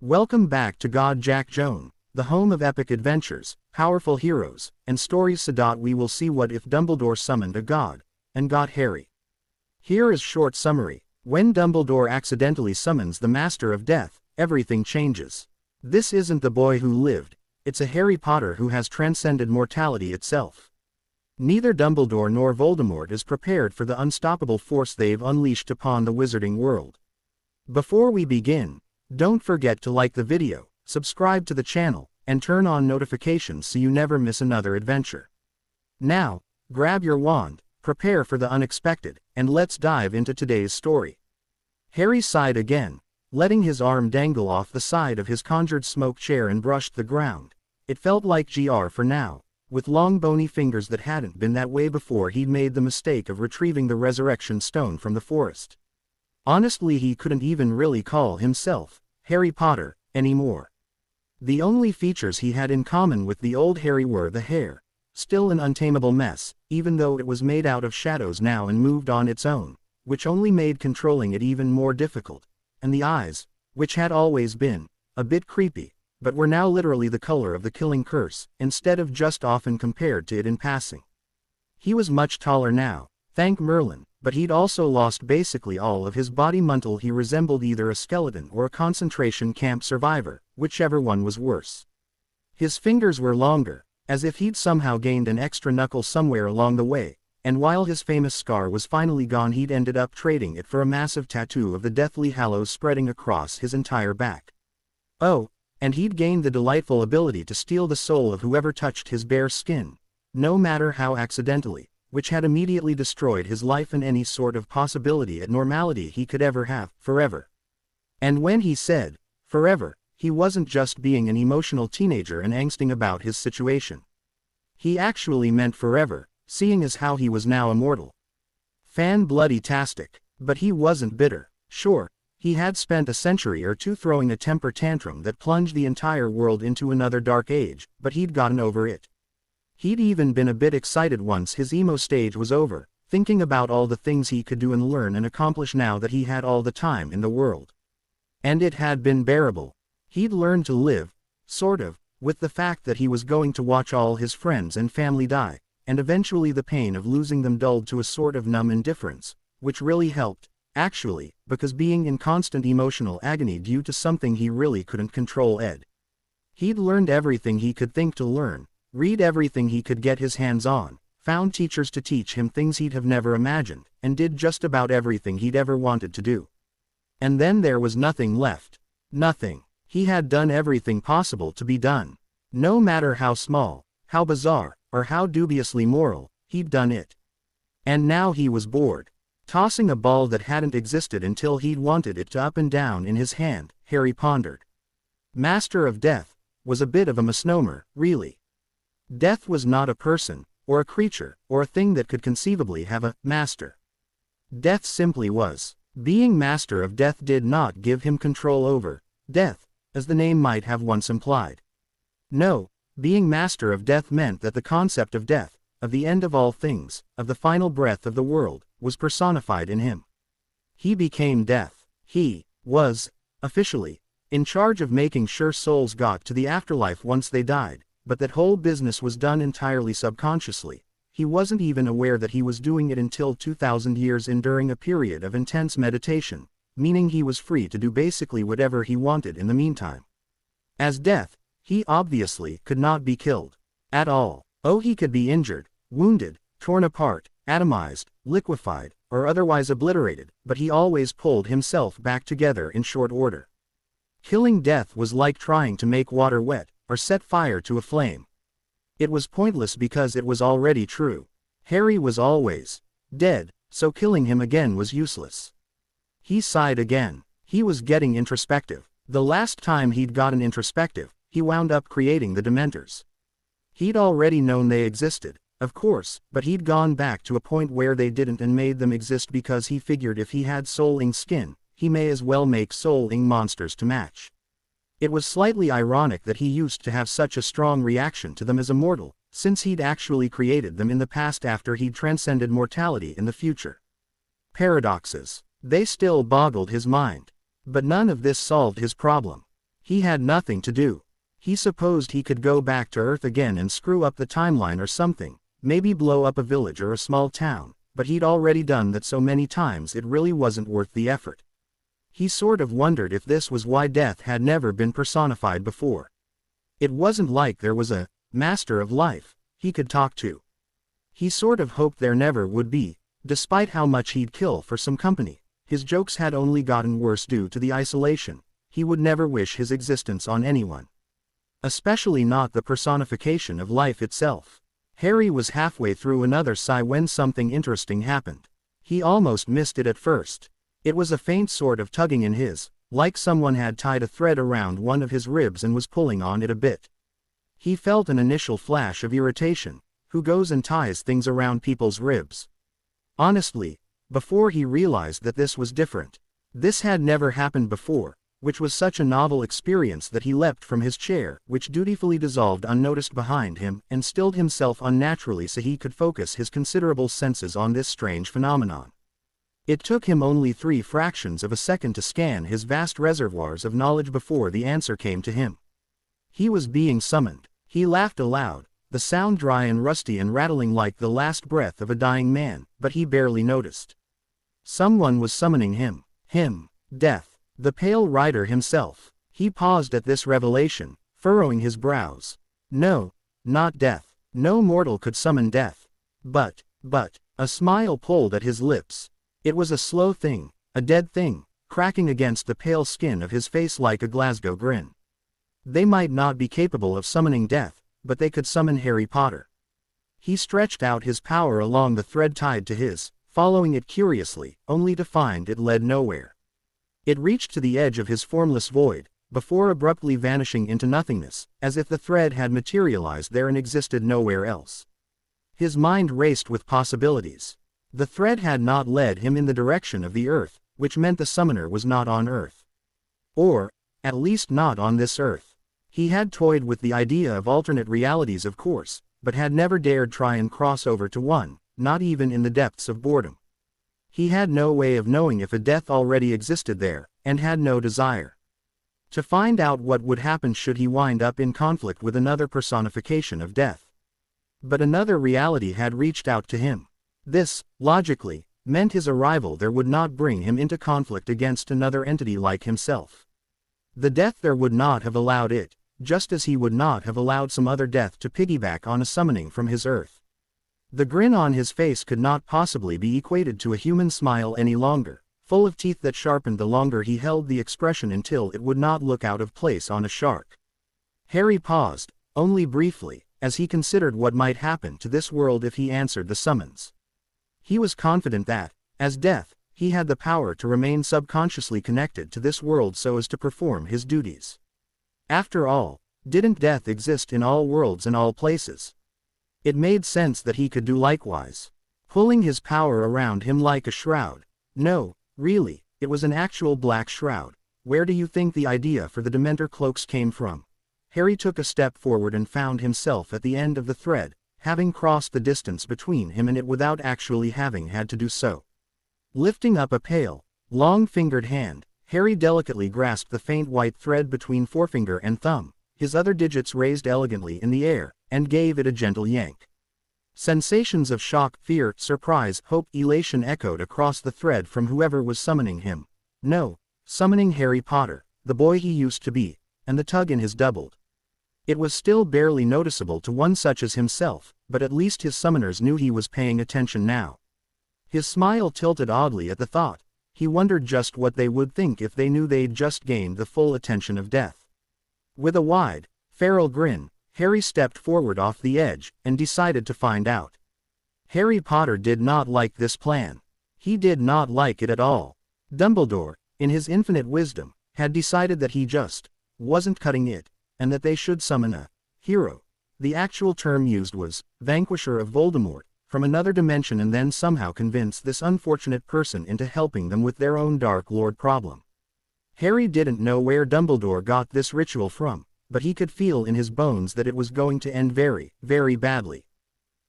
Welcome back to God Jack Joan, the home of epic adventures, powerful heroes, and stories. We will see what if Dumbledore summoned a god, and got Harry. Here is short summary. When Dumbledore accidentally summons the Master of Death, everything changes. This isn't the boy who lived, it's a Harry Potter who has transcended mortality itself. Neither Dumbledore nor Voldemort is prepared for the unstoppable force they've unleashed upon the wizarding world. Before we begin, don't forget to like the video, subscribe to the channel, and turn on notifications so you never miss another adventure. Now, grab your wand, prepare for the unexpected, and let's dive into today's story. Harry sighed again, letting his arm dangle off the side of his conjured smoke chair and brushed the ground. It felt like GR for now, with long bony fingers that hadn't been that way before he'd made the mistake of retrieving the resurrection stone from the forest. Honestly, he couldn't even really call himself Harry Potter anymore. The only features he had in common with the old Harry were the hair, still an untamable mess, even though it was made out of shadows now and moved on its own, which only made controlling it even more difficult, and the eyes, which had always been a bit creepy, but were now literally the color of the killing curse, instead of just often compared to it in passing. He was much taller now, thank Merlin, but he'd also lost basically all of his body until he resembled either a skeleton or a concentration camp survivor, whichever one was worse. His fingers were longer, as if he'd somehow gained an extra knuckle somewhere along the way, and while his famous scar was finally gone, he'd ended up trading it for a massive tattoo of the Deathly Hallows spreading across his entire back. Oh, and he'd gained the delightful ability to steal the soul of whoever touched his bare skin, no matter how accidentally, which had immediately destroyed his life and any sort of possibility at normality he could ever have, forever. And when he said, forever, he wasn't just being an emotional teenager and angsting about his situation. He actually meant forever, seeing as how he was now immortal. Fan-bloody-tastic, but he wasn't bitter. Sure, he had spent a century or two throwing a temper tantrum that plunged the entire world into another dark age, but he'd gotten over it. He'd even been a bit excited once his emo stage was over, thinking about all the things he could do and learn and accomplish now that he had all the time in the world. And it had been bearable. He'd learned to live, sort of, with the fact that he was going to watch all his friends and family die, and eventually the pain of losing them dulled to a sort of numb indifference, which really helped, actually, because being in constant emotional agony due to something he really couldn't control. He'd learned everything he could think to learn, read everything he could get his hands on, found teachers to teach him things he'd have never imagined, and did just about everything he'd ever wanted to do. And then there was nothing left. Nothing. He had done everything possible to be done. No matter how small, how bizarre, or how dubiously moral, he'd done it. And now he was bored. Tossing a ball that hadn't existed until he'd wanted it to up and down in his hand, Harry pondered. Master of Death was a bit of a misnomer, really. Death was not a person, or a creature, or a thing that could conceivably have a master. Death simply was. Being Master of Death did not give him control over death, as the name might have once implied. No, being Master of Death meant that the concept of death, of the end of all things, of the final breath of the world, was personified in him. He became death. He was, officially, in charge of making sure souls got to the afterlife once they died. But that whole business was done entirely subconsciously. He wasn't even aware that he was doing it until 2,000 years in during a period of intense meditation, meaning he was free to do basically whatever he wanted in the meantime. As death, he obviously could not be killed. At all. Oh, he could be injured, wounded, torn apart, atomized, liquefied, or otherwise obliterated, but he always pulled himself back together in short order. Killing death was like trying to make water wet, or set fire to a flame. It was pointless because it was already true. Harry was always dead, so killing him again was useless. He sighed again. He was getting introspective. The last time he'd gotten introspective, he wound up creating the Dementors. He'd already known they existed, of course, but he'd gone back to a point where they didn't and made them exist because he figured if he had Soul-ing skin, he may as well make Soul-ing monsters to match. It was slightly ironic that he used to have such a strong reaction to them as a mortal, since he'd actually created them in the past after he'd transcended mortality in the future. Paradoxes. They still boggled his mind. But none of this solved his problem. He had nothing to do. He supposed he could go back to Earth again and screw up the timeline or something, maybe blow up a village or a small town, but he'd already done that so many times it really wasn't worth the effort. He sort of wondered if this was why death had never been personified before. It wasn't like there was a master of life he could talk to. He sort of hoped there never would be, despite how much he'd kill for some company. His jokes had only gotten worse due to the isolation. He would never wish his existence on anyone. Especially not the personification of life itself. Harry was halfway through another sigh when something interesting happened. He almost missed it at first. It was a faint sort of tugging in his, like someone had tied a thread around one of his ribs and was pulling on it a bit. He felt an initial flash of irritation. Who goes and ties things around people's ribs? Honestly, before he realized that this was different. This had never happened before, which was such a novel experience that he leapt from his chair, which dutifully dissolved unnoticed behind him, and stilled himself unnaturally so he could focus his considerable senses on this strange phenomenon. It took him only 3 fractions of a second to scan his vast reservoirs of knowledge before the answer came to him. He was being summoned. He laughed aloud, the sound dry and rusty and rattling like the last breath of a dying man, but he barely noticed. Someone was summoning him. Death. The Pale Rider himself. He paused at this revelation, furrowing his brows. No, not death. No mortal could summon death. But, a smile pulled at his lips. It was a slow thing, a dead thing, cracking against the pale skin of his face like a Glasgow grin. They might not be capable of summoning death, but they could summon Harry Potter. He stretched out his power along the thread tied to his, following it curiously, only to find it led nowhere. It reached to the edge of his formless void, before abruptly vanishing into nothingness, as if the thread had materialized there and existed nowhere else. His mind raced with possibilities. The thread had not led him in the direction of the Earth, which meant the summoner was not on Earth. Or, at least not on this Earth. He had toyed with the idea of alternate realities of course, but had never dared try and cross over to one, not even in the depths of boredom. He had no way of knowing if a death already existed there, and had no desire to find out what would happen should he wind up in conflict with another personification of death. But another reality had reached out to him. This, logically, meant his arrival there would not bring him into conflict against another entity like himself. The death there would not have allowed it, just as he would not have allowed some other death to piggyback on a summoning from his Earth. The grin on his face could not possibly be equated to a human smile any longer, full of teeth that sharpened the longer he held the expression until it would not look out of place on a shark. Harry paused, only briefly, as he considered what might happen to this world if he answered the summons. He was confident that, as death, he had the power to remain subconsciously connected to this world so as to perform his duties. After all, didn't death exist in all worlds and all places? It made sense that he could do likewise. Pulling his power around him like a shroud. No, really, it was an actual black shroud. Where do you think the idea for the Dementor cloaks came from? Harry took a step forward and found himself at the end of the thread, having crossed the distance between him and it without actually having had to do so. Lifting up a pale, long-fingered hand, Harry delicately grasped the faint white thread between forefinger and thumb, his other digits raised elegantly in the air, and gave it a gentle yank. Sensations of shock, fear, surprise, hope, elation echoed across the thread from whoever was summoning him. No, summoning Harry Potter, the boy he used to be, and the tug in his doubled. It was still barely noticeable to one such as himself, but at least his summoners knew he was paying attention now. His smile tilted oddly at the thought. He wondered just what they would think if they knew they'd just gained the full attention of death. With a wide, feral grin, Harry stepped forward off the edge, and decided to find out. Harry Potter did not like this plan. He did not like it at all. Dumbledore, in his infinite wisdom, had decided that he just wasn't cutting it, and that they should summon a hero. The actual term used was vanquisher of Voldemort, from another dimension, and then somehow convince this unfortunate person into helping them with their own Dark Lord problem. Harry didn't know where Dumbledore got this ritual from, but he could feel in his bones that it was going to end very, very badly.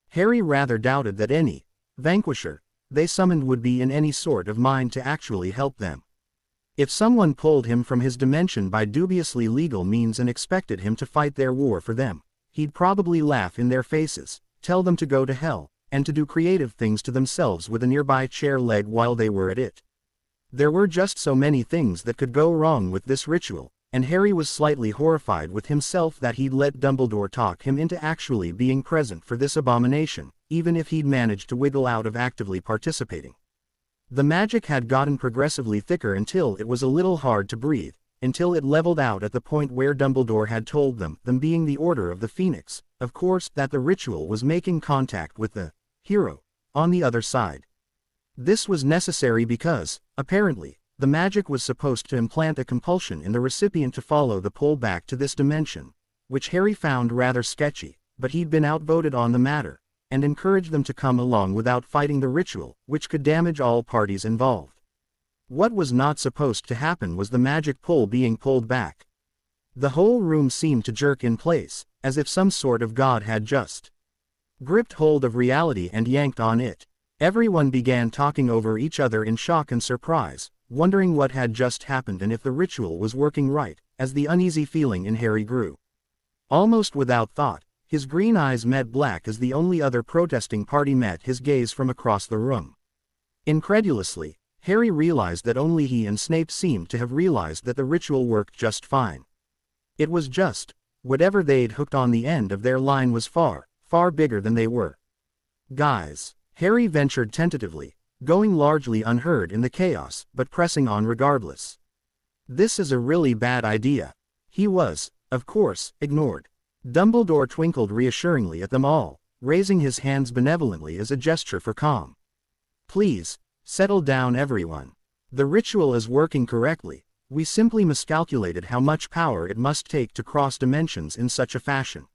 Harry rather doubted that any vanquisher they summoned would be in any sort of mind to actually help them. If someone pulled him from his dimension by dubiously legal means and expected him to fight their war for them, he'd probably laugh in their faces, tell them to go to hell, and to do creative things to themselves with a nearby chair leg while they were at it. There were just so many things that could go wrong with this ritual, and Harry was slightly horrified with himself that he'd let Dumbledore talk him into actually being present for this abomination, even if he'd managed to wiggle out of actively participating. The magic had gotten progressively thicker until it was a little hard to breathe, until it leveled out at the point where Dumbledore had told them being the Order of the Phoenix, of course, that the ritual was making contact with the hero on the other side. This was necessary because, apparently, the magic was supposed to implant a compulsion in the recipient to follow the pull back to this dimension, which Harry found rather sketchy, but he'd been outvoted on the matter, and encouraged them to come along without fighting the ritual, which could damage all parties involved. What was not supposed to happen was the magic pull being pulled back. The whole room seemed to jerk in place, as if some sort of god had just gripped hold of reality and yanked on it. Everyone began talking over each other in shock and surprise, wondering what had just happened and if the ritual was working right, as the uneasy feeling in Harry grew. Almost without thought, his green eyes met black as the only other protesting party met his gaze from across the room. Incredulously, Harry realized that only he and Snape seemed to have realized that the ritual worked just fine. It was just, whatever they'd hooked on the end of their line was far, far bigger than they were. Guys, Harry ventured tentatively, going largely unheard in the chaos, but pressing on regardless. This is a really bad idea. He was, of course, ignored. Dumbledore twinkled reassuringly at them all, raising his hands benevolently as a gesture for calm. Please, settle down everyone. The ritual is working correctly. We simply miscalculated how much power it must take to cross dimensions in such a fashion.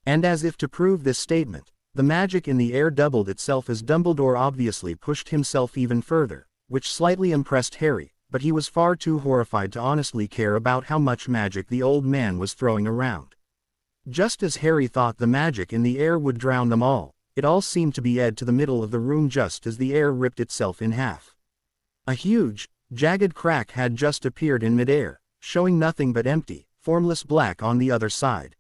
And as if to prove this statement, the magic in the air doubled itself as Dumbledore obviously pushed himself even further, which slightly impressed Harry, but he was far too horrified to honestly care about how much magic the old man was throwing around. Just as Harry thought the magic in the air would drown them all, it all seemed to be edged to the middle of the room just as the air ripped itself in half. A huge, jagged crack had just appeared in midair, showing nothing but empty, formless black on the other side.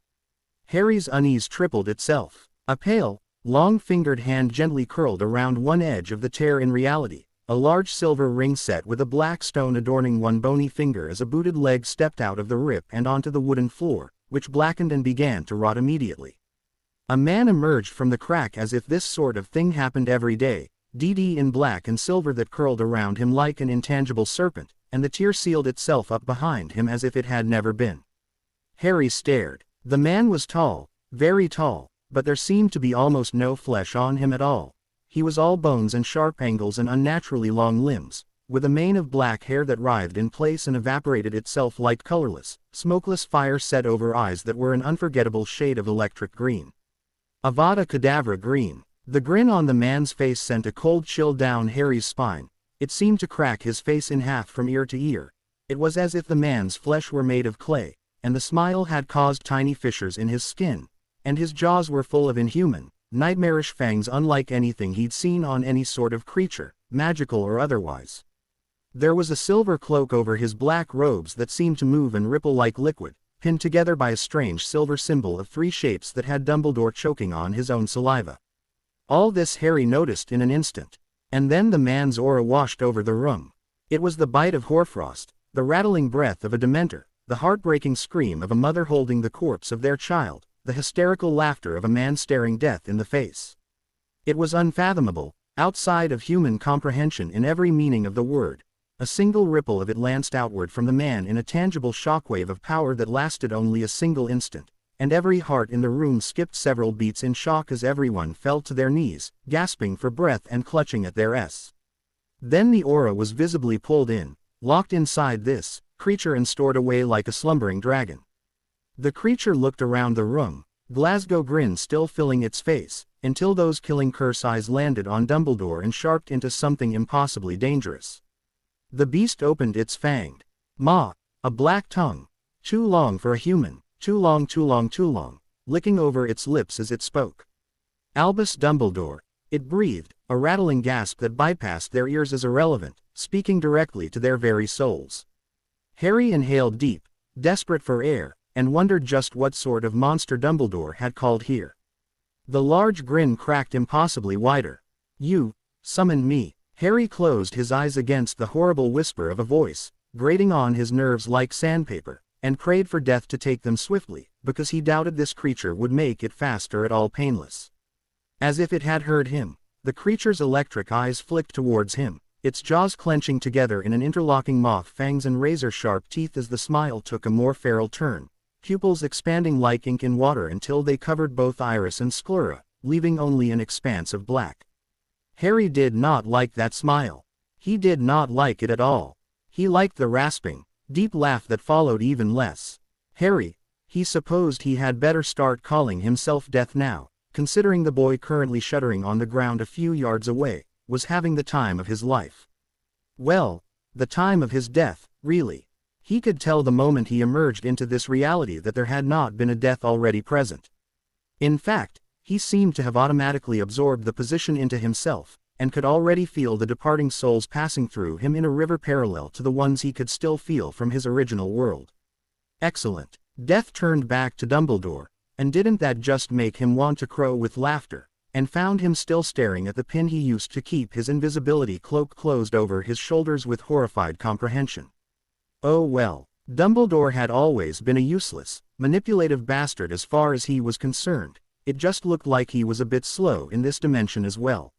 Harry's unease tripled itself. A pale, long-fingered hand gently curled around one edge of the tear. In reality, a large silver ring set with a black stone adorning one bony finger as a booted leg stepped out of the rip and onto the wooden floor, which blackened and began to rot immediately. A man emerged from the crack as if this sort of thing happened every day, DD in black and silver that curled around him like an intangible serpent, and the tear sealed itself up behind him as if it had never been. Harry stared. The man was tall, very tall, but there seemed to be almost no flesh on him at all. He was all bones and sharp angles and unnaturally long limbs, with a mane of black hair that writhed in place and evaporated itself like colorless, smokeless fire set over eyes that were an unforgettable shade of electric green. Avada Kedavra green. The grin on the man's face sent a cold chill down Harry's spine. It seemed to crack his face in half from ear to ear. It was as if the man's flesh were made of clay, and the smile had caused tiny fissures in his skin, and his jaws were full of inhuman, nightmarish fangs unlike anything he'd seen on any sort of creature, magical or otherwise. There was a silver cloak over his black robes that seemed to move and ripple like liquid, pinned together by a strange silver symbol of three shapes that had Dumbledore choking on his own saliva. All this Harry noticed in an instant. And then the man's aura washed over the room. It was the bite of hoarfrost, the rattling breath of a Dementor, the heartbreaking scream of a mother holding the corpse of their child, the hysterical laughter of a man staring death in the face. It was unfathomable, outside of human comprehension in every meaning of the word. A single ripple of it lanced outward from the man in a tangible shockwave of power that lasted only a single instant, and every heart in the room skipped several beats in shock as everyone fell to their knees, gasping for breath and clutching at their s. Then the aura was visibly pulled in, locked inside this creature and stored away like a slumbering dragon. The creature looked around the room, Glasgow grin still filling its face, until those killing curse eyes landed on Dumbledore and sharped into something impossibly dangerous. The beast opened its fanged maw, a black tongue, too long for a human, too long, licking over its lips as it spoke. Albus Dumbledore, it breathed, a rattling gasp that bypassed their ears as irrelevant, speaking directly to their very souls. Harry inhaled deep, desperate for air, and wondered just what sort of monster Dumbledore had called here. The large grin cracked impossibly wider. "You summoned me." Harry closed his eyes against the horrible whisper of a voice, grating on his nerves like sandpaper, and prayed for death to take them swiftly, because he doubted this creature would make it fast or at all painless. As if it had heard him, the creature's electric eyes flicked towards him, its jaws clenching together in an interlocking moth fangs and razor-sharp teeth as the smile took a more feral turn, pupils expanding like ink in water until they covered both iris and sclera, leaving only an expanse of black. Harry did not like that smile. He did not like it at all. He liked the rasping, deep laugh that followed even less. Harry, he supposed he had better start calling himself Death now, considering the boy currently shuddering on the ground a few yards away, was having the time of his life. Well, the time of his death, really. He could tell the moment he emerged into this reality that there had not been a death already present. In fact, he seemed to have automatically absorbed the position into himself, and could already feel the departing souls passing through him in a river parallel to the ones he could still feel from his original world. Excellent. Death turned back to Dumbledore, and didn't that just make him want to crow with laughter, and found him still staring at the pin he used to keep his invisibility cloak closed over his shoulders with horrified comprehension. Oh well, Dumbledore had always been a useless, manipulative bastard as far as he was concerned. It just looked like he was a bit slow in this dimension as well.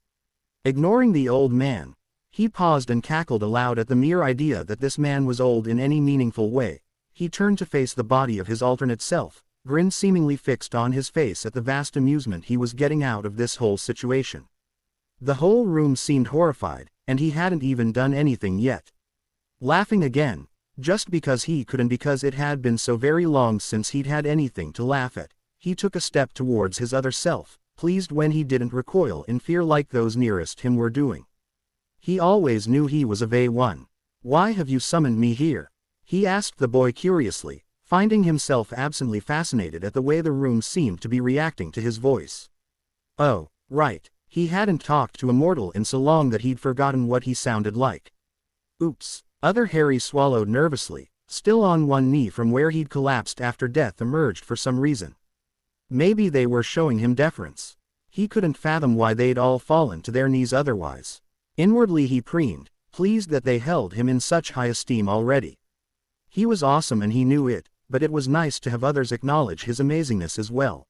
Ignoring the old man, he paused and cackled aloud at the mere idea that this man was old in any meaningful way. He turned to face the body of his alternate self, grin seemingly fixed on his face at the vast amusement he was getting out of this whole situation. The whole room seemed horrified, and he hadn't even done anything yet. Laughing again, just because he could and because it had been so very long since he'd had anything to laugh at. He took a step towards his other self, pleased when he didn't recoil in fear like those nearest him were doing. He always knew he was of A1. "Why have you summoned me here?" he asked the boy curiously, finding himself absently fascinated at the way the room seemed to be reacting to his voice. Oh, right, he hadn't talked to a mortal in so long that he'd forgotten what he sounded like. Oops. Other Harry swallowed nervously, still on one knee from where he'd collapsed after Death emerged for some reason. Maybe they were showing him deference. He couldn't fathom why they'd all fallen to their knees otherwise. Inwardly he preened, pleased that they held him in such high esteem already. He was awesome and he knew it, but it was nice to have others acknowledge his amazingness as well.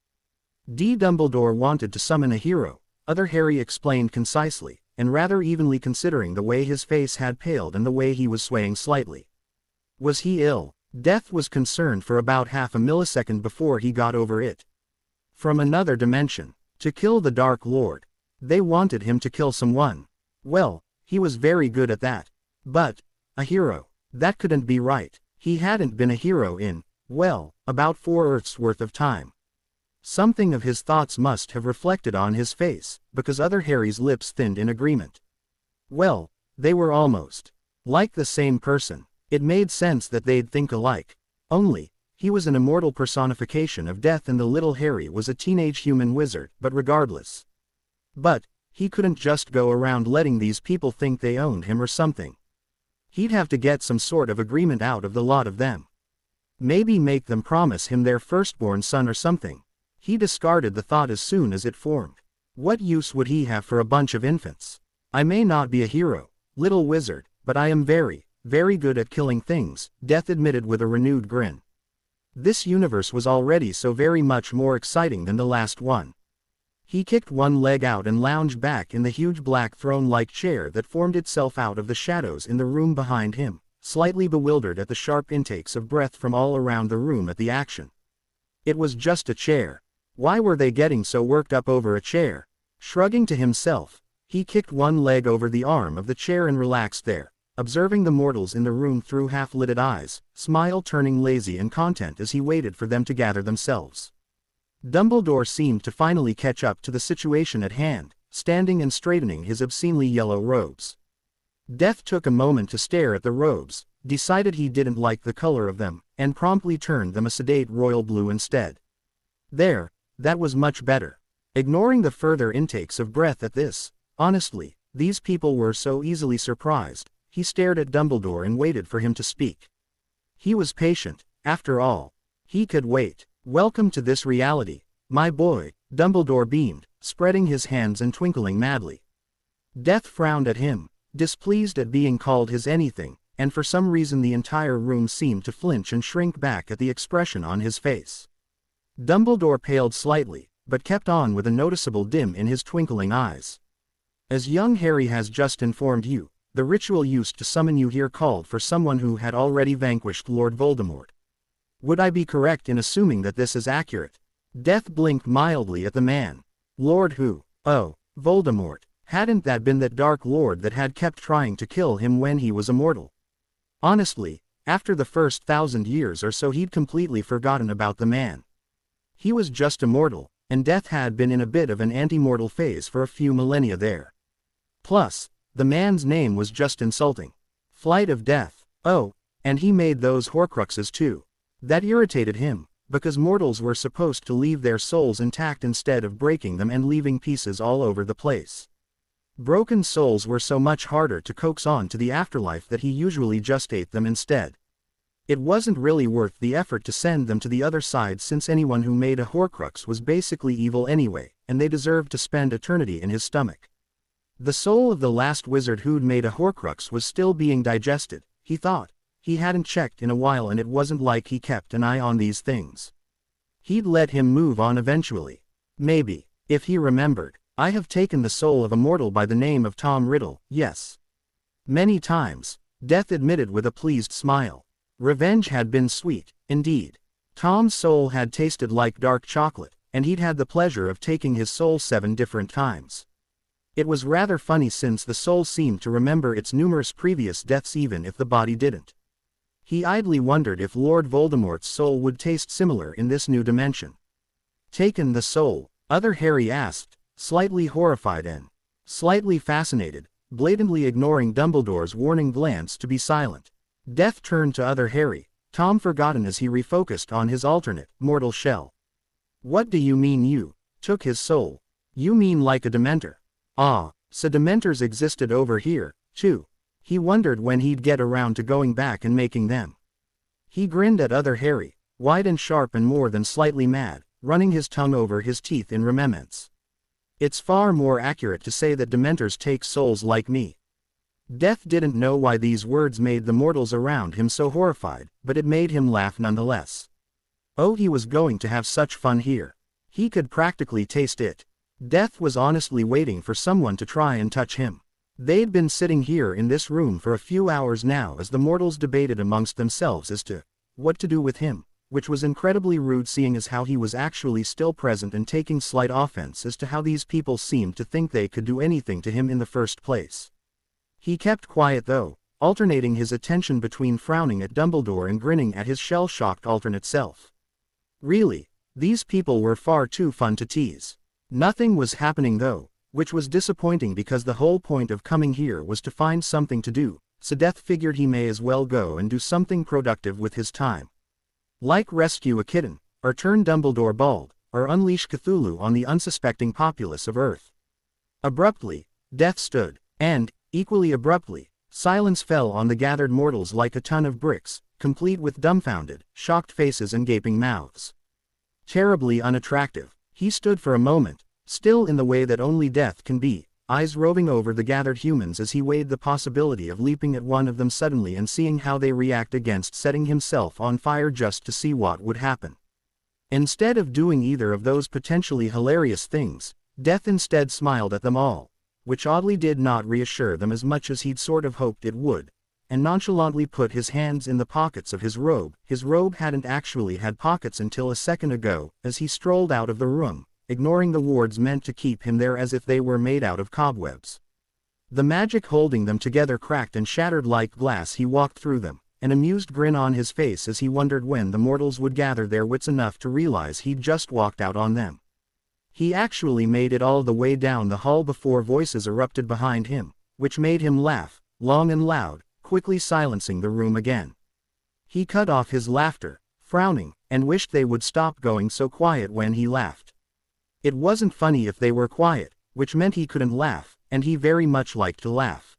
Dumbledore wanted to summon a hero, other Harry explained concisely, and rather evenly considering the way his face had paled and the way he was swaying slightly. Was he ill? Death was concerned for about half a millisecond before he got over it. From another dimension. To kill the Dark Lord. They wanted him to kill someone. Well, he was very good at that. But, a hero. That couldn't be right. He hadn't been a hero in, well, about 4 Earths worth of time. Something of his thoughts must have reflected on his face, because other Harry's lips thinned in agreement. Well, they were almost like the same person. It made sense that they'd think alike. Only, he was an immortal personification of death and the little Harry was a teenage human wizard, but regardless. But, he couldn't just go around letting these people think they owned him or something. He'd have to get some sort of agreement out of the lot of them. Maybe make them promise him their firstborn son or something. He discarded the thought as soon as it formed. What use would he have for a bunch of infants? I may not be a hero, little wizard, but I am very, very good at killing things, Death admitted with a renewed grin. This universe was already so very much more exciting than the last one. He kicked one leg out and lounged back in the huge black throne-like chair that formed itself out of the shadows in the room behind him, slightly bewildered at the sharp intakes of breath from all around the room at the action. It was just a chair. Why were they getting so worked up over a chair? Shrugging to himself, he kicked one leg over the arm of the chair and relaxed there, observing the mortals in the room through half-lidded eyes, smile turning lazy and content as he waited for them to gather themselves. Dumbledore seemed to finally catch up to the situation at hand, standing and straightening his obscenely yellow robes. Death took a moment to stare at the robes, decided he didn't like the color of them, and promptly turned them a sedate royal blue instead. There, that was much better. Ignoring the further intakes of breath at this, honestly, these people were so easily surprised, He stared at Dumbledore and waited for him to speak. He was patient, after all. He could wait. "Welcome to this reality, my boy," Dumbledore beamed, spreading his hands and twinkling madly. Death frowned at him, displeased at being called his anything, and for some reason the entire room seemed to flinch and shrink back at the expression on his face. Dumbledore paled slightly, but kept on with a noticeable dim in his twinkling eyes. "As young Harry has just informed you, the ritual used to summon you here called for someone who had already vanquished Lord Voldemort. Would I be correct in assuming that this is accurate?" Death blinked mildly at the man. "Lord who? Oh, Voldemort. Hadn't that been that Dark Lord that had kept trying to kill him when he was immortal?" Honestly, after the first 1,000 years or so he'd completely forgotten about the man. He was just immortal, and Death had been in a bit of an anti-mortal phase for a few millennia there. Plus, the man's name was just insulting. Flight of Death. Oh, and he made those Horcruxes too. That irritated him, because mortals were supposed to leave their souls intact instead of breaking them and leaving pieces all over the place. Broken souls were so much harder to coax on to the afterlife that he usually just ate them instead. It wasn't really worth the effort to send them to the other side since anyone who made a Horcrux was basically evil anyway, and they deserved to spend eternity in his stomach. The soul of the last wizard who'd made a Horcrux was still being digested, he thought. He hadn't checked in a while and it wasn't like he kept an eye on these things. He'd let him move on eventually. Maybe, if he remembered. "I have taken the soul of a mortal by the name of Tom Riddle, yes. Many times," Death admitted with a pleased smile. Revenge had been sweet, indeed. Tom's soul had tasted like dark chocolate, and he'd had the pleasure of taking his soul 7 different times. It was rather funny since the soul seemed to remember its numerous previous deaths even if the body didn't. He idly wondered if Lord Voldemort's soul would taste similar in this new dimension. "Taken the soul?" Other Harry asked, slightly horrified and slightly fascinated, blatantly ignoring Dumbledore's warning glance to be silent. Death turned to Other Harry, Tom forgotten as he refocused on his alternate, mortal shell. "What do you mean you took his soul? You mean like a Dementor?" "Ah, so Dementors existed over here, too." He wondered when he'd get around to going back and making them. He grinned at Other Harry, wide and sharp and more than slightly mad, running his tongue over his teeth in remembrance. "It's far more accurate to say that Dementors take souls like me." Death didn't know why these words made the mortals around him so horrified, but it made him laugh nonetheless. Oh, he was going to have such fun here. He could practically taste it. Death was honestly waiting for someone to try and touch him. They'd been sitting here in this room for a few hours now as the mortals debated amongst themselves as to what to do with him, which was incredibly rude seeing as how he was actually still present and taking slight offense as to how these people seemed to think they could do anything to him in the first place. He kept quiet though, alternating his attention between frowning at Dumbledore and grinning at his shell-shocked alternate self. Really, these people were far too fun to tease. Nothing was happening though, which was disappointing because the whole point of coming here was to find something to do, so Death figured he may as well go and do something productive with his time. Like rescue a kitten, or turn Dumbledore bald, or unleash Cthulhu on the unsuspecting populace of Earth. Abruptly, Death stood, and, equally abruptly, silence fell on the gathered mortals like a ton of bricks, complete with dumbfounded, shocked faces and gaping mouths. Terribly unattractive, he stood for a moment, still in the way that only Death can be, eyes roving over the gathered humans as he weighed the possibility of leaping at one of them suddenly and seeing how they react against setting himself on fire just to see what would happen. Instead of doing either of those potentially hilarious things, Death instead smiled at them all, which oddly did not reassure them as much as he'd sort of hoped it would, and nonchalantly put his hands in the pockets of his robe. His robe hadn't actually had pockets until a second ago, as he strolled out of the room, ignoring the wards meant to keep him there as if they were made out of cobwebs. The magic holding them together cracked and shattered like glass. He walked through them, an amused grin on his face as he wondered when the mortals would gather their wits enough to realize he'd just walked out on them. He actually made it all the way down the hall before voices erupted behind him, which made him laugh, long and loud, quickly silencing the room again. He cut off his laughter, frowning, and wished they would stop going so quiet when he laughed. It wasn't funny if they were quiet, which meant he couldn't laugh, and he very much liked to laugh.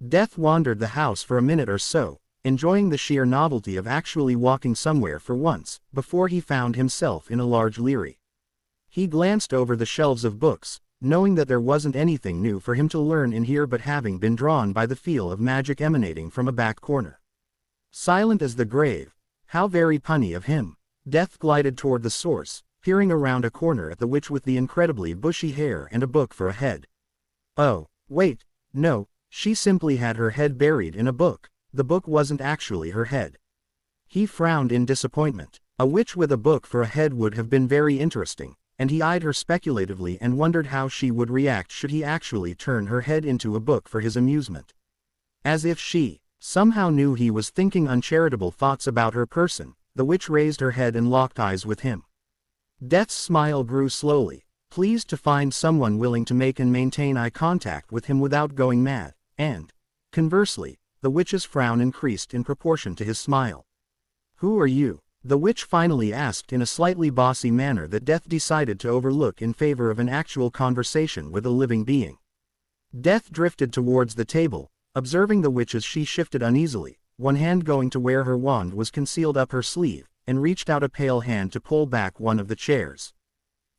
Death wandered the house for a minute or so, enjoying the sheer novelty of actually walking somewhere for once, before he found himself in a large leery. He glanced over the shelves of books, knowing that there wasn't anything new for him to learn in here, but having been drawn by the feel of magic emanating from a back corner. Silent as the grave. How very punny of him. Death glided toward the source, peering around a corner at the witch with the incredibly bushy hair and a book for a head. Oh, wait, no, she simply had her head buried in a book. The book wasn't actually her head. He frowned in disappointment. A witch with a book for a head would have been very interesting, and he eyed her speculatively and wondered how she would react should he actually turn her head into a book for his amusement. As if she somehow knew he was thinking uncharitable thoughts about her person, the witch raised her head and locked eyes with him. Death's smile grew slowly, pleased to find someone willing to make and maintain eye contact with him without going mad, and, conversely, the witch's frown increased in proportion to his smile. "Who are you?" the witch finally asked in a slightly bossy manner that Death decided to overlook in favor of an actual conversation with a living being. Death drifted towards the table, observing the witch as she shifted uneasily, one hand going to where her wand was concealed up her sleeve, and reached out a pale hand to pull back one of the chairs.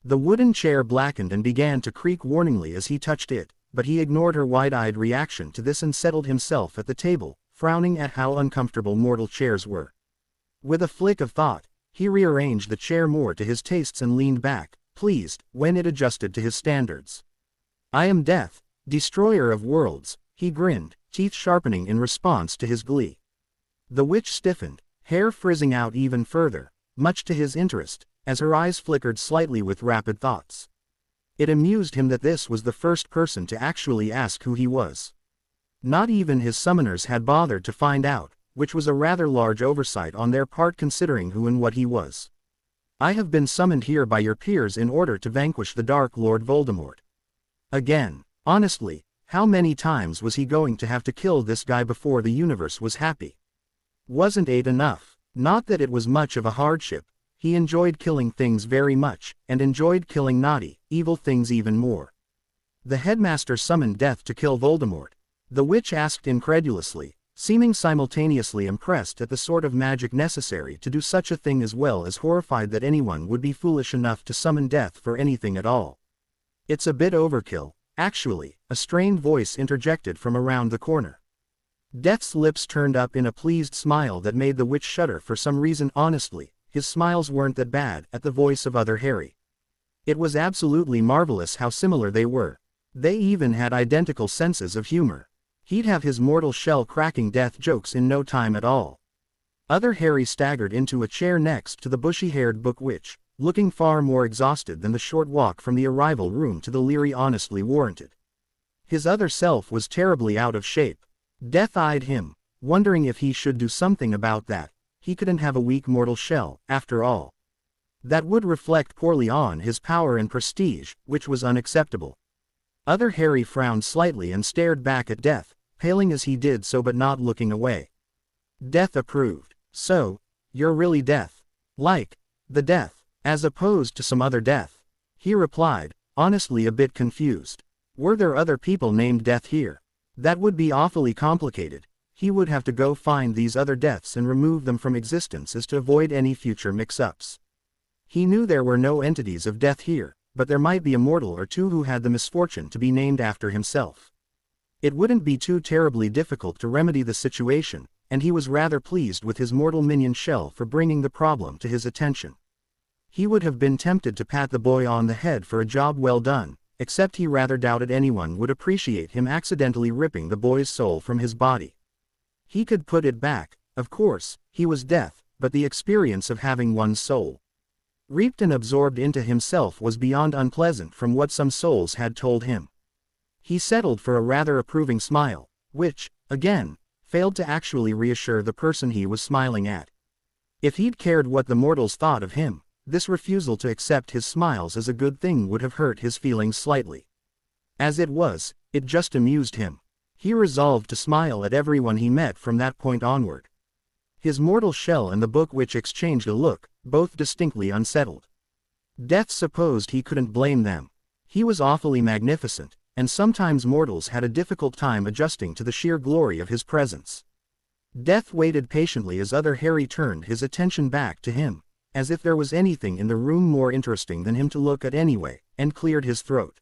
The wooden chair blackened and began to creak warningly as he touched it, but he ignored her wide-eyed reaction to this and settled himself at the table, frowning at how uncomfortable mortal chairs were. With a flick of thought, he rearranged the chair more to his tastes and leaned back, pleased, when it adjusted to his standards. "I am Death, destroyer of worlds," he grinned, teeth sharpening in response to his glee. The witch stiffened, hair frizzing out even further, much to his interest, as her eyes flickered slightly with rapid thoughts. It amused him that this was the first person to actually ask who he was. Not even his summoners had bothered to find out, which was a rather large oversight on their part considering who and what he was. "I have been summoned here by your peers in order to vanquish the Dark Lord Voldemort." Again, honestly, how many times was he going to have to kill this guy before the universe was happy? Wasn't 8 enough? Not that it was much of a hardship. He enjoyed killing things very much, and enjoyed killing naughty, evil things even more. The headmaster summoned Death to kill Voldemort. The witch asked incredulously, seeming simultaneously impressed at the sort of magic necessary to do such a thing as well as horrified that anyone would be foolish enough to summon Death for anything at all. "It's a bit overkill, actually," a strained voice interjected from around the corner. Death's lips turned up in a pleased smile that made the witch shudder for some reason. Honestly, his smiles weren't that bad at the voice of other Harry. It was absolutely marvelous how similar they were. They even had identical senses of humor. He'd have his mortal shell cracking Death jokes in no time at all. Other Harry staggered into a chair next to the bushy-haired book witch, looking far more exhausted than the short walk from the arrival room to the leery honestly warranted. His other self was terribly out of shape. Death eyed him, wondering if he should do something about that. He couldn't have a weak mortal shell, after all. That would reflect poorly on his power and prestige, which was unacceptable. Other Harry frowned slightly and stared back at Death, paling as he did so but not looking away. Death approved. "So, you're really Death. Like the Death, as opposed to some other Death?" he replied, honestly a bit confused. Were there other people named Death here? That would be awfully complicated. He would have to go find these other Deaths and remove them from existence as to avoid any future mix-ups. He knew there were no entities of Death here, but there might be a mortal or two who had the misfortune to be named after himself. It wouldn't be too terribly difficult to remedy the situation, and he was rather pleased with his mortal minion shell for bringing the problem to his attention. He would have been tempted to pat the boy on the head for a job well done, except he rather doubted anyone would appreciate him accidentally ripping the boy's soul from his body. He could put it back, of course, he was Death, but the experience of having one's soul reaped and absorbed into himself was beyond unpleasant from what some souls had told him. He settled for a rather approving smile, which, again, failed to actually reassure the person he was smiling at. If he'd cared what the mortals thought of him, this refusal to accept his smiles as a good thing would have hurt his feelings slightly. As it was, it just amused him. He resolved to smile at everyone he met from that point onward. His mortal shell and the book witch exchanged a look, both distinctly unsettled. Death supposed he couldn't blame them. He was awfully magnificent, and sometimes mortals had a difficult time adjusting to the sheer glory of his presence. Death waited patiently as other Harry turned his attention back to him, as if there was anything in the room more interesting than him to look at anyway, and cleared his throat.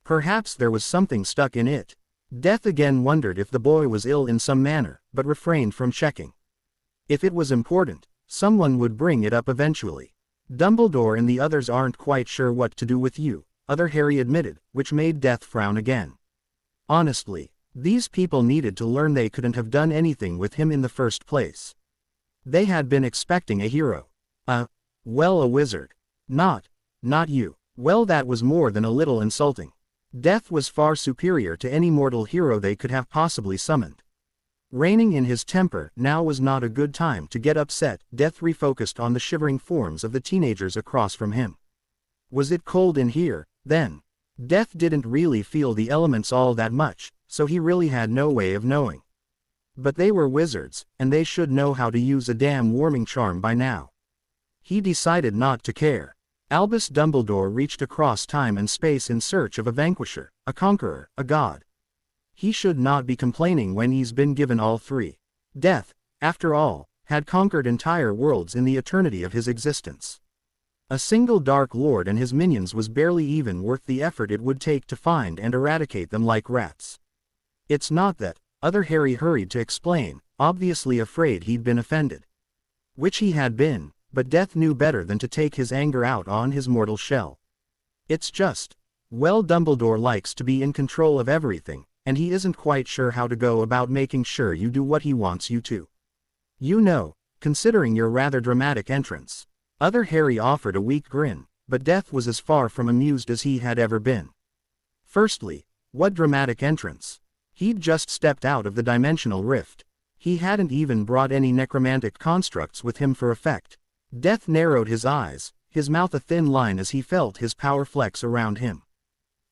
Perhaps there was something stuck in it. Death again wondered if the boy was ill in some manner, but refrained from checking. If it was important, someone would bring it up eventually. Dumbledore and the others aren't quite sure what to do with you, other Harry admitted, which made Death frown again. Honestly, these people needed to learn they couldn't have done anything with him in the first place. They had been expecting a hero. A wizard. Not you. Well, that was more than a little insulting. Death was far superior to any mortal hero they could have possibly summoned. Reining in his temper, now was not a good time to get upset. Death refocused on the shivering forms of the teenagers across from him. Was it cold in here, then? Death didn't really feel the elements all that much, so he really had no way of knowing. But they were wizards, and they should know how to use a damn warming charm by now. He decided not to care. Albus Dumbledore reached across time and space in search of a vanquisher, a conqueror, a god. He should not be complaining when he's been given all three. Death, after all, had conquered entire worlds in the eternity of his existence. A single Dark Lord and his minions was barely even worth the effort it would take to find and eradicate them like rats. It's not that, other Harry hurried to explain, obviously afraid he'd been offended. Which he had been, but Death knew better than to take his anger out on his mortal shell. It's just, Dumbledore likes to be in control of everything, and he isn't quite sure how to go about making sure you do what he wants you to. You know, considering your rather dramatic entrance. Other Harry offered a weak grin, but Death was as far from amused as he had ever been. Firstly, what dramatic entrance? He'd just stepped out of the dimensional rift. He hadn't even brought any necromantic constructs with him for effect. Death narrowed his eyes, his mouth a thin line as he felt his power flex around him.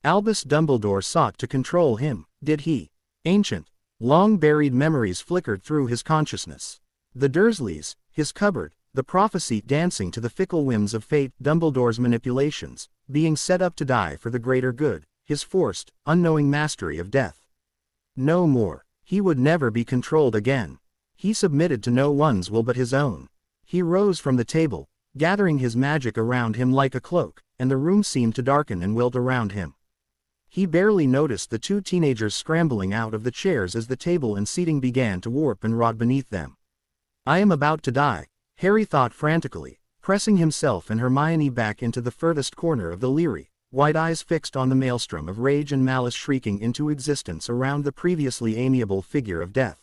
Albus Dumbledore sought to control him, did he? Ancient, long-buried memories flickered through his consciousness. The Dursleys, his cupboard, the prophecy dancing to the fickle whims of fate, Dumbledore's manipulations, being set up to die for the greater good, his forced, unknowing mastery of death. No more. He would never be controlled again. He submitted to no one's will but his own. He rose from the table, gathering his magic around him like a cloak, and the room seemed to darken and wilt around him. He barely noticed the two teenagers scrambling out of the chairs as the table and seating began to warp and rot beneath them. I am about to die, Harry thought frantically, pressing himself and Hermione back into the furthest corner of the Leary, wide eyes fixed on the maelstrom of rage and malice shrieking into existence around the previously amiable figure of Death.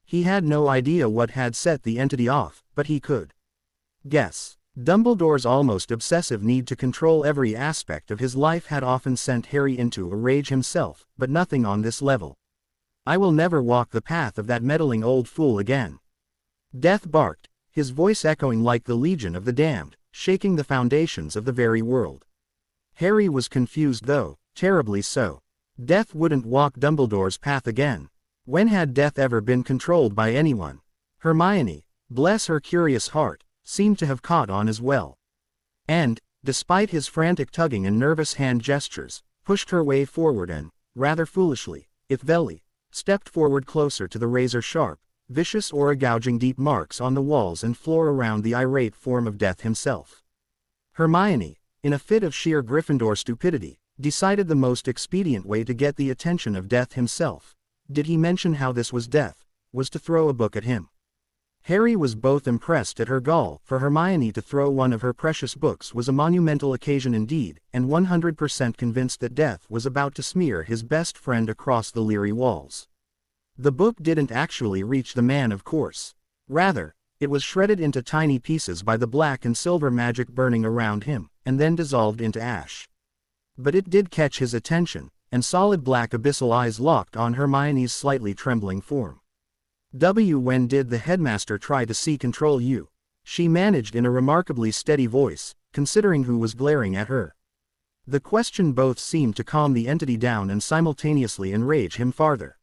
He had no idea what had set the entity off, but he could guess. Dumbledore's almost obsessive need to control every aspect of his life had often sent Harry into a rage himself, but nothing on this level. I will never walk the path of that meddling old fool again. Death barked, his voice echoing like the Legion of the Damned, shaking the foundations of the very world. Harry was confused though, terribly so. Death wouldn't walk Dumbledore's path again. When had Death ever been controlled by anyone? Hermione, bless her curious heart, seemed to have caught on as well. And, despite his frantic tugging and nervous hand gestures, pushed her way forward and, rather foolishly, if Veli, stepped forward closer to the razor-sharp, vicious aura-gouging deep marks on the walls and floor around the irate form of Death himself. Hermione, in a fit of sheer Gryffindor stupidity, decided the most expedient way to get the attention of Death himself. Did he mention how this was Death? Was to throw a book at him. Harry was both impressed at her gall. For Hermione to throw one of her precious books was a monumental occasion indeed, and 100% convinced that Death was about to smear his best friend across the Leary walls. The book didn't actually reach the man, of course. Rather, it was shredded into tiny pieces by the black and silver magic burning around him, and then dissolved into ash. But it did catch his attention, and solid black abyssal eyes locked on Hermione's slightly trembling form. When did the headmaster try to control you? She managed in a remarkably steady voice, considering who was glaring at her. The question both seemed to calm the entity down and simultaneously enrage him farther.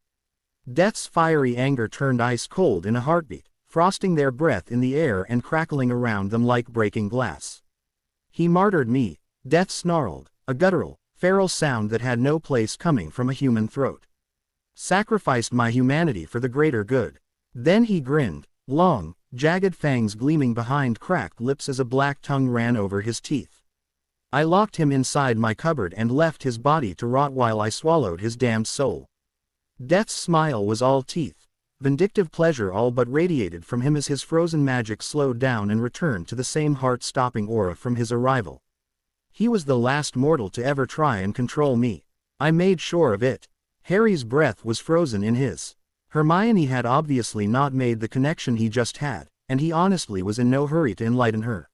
Death's fiery anger turned ice cold in a heartbeat, frosting their breath in the air and crackling around them like breaking glass. He martyred me, Death snarled, a guttural, feral sound that had no place coming from a human throat. Sacrificed my humanity for the greater good. Then he grinned, long, jagged fangs gleaming behind cracked lips as a black tongue ran over his teeth. I locked him inside my cupboard and left his body to rot while I swallowed his damned soul. Death's smile was all teeth. Vindictive pleasure all but radiated from him as his frozen magic slowed down and returned to the same heart-stopping aura from his arrival. He was the last mortal to ever try and control me. I made sure of it. Harry's breath was frozen in his. Hermione had obviously not made the connection he just had, and he honestly was in no hurry to enlighten her.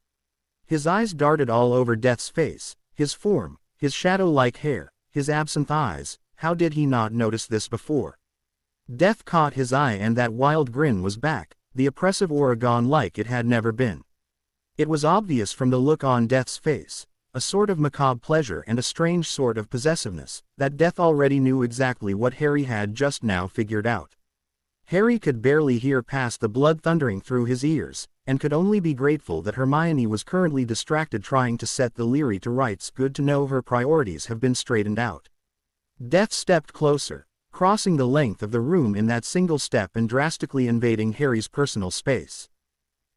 His eyes darted all over Death's face, his form, his shadow-like hair, his absent eyes. How did he not notice this before? Death caught his eye and that wild grin was back, the oppressive aura gone like it had never been. It was obvious from the look on Death's face, a sort of macabre pleasure and a strange sort of possessiveness, that Death already knew exactly what Harry had just now figured out. Harry could barely hear past the blood thundering through his ears, and could only be grateful that Hermione was currently distracted trying to set the Leary to rights. Good to know her priorities have been straightened out. Death stepped closer, crossing the length of the room in that single step and drastically invading Harry's personal space.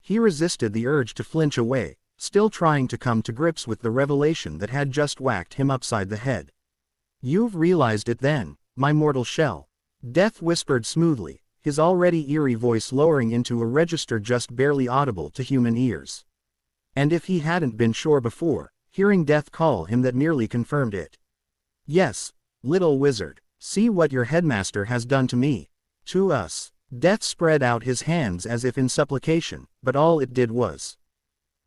He resisted the urge to flinch away, still trying to come to grips with the revelation that had just whacked him upside the head. "You've realized it then, my mortal shell," Death whispered smoothly, his already eerie voice lowering into a register just barely audible to human ears. And if he hadn't been sure before, hearing Death call him that nearly confirmed it. "Yes, little wizard, see what your headmaster has done to me. To us." Death spread out his hands as if in supplication, but all it did was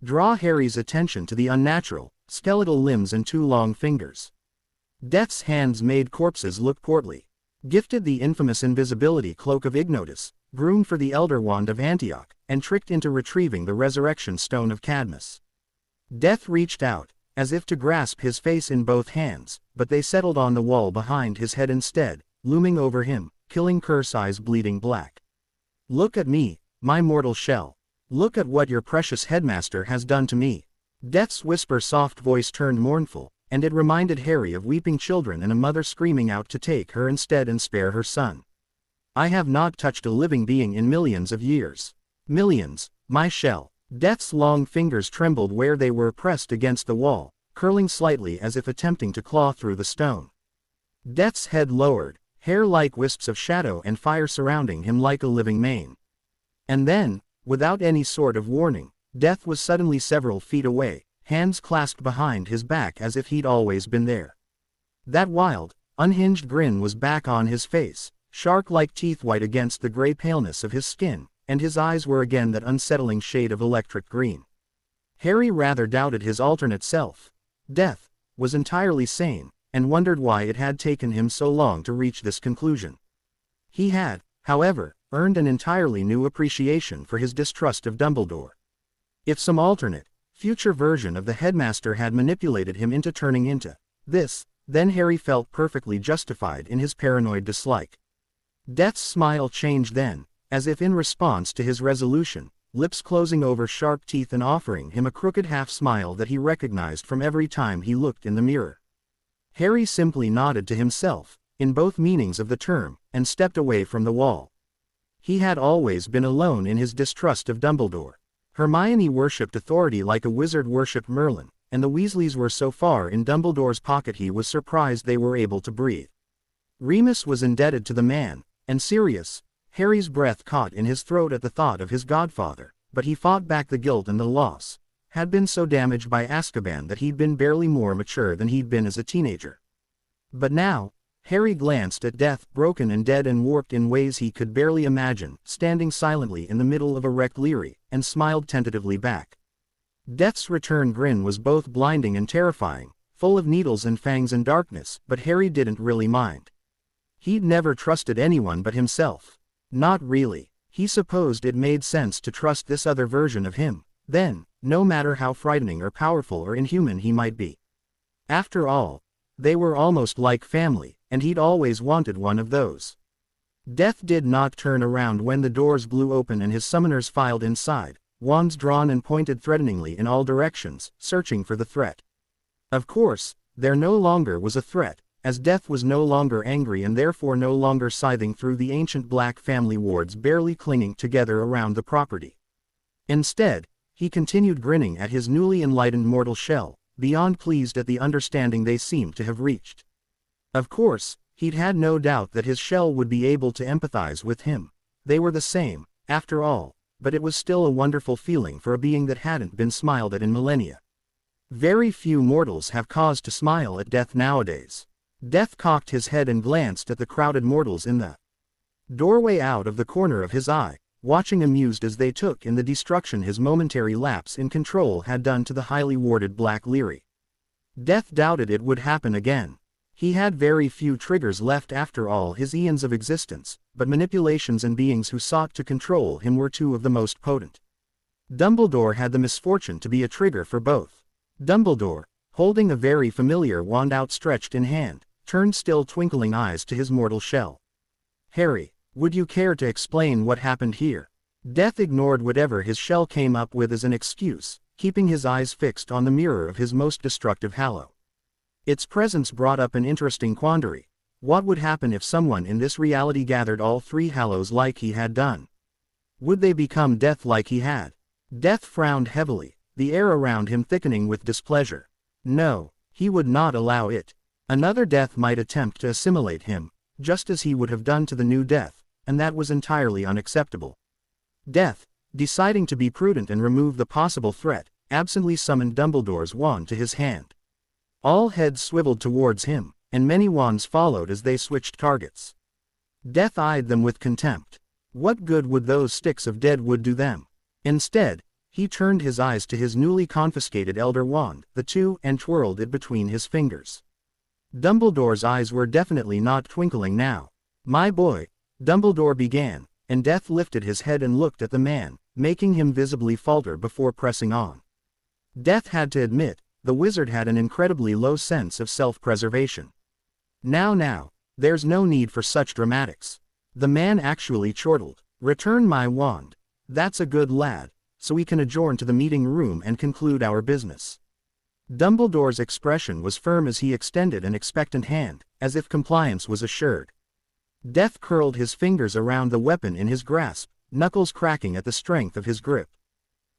draw Harry's attention to the unnatural, skeletal limbs and two long fingers. Death's hands made corpses look portly. Gifted the infamous invisibility cloak of Ignotus, groomed for the Elder Wand of Antioch, and tricked into retrieving the resurrection stone of Cadmus. Death reached out, as if to grasp his face in both hands, but they settled on the wall behind his head instead, looming over him, killing Curse eyes bleeding black. "Look at me, my mortal shell. Look at what your precious headmaster has done to me." Death's whisper-soft voice turned mournful, and it reminded Harry of weeping children and a mother screaming out to take her instead and spare her son. "I have not touched a living being in millions of years. Millions, my shell." Death's long fingers trembled where they were pressed against the wall, curling slightly as if attempting to claw through the stone. Death's head lowered, hair like wisps of shadow and fire surrounding him like a living mane. And then, without any sort of warning, Death was suddenly several feet away, hands clasped behind his back as if he'd always been there. That wild, unhinged grin was back on his face, shark-like teeth white against the gray paleness of his skin, and his eyes were again that unsettling shade of electric green. Harry rather doubted his alternate self. Death was entirely sane, and wondered why it had taken him so long to reach this conclusion. He had, however, earned an entirely new appreciation for his distrust of Dumbledore. If some alternate, future version of the headmaster had manipulated him into turning into this, then Harry felt perfectly justified in his paranoid dislike. Death's smile changed then, as if in response to his resolution, lips closing over sharp teeth and offering him a crooked half-smile that he recognized from every time he looked in the mirror. Harry simply nodded to himself, in both meanings of the term, and stepped away from the wall. He had always been alone in his distrust of Dumbledore. Hermione worshipped authority like a wizard worshipped Merlin, and the Weasleys were so far in Dumbledore's pocket he was surprised they were able to breathe. Remus was indebted to the man, and Sirius. Harry's breath caught in his throat at the thought of his godfather, but he fought back the guilt and the loss. Had been so damaged by Azkaban that he'd been barely more mature than he'd been as a teenager. But now, Harry glanced at Death, broken and dead and warped in ways he could barely imagine, standing silently in the middle of a wrecked Leary, and smiled tentatively back. Death's return grin was both blinding and terrifying, full of needles and fangs and darkness, but Harry didn't really mind. He'd never trusted anyone but himself. Not really. He supposed it made sense to trust this other version of him, then, no matter how frightening or powerful or inhuman he might be. After all, they were almost like family, and he'd always wanted one of those. Death did not turn around when the doors blew open and his summoners filed inside, wands drawn and pointed threateningly in all directions, searching for the threat. Of course, There no longer was a threat, as death was no longer angry and therefore no longer scything through the ancient black family wards barely clinging together around the property. Instead, he continued grinning at his newly enlightened mortal shell, beyond pleased at the understanding they seemed to have reached. Of course, he'd had no doubt that his shell would be able to empathize with him. They were the same, after all, but it was still a wonderful feeling for a being that hadn't been smiled at in millennia. Very few mortals have cause to smile at death nowadays. Death cocked his head and glanced at the crowded mortals in the doorway out of the corner of his eye, watching amused as they took in the destruction his momentary lapse in control had done to the highly warded Black Leary. Death doubted it would happen again. He had very few triggers left after all his eons of existence, but manipulations and beings who sought to control him were two of the most potent. Dumbledore had the misfortune to be a trigger for both. Dumbledore, holding a very familiar wand outstretched in hand, turned still twinkling eyes to his mortal shell. "Harry, would you care to explain what happened here?" Death ignored whatever his shell came up with as an excuse, keeping his eyes fixed on the mirror of his most destructive hallow. Its presence brought up an interesting quandary. What would happen if someone in this reality gathered all three hallows like he had done? Would they become death like he had? Death frowned heavily, the air around him thickening with displeasure. No, he would not allow it. Another death might attempt to assimilate him, just as he would have done to the new death, and that was entirely unacceptable. Death, deciding to be prudent and remove the possible threat, absently summoned Dumbledore's wand to his hand. All heads swiveled towards him, and many wands followed as they switched targets. Death eyed them with contempt. What good would those sticks of dead wood do them? Instead, he turned his eyes to his newly confiscated Elder Wand, the two, and twirled it between his fingers. Dumbledore's eyes were definitely not twinkling now. "My boy," Dumbledore began, and Death lifted his head and looked at the man, making him visibly falter before pressing on. Death had to admit, the wizard had an incredibly low sense of self-preservation. Now, there's no need for such dramatics." The man actually chortled. "Return my wand. That's a good lad, so we can adjourn to the meeting room and conclude our business." Dumbledore's expression was firm as he extended an expectant hand, as if compliance was assured. Death curled his fingers around the weapon in his grasp, knuckles cracking at the strength of his grip.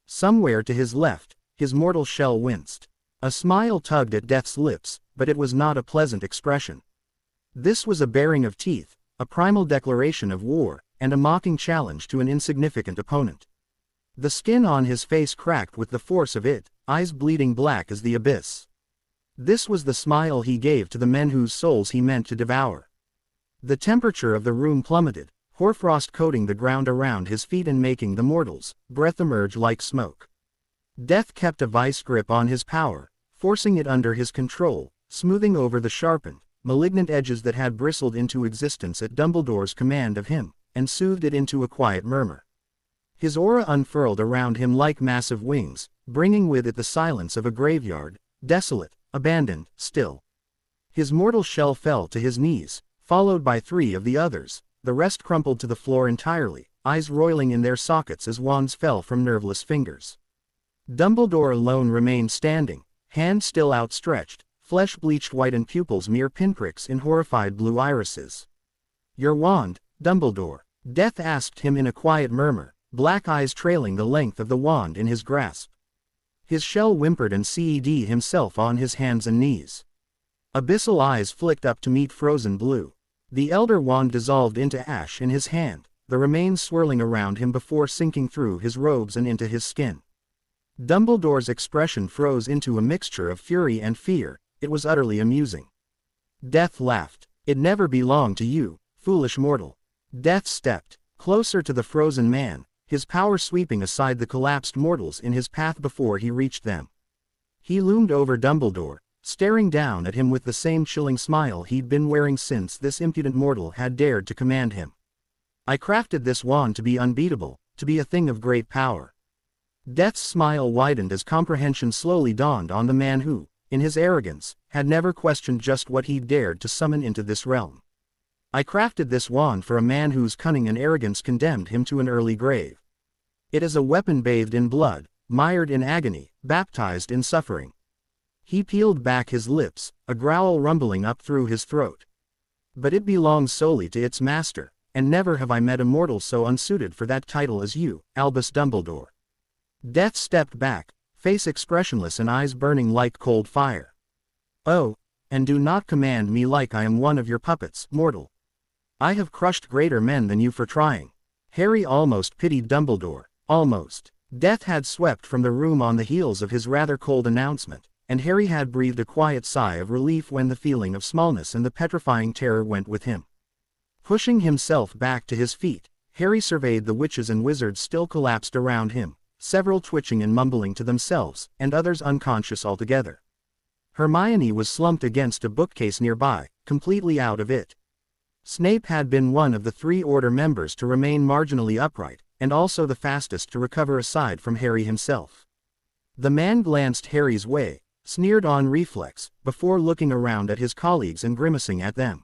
Somewhere to his left, his mortal shell winced. A smile tugged at Death's lips, but it was not a pleasant expression. This was a baring of teeth, a primal declaration of war, and a mocking challenge to an insignificant opponent. The skin on his face cracked with the force of it, eyes bleeding black as the abyss. This was the smile he gave to the men whose souls he meant to devour. The temperature of the room plummeted, hoarfrost coating the ground around his feet and making the mortal's breath emerge like smoke. Death kept a vice grip on his power, forcing it under his control, smoothing over the sharpened, malignant edges that had bristled into existence at Dumbledore's command of him, and soothed it into a quiet murmur. His aura unfurled around him like massive wings, bringing with it the silence of a graveyard, desolate, abandoned, still. His mortal shell fell to his knees, followed by three of the others. The rest crumpled to the floor entirely, eyes roiling in their sockets as wands fell from nerveless fingers. Dumbledore alone remained standing, hand still outstretched, flesh bleached white and pupils mere pinpricks in horrified blue irises. "Your wand, Dumbledore?" Death asked him in a quiet murmur, black eyes trailing the length of the wand in his grasp. His shell whimpered and ced himself on his hands and knees. Abyssal eyes flicked up to meet frozen blue. The Elder Wand dissolved into ash in his hand, the remains swirling around him before sinking through his robes and into his skin. Dumbledore's expression froze into a mixture of fury and fear. It was utterly amusing. Death laughed. "It never belonged to you, foolish mortal." Death stepped closer to the frozen man, his power sweeping aside the collapsed mortals in his path before he reached them. He loomed over Dumbledore, staring down at him with the same chilling smile he'd been wearing since this impudent mortal had dared to command him. "I crafted this wand to be unbeatable, to be a thing of great power." Death's smile widened as comprehension slowly dawned on the man who, in his arrogance, had never questioned just what he'd dared to summon into this realm. "I crafted this wand for a man whose cunning and arrogance condemned him to an early grave. It is a weapon bathed in blood, mired in agony, baptized in suffering." He peeled back his lips, a growl rumbling up through his throat. But it belongs solely to its master, and never have I met a mortal so unsuited for that title as you, Albus Dumbledore. Death stepped back, face expressionless and eyes burning like cold fire. Oh, and do not command me like I am one of your puppets, mortal. I have crushed greater men than you for trying. Harry almost pitied Dumbledore, almost. Death had swept from the room on the heels of his rather cold announcement, and Harry had breathed a quiet sigh of relief when the feeling of smallness and the petrifying terror went with him. Pushing himself back to his feet, Harry surveyed the witches and wizards still collapsed around him, several twitching and mumbling to themselves, and others unconscious altogether. Hermione was slumped against a bookcase nearby, completely out of it. Snape had been one of the 3 Order members to remain marginally upright, and also the fastest to recover aside from Harry himself. The man glanced Harry's way, sneered on reflex, before looking around at his colleagues and grimacing at them.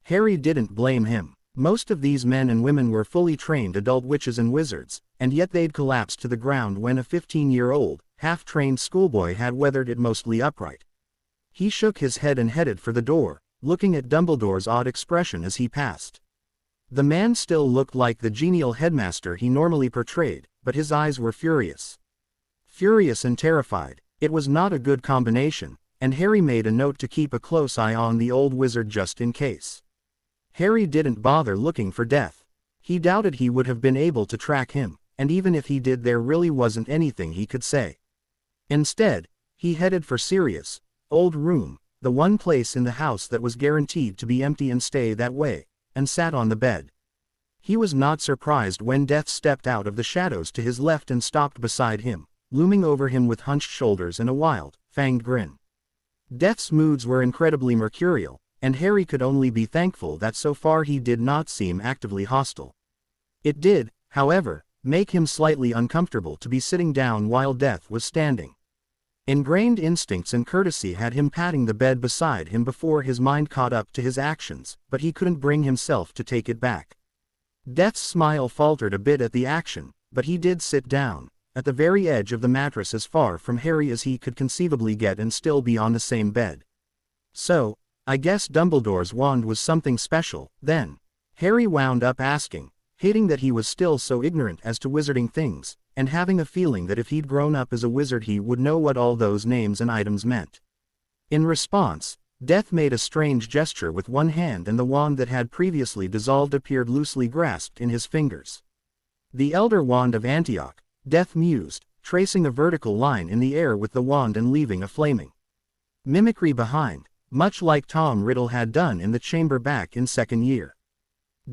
Harry didn't blame him. Most of these men and women were fully trained adult witches and wizards, and yet they'd collapsed to the ground when a 15-year-old, half-trained schoolboy had weathered it mostly upright. He shook his head and headed for the door, looking at Dumbledore's odd expression as he passed. The man still looked like the genial headmaster he normally portrayed, but his eyes were furious. Furious and terrified. It was not a good combination, and Harry made a note to keep a close eye on the old wizard just in case. Harry didn't bother looking for Death. He doubted he would have been able to track him, and even if he did there really wasn't anything he could say. Instead, he headed for Sirius' old room, the one place in the house that was guaranteed to be empty and stay that way, and sat on the bed. He was not surprised when Death stepped out of the shadows to his left and stopped beside him, looming over him with hunched shoulders and a wild, fanged grin. Death's moods were incredibly mercurial, and Harry could only be thankful that so far he did not seem actively hostile. It did, however, make him slightly uncomfortable to be sitting down while Death was standing. Ingrained instincts and courtesy had him patting the bed beside him before his mind caught up to his actions, but he couldn't bring himself to take it back. Death's smile faltered a bit at the action, but he did sit down, at the very edge of the mattress as far from Harry as he could conceivably get and still be on the same bed. So, I guess Dumbledore's wand was something special, then? Harry wound up asking, hating that he was still so ignorant as to wizarding things, and having a feeling that if he'd grown up as a wizard he would know what all those names and items meant. In response, Death made a strange gesture with one hand and the wand that had previously dissolved appeared loosely grasped in his fingers. The Elder Wand of Antioch, Death mused, tracing a vertical line in the air with the wand and leaving a flaming mimicry behind, much like Tom Riddle had done in the chamber back in second year.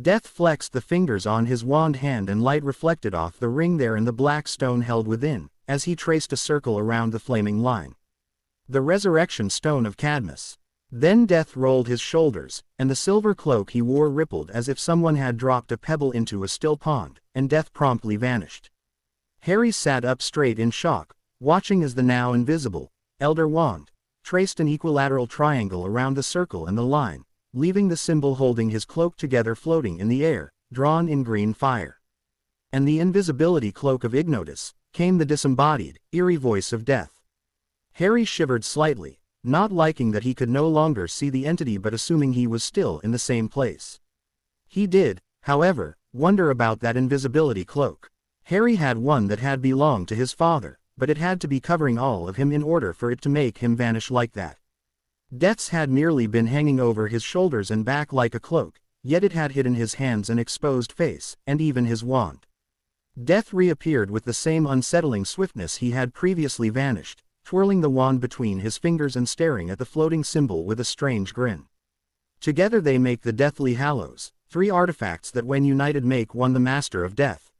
Death flexed the fingers on his wand hand and light reflected off the ring there and the black stone held within, as he traced a circle around the flaming line. The resurrection stone of Cadmus. Then Death rolled his shoulders, and the silver cloak he wore rippled as if someone had dropped a pebble into a still pond, and Death promptly vanished. Harry sat up straight in shock, watching as the now invisible Elder Wand traced an equilateral triangle around the circle and the line, leaving the symbol holding his cloak together floating in the air, drawn in green fire. And the invisibility cloak of Ignotus, came the disembodied, eerie voice of Death. Harry shivered slightly, not liking that he could no longer see the entity but assuming he was still in the same place. He did, however, wonder about that invisibility cloak. Harry had one that had belonged to his father, but it had to be covering all of him in order for it to make him vanish like that. Death's had merely been hanging over his shoulders and back like a cloak, yet it had hidden his hands and exposed face, and even his wand. Death reappeared with the same unsettling swiftness he had previously vanished, twirling the wand between his fingers and staring at the floating symbol with a strange grin. Together they make the Deathly Hallows, 3 artifacts that when united make one the Master of Death.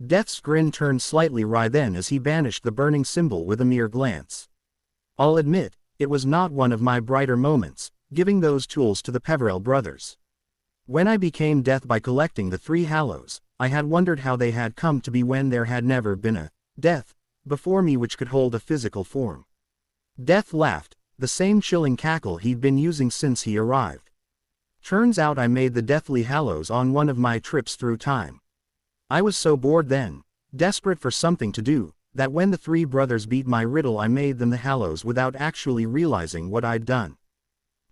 Death's grin turned slightly wry then as he banished the burning symbol with a mere glance. I'll admit, it was not one of my brighter moments, giving those tools to the Peverell brothers. When I became Death by collecting the 3 Hallows, I had wondered how they had come to be when there had never been a Death before me which could hold a physical form. Death laughed, the same chilling cackle he'd been using since he arrived. Turns out I made the Deathly Hallows on one of my trips through time. I was so bored then, desperate for something to do, That when the three brothers beat my riddle I made them the Hallows without actually realizing what I'd done.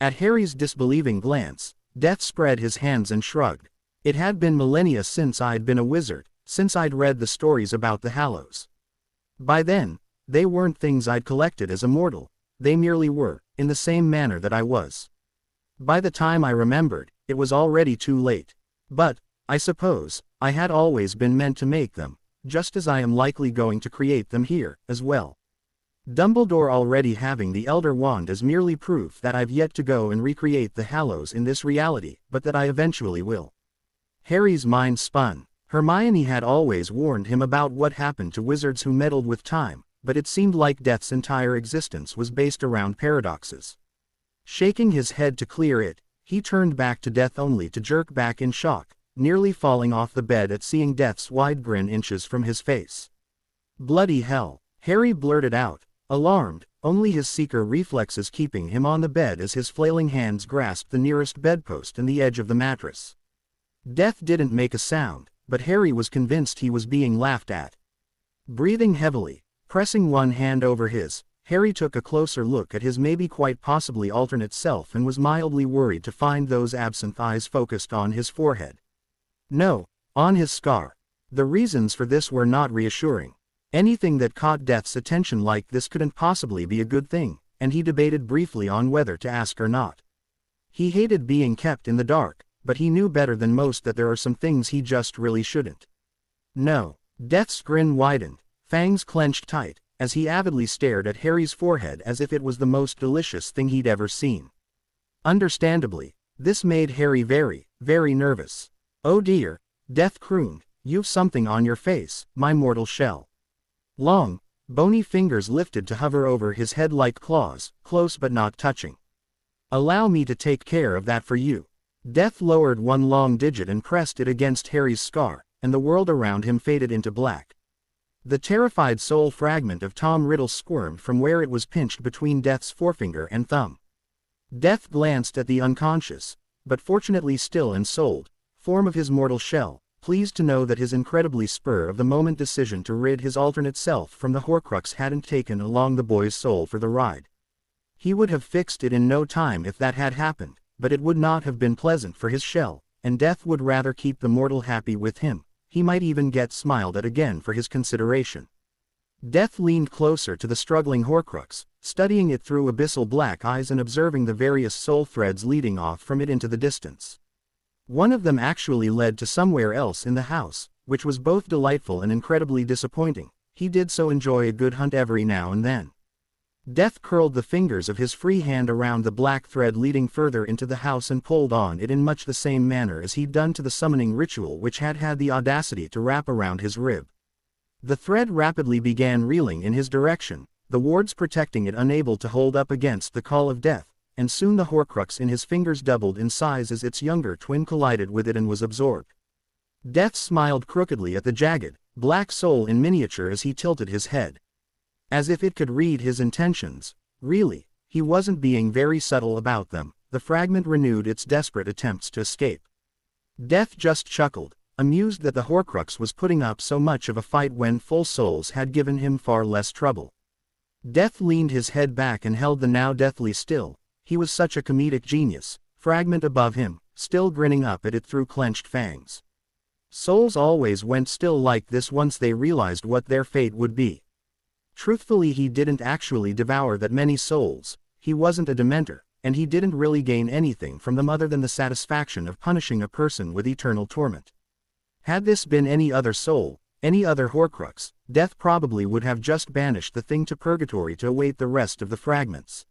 At Harry's disbelieving glance, Death spread his hands and shrugged. It had been millennia since I'd been a wizard, since I'd read the stories about the Hallows. By then, they weren't things I'd collected as a mortal, they merely were, in the same manner that I was. By the time I remembered, it was already too late. But, I suppose, I had always been meant to make them, just as I am likely going to create them here, as well. Dumbledore already having the Elder Wand is merely proof that I've yet to go and recreate the Hallows in this reality, but that I eventually will. Harry's mind spun. Hermione had always warned him about what happened to wizards who meddled with time, but it seemed like Death's entire existence was based around paradoxes. Shaking his head to clear it, he turned back to Death only to jerk back in shock, nearly falling off the bed at seeing Death's wide grin inches from his face. "Bloody hell," Harry blurted out, alarmed, only his seeker reflexes keeping him on the bed as his flailing hands grasped the nearest bedpost and the edge of the mattress. Death didn't make a sound, but Harry was convinced he was being laughed at. Breathing heavily, pressing one hand over his, Harry took a closer look at his maybe quite possibly alternate self and was mildly worried to find those absent eyes focused on his forehead. No, on his scar. The reasons for this were not reassuring. Anything that caught Death's attention like this couldn't possibly be a good thing, and he debated briefly on whether to ask or not. He hated being kept in the dark, but he knew better than most that there are some things he just really shouldn't. No. Death's grin widened, fangs clenched tight, as he avidly stared at Harry's forehead as if it was the most delicious thing he'd ever seen. Understandably, this made Harry very, very nervous. "Oh dear," Death crooned, "you've something on your face, my mortal shell." Long, bony fingers lifted to hover over his head like claws, close but not touching. "Allow me to take care of that for you." Death lowered one long digit and pressed it against Harry's scar, and the world around him faded into black. The terrified soul fragment of Tom Riddle squirmed from where it was pinched between Death's forefinger and thumb. Death glanced at the unconscious, but fortunately still ensouled, form of his mortal shell, pleased to know that his incredibly spur-of-the-moment decision to rid his alternate self from the Horcrux hadn't taken along the boy's soul for the ride. He would have fixed it in no time if that had happened, but it would not have been pleasant for his shell, and Death would rather keep the mortal happy with him. He might even get smiled at again for his consideration. Death leaned closer to the struggling Horcrux, studying it through abyssal black eyes and observing the various soul threads leading off from it into the distance. One of them actually led to somewhere else in the house, which was both delightful and incredibly disappointing. He did so enjoy a good hunt every now and then. Death curled the fingers of his free hand around the black thread leading further into the house and pulled on it in much the same manner as he'd done to the summoning ritual which had had the audacity to wrap around his rib. The thread rapidly began reeling in his direction, the wards protecting it unable to hold up against the call of Death, and soon the Horcrux in his fingers doubled in size as its younger twin collided with it and was absorbed. Death smiled crookedly at the jagged, black soul in miniature as he tilted his head. As if it could read his intentions. Really, he wasn't being very subtle about them. The fragment renewed its desperate attempts to escape. Death just chuckled, amused that the Horcrux was putting up so much of a fight when full souls had given him far less trouble. Death leaned his head back and held the now deathly still. He was such a comedic genius. Fragment above him, still grinning up at it through clenched fangs. Souls always went still like this once they realized what their fate would be. Truthfully, he didn't actually devour that many souls. He wasn't a dementor, and he didn't really gain anything from them other than the satisfaction of punishing a person with eternal torment. Had this been any other soul, any other Horcrux, Death probably would have just banished the thing to purgatory to await the rest of the fragments.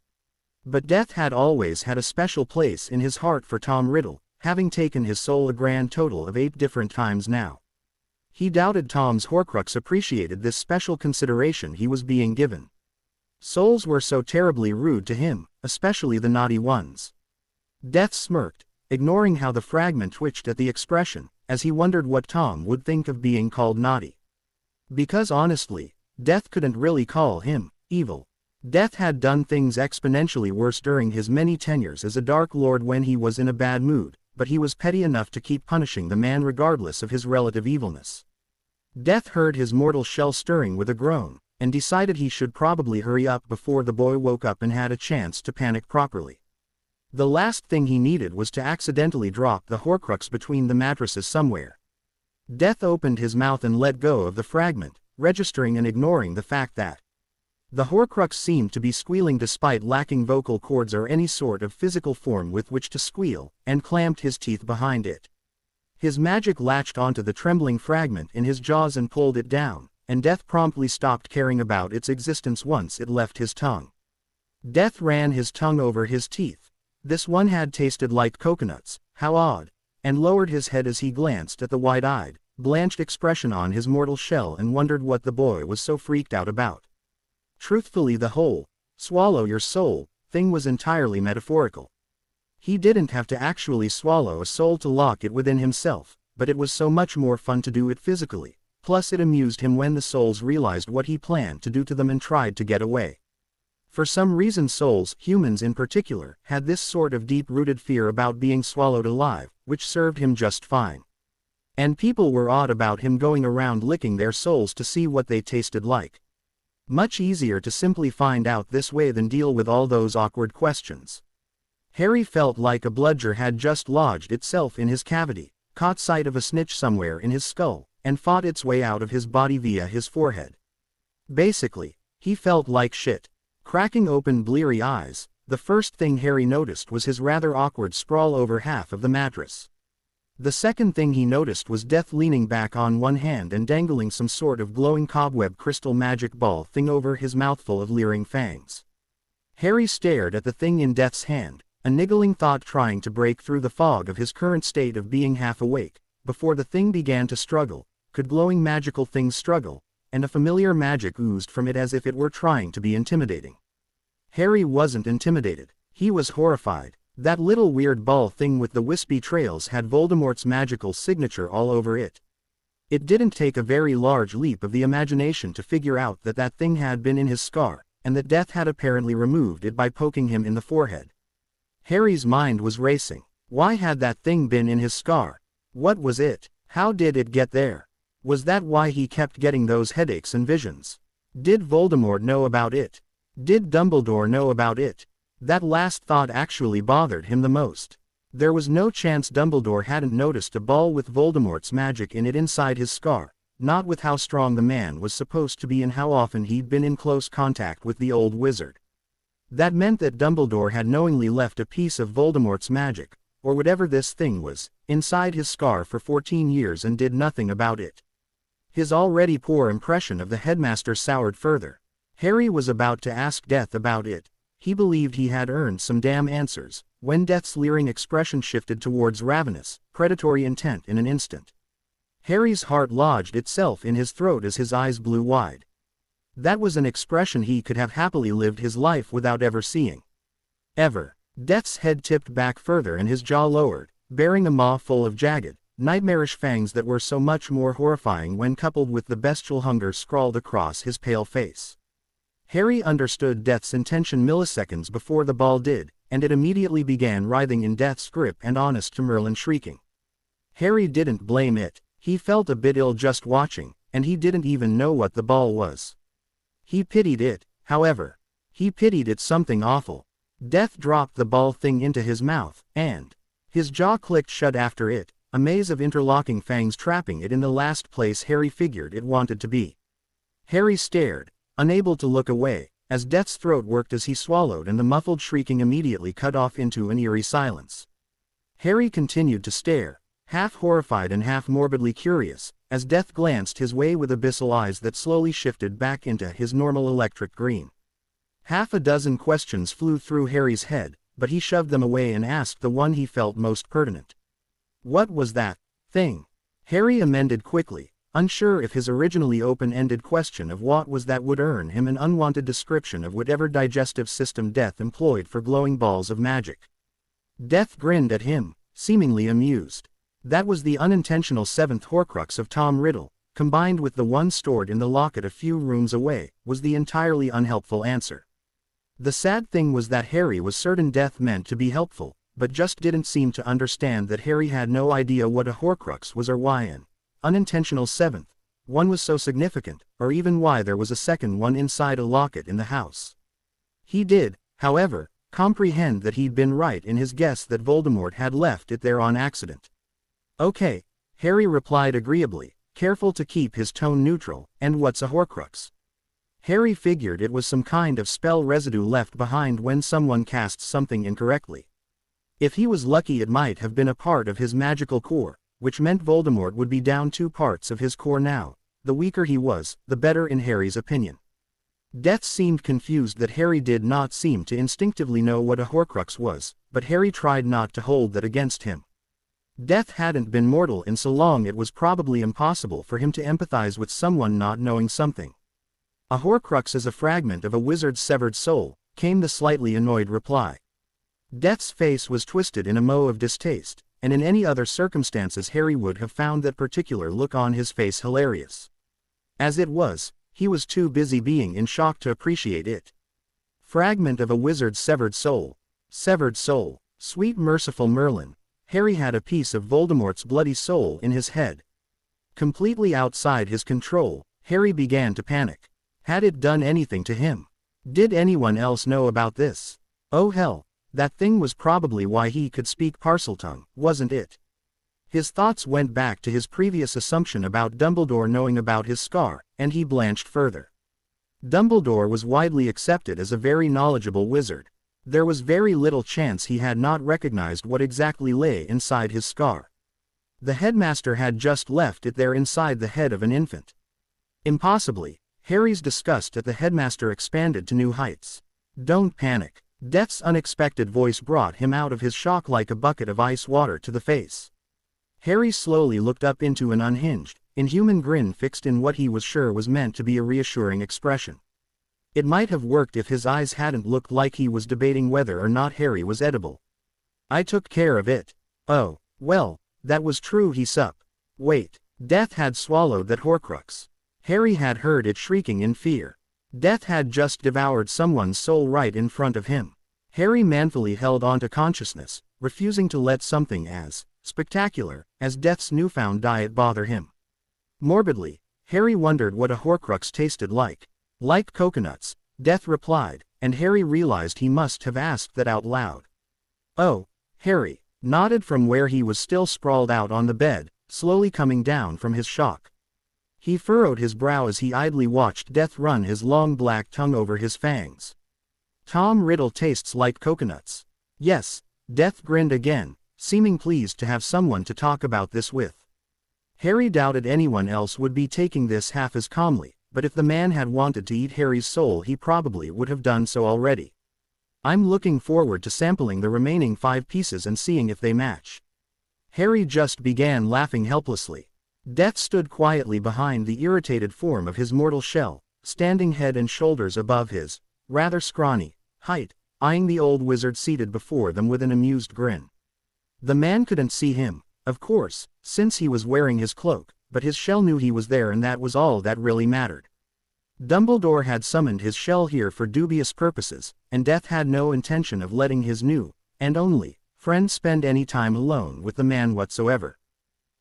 But Death had always had a special place in his heart for Tom Riddle, having taken his soul a grand total of 8 different times now. He doubted Tom's Horcrux appreciated this special consideration he was being given. Souls were so terribly rude to him, especially the naughty ones. Death smirked, ignoring how the fragment twitched at the expression, as he wondered what Tom would think of being called naughty. Because honestly, Death couldn't really call him evil. Death had done things exponentially worse during his many tenures as a Dark Lord when he was in a bad mood, but he was petty enough to keep punishing the man regardless of his relative evilness. Death heard his mortal shell stirring with a groan, and decided he should probably hurry up before the boy woke up and had a chance to panic properly. The last thing he needed was to accidentally drop the Horcrux between the mattresses somewhere. Death opened his mouth and let go of the fragment, registering and ignoring the fact that the Horcrux seemed to be squealing despite lacking vocal cords or any sort of physical form with which to squeal, and clamped his teeth behind it. His magic latched onto the trembling fragment in his jaws and pulled it down, and Death promptly stopped caring about its existence once it left his tongue. Death ran his tongue over his teeth. This one had tasted like coconuts, how odd, and lowered his head as he glanced at the wide-eyed, blanched expression on his mortal shell and wondered what the boy was so freaked out about. Truthfully, the whole swallow your soul thing was entirely metaphorical. He didn't have to actually swallow a soul to lock it within himself, but it was so much more fun to do it physically, plus it amused him when the souls realized what he planned to do to them and tried to get away. For some reason souls, humans in particular, had this sort of deep-rooted fear about being swallowed alive, which served him just fine. And people were odd about him going around licking their souls to see what they tasted like. Much easier to simply find out this way than deal with all those awkward questions. Harry felt like a bludger had just lodged itself in his cavity, caught sight of a snitch somewhere in his skull, and fought its way out of his body via his forehead. Basically, he felt like shit. Cracking open bleary eyes, the first thing Harry noticed was his rather awkward sprawl over half of the mattress. The second thing he noticed was Death leaning back on one hand and dangling some sort of glowing cobweb crystal magic ball thing over his mouthful of leering fangs. Harry stared at the thing in Death's hand, a niggling thought trying to break through the fog of his current state of being half awake. Before the thing began to struggle, could glowing magical things struggle? And a familiar magic oozed from it as if it were trying to be intimidating. Harry wasn't intimidated, he was horrified. That little weird ball thing with the wispy trails had Voldemort's magical signature all over it. It didn't take a very large leap of the imagination to figure out that that thing had been in his scar, and that Death had apparently removed it by poking him in the forehead. Harry's mind was racing. Why had that thing been in his scar? What was it? How did it get there? Was that why he kept getting those headaches and visions? Did Voldemort know about it? Did Dumbledore know about it? That last thought actually bothered him the most. There was no chance Dumbledore hadn't noticed a ball with Voldemort's magic in it inside his scar, not with how strong the man was supposed to be and how often he'd been in close contact with the old wizard. That meant that Dumbledore had knowingly left a piece of Voldemort's magic, or whatever this thing was, inside his scar for 14 years and did nothing about it. His already poor impression of the headmaster soured further. Harry was about to ask Death about it. He believed he had earned some damn answers, when Death's leering expression shifted towards ravenous, predatory intent in an instant. Harry's heart lodged itself in his throat as his eyes blew wide. That was an expression he could have happily lived his life without ever seeing. Ever. Death's head tipped back further and his jaw lowered, bearing a maw full of jagged, nightmarish fangs that were so much more horrifying when coupled with the bestial hunger scrawled across his pale face. Harry understood Death's intention milliseconds before the ball did, and it immediately began writhing in Death's grip and honest to Merlin shrieking. Harry didn't blame it. He felt a bit ill just watching, and he didn't even know what the ball was. He pitied it, however. He pitied it something awful. Death dropped the ball thing into his mouth, and his jaw clicked shut after it, a maze of interlocking fangs trapping it in the last place Harry figured it wanted to be. Harry stared, unable to look away, as Death's throat worked as he swallowed and the muffled shrieking immediately cut off into an eerie silence. Harry continued to stare, half horrified and half morbidly curious, as Death glanced his way with abyssal eyes that slowly shifted back into his normal electric green. Half a dozen questions flew through Harry's head, but he shoved them away and asked the one he felt most pertinent. What was that thing? Harry amended quickly, unsure if his originally open-ended question of what was that would earn him an unwanted description of whatever digestive system Death employed for glowing balls of magic. Death grinned at him, seemingly amused. That was the unintentional seventh Horcrux of Tom Riddle, combined with the one stored in the locket a few rooms away, was the entirely unhelpful answer. The sad thing was that Harry was certain Death meant to be helpful, but just didn't seem to understand that Harry had no idea what a Horcrux was or why an unintentional seventh one was so significant, or even why there was a second one inside a locket in the house. He did, however, comprehend that he'd been right in his guess that Voldemort had left it there on accident. Okay, Harry replied agreeably, careful to keep his tone neutral. And what's a Horcrux? Harry figured it was some kind of spell residue left behind when someone casts something incorrectly. If he was lucky, it might have been a part of his magical core, which meant Voldemort would be down 2 parts of his core now. The weaker he was, the better in Harry's opinion. Death seemed confused that Harry did not seem to instinctively know what a Horcrux was, but Harry tried not to hold that against him. Death hadn't been mortal in so long it was probably impossible for him to empathize with someone not knowing something. A Horcrux is a fragment of a wizard's severed soul, came the slightly annoyed reply. Death's face was twisted in a moe of distaste, and in any other circumstances Harry would have found that particular look on his face hilarious. As it was, he was too busy being in shock to appreciate it. Fragment of a wizard's severed soul. Severed soul. Sweet merciful Merlin. Harry had a piece of Voldemort's bloody soul in his head. Completely outside his control, Harry began to panic. Had it done anything to him? Did anyone else know about this? Oh hell, that thing was probably why he could speak Parseltongue, wasn't it? His thoughts went back to his previous assumption about Dumbledore knowing about his scar, and he blanched further. Dumbledore was widely accepted as a very knowledgeable wizard. There was very little chance he had not recognized what exactly lay inside his scar. The headmaster had just left it there inside the head of an infant. Impossibly, Harry's disgust at the headmaster expanded to new heights. Don't panic. Death's unexpected voice brought him out of his shock like a bucket of ice water to the face. Harry slowly looked up into an unhinged, inhuman grin fixed in what he was sure was meant to be a reassuring expression. It might have worked if his eyes hadn't looked like he was debating whether or not Harry was edible. I took care of it. Oh, well, that was true, he supped. Wait, Death had swallowed that Horcrux. Harry had heard it shrieking in fear. Death had just devoured someone's soul right in front of him. Harry manfully held on to consciousness, refusing to let something as spectacular as Death's newfound diet bother him. Morbidly, Harry wondered what a Horcrux tasted like. Like coconuts, Death replied, and Harry realized he must have asked that out loud. Oh, Harry nodded from where he was still sprawled out on the bed, slowly coming down from his shock. He furrowed his brow as he idly watched Death run his long black tongue over his fangs. Tom Riddle tastes like coconuts. Yes, Death grinned again, seeming pleased to have someone to talk about this with. Harry doubted anyone else would be taking this half as calmly, but if the man had wanted to eat Harry's soul he probably would have done so already. I'm looking forward to sampling the remaining 5 pieces and seeing if they match. Harry just began laughing helplessly. Death stood quietly behind the irritated form of his mortal shell, standing head and shoulders above his rather scrawny height, eyeing the old wizard seated before them with an amused grin. The man couldn't see him, of course, since he was wearing his cloak, but his shell knew he was there and that was all that really mattered. Dumbledore had summoned his shell here for dubious purposes, and Death had no intention of letting his new, and only, friend spend any time alone with the man whatsoever.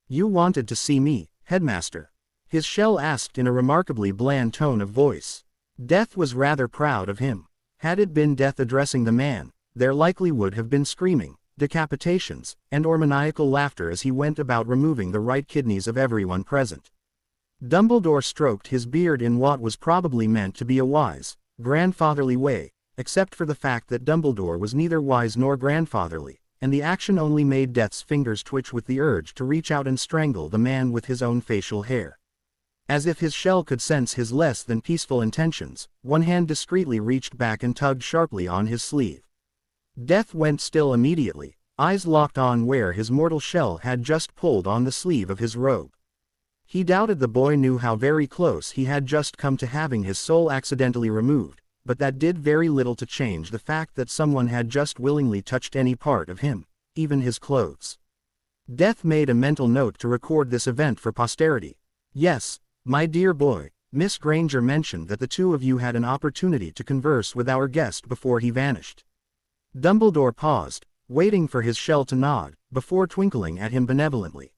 You wanted to see me, headmaster? His shell asked in a remarkably bland tone of voice. Death was rather proud of him. Had it been Death addressing the man, there likely would have been screaming, decapitations, and or maniacal laughter as he went about removing the right kidneys of everyone present. Dumbledore stroked his beard in what was probably meant to be a wise, grandfatherly way, except for the fact that Dumbledore was neither wise nor grandfatherly, and the action only made Death's fingers twitch with the urge to reach out and strangle the man with his own facial hair. As if his shell could sense his less than peaceful intentions, one hand discreetly reached back and tugged sharply on his sleeve. Death went still immediately, eyes locked on where his mortal shell had just pulled on the sleeve of his robe. He doubted the boy knew how very close he had just come to having his soul accidentally removed, but that did very little to change the fact that someone had just willingly touched any part of him, even his clothes. Death made a mental note to record this event for posterity. Yes, my dear boy, Miss Granger mentioned that the two of you had an opportunity to converse with our guest before he vanished. Dumbledore paused, waiting for his shell to nod, before twinkling at him benevolently.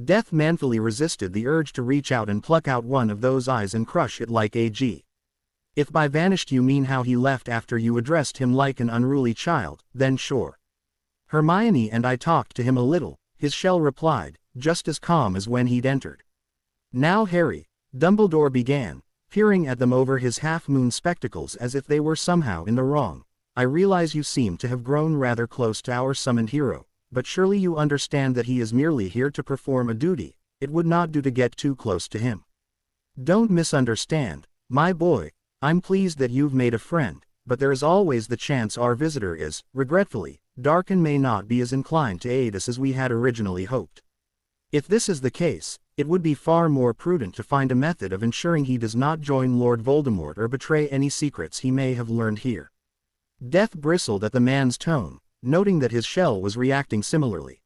Death manfully resisted the urge to reach out and pluck out one of those eyes and crush it like a. If by vanished you mean how he left after you addressed him like an unruly child, then sure. Hermione and I talked to him a little, his shell replied, just as calm as when he'd entered. Now Harry, Dumbledore began, peering at them over his half-moon spectacles as if they were somehow in the wrong. I realize you seem to have grown rather close to our summoned hero, but surely you understand that he is merely here to perform a duty. It would not do to get too close to him. Don't misunderstand, my boy. I'm pleased that you've made a friend, but there is always the chance our visitor is, regretfully, dark and may not be as inclined to aid us as we had originally hoped. If this is the case, it would be far more prudent to find a method of ensuring he does not join Lord Voldemort or betray any secrets he may have learned here. Death bristled at the man's tone, noting that his shell was reacting similarly.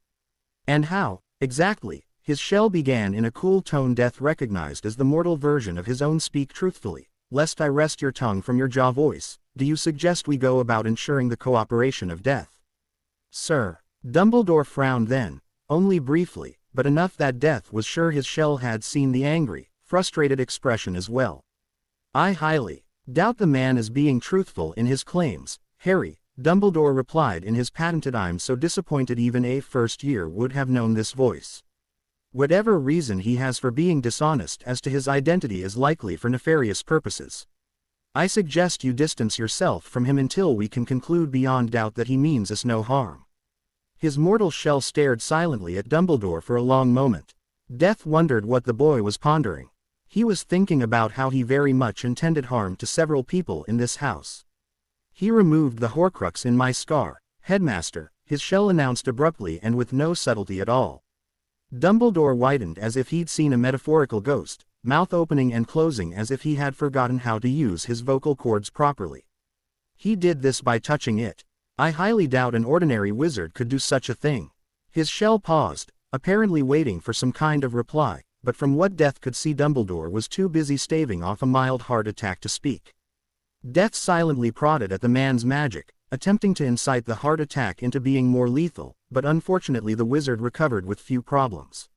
And how, exactly, his shell began in a cool tone Death recognized as the mortal version of his own. Speak truthfully, lest I wrest your tongue from your jaw. Voice, do you suggest we go about ensuring the cooperation of Death? Sir. Dumbledore frowned then, only briefly, but enough that Death was sure his shell had seen the angry, frustrated expression as well. I highly doubt the man is being truthful in his claims, Harry, Dumbledore replied in his patented I'm so disappointed even a first year would have known this voice. Whatever reason he has for being dishonest as to his identity is likely for nefarious purposes. I suggest you distance yourself from him until we can conclude beyond doubt that he means us no harm. His mortal shell stared silently at Dumbledore for a long moment. Death wondered what the boy was pondering. He was thinking about how he very much intended harm to several people in this house. He removed the Horcrux in my scar, Headmaster, his shell announced abruptly and with no subtlety at all. Dumbledore widened as if he'd seen a metaphorical ghost, mouth opening and closing as if he had forgotten how to use his vocal cords properly. He did this by touching it. I highly doubt an ordinary wizard could do such a thing. His shell paused, apparently waiting for some kind of reply, but from what Death could see Dumbledore was too busy staving off a mild heart attack to speak. Death silently prodded at the man's magic, attempting to incite the heart attack into being more lethal, but unfortunately the wizard recovered with few problems.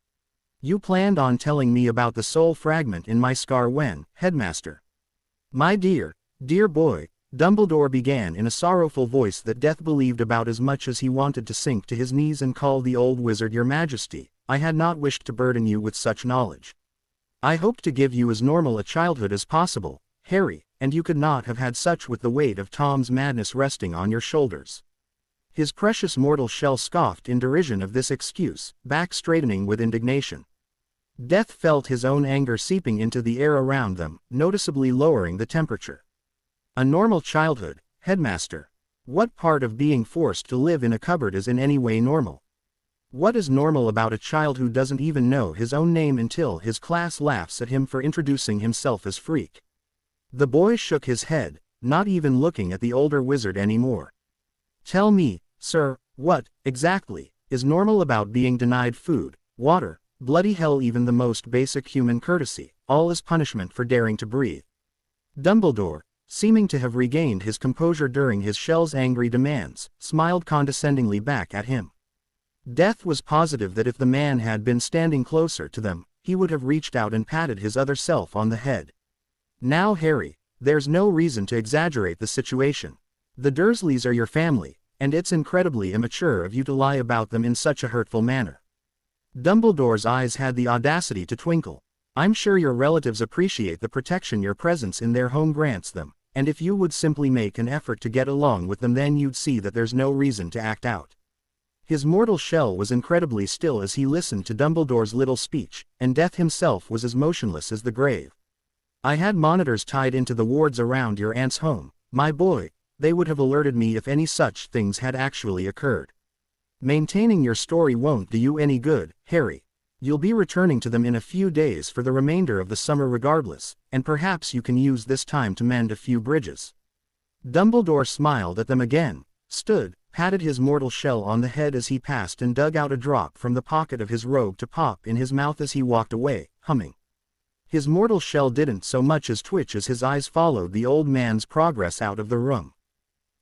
You planned on telling me about the soul fragment in my scar when, Headmaster? My dear boy, Dumbledore began in a sorrowful voice that Death believed about as much as he wanted to sink to his knees and call the old wizard Your Majesty. I had not wished to burden you with such knowledge. I hoped to give you as normal a childhood as possible, Harry, and you could not have had such with the weight of Tom's madness resting on your shoulders. His precious mortal shell scoffed in derision of this excuse, back straightening with indignation. Death felt his own anger seeping into the air around them, noticeably lowering the temperature. A normal childhood, Headmaster. What part of being forced to live in a cupboard is in any way normal? What is normal about a child who doesn't even know his own name until his class laughs at him for introducing himself as Freak? The boy shook his head, not even looking at the older wizard anymore. Tell me, sir, what, exactly, is normal about being denied food, water, bloody hell, even the most basic human courtesy, all as punishment for daring to breathe? Dumbledore, seeming to have regained his composure during his shell's angry demands, smiled condescendingly back at him. Death was positive that if the man had been standing closer to them, he would have reached out and patted his other self on the head. Now Harry, there's no reason to exaggerate the situation. The Dursleys are your family, and it's incredibly immature of you to lie about them in such a hurtful manner. Dumbledore's eyes had the audacity to twinkle. I'm sure your relatives appreciate the protection your presence in their home grants them, and if you would simply make an effort to get along with them, then you'd see that there's no reason to act out. His mortal shell was incredibly still as he listened to Dumbledore's little speech, and Death himself was as motionless as the grave. I had monitors tied into the wards around your aunt's home, my boy. They would have alerted me if any such things had actually occurred. Maintaining your story won't do you any good, Harry. You'll be returning to them in a few days for the remainder of the summer regardless, and perhaps you can use this time to mend a few bridges. Dumbledore smiled at them again, stood, patted his mortal shell on the head as he passed and dug out a drop from the pocket of his robe to pop in his mouth as he walked away, humming. His mortal shell didn't so much as twitch as his eyes followed the old man's progress out of the room.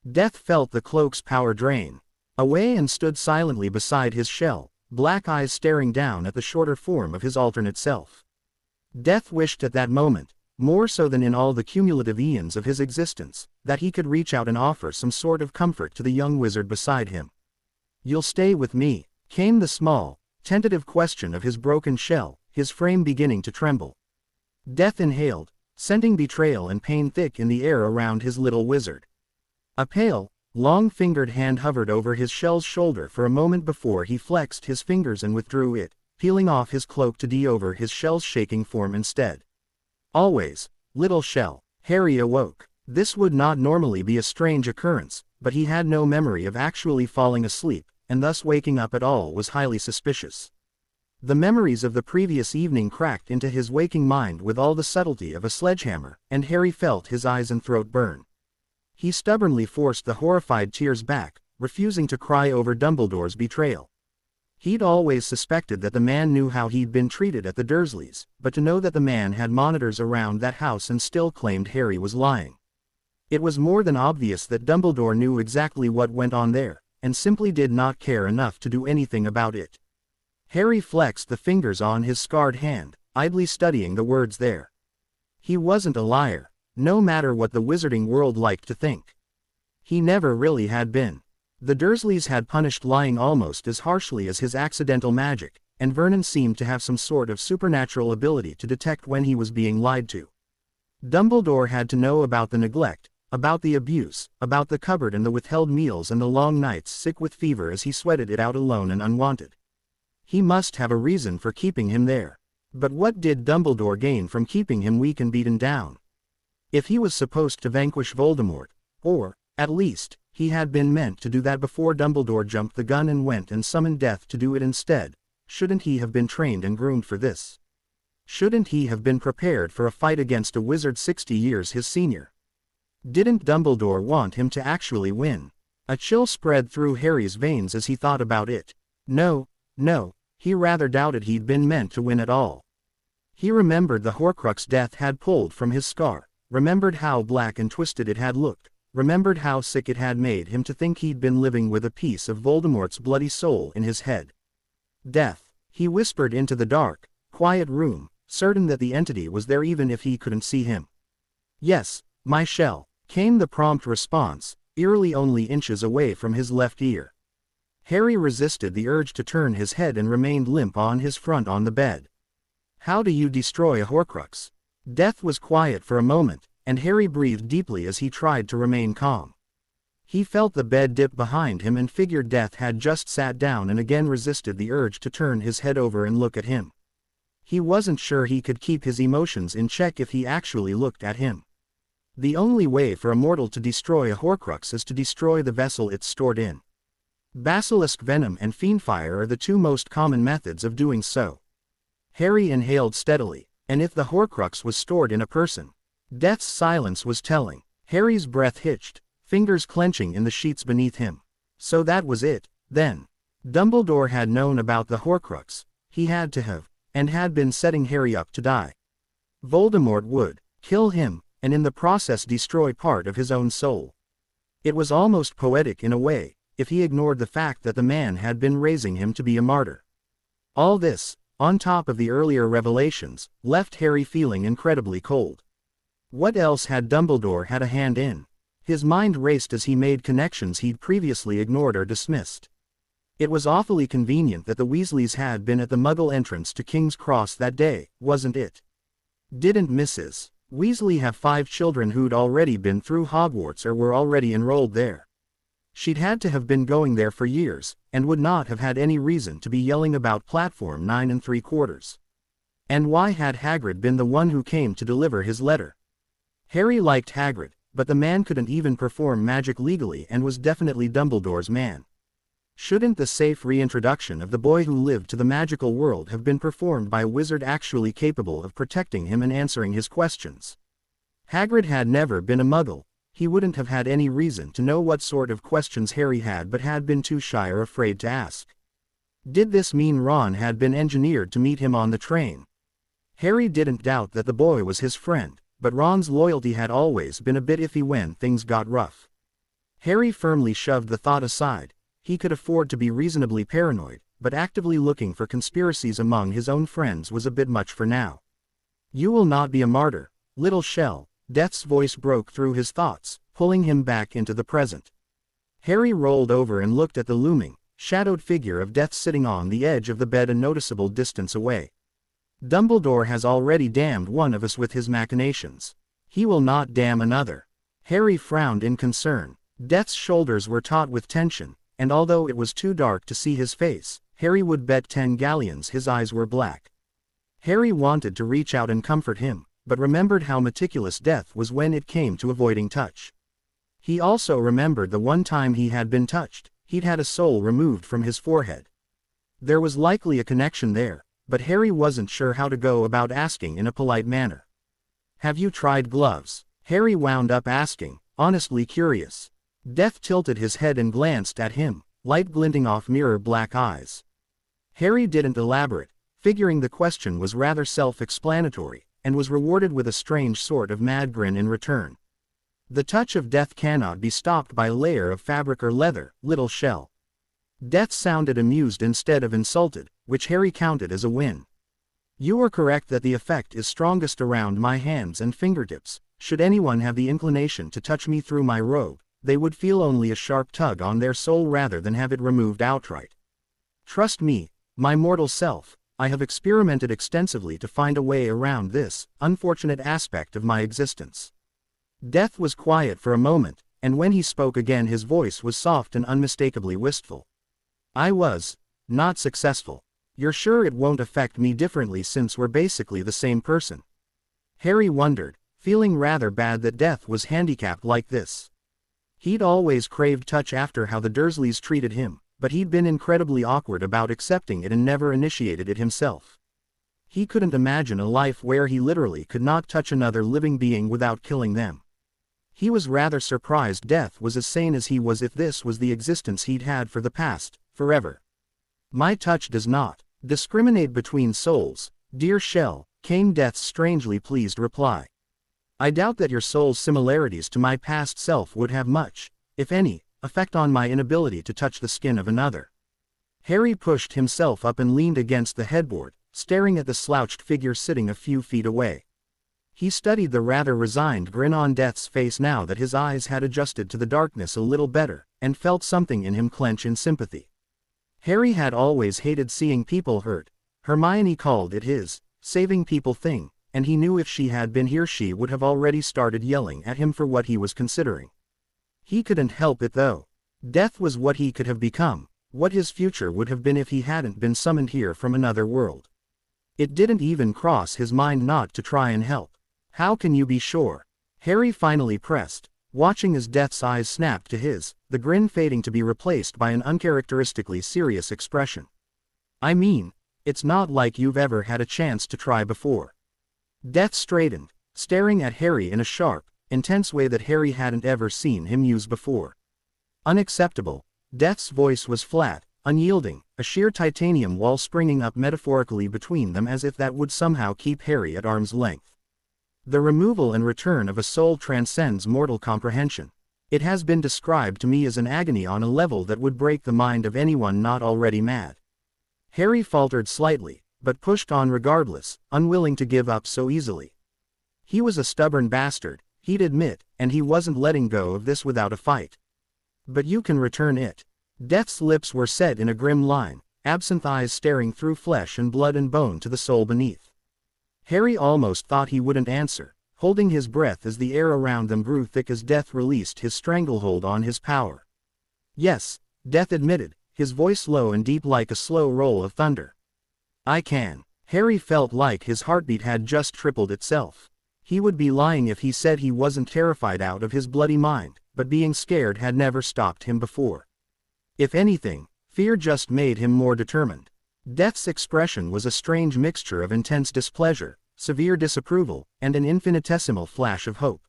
Death felt the cloak's power drain away and stood silently beside his shell, black eyes staring down at the shorter form of his alternate self. Death wished at that moment, more so than in all the cumulative eons of his existence, that he could reach out and offer some sort of comfort to the young wizard beside him. "You'll stay with me?" came the small, tentative question of his broken shell, his frame beginning to tremble. Death inhaled, scenting betrayal and pain thick in the air around his little wizard. A pale, long-fingered hand hovered over his shell's shoulder for a moment before he flexed his fingers and withdrew it, peeling off his cloak to dee over his shell's shaking form instead. "Always, little shell." Harry awoke. This would not normally be a strange occurrence, but he had no memory of actually falling asleep, and thus waking up at all was highly suspicious. The memories of the previous evening cracked into his waking mind with all the subtlety of a sledgehammer, and Harry felt his eyes and throat burn. He stubbornly forced the horrified tears back, refusing to cry over Dumbledore's betrayal. He'd always suspected that the man knew how he'd been treated at the Dursleys, but to know that the man had monitors around that house and still claimed Harry was lying. It was more than obvious that Dumbledore knew exactly what went on there, and simply did not care enough to do anything about it. Harry flexed the fingers on his scarred hand, idly studying the words there. He wasn't a liar, no matter what the wizarding world liked to think. He never really had been. The Dursleys had punished lying almost as harshly as his accidental magic, and Vernon seemed to have some sort of supernatural ability to detect when he was being lied to. Dumbledore had to know about the neglect, about the abuse, about the cupboard and the withheld meals and the long nights sick with fever as he sweated it out alone and unwanted. He must have a reason for keeping him there. But what did Dumbledore gain from keeping him weak and beaten down? If he was supposed to vanquish Voldemort, or, at least, he had been meant to do that before Dumbledore jumped the gun and went and summoned death to do it instead, shouldn't he have been trained and groomed for this? Shouldn't he have been prepared for a fight against a wizard 60 years his senior? Didn't Dumbledore want him to actually win? A chill spread through Harry's veins as he thought about it. No, he rather doubted he'd been meant to win at all. He remembered the Horcrux death had pulled from his scar, remembered how black and twisted it had looked, remembered how sick it had made him to think he'd been living with a piece of Voldemort's bloody soul in his head. Death, he whispered into the dark, quiet room, certain that the entity was there even if he couldn't see him. "Yes, my shell," came the prompt response, eerily only inches away from his left ear. Harry resisted the urge to turn his head and remained limp on his front on the bed. "How do you destroy a Horcrux?" Death was quiet for a moment, and Harry breathed deeply as he tried to remain calm. He felt the bed dip behind him and figured Death had just sat down and again resisted the urge to turn his head over and look at him. He wasn't sure he could keep his emotions in check if he actually looked at him. The only way for a mortal to destroy a Horcrux is to destroy the vessel it's stored in. Basilisk venom and fiendfire are the two most common methods of doing so. Harry inhaled steadily, and if the Horcrux was stored in a person, Death's silence was telling. Harry's breath hitched, fingers clenching in the sheets beneath him. So that was it, then. Dumbledore had known about the Horcrux. He had to have, and had been setting Harry up to die. Voldemort would kill him, and in the process destroy part of his own soul. It was almost poetic in a way, if he ignored the fact that the man had been raising him to be a martyr. All this, on top of the earlier revelations, left Harry feeling incredibly cold. What else had Dumbledore had a hand in? His mind raced as he made connections he'd previously ignored or dismissed. It was awfully convenient that the Weasleys had been at the Muggle entrance to King's Cross that day, wasn't it? Didn't Mrs. Weasley have 5 children who'd already been through Hogwarts or were already enrolled there? She'd had to have been going there for years, and would not have had any reason to be yelling about platform 9 3/4. And why had Hagrid been the one who came to deliver his letter? Harry liked Hagrid, but the man couldn't even perform magic legally and was definitely Dumbledore's man. Shouldn't the safe reintroduction of the boy who lived to the magical world have been performed by a wizard actually capable of protecting him and answering his questions? Hagrid had never been a Muggle. He wouldn't have had any reason to know what sort of questions Harry had but had been too shy or afraid to ask. Did this mean Ron had been engineered to meet him on the train? Harry didn't doubt that the boy was his friend, but Ron's loyalty had always been a bit iffy when things got rough. Harry firmly shoved the thought aside. He could afford to be reasonably paranoid, but actively looking for conspiracies among his own friends was a bit much for now. You will not be a martyr, little shell. Death's voice broke through his thoughts, pulling him back into the present. Harry rolled over and looked at the looming, shadowed figure of Death sitting on the edge of the bed a noticeable distance away. Dumbledore has already damned one of us with his machinations. He will not damn another. Harry frowned in concern. Death's shoulders were taut with tension, and although it was too dark to see his face, Harry would bet 10 galleons his eyes were black. Harry wanted to reach out and comfort him, but remembered how meticulous Death was when it came to avoiding touch. He also remembered the one time he had been touched. He'd had a soul removed from his forehead. There was likely a connection there, but Harry wasn't sure how to go about asking in a polite manner. Have you tried gloves? Harry wound up asking, honestly curious. Death tilted his head and glanced at him, light glinting off mirror black eyes. Harry didn't elaborate, figuring the question was rather self-explanatory, and was rewarded with a strange sort of mad grin in return. The touch of Death cannot be stopped by a layer of fabric or leather, little shell. Death sounded amused instead of insulted, which Harry counted as a win. You are correct that the effect is strongest around my hands and fingertips. Should anyone have the inclination to touch me through my robe, they would feel only a sharp tug on their soul rather than have it removed outright. Trust me, my mortal self, I have experimented extensively to find a way around this unfortunate aspect of my existence. Death was quiet for a moment, and when he spoke again his voice was soft and unmistakably wistful. I was not successful. You're sure it won't affect me differently since we're basically the same person? Harry wondered, feeling rather bad that Death was handicapped like this. He'd always craved touch after how the Dursleys treated him, but he'd been incredibly awkward about accepting it and never initiated it himself. He couldn't imagine a life where he literally could not touch another living being without killing them. He was rather surprised Death was as sane as he was if this was the existence he'd had for the past, forever. My touch does not discriminate between souls, dear shell, came Death's strangely pleased reply. I doubt that your soul's similarities to my past self would have much, if any, effect on my inability to touch the skin of another. Harry pushed himself up and leaned against the headboard, staring at the slouched figure sitting a few feet away. He studied the rather resigned grin on Death's face now that his eyes had adjusted to the darkness a little better, and felt something in him clench in sympathy. Harry had always hated seeing people hurt. Hermione called it his saving people thing, and he knew if she had been here she would have already started yelling at him for what he was considering. He couldn't help it though. Death was what he could have become, what his future would have been if he hadn't been summoned here from another world. It didn't even cross his mind not to try and help. How can you be sure? Harry finally pressed, watching as Death's eyes snapped to his, the grin fading to be replaced by an uncharacteristically serious expression. I mean, it's not like you've ever had a chance to try before. Death straightened, staring at Harry in a sharp, intense way that Harry hadn't ever seen him use before. Unacceptable. Death's voice was flat, unyielding, a sheer titanium wall springing up metaphorically between them as if that would somehow keep Harry at arm's length. The removal and return of a soul transcends mortal comprehension. It has been described to me as an agony on a level that would break the mind of anyone not already mad. Harry faltered slightly, but pushed on regardless, unwilling to give up so easily. He was a stubborn bastard, he'd admit, and he wasn't letting go of this without a fight. But you can return it. Death's lips were set in a grim line, absent eyes staring through flesh and blood and bone to the soul beneath. Harry almost thought he wouldn't answer, holding his breath as the air around them grew thick as Death released his stranglehold on his power. Yes, Death admitted, his voice low and deep like a slow roll of thunder. I can. Harry felt like his heartbeat had just tripled itself. He would be lying if he said he wasn't terrified out of his bloody mind, but being scared had never stopped him before. If anything, fear just made him more determined. Death's expression was a strange mixture of intense displeasure, severe disapproval, and an infinitesimal flash of hope.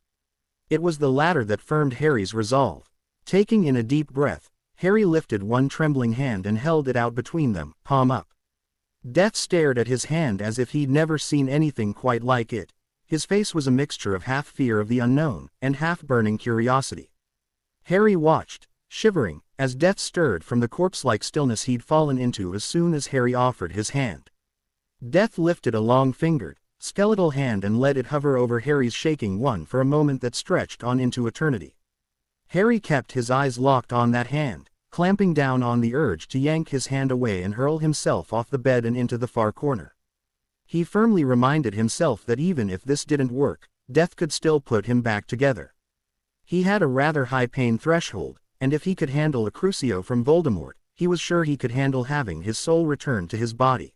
It was the latter that firmed Harry's resolve. Taking in a deep breath, Harry lifted one trembling hand and held it out between them, palm up. Death stared at his hand as if he'd never seen anything quite like it. His face was a mixture of half fear of the unknown, and half burning curiosity. Harry watched, shivering, as Death stirred from the corpse-like stillness he'd fallen into as soon as Harry offered his hand. Death lifted a long-fingered, skeletal hand and let it hover over Harry's shaking one for a moment that stretched on into eternity. Harry kept his eyes locked on that hand, clamping down on the urge to yank his hand away and hurl himself off the bed and into the far corner. He firmly reminded himself that even if this didn't work, Death could still put him back together. He had a rather high pain threshold, and if he could handle a crucio from Voldemort, he was sure he could handle having his soul return to his body.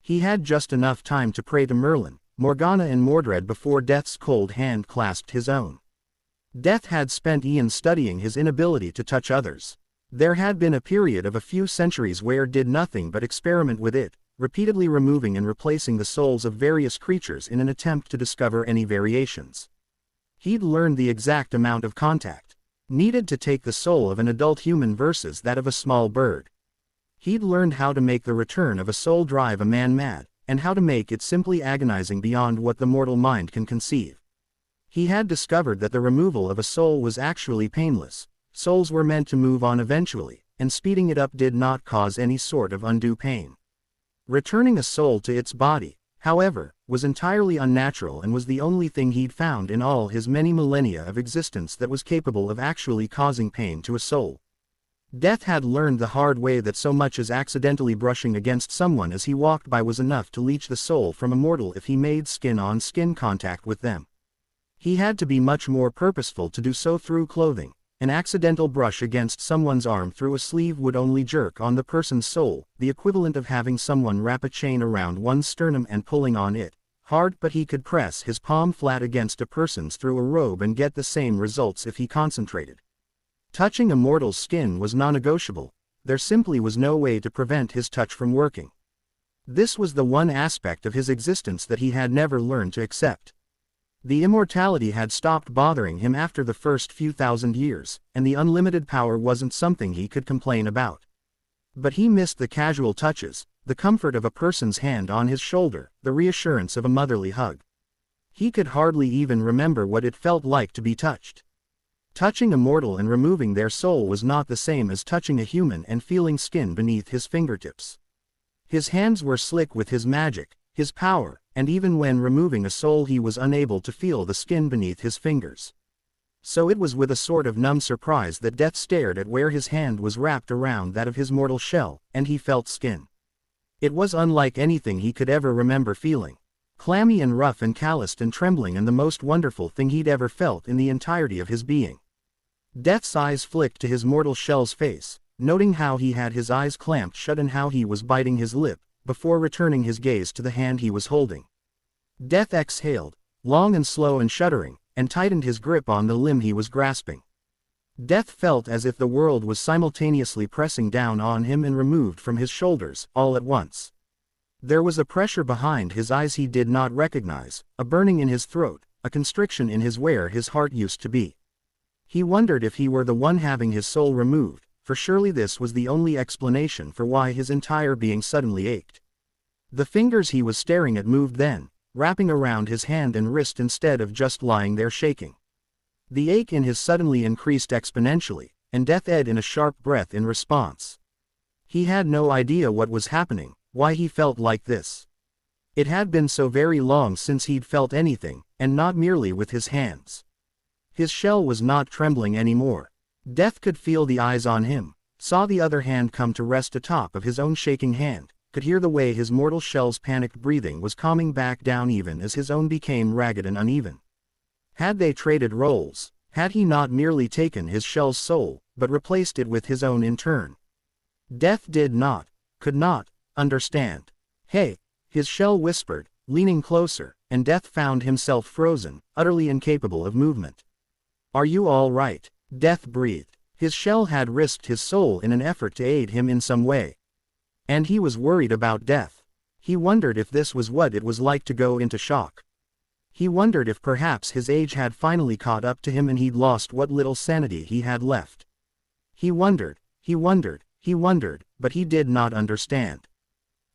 He had just enough time to pray to Merlin, Morgana and Mordred before Death's cold hand clasped his own. Death had spent eons studying his inability to touch others. There had been a period of a few centuries where did nothing but experiment with it, repeatedly removing and replacing the souls of various creatures in an attempt to discover any variations. He'd learned the exact amount of contact needed to take the soul of an adult human versus that of a small bird. He'd learned how to make the return of a soul drive a man mad, and how to make it simply agonizing beyond what the mortal mind can conceive. He had discovered that the removal of a soul was actually painless. Souls were meant to move on eventually, and speeding it up did not cause any sort of undue pain. Returning a soul to its body, however, was entirely unnatural and was the only thing he'd found in all his many millennia of existence that was capable of actually causing pain to a soul. Death had learned the hard way that so much as accidentally brushing against someone as he walked by was enough to leech the soul from a mortal if he made skin-on-skin contact with them. He had to be much more purposeful to do so through clothing. An accidental brush against someone's arm through a sleeve would only jerk on the person's soul, the equivalent of having someone wrap a chain around one's sternum and pulling on it hard, but he could press his palm flat against a person's through a robe and get the same results if he concentrated. Touching a mortal's skin was non-negotiable. There simply was no way to prevent his touch from working. This was the one aspect of his existence that he had never learned to accept. The immortality had stopped bothering him after the first few thousand years, and the unlimited power wasn't something he could complain about. But he missed the casual touches, the comfort of a person's hand on his shoulder, the reassurance of a motherly hug. He could hardly even remember what it felt like to be touched. Touching a mortal and removing their soul was not the same as touching a human and feeling skin beneath his fingertips. His hands were slick with his magic, his power, and even when removing a soul he was unable to feel the skin beneath his fingers. So it was with a sort of numb surprise that Death stared at where his hand was wrapped around that of his mortal shell, and he felt skin. It was unlike anything he could ever remember feeling. Clammy and rough and calloused and trembling, and the most wonderful thing he'd ever felt in the entirety of his being. Death's eyes flicked to his mortal shell's face, noting how he had his eyes clamped shut and how he was biting his lip, before returning his gaze to the hand he was holding. Death exhaled, long and slow and shuddering, and tightened his grip on the limb he was grasping. Death felt as if the world was simultaneously pressing down on him and removed from his shoulders, all at once. There was a pressure behind his eyes he did not recognize, a burning in his throat, a constriction in his where his heart used to be. He wondered if he were the one having his soul removed, for surely this was the only explanation for why his entire being suddenly ached. The fingers he was staring at moved then, wrapping around his hand and wrist instead of just lying there shaking. The ache in his suddenly increased exponentially, and Death edged in a sharp breath in response. He had no idea what was happening, why he felt like this. It had been so very long since he'd felt anything, and not merely with his hands. His shell was not trembling anymore. Death could feel the eyes on him, saw the other hand come to rest atop of his own shaking hand, could hear the way his mortal shell's panicked breathing was calming back down even as his own became ragged and uneven. Had they traded roles? Had he not merely taken his shell's soul, but replaced it with his own in turn? Death did not, could not, understand. "Hey," his shell whispered, leaning closer, and Death found himself frozen, utterly incapable of movement. "Are you all right?" Death breathed. His shell had risked his soul in an effort to aid him in some way. And he was worried about Death. He wondered if this was what it was like to go into shock. He wondered if perhaps his age had finally caught up to him and he'd lost what little sanity he had left. He wondered, but he did not understand.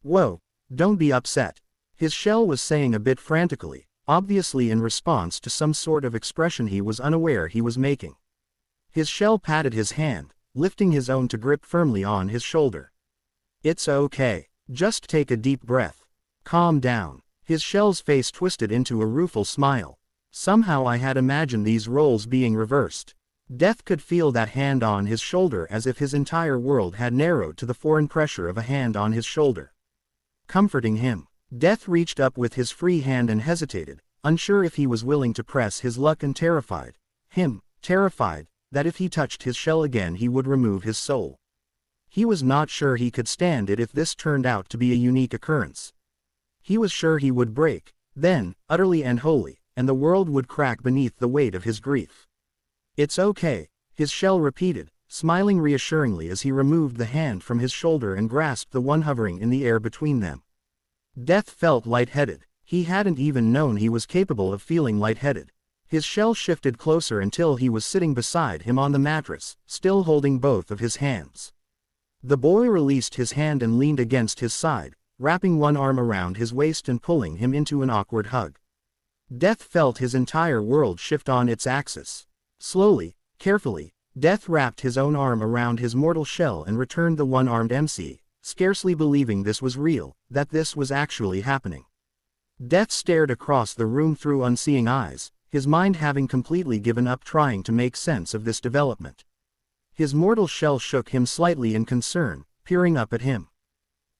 "Whoa, don't be upset," his shell was saying a bit frantically, obviously in response to some sort of expression he was unaware he was making. His shell patted his hand, lifting his own to grip firmly on his shoulder. "It's okay. Just take a deep breath. Calm down." His shell's face twisted into a rueful smile. Somehow I had imagined these roles being reversed. Death could feel that hand on his shoulder as if his entire world had narrowed to the foreign pressure of a hand on his shoulder. Comforting him, Death reached up with his free hand and hesitated, unsure if he was willing to press his luck and terrified that if he touched his shell again he would remove his soul. He was not sure he could stand it if this turned out to be a unique occurrence. He was sure he would break, then, utterly and wholly, and the world would crack beneath the weight of his grief. "It's okay," his shell repeated, smiling reassuringly as he removed the hand from his shoulder and grasped the one hovering in the air between them. Death felt lightheaded. He hadn't even known he was capable of feeling lightheaded. His shell shifted closer until he was sitting beside him on the mattress, still holding both of his hands. The boy released his hand and leaned against his side, wrapping one arm around his waist and pulling him into an awkward hug. Death felt his entire world shift on its axis. Slowly, carefully, Death wrapped his own arm around his mortal shell and returned the one-armed MC, scarcely believing this was real, that this was actually happening. Death stared across the room through unseeing eyes, his mind having completely given up trying to make sense of this development. His mortal shell shook him slightly in concern, peering up at him.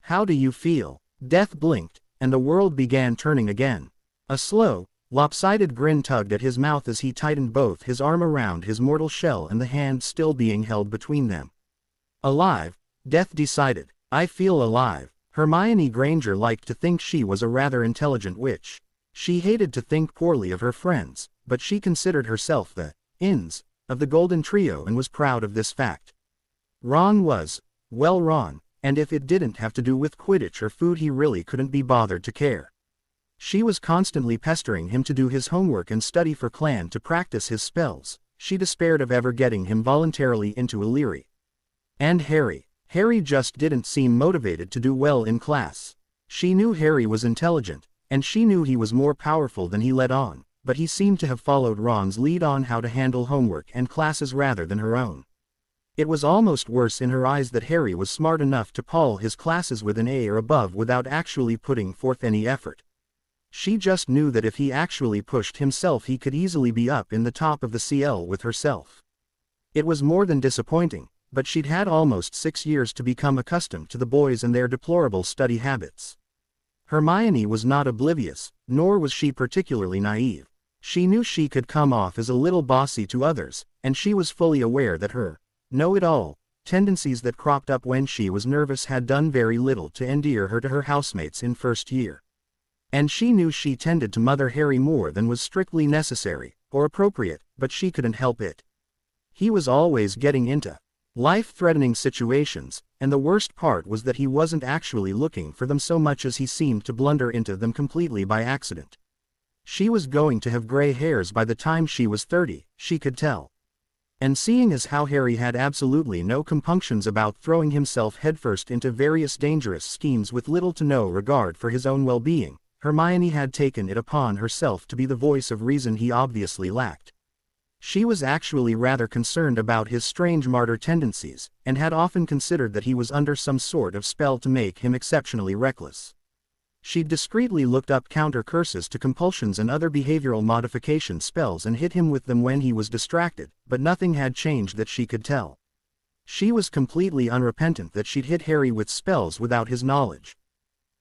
"How do you feel?" Death blinked, and the world began turning again. A slow, lopsided grin tugged at his mouth as he tightened both his arm around his mortal shell and the hand still being held between them. "Alive," Death decided. "I feel alive." Hermione Granger liked to think she was a rather intelligent witch. She hated to think poorly of her friends, but she considered herself the ins of the Golden Trio and was proud of this fact. Ron was, well Ron, and if it didn't have to do with Quidditch or food he really couldn't be bothered to care. She was constantly pestering him to do his homework and study for Clan to practice his spells. She despaired of ever getting him voluntarily into Illyri. And Harry. Harry just didn't seem motivated to do well in class. She knew Harry was intelligent, and she knew he was more powerful than he let on, but he seemed to have followed Ron's lead on how to handle homework and classes rather than her own. It was almost worse in her eyes that Harry was smart enough to pall his classes with an A or above without actually putting forth any effort. She just knew that if he actually pushed himself he could easily be up in the top of the CL with herself. It was more than disappointing, but she'd had almost 6 years to become accustomed to the boys and their deplorable study habits. Hermione was not oblivious, nor was she particularly naive. She knew she could come off as a little bossy to others, and she was fully aware that her know-it-all tendencies that cropped up when she was nervous had done very little to endear her to her housemates in first year. And she knew she tended to mother Harry more than was strictly necessary, or appropriate, but she couldn't help it. He was always getting into life-threatening situations, and the worst part was that he wasn't actually looking for them so much as he seemed to blunder into them completely by accident. She was going to have gray hairs by the time she was 30, she could tell. And seeing as how Harry had absolutely no compunctions about throwing himself headfirst into various dangerous schemes with little to no regard for his own well-being, Hermione had taken it upon herself to be the voice of reason he obviously lacked. She was actually rather concerned about his strange martyr tendencies, and had often considered that he was under some sort of spell to make him exceptionally reckless. She'd discreetly looked up counter curses to compulsions and other behavioral modification spells and hit him with them when he was distracted, but nothing had changed that she could tell. She was completely unrepentant that she'd hit Harry with spells without his knowledge.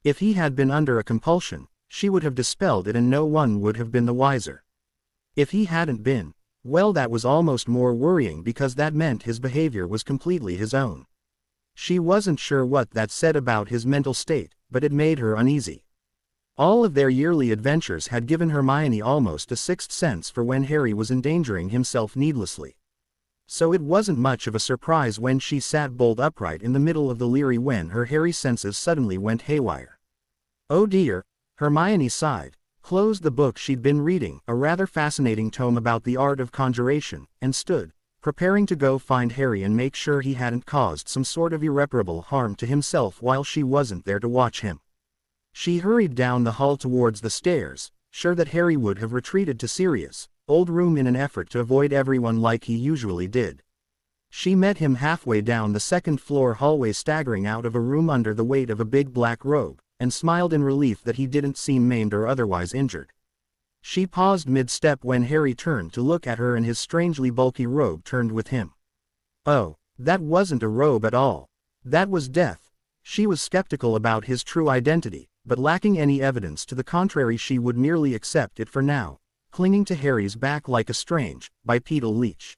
If he had been under a compulsion, she would have dispelled it and no one would have been the wiser. If he hadn't been, well, that was almost more worrying because that meant his behavior was completely his own. She wasn't sure what that said about his mental state, but it made her uneasy. All of their yearly adventures had given Hermione almost a sixth sense for when Harry was endangering himself needlessly. So it wasn't much of a surprise when she sat bolt upright in the middle of the Illyri when her Harry senses suddenly went haywire. "Oh dear," Hermione sighed, closed the book she'd been reading, a rather fascinating tome about the art of conjuration, and stood, preparing to go find Harry and make sure he hadn't caused some sort of irreparable harm to himself while she wasn't there to watch him. She hurried down the hall towards the stairs, sure that Harry would have retreated to Sirius' old room in an effort to avoid everyone like he usually did. She met him halfway down the second-floor hallway, staggering out of a room under the weight of a big black robe, and smiled in relief that he didn't seem maimed or otherwise injured. She paused mid-step when Harry turned to look at her, and his strangely bulky robe turned with him. Oh, that wasn't a robe at all. That was death. She was skeptical about his true identity, but lacking any evidence to the contrary, she would merely accept it for now, clinging to Harry's back like a strange, bipedal leech.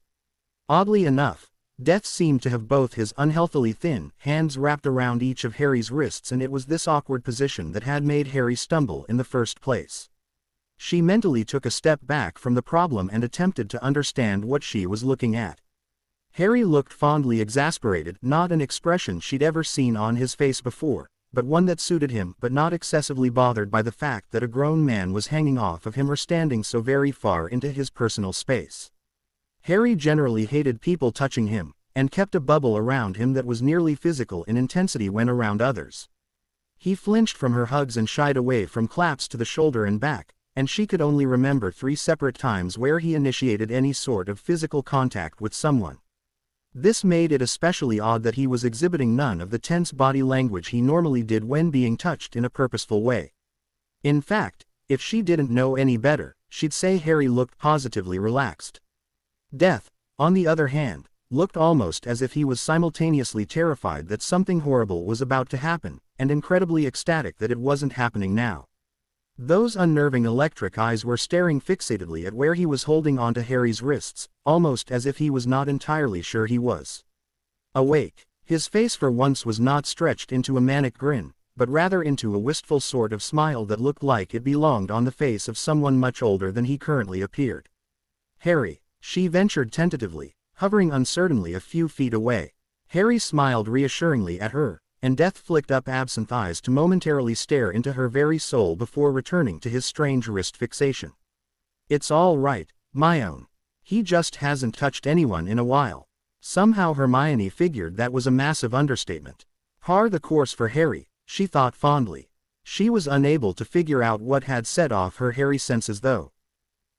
Oddly enough, Death seemed to have both his unhealthily thin hands wrapped around each of Harry's wrists, and it was this awkward position that had made Harry stumble in the first place. She mentally took a step back from the problem and attempted to understand what she was looking at. Harry looked fondly exasperated, not an expression she'd ever seen on his face before, but one that suited him, but not excessively bothered by the fact that a grown man was hanging off of him or standing so very far into his personal space. Harry generally hated people touching him, and kept a bubble around him that was nearly physical in intensity when around others. He flinched from her hugs and shied away from claps to the shoulder and back, and she could only remember 3 separate times where he initiated any sort of physical contact with someone. This made it especially odd that he was exhibiting none of the tense body language he normally did when being touched in a purposeful way. In fact, if she didn't know any better, she'd say Harry looked positively relaxed. Death, on the other hand, looked almost as if he was simultaneously terrified that something horrible was about to happen, and incredibly ecstatic that it wasn't happening now. Those unnerving electric eyes were staring fixatedly at where he was holding onto Harry's wrists, almost as if he was not entirely sure he was awake. His face for once was not stretched into a manic grin, but rather into a wistful sort of smile that looked like it belonged on the face of someone much older than he currently appeared. Harry, she ventured tentatively, hovering uncertainly a few feet away. Harry smiled reassuringly at her, and Death flicked up absent eyes to momentarily stare into her very soul before returning to his strange wrist fixation. It's all right, my own. He just hasn't touched anyone in a while. Somehow Hermione figured that was a massive understatement. Par the course for Harry, she thought fondly. She was unable to figure out what had set off her hairy senses though.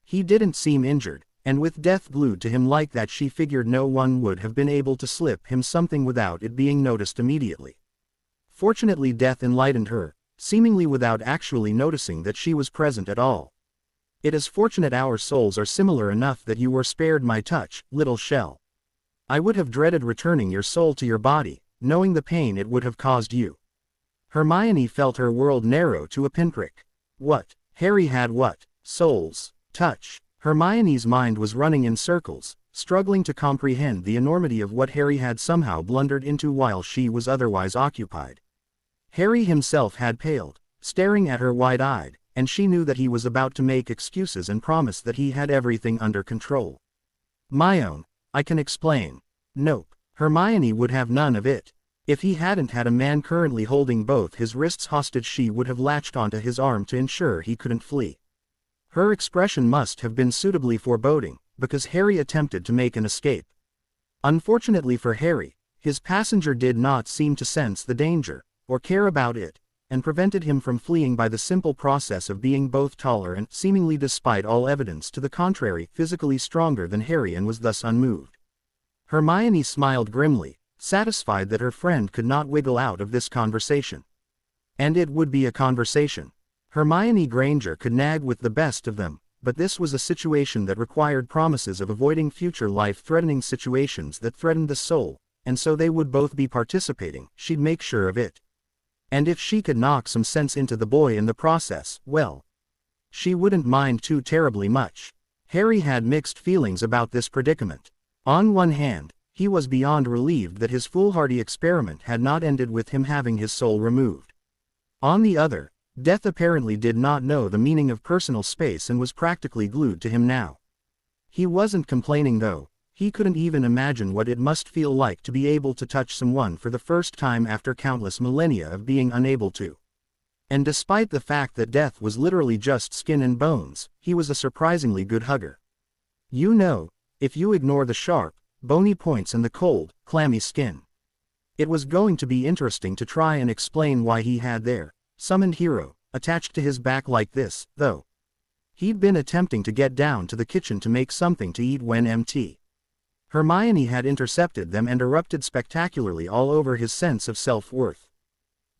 He didn't seem injured, and with Death glued to him like that, she figured no one would have been able to slip him something without it being noticed immediately. Fortunately, Death enlightened her, seemingly without actually noticing that she was present at all. It is fortunate our souls are similar enough that you were spared my touch, little shell. I would have dreaded returning your soul to your body, knowing the pain it would have caused you. Hermione felt her world narrow to a pinprick. What? Harry had what? Souls. Touch. Hermione's mind was running in circles, struggling to comprehend the enormity of what Harry had somehow blundered into while she was otherwise occupied. Harry himself had paled, staring at her wide-eyed, and she knew that he was about to make excuses and promise that he had everything under control. My own, I can explain. Nope, Hermione would have none of it. If he hadn't had a man currently holding both his wrists hostage, she would have latched onto his arm to ensure he couldn't flee. Her expression must have been suitably foreboding, because Harry attempted to make an escape. Unfortunately for Harry, his passenger did not seem to sense the danger, or care about it, and prevented him from fleeing by the simple process of being both taller and, seemingly despite all evidence to the contrary, physically stronger than Harry, and was thus unmoved. Hermione smiled grimly, satisfied that her friend could not wiggle out of this conversation. And it would be a conversation. Hermione Granger could nag with the best of them, but this was a situation that required promises of avoiding future life-threatening situations that threatened the soul, and so they would both be participating, she'd make sure of it. And if she could knock some sense into the boy in the process, well, she wouldn't mind too terribly much. Harry had mixed feelings about this predicament. On one hand, he was beyond relieved that his foolhardy experiment had not ended with him having his soul removed. On the other, Death apparently did not know the meaning of personal space and was practically glued to him now. He wasn't complaining though. He couldn't even imagine what it must feel like to be able to touch someone for the first time after countless millennia of being unable to. And despite the fact that Death was literally just skin and bones, he was a surprisingly good hugger. You know, if you ignore the sharp, bony points and the cold, clammy skin. It was going to be interesting to try and explain why he had their summoned hero attached to his back like this, though. He'd been attempting to get down to the kitchen to make something to eat when Mt. Hermione had intercepted them and erupted spectacularly all over his sense of self-worth.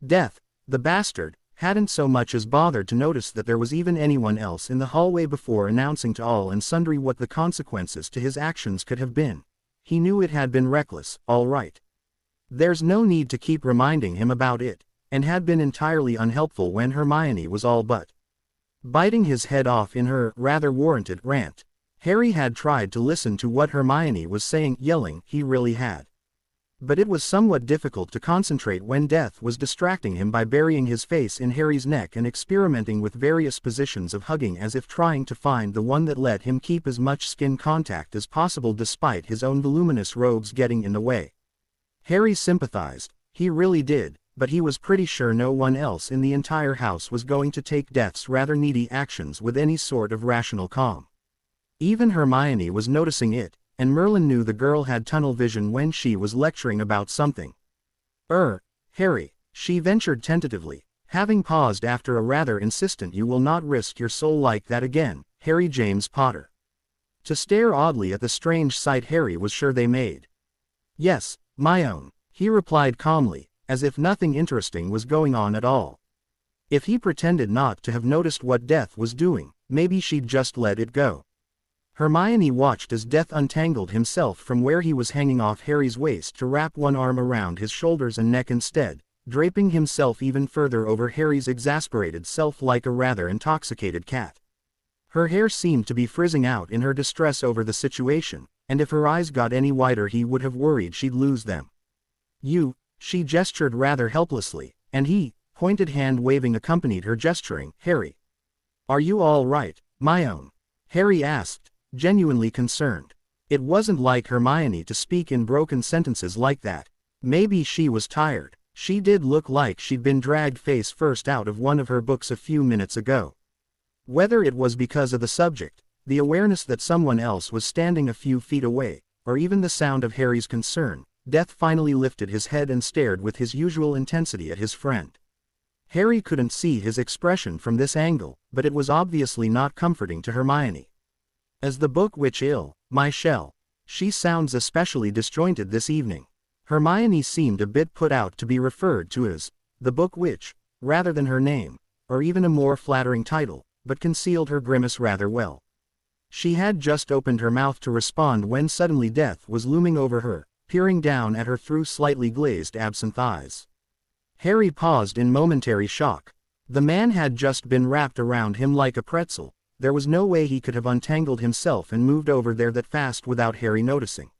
Death, the bastard, hadn't so much as bothered to notice that there was even anyone else in the hallway before announcing to all and sundry what the consequences to his actions could have been. He knew it had been reckless, all right. There's no need to keep reminding him about it, and had been entirely unhelpful when Hermione was all but biting his head off in her rather warranted rant. Harry had tried to listen to what Hermione was saying, yelling, he really had. But it was somewhat difficult to concentrate when Death was distracting him by burying his face in Harry's neck and experimenting with various positions of hugging as if trying to find the one that let him keep as much skin contact as possible despite his own voluminous robes getting in the way. Harry sympathized, he really did, but he was pretty sure no one else in the entire house was going to take Death's rather needy actions with any sort of rational calm. Even Hermione was noticing it, and Merlin knew the girl had tunnel vision when she was lecturing about something. Harry, she ventured tentatively, having paused after a rather insistent "You will not risk your soul like that again, Harry James Potter." To stare oddly at the strange sight Harry was sure they made. "Yes, my own," he replied calmly, as if nothing interesting was going on at all. If he pretended not to have noticed what Death was doing, maybe she'd just let it go. Hermione watched as Death untangled himself from where he was hanging off Harry's waist to wrap one arm around his shoulders and neck instead, draping himself even further over Harry's exasperated self like a rather intoxicated cat. Her hair seemed to be frizzing out in her distress over the situation, and if her eyes got any wider he would have worried she'd lose them. She gestured rather helplessly, and he, pointed hand waving accompanied her gesturing. "Harry. Are you all right, my own?" Harry asked, genuinely concerned. It wasn't like Hermione to speak in broken sentences like that. Maybe she was tired. She did look like she'd been dragged face first out of one of her books a few minutes ago. Whether it was because of the subject, the awareness that someone else was standing a few feet away, or even the sound of Harry's concern, Death finally lifted his head and stared with his usual intensity at his friend. Harry couldn't see his expression from this angle, but it was obviously not comforting to Hermione. "As the book which my shell. She sounds especially disjointed this evening." Hermione seemed a bit put out to be referred to as the book which, rather than her name, or even a more flattering title, but concealed her grimace rather well. She had just opened her mouth to respond when suddenly Death was looming over her, peering down at her through slightly glazed absinthe eyes. Harry paused in momentary shock. The man had just been wrapped around him like a pretzel. There was no way he could have untangled himself and moved over there that fast without Harry noticing.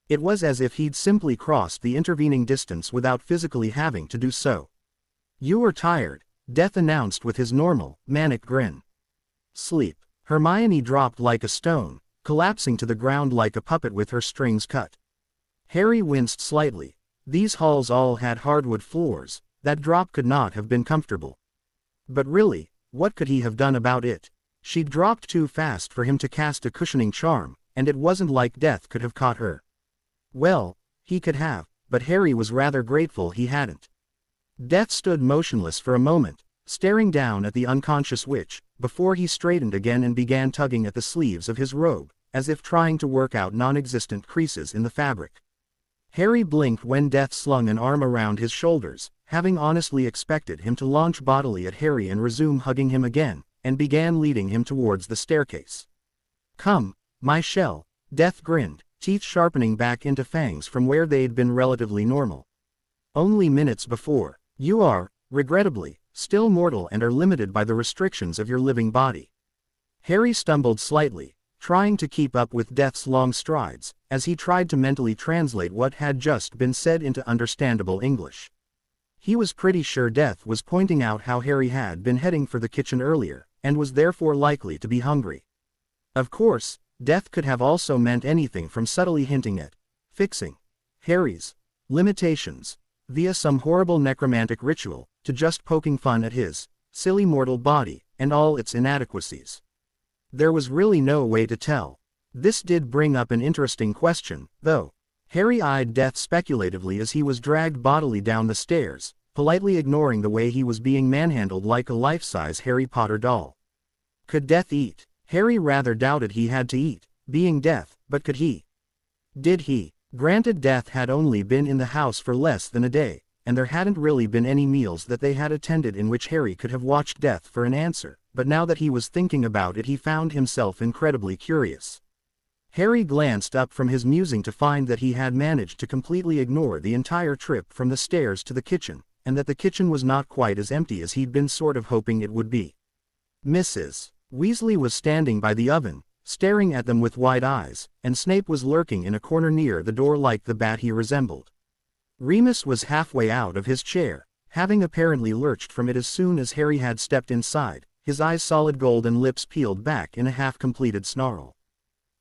It was as if he'd simply crossed the intervening distance without physically having to do so. "You are tired," Death announced with his normal, manic grin. "Sleep." Hermione dropped like a stone, collapsing to the ground like a puppet with her strings cut. Harry winced slightly. These halls all had hardwood floors. That drop could not have been comfortable. But really, what could he have done about it? She'd dropped too fast for him to cast a cushioning charm, and it wasn't like Death could have caught her. Well, he could have, but Harry was rather grateful he hadn't. Death stood motionless for a moment, staring down at the unconscious witch, before he straightened again and began tugging at the sleeves of his robe, as if trying to work out non-existent creases in the fabric. Harry blinked when Death slung an arm around his shoulders, having honestly expected him to launch bodily at Harry and resume hugging him again, and began leading him towards the staircase. "Come, my shell," Death grinned, teeth sharpening back into fangs from where they'd been relatively normal. "Only minutes before. You are, regrettably, still mortal and are limited by the restrictions of your living body." Harry stumbled slightly, trying to keep up with Death's long strides, as he tried to mentally translate what had just been said into understandable English. He was pretty sure Death was pointing out how Harry had been heading for the kitchen earlier, and was therefore likely to be hungry. Of course, Death could have also meant anything from subtly hinting at fixing Harry's limitations via some horrible necromantic ritual, to just poking fun at his silly mortal body and all its inadequacies. There was really no way to tell. This did bring up an interesting question, though. Harry eyed Death speculatively as he was dragged bodily down the stairs, politely ignoring the way he was being manhandled like a life-size Harry Potter doll. Could Death eat? Harry rather doubted he had to eat, being Death, but could he? Did he? Granted, Death had only been in the house for less than a day, and there hadn't really been any meals that they had attended in which Harry could have watched Death for an answer, but now that he was thinking about it he found himself incredibly curious. Harry glanced up from his musing to find that he had managed to completely ignore the entire trip from the stairs to the kitchen, and that the kitchen was not quite as empty as he'd been sort of hoping it would be. Mrs. Weasley was standing by the oven, staring at them with wide eyes, and Snape was lurking in a corner near the door like the bat he resembled. Remus was halfway out of his chair, having apparently lurched from it as soon as Harry had stepped inside, his eyes solid gold and lips peeled back in a half-completed snarl.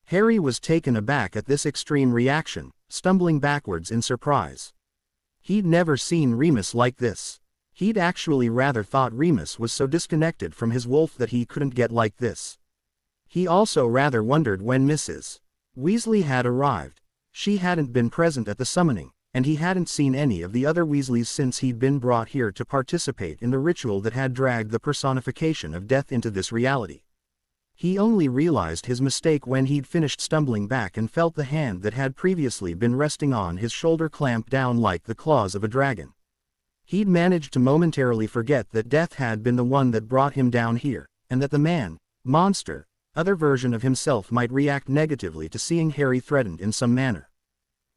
Harry was taken aback at this extreme reaction, stumbling backwards in surprise. He'd never seen Remus like this. He'd actually rather thought Remus was so disconnected from his wolf that he couldn't get like this. He also rather wondered when Mrs. Weasley had arrived. She hadn't been present at the summoning, and he hadn't seen any of the other Weasleys since he'd been brought here to participate in the ritual that had dragged the personification of death into this reality. He only realized his mistake when he'd finished stumbling back and felt the hand that had previously been resting on his shoulder clamp down like the claws of a dragon. He'd managed to momentarily forget that death had been the one that brought him down here, and that the monster, other version of himself might react negatively to seeing Harry threatened in some manner.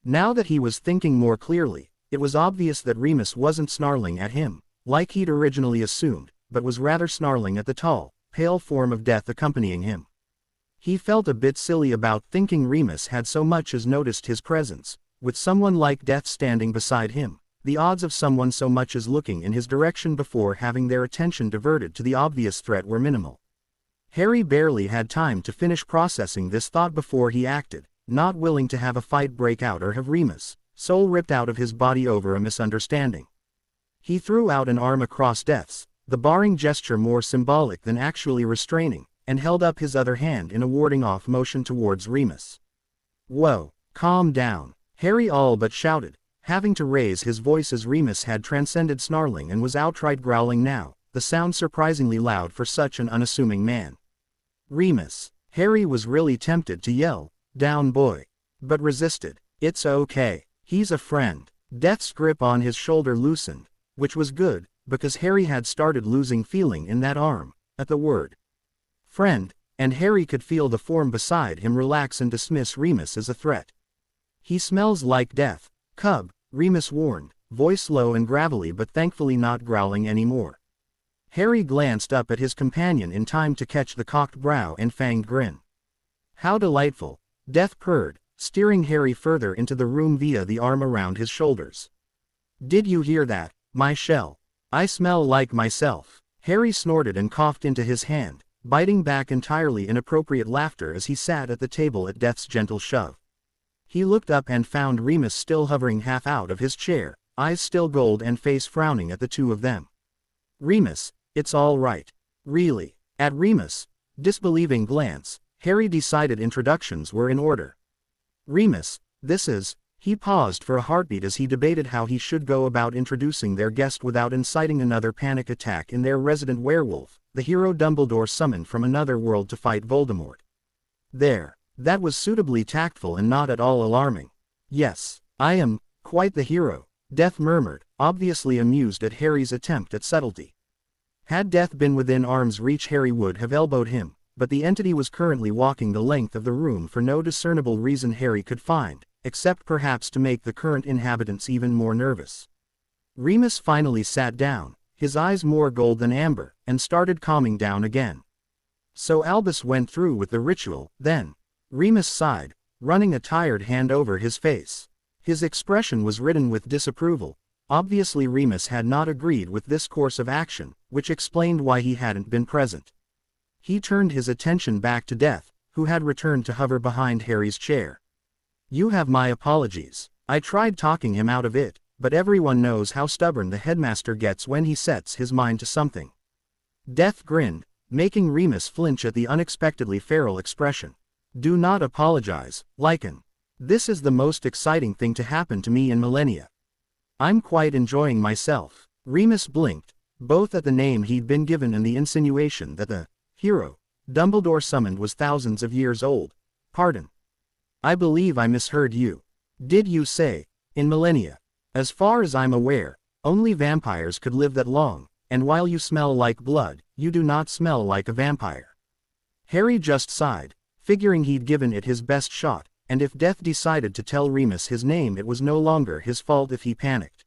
Now that he was thinking more clearly, it was obvious that Remus wasn't snarling at him, like he'd originally assumed, but was rather snarling at the tall, pale form of death accompanying him. He felt a bit silly about thinking Remus had so much as noticed his presence, with someone like Death standing beside him. The odds of someone so much as looking in his direction before having their attention diverted to the obvious threat were minimal. Harry barely had time to finish processing this thought before he acted, not willing to have a fight break out or have Remus' soul ripped out of his body over a misunderstanding. He threw out an arm across Death's, the barring gesture more symbolic than actually restraining, and held up his other hand in a warding off motion towards Remus. "Whoa, calm down," Harry all but shouted, having to raise his voice as Remus had transcended snarling and was outright growling now, the sound surprisingly loud for such an unassuming man. "Remus." Harry was really tempted to yell, "Down boy," but resisted. "It's okay. He's a friend." Death's grip on his shoulder loosened, which was good, because Harry had started losing feeling in that arm, at the word friend, and Harry could feel the form beside him relax and dismiss Remus as a threat. "He smells like death, cub," Remus warned, voice low and gravelly but thankfully not growling anymore. Harry glanced up at his companion in time to catch the cocked brow and fanged grin. "How delightful," Death purred, steering Harry further into the room via the arm around his shoulders. "Did you hear that, my shell? I smell like myself." Harry snorted and coughed into his hand, biting back entirely inappropriate laughter as he sat at the table at Death's gentle shove. He looked up and found Remus still hovering half out of his chair, eyes still gold and face frowning at the two of them. "Remus, it's all right. Really." At Remus' disbelieving glance, Harry decided introductions were in order. "Remus, this is..." He paused for a heartbeat as he debated how he should go about introducing their guest without inciting another panic attack in their resident werewolf, the hero Dumbledore summoned from another world to fight Voldemort. There. That was suitably tactful and not at all alarming. "Yes, I am quite the hero," Death murmured, obviously amused at Harry's attempt at subtlety. Had Death been within arm's reach, Harry would have elbowed him, but the entity was currently walking the length of the room for no discernible reason Harry could find, except perhaps to make the current inhabitants even more nervous. Remus finally sat down, his eyes more gold than amber, and started calming down again. "So Albus went through with the ritual, then?" Remus sighed, running a tired hand over his face. His expression was ridden with disapproval. Obviously Remus had not agreed with this course of action, which explained why he hadn't been present. He turned his attention back to Death, who had returned to hover behind Harry's chair. "You have my apologies. I tried talking him out of it, but everyone knows how stubborn the headmaster gets when he sets his mind to something." Death grinned, making Remus flinch at the unexpectedly feral expression. "Do not apologize, Lycan. This is the most exciting thing to happen to me in millennia. I'm quite enjoying myself." Remus blinked, both at the name he'd been given and the insinuation that the hero Dumbledore summoned was thousands of years old. "Pardon." I believe I misheard you. Did you say, in millennia? As far as I'm aware, only vampires could live that long, and while you smell like blood, you do not smell like a vampire. Harry just sighed, figuring he'd given it his best shot, and if Death decided to tell Remus his name, it was no longer his fault if he panicked.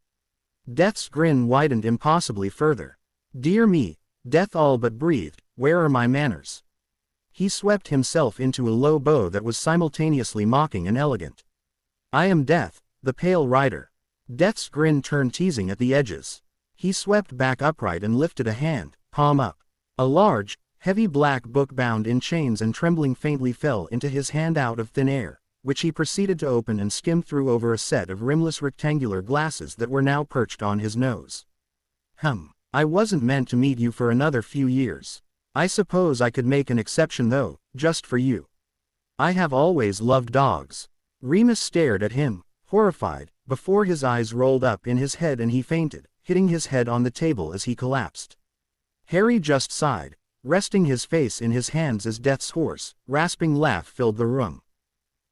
Death's grin widened impossibly further. Dear me, Death all but breathed, where are my manners? He swept himself into a low bow that was simultaneously mocking and elegant. I am Death, the Pale Rider. Death's grin turned teasing at the edges. He swept back upright and lifted a hand, palm up. A large, heavy black book bound in chains and trembling faintly fell into his hand out of thin air, which he proceeded to open and skim through over a set of rimless rectangular glasses that were now perched on his nose. I wasn't meant to meet you for another few years. I suppose I could make an exception though, just for you. I have always loved dogs. Remus stared at him, horrified, before his eyes rolled up in his head and he fainted, hitting his head on the table as he collapsed. Harry just sighed, resting his face in his hands as Death's hoarse, rasping laugh filled the room.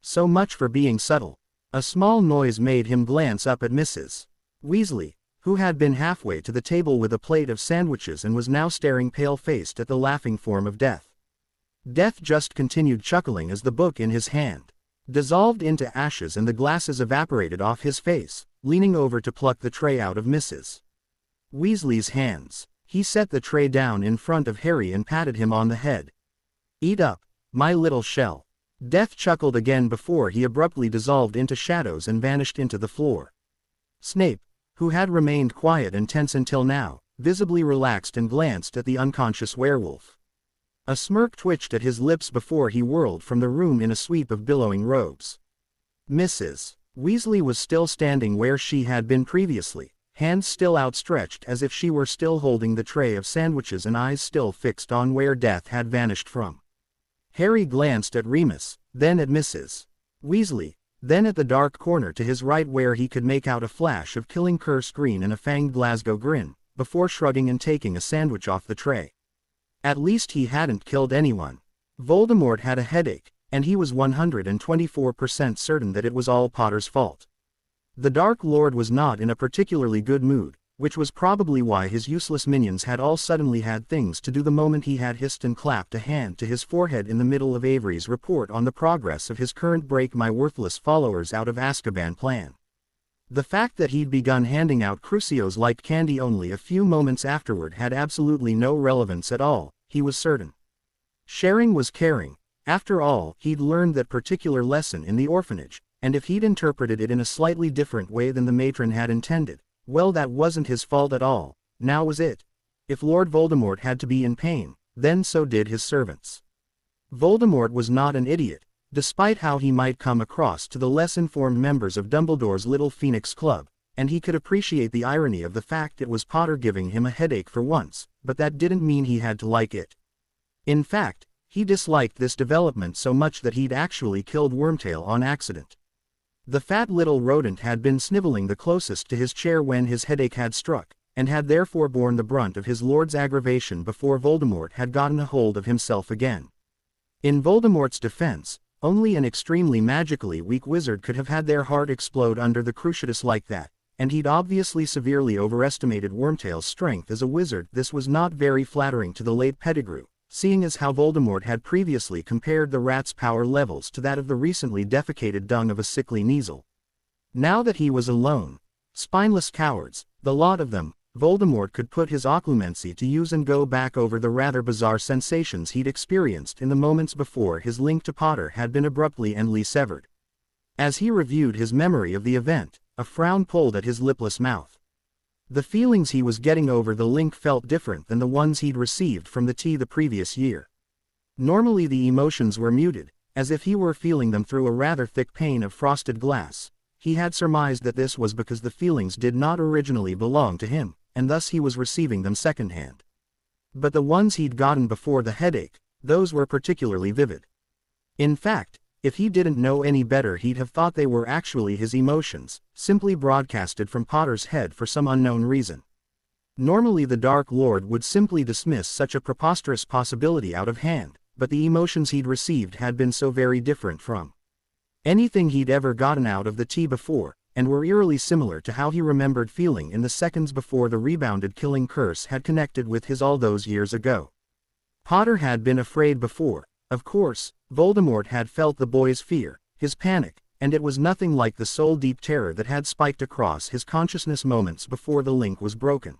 So much for being subtle. A small noise made him glance up at Mrs. Weasley, who had been halfway to the table with a plate of sandwiches and was now staring pale-faced at the laughing form of Death. Death just continued chuckling as the book in his hand dissolved into ashes and the glasses evaporated off his face, leaning over to pluck the tray out of Mrs. Weasley's hands. He set the tray down in front of Harry and patted him on the head. Eat up, my little shell. Death chuckled again before he abruptly dissolved into shadows and vanished into the floor. Snape, who had remained quiet and tense until now, visibly relaxed and glanced at the unconscious werewolf. A smirk twitched at his lips before he whirled from the room in a sweep of billowing robes. Mrs. Weasley was still standing where she had been previously, hands still outstretched as if she were still holding the tray of sandwiches and eyes still fixed on where Death had vanished from. Harry glanced at Remus, then at Mrs. Weasley, then at the dark corner to his right where he could make out a flash of killing curse green and a fanged Glasgow grin, before shrugging and taking a sandwich off the tray. At least he hadn't killed anyone. Voldemort had a headache, and he was 124% certain that it was all Potter's fault. The Dark Lord was not in a particularly good mood, which was probably why his useless minions had all suddenly had things to do the moment he had hissed and clapped a hand to his forehead in the middle of Avery's report on the progress of his current break my worthless followers out of Azkaban plan. The fact that he'd begun handing out crucios like candy only a few moments afterward had absolutely no relevance at all, he was certain. Sharing was caring. After all, he'd learned that particular lesson in the orphanage, and if he'd interpreted it in a slightly different way than the matron had intended, well, that wasn't his fault at all, now was it? If Lord Voldemort had to be in pain, then so did his servants. Voldemort was not an idiot, despite how he might come across to the less informed members of Dumbledore's Little Phoenix Club, and he could appreciate the irony of the fact it was Potter giving him a headache for once, but that didn't mean he had to like it. In fact, he disliked this development so much that he'd actually killed Wormtail on accident. The fat little rodent had been sniveling the closest to his chair when his headache had struck, and had therefore borne the brunt of his lord's aggravation before Voldemort had gotten a hold of himself again. In Voldemort's defense, only an extremely magically weak wizard could have had their heart explode under the cruciatus like that, and he'd obviously severely overestimated Wormtail's strength as a wizard. This was not very flattering to the late Pettigrew, seeing as how Voldemort had previously compared the rat's power levels to that of the recently defecated dung of a sickly Kneazle. Now that he was alone, spineless cowards, the lot of them, Voldemort could put his occlumency to use and go back over the rather bizarre sensations he'd experienced in the moments before his link to Potter had been abruptly endly severed. As he reviewed his memory of the event, a frown pulled at his lipless mouth. The feelings he was getting over the link felt different than the ones he'd received from the tea the previous year. Normally the emotions were muted, as if he were feeling them through a rather thick pane of frosted glass. He had surmised that this was because the feelings did not originally belong to him, and thus he was receiving them secondhand. But the ones he'd gotten before the headache, those were particularly vivid. In fact, if he didn't know any better, he'd have thought they were actually his emotions, simply broadcasted from Potter's head for some unknown reason. Normally the Dark Lord would simply dismiss such a preposterous possibility out of hand, but the emotions he'd received had been so very different from anything he'd ever gotten out of the tea before, and were eerily similar to how he remembered feeling in the seconds before the rebounded killing curse had connected with his all those years ago. Potter had been afraid before. Of course, Voldemort had felt the boy's fear, his panic, and it was nothing like the soul-deep terror that had spiked across his consciousness moments before the link was broken.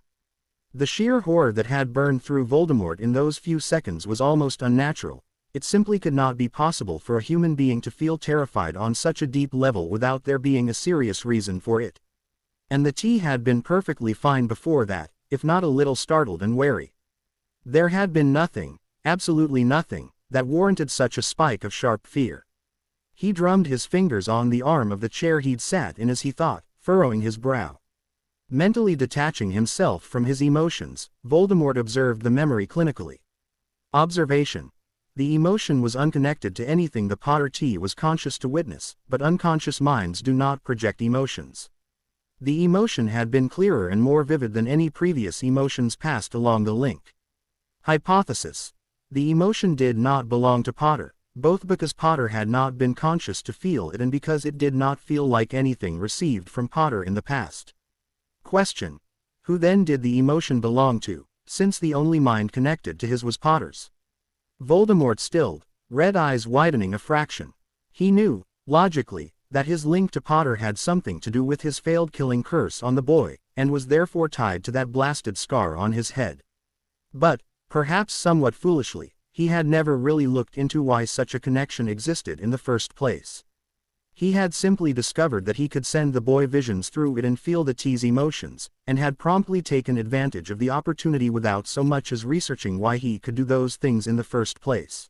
The sheer horror that had burned through Voldemort in those few seconds was almost unnatural. It simply could not be possible for a human being to feel terrified on such a deep level without there being a serious reason for it. And the tea had been perfectly fine before that, if not a little startled and wary. There had been nothing, absolutely nothing, that warranted such a spike of sharp fear. He drummed his fingers on the arm of the chair he'd sat in as he thought, furrowing his brow. Mentally detaching himself from his emotions, Voldemort observed the memory clinically. Observation. The emotion was unconnected to anything the Potter tea was conscious to witness, but unconscious minds do not project emotions. The emotion had been clearer and more vivid than any previous emotions passed along the link. Hypothesis. The emotion did not belong to Potter, both because Potter had not been conscious to feel it and because it did not feel like anything received from Potter in the past. Question. Who then did the emotion belong to, since the only mind connected to his was Potter's? Voldemort stilled, red eyes widening a fraction. He knew, logically, that his link to Potter had something to do with his failed killing curse on the boy, and was therefore tied to that blasted scar on his head. But, perhaps somewhat foolishly, he had never really looked into why such a connection existed in the first place. He had simply discovered that he could send the boy visions through it and feel the tea's emotions, and had promptly taken advantage of the opportunity without so much as researching why he could do those things in the first place.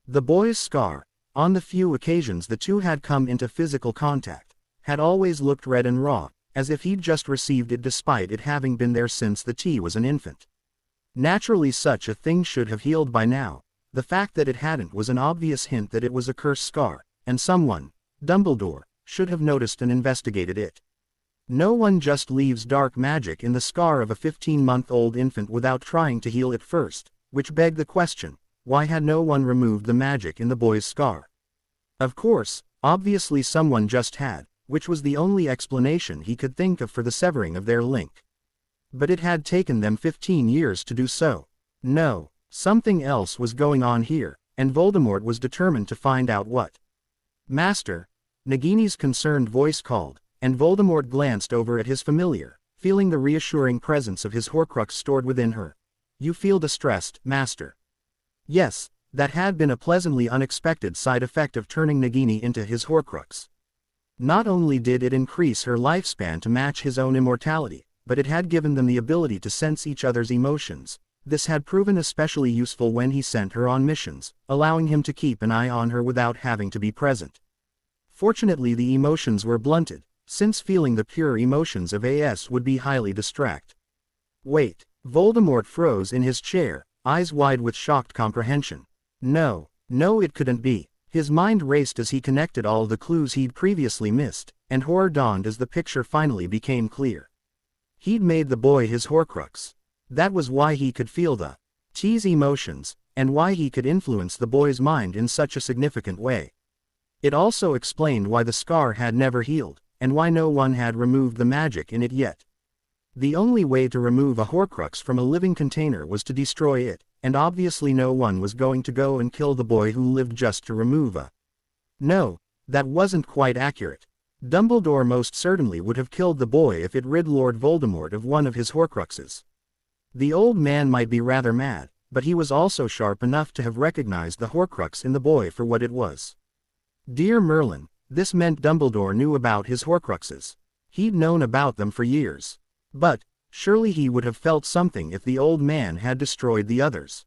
The boy's scar, on the few occasions the two had come into physical contact, had always looked red and raw, as if he'd just received it despite it having been there since the tea was an infant. Naturally such a thing should have healed by now. The fact that it hadn't was an obvious hint that it was a cursed scar, and someone, Dumbledore, should have noticed and investigated it. No one just leaves dark magic in the scar of a 15-month-old infant without trying to heal it first, which begged the question, why had no one removed the magic in the boy's scar? Of course, obviously someone just had, which was the only explanation he could think of for the severing of their link. But it had taken them 15 years to do so. No, something else was going on here, and Voldemort was determined to find out what. Master, Nagini's concerned voice called, and Voldemort glanced over at his familiar, feeling the reassuring presence of his Horcrux stored within her. You feel distressed, Master. Yes, that had been a pleasantly unexpected side effect of turning Nagini into his Horcrux. Not only did it increase her lifespan to match his own immortality, but it had given them the ability to sense each other's emotions. This had proven especially useful when he sent her on missions, allowing him to keep an eye on her without having to be present. Fortunately the emotions were blunted, since feeling the pure emotions of AS would be highly distract. Wait, Voldemort froze in his chair, eyes wide with shocked comprehension. No, it couldn't be. His mind raced as he connected all the clues he'd previously missed, and horror dawned as the picture finally became clear. He'd made the boy his Horcrux. That was why he could feel the tea's emotions, and why he could influence the boy's mind in such a significant way. It also explained why the scar had never healed, and why no one had removed the magic in it yet. The only way to remove a Horcrux from a living container was to destroy it, and obviously no one was going to go and kill the boy who lived just to remove a. No, that wasn't quite accurate. Dumbledore most certainly would have killed the boy if it rid Lord Voldemort of one of his Horcruxes. The old man might be rather mad, but he was also sharp enough to have recognized the Horcrux in the boy for what it was. Dear Merlin, this meant Dumbledore knew about his Horcruxes. He'd known about them for years. But, surely he would have felt something if the old man had destroyed the others.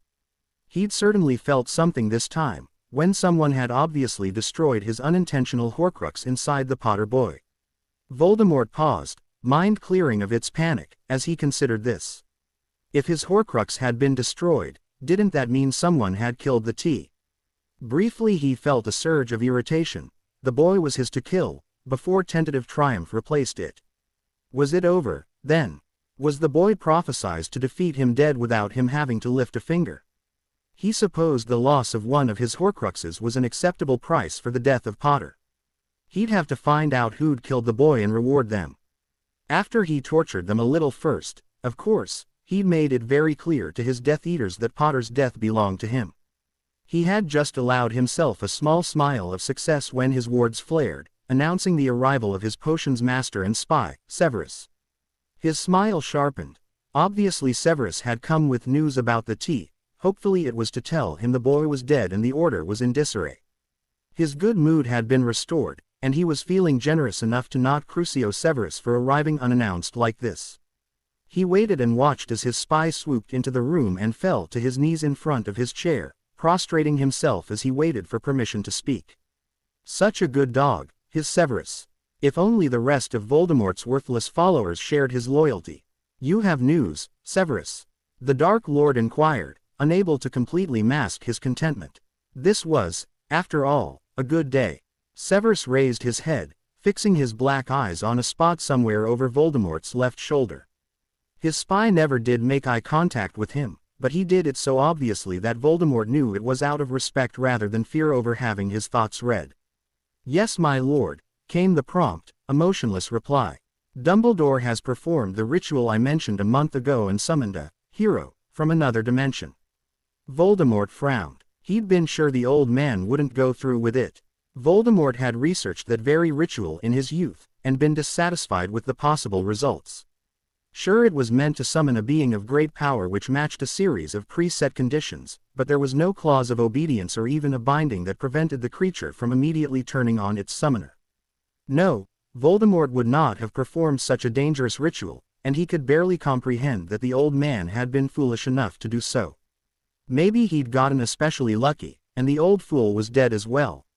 He'd certainly felt something this time, when someone had obviously destroyed his unintentional Horcrux inside the Potter boy. Voldemort paused, mind clearing of its panic, as he considered this. If his Horcrux had been destroyed, didn't that mean someone had killed the tea? Briefly he felt a surge of irritation. The boy was his to kill, before tentative triumph replaced it. Was it over, then? Was the boy prophesied to defeat him dead without him having to lift a finger? He supposed the loss of one of his Horcruxes was an acceptable price for the death of Potter. He'd have to find out who'd killed the boy and reward them. After he tortured them a little first, of course, he'd made it very clear to his Death Eaters that Potter's death belonged to him. He had just allowed himself a small smile of success when his wards flared, announcing the arrival of his potions master and spy, Severus. His smile sharpened. Obviously Severus had come with news about the tea. Hopefully it was to tell him the boy was dead and the order was in disarray. His good mood had been restored, and he was feeling generous enough to not crucio Severus for arriving unannounced like this. He waited and watched as his spy swooped into the room and fell to his knees in front of his chair, prostrating himself as he waited for permission to speak. Such a good dog, his Severus. If only the rest of Voldemort's worthless followers shared his loyalty. "You have news, Severus?" the Dark Lord inquired, unable to completely mask his contentment. This was, after all, a good day. Severus raised his head, fixing his black eyes on a spot somewhere over Voldemort's left shoulder. His spy never did make eye contact with him, but he did it so obviously that Voldemort knew it was out of respect rather than fear over having his thoughts read. "Yes, my lord," came the prompt, emotionless reply. "Dumbledore has performed the ritual I mentioned a month ago and summoned a hero from another dimension." Voldemort frowned. He'd been sure the old man wouldn't go through with it. Voldemort had researched that very ritual in his youth, and been dissatisfied with the possible results. Sure, it was meant to summon a being of great power which matched a series of preset conditions, but there was no clause of obedience or even a binding that prevented the creature from immediately turning on its summoner. No, Voldemort would not have performed such a dangerous ritual, and he could barely comprehend that the old man had been foolish enough to do so. Maybe he'd gotten especially lucky, and the old fool was dead as well.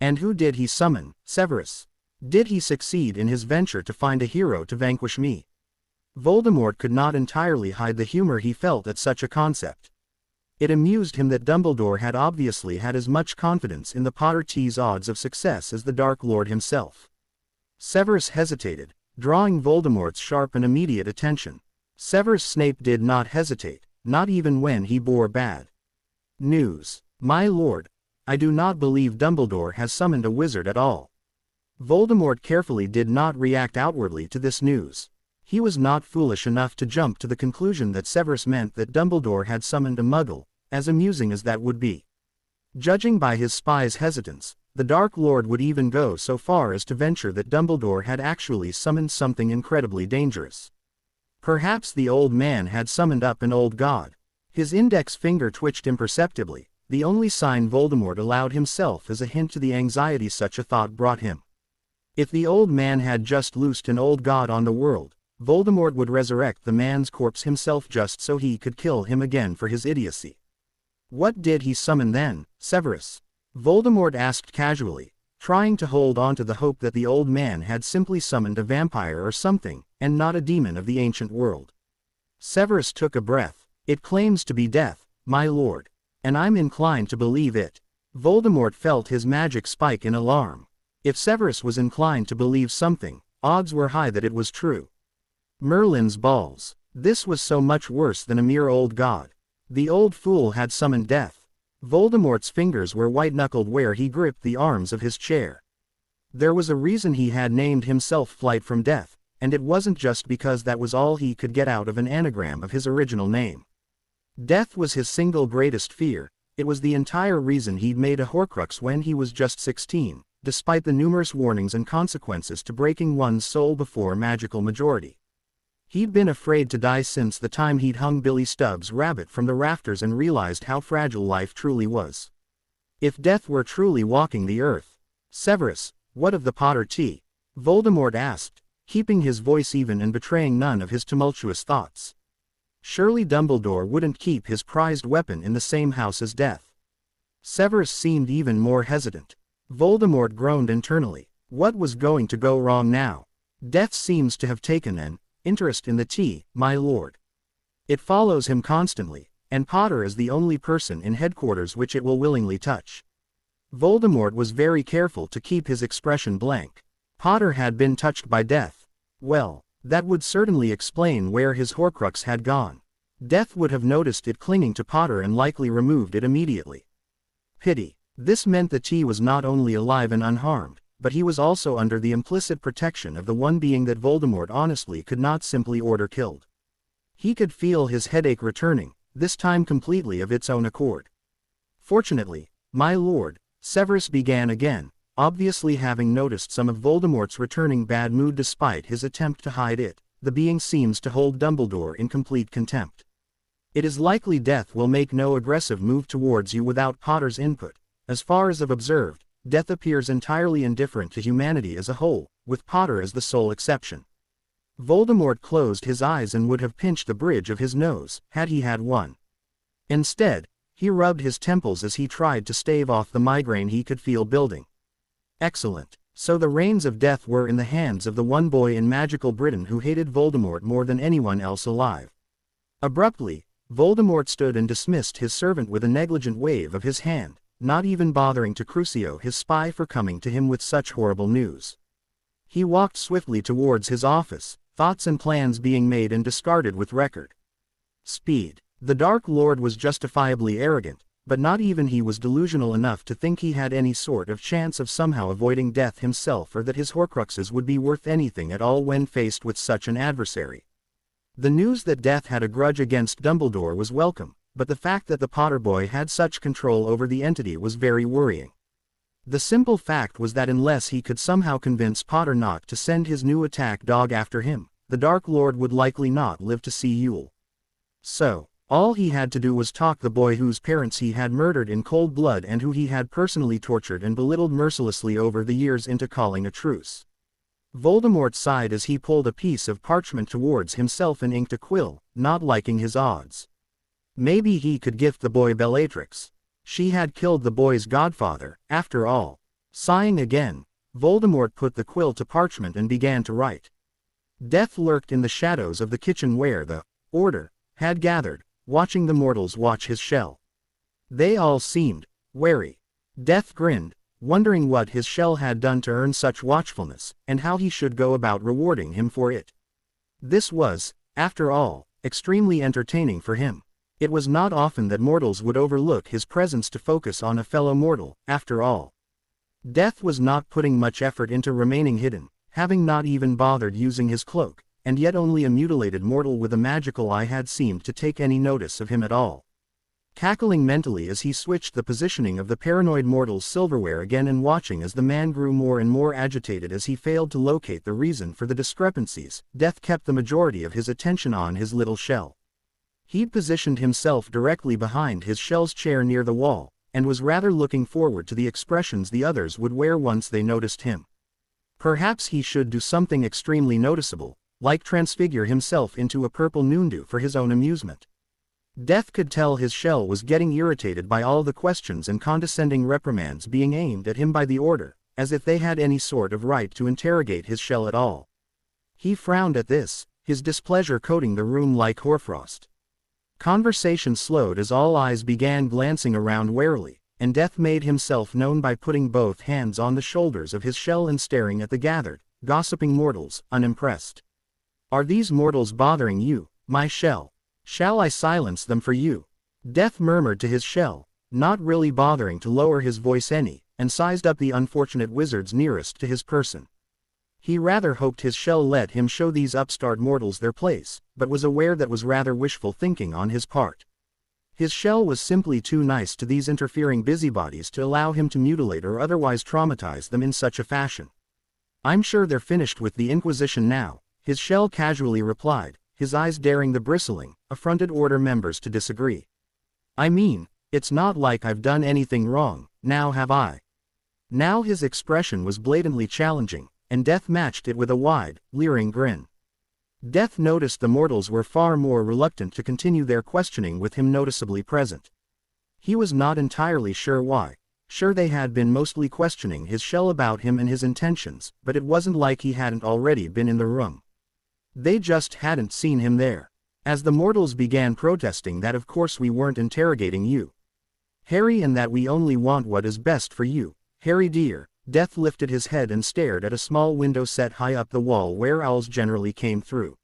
And who did he summon? Severus. Did he succeed in his venture to find a hero to vanquish me? Voldemort could not entirely hide the humor he felt at such a concept. It amused him that Dumbledore had obviously had as much confidence in the Potter T's odds of success as the Dark Lord himself. Severus hesitated, drawing Voldemort's sharp and immediate attention. Severus Snape did not hesitate, not even when he bore bad news. "My lord, I do not believe Dumbledore has summoned a wizard at all." Voldemort carefully did not react outwardly to this news. He was not foolish enough to jump to the conclusion that Severus meant that Dumbledore had summoned a muggle, as amusing as that would be. Judging by his spy's hesitance, the Dark Lord would even go so far as to venture that Dumbledore had actually summoned something incredibly dangerous. Perhaps the old man had summoned up an old god. His index finger twitched imperceptibly, the only sign Voldemort allowed himself as a hint to the anxiety such a thought brought him. If the old man had just loosed an old god on the world, Voldemort would resurrect the man's corpse himself just so he could kill him again for his idiocy. "What did he summon then, Severus?" Voldemort asked casually, trying to hold on to the hope that the old man had simply summoned a vampire or something, and not a demon of the ancient world. Severus took a breath. "It claims to be death, my lord. And I'm inclined to believe it." Voldemort felt his magic spike in alarm. If Severus was inclined to believe something, odds were high that it was true. Merlin's balls. This was so much worse than a mere old god. The old fool had summoned death. Voldemort's fingers were white-knuckled where he gripped the arms of his chair. There was a reason he had named himself Flight from Death, and it wasn't just because that was all he could get out of an anagram of his original name. Death was his single greatest fear. It was the entire reason he'd made a Horcrux when he was just 16, despite the numerous warnings and consequences to breaking one's soul before magical majority. He'd been afraid to die since the time he'd hung Billy Stubbs' rabbit from the rafters and realized how fragile life truly was. If death were truly walking the earth. "Severus, what of the Potter Tea?" Voldemort asked, keeping his voice even and betraying none of his tumultuous thoughts. Surely Dumbledore wouldn't keep his prized weapon in the same house as death. Severus seemed even more hesitant. Voldemort groaned internally. What was going to go wrong now? Death seems to have taken an interest in the tea, my lord. It follows him constantly, and Potter is the only person in headquarters which it will willingly touch. Voldemort was very careful to keep his expression blank. Potter had been touched by death. Well, that would certainly explain where his Horcrux had gone. Death would have noticed it clinging to Potter and likely removed it immediately. Pity. This meant the tea was not only alive and unharmed, but he was also under the implicit protection of the one being that Voldemort honestly could not simply order killed. He could feel his headache returning, this time completely of its own accord. Fortunately, my lord, Severus began again, obviously having noticed some of Voldemort's returning bad mood despite his attempt to hide it, the being seems to hold Dumbledore in complete contempt. It is likely Death will make no aggressive move towards you without Potter's input. As far as I've observed, Death appears entirely indifferent to humanity as a whole, with Potter as the sole exception. Voldemort closed his eyes and would have pinched the bridge of his nose, had he had one. Instead, he rubbed his temples as he tried to stave off the migraine he could feel building. Excellent. So the reins of death were in the hands of the one boy in magical Britain who hated Voldemort more than anyone else alive. Abruptly, Voldemort stood and dismissed his servant with a negligent wave of his hand, not even bothering to crucio his spy for coming to him with such horrible news. He walked swiftly towards his office, thoughts and plans being made and discarded with record speed. The Dark Lord was justifiably arrogant, but not even he was delusional enough to think he had any sort of chance of somehow avoiding death himself or that his Horcruxes would be worth anything at all when faced with such an adversary. The news that Death had a grudge against Dumbledore was welcome, but the fact that the Potter boy had such control over the entity was very worrying. The simple fact was that unless he could somehow convince Potter not to send his new attack dog after him, the Dark Lord would likely not live to see Yule. So, all he had to do was talk the boy whose parents he had murdered in cold blood and who he had personally tortured and belittled mercilessly over the years into calling a truce. Voldemort sighed as he pulled a piece of parchment towards himself and inked a quill, not liking his odds. Maybe he could gift the boy Bellatrix. She had killed the boy's godfather, after all. Sighing again, Voldemort put the quill to parchment and began to write. Death lurked in the shadows of the kitchen where the Order had gathered, watching the mortals watch his shell. They all seemed wary. Death grinned, wondering what his shell had done to earn such watchfulness, and how he should go about rewarding him for it. This was, after all, extremely entertaining for him. It was not often that mortals would overlook his presence to focus on a fellow mortal, after all. Death was not putting much effort into remaining hidden, having not even bothered using his cloak, and yet only a mutilated mortal with a magical eye had seemed to take any notice of him at all. Cackling mentally as he switched the positioning of the paranoid mortal's silverware again and watching as the man grew more and more agitated as he failed to locate the reason for the discrepancies, Death kept the majority of his attention on his little shell. He'd positioned himself directly behind his shell's chair near the wall, and was rather looking forward to the expressions the others would wear once they noticed him. Perhaps he should do something extremely noticeable, like transfigure himself into a purple noondew for his own amusement. Death could tell his shell was getting irritated by all the questions and condescending reprimands being aimed at him by the Order, as if they had any sort of right to interrogate his shell at all. He frowned at this, his displeasure coating the room like hoarfrost. Conversation slowed as all eyes began glancing around warily, and Death made himself known by putting both hands on the shoulders of his shell and staring at the gathered, gossiping mortals, unimpressed. Are these mortals bothering you, my shell? Shall I silence them for you? Death murmured to his shell, not really bothering to lower his voice any, and sized up the unfortunate wizards nearest to his person. He rather hoped his shell let him show these upstart mortals their place, but was aware that was rather wishful thinking on his part. His shell was simply too nice to these interfering busybodies to allow him to mutilate or otherwise traumatize them in such a fashion. I'm sure they're finished with the Inquisition now, his shell casually replied, his eyes daring the bristling, affronted Order members to disagree. I mean, it's not like I've done anything wrong, now have I? Now his expression was blatantly challenging, and Death matched it with a wide, leering grin. Death noticed the mortals were far more reluctant to continue their questioning with him noticeably present. He was not entirely sure why. Sure, they had been mostly questioning his shell about him and his intentions, but it wasn't like he hadn't already been in the room. They just hadn't seen him there. As the mortals began protesting that of course we weren't interrogating you, Harry, and that we only want what is best for you, Harry dear, Death lifted his head and stared at a small window set high up the wall where owls generally came through.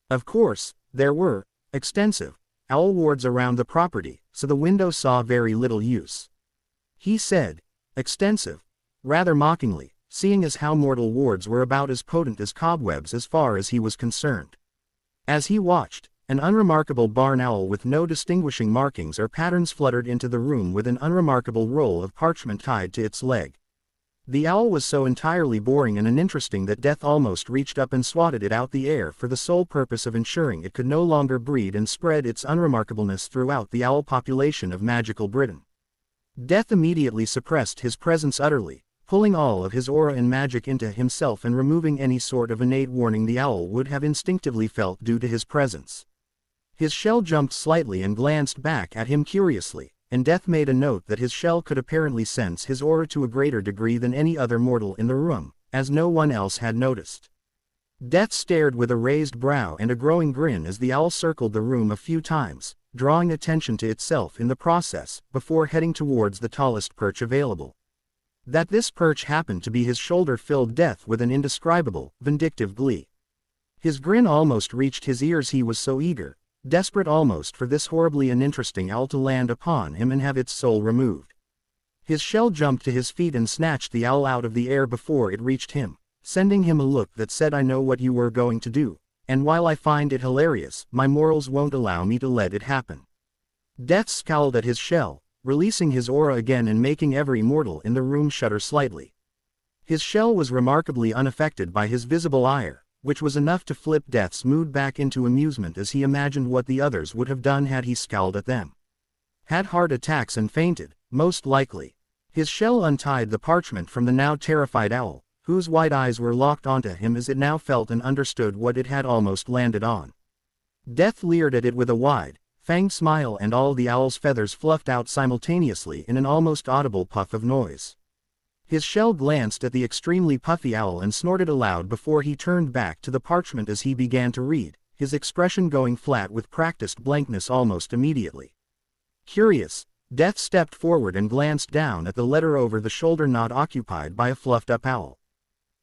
Of course, there were extensive owl wards around the property, so the window saw very little use. He said, extensive, rather mockingly, seeing as how mortal wards were about as potent as cobwebs as far as he was concerned. As he watched, an unremarkable barn owl with no distinguishing markings or patterns fluttered into the room with an unremarkable roll of parchment tied to its leg. The owl was so entirely boring and uninteresting that Death almost reached up and swatted it out the air for the sole purpose of ensuring it could no longer breed and spread its unremarkableness throughout the owl population of magical Britain. Death immediately suppressed his presence utterly, pulling all of his aura and magic into himself and removing any sort of innate warning the owl would have instinctively felt due to his presence. His shell jumped slightly and glanced back at him curiously, and Death made a note that his shell could apparently sense his aura to a greater degree than any other mortal in the room, as no one else had noticed. Death stared with a raised brow and a growing grin as the owl circled the room a few times, drawing attention to itself in the process, before heading towards the tallest perch available. That this perch happened to be his shoulder filled Death with an indescribable, vindictive glee. His grin almost reached his ears. He was so eager, desperate almost, for this horribly uninteresting owl to land upon him and have its soul removed. His shell jumped to his feet and snatched the owl out of the air before it reached him, sending him a look that said, "I know what you were going to do, and while I find it hilarious, my morals won't allow me to let it happen." Death scowled at his shell, releasing his aura again and making every mortal in the room shudder slightly. His shell was remarkably unaffected by his visible ire, which was enough to flip Death's mood back into amusement as he imagined what the others would have done had he scowled at them. Had heart attacks and fainted, most likely. His shell untied the parchment from the now terrified owl, whose wide eyes were locked onto him as it now felt and understood what it had almost landed on. Death leered at it with a wide, fanged smile, and all the owl's feathers fluffed out simultaneously in an almost audible puff of noise. His shell glanced at the extremely puffy owl and snorted aloud before he turned back to the parchment as he began to read, his expression going flat with practiced blankness almost immediately. Curious, Death stepped forward and glanced down at the letter over the shoulder not occupied by a fluffed-up owl.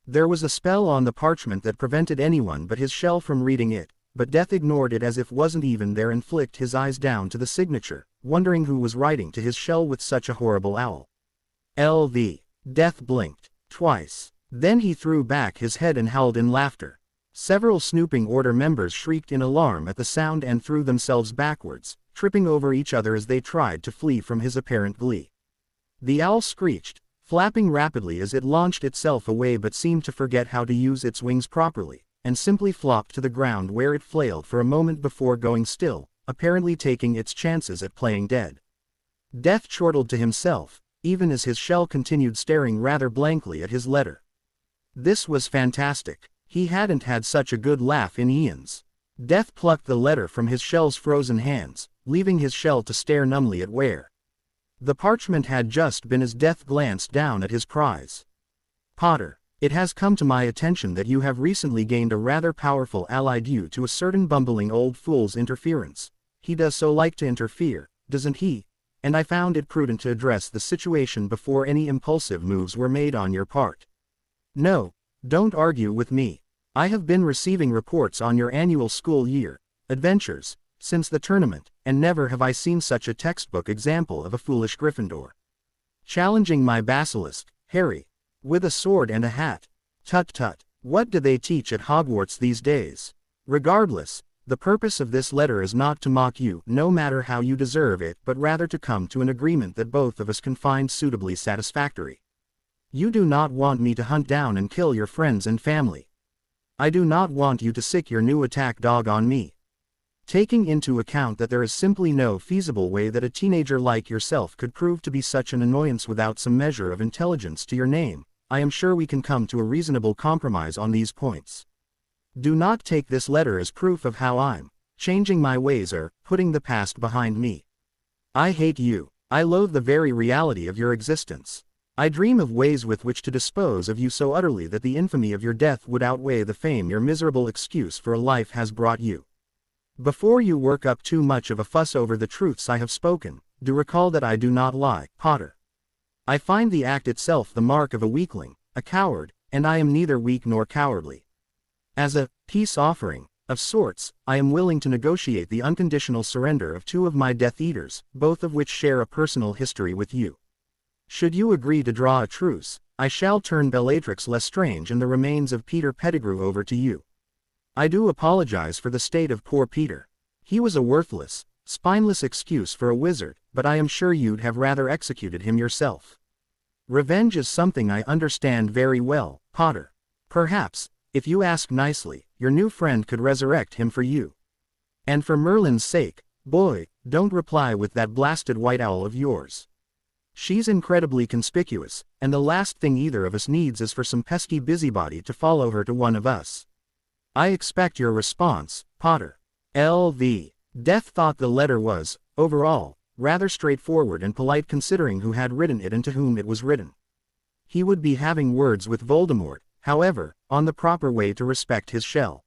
There was a spell on the parchment that prevented anyone but his shell from reading it, but Death ignored it as if wasn't even there and flicked his eyes down to the signature, wondering who was writing to his shell with such a horrible owl. LV. Death blinked twice. Then he threw back his head and howled in laughter. Several snooping order members shrieked in alarm at the sound and threw themselves backwards, tripping over each other as they tried to flee from his apparent glee. The owl screeched, flapping rapidly as it launched itself away, but seemed to forget how to use its wings properly, and simply flopped to the ground, where it flailed for a moment before going still, apparently taking its chances at playing dead. Death chortled to himself, even as his shell continued staring rather blankly at his letter. This was fantastic. He hadn't had such a good laugh in eons. Death plucked the letter from his shell's frozen hands, leaving his shell to stare numbly at where the parchment had just been as Death glanced down at his prize. "Potter, it has come to my attention that you have recently gained a rather powerful ally due to a certain bumbling old fool's interference. He does so like to interfere, doesn't he? And I found it prudent to address the situation before any impulsive moves were made on your part. No, don't argue with me. I have been receiving reports on your annual school year adventures since the tournament, and never have I seen such a textbook example of a foolish Gryffindor. Challenging my basilisk, Harry, with a sword and a hat. Tut tut, what do they teach at Hogwarts these days? Regardless, the purpose of this letter is not to mock you, no matter how you deserve it, but rather to come to an agreement that both of us can find suitably satisfactory. You do not want me to hunt down and kill your friends and family. I do not want you to sick your new attack dog on me. Taking into account that there is simply no feasible way that a teenager like yourself could prove to be such an annoyance without some measure of intelligence to your name, I am sure we can come to a reasonable compromise on these points. Do not take this letter as proof of how I'm changing my ways or putting the past behind me. I hate you. I loathe the very reality of your existence. I dream of ways with which to dispose of you so utterly that the infamy of your death would outweigh the fame your miserable excuse for a life has brought you. Before you work up too much of a fuss over the truths I have spoken, do recall that I do not lie, Potter. I find the act itself the mark of a weakling, a coward, and I am neither weak nor cowardly. As a peace offering, of sorts, I am willing to negotiate the unconditional surrender of two of my Death Eaters, both of which share a personal history with you. Should you agree to draw a truce, I shall turn Bellatrix Lestrange and the remains of Peter Pettigrew over to you. I do apologize for the state of poor Peter. He was a worthless, spineless excuse for a wizard, but I am sure you'd have rather executed him yourself. Revenge is something I understand very well, Potter. Perhaps, if you ask nicely, your new friend could resurrect him for you. And for Merlin's sake, boy, don't reply with that blasted white owl of yours. She's incredibly conspicuous, and the last thing either of us needs is for some pesky busybody to follow her to one of us. I expect your response, Potter. L.V. Death thought the letter was, overall, rather straightforward and polite considering who had written it and to whom it was written. He would be having words with Voldemort, however, on the proper way to respect his shell.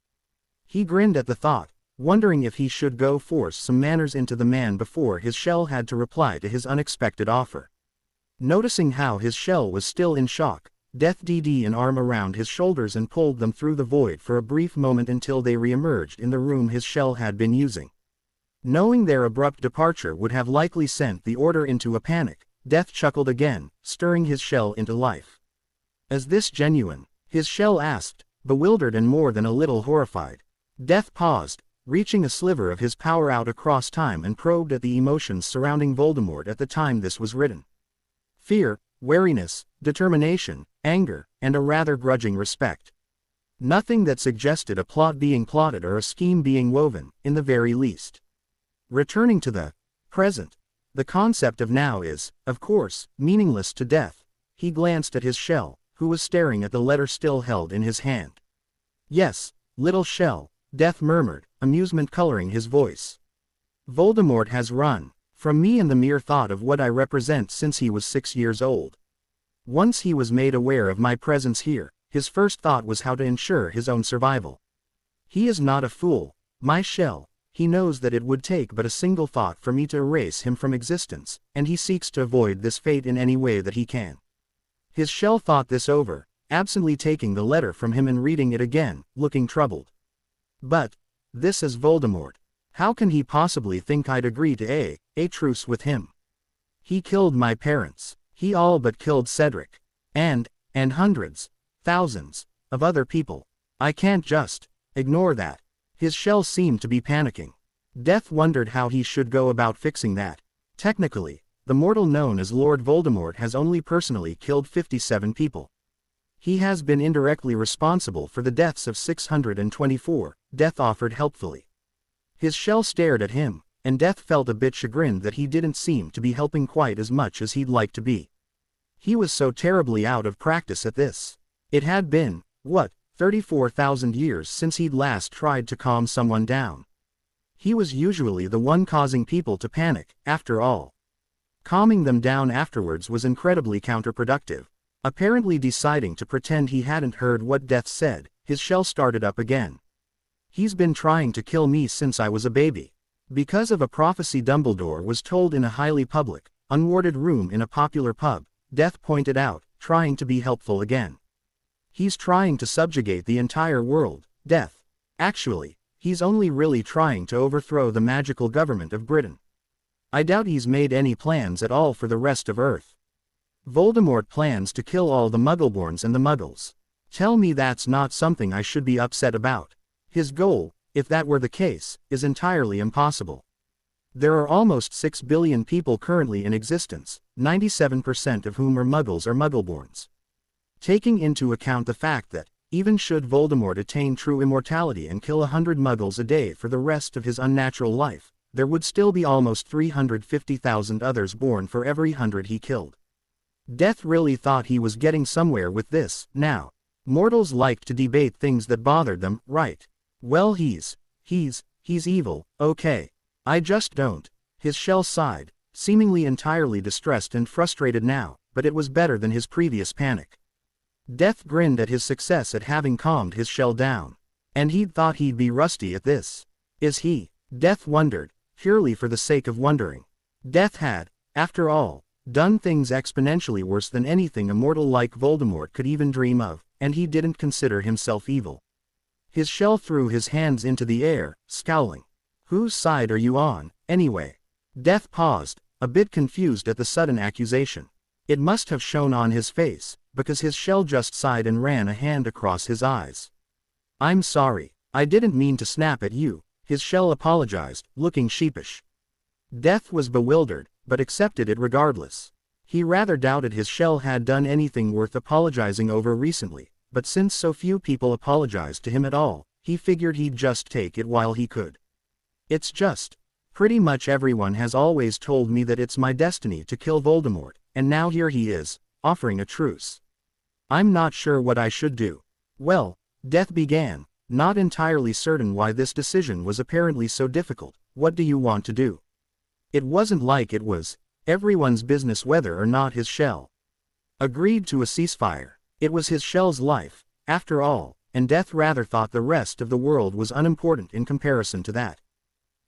He grinned at the thought, wondering if he should go force some manners into the man before his shell had to reply to his unexpected offer. Noticing how his shell was still in shock, Death did an arm around his shoulders and pulled them through the void for a brief moment until they re-emerged in the room his shell had been using. Knowing their abrupt departure would have likely sent the Order into a panic, Death chuckled again, stirring his shell into life. "Is this genuine?" his shell asked, bewildered and more than a little horrified. Death paused, reaching a sliver of his power out across time and probed at the emotions surrounding Voldemort at the time this was written. Fear, wariness, determination, anger, and a rather grudging respect. Nothing that suggested a plot being plotted or a scheme being woven, in the very least. Returning to the present, the concept of now is, of course, meaningless to Death. He glanced at his shell, who was staring at the letter still held in his hand. "Yes, little shell," Death murmured, amusement coloring his voice. "Voldemort has run from me and the mere thought of what I represent since he was 6 years old. Once he was made aware of my presence here, his first thought was how to ensure his own survival. He is not a fool, my shell. He knows that it would take but a single thought for me to erase him from existence, and he seeks to avoid this fate in any way that he can." His shell thought this over, absently taking the letter from him and reading it again, looking troubled. "But this is Voldemort. How can he possibly think I'd agree to a truce with him? He killed my parents. He all but killed Cedric. And hundreds, thousands, of other people. I can't just ignore that." His shell seemed to be panicking. Death wondered how he should go about fixing that. Technically, the mortal known as Lord Voldemort has only personally killed 57 people. He has been indirectly responsible for the deaths of 624, Death offered helpfully. His shell stared at him, and Death felt a bit chagrined that he didn't seem to be helping quite as much as he'd like to be. He was so terribly out of practice at this. It had been, 34,000 years since he'd last tried to calm someone down. He was usually the one causing people to panic, after all. Calming them down afterwards was incredibly counterproductive. Apparently deciding to pretend he hadn't heard what Death said, his shell started up again. "He's been trying to kill me since I was a baby. Because of a prophecy Dumbledore was told in a highly public, unwarded room in a popular pub," Death pointed out, trying to be helpful again. "He's trying to subjugate the entire world, Death. Actually, he's only really trying to overthrow the magical government of Britain. I doubt he's made any plans at all for the rest of Earth. Voldemort plans to kill all the Muggleborns and the Muggles. Tell me that's not something I should be upset about. His goal, if that were the case, is entirely impossible. There are almost 6 billion people currently in existence, 97% of whom are Muggles or Muggleborns. Taking into account the fact that, even should Voldemort attain true immortality and kill 100 Muggles a day for the rest of his unnatural life, there would still be almost 350,000 others born for every 100 he killed. Death really thought he was getting somewhere with this. Now, mortals liked to debate things that bothered them, right? Well, he's evil, okay. I just don't." His shell sighed, seemingly entirely distressed and frustrated now, but it was better than his previous panic. Death grinned at his success at having calmed his shell down. And he'd thought he'd be rusty at this. Is he? Death wondered, purely for the sake of wondering. Death had, after all, done things exponentially worse than anything a mortal like Voldemort could even dream of, and he didn't consider himself evil. His shell threw his hands into the air, scowling. "Whose side are you on, anyway?" Death paused, a bit confused at the sudden accusation. It must have shown on his face, because his shell just sighed and ran a hand across his eyes. "I'm sorry. I didn't mean to snap at you," his shell apologized, looking sheepish. Death was bewildered, but accepted it regardless. He rather doubted his shell had done anything worth apologizing over recently, but since so few people apologized to him at all, he figured he'd just take it while he could. "It's just, pretty much everyone has always told me that it's my destiny to kill Voldemort, and now here he is, offering a truce. I'm not sure what I should do." "Well," Death began, not entirely certain why this decision was apparently so difficult, "what do you want to do?" It wasn't like it was everyone's business whether or not his shell agreed to a ceasefire. It was his shell's life, after all, and Death rather thought the rest of the world was unimportant in comparison to that.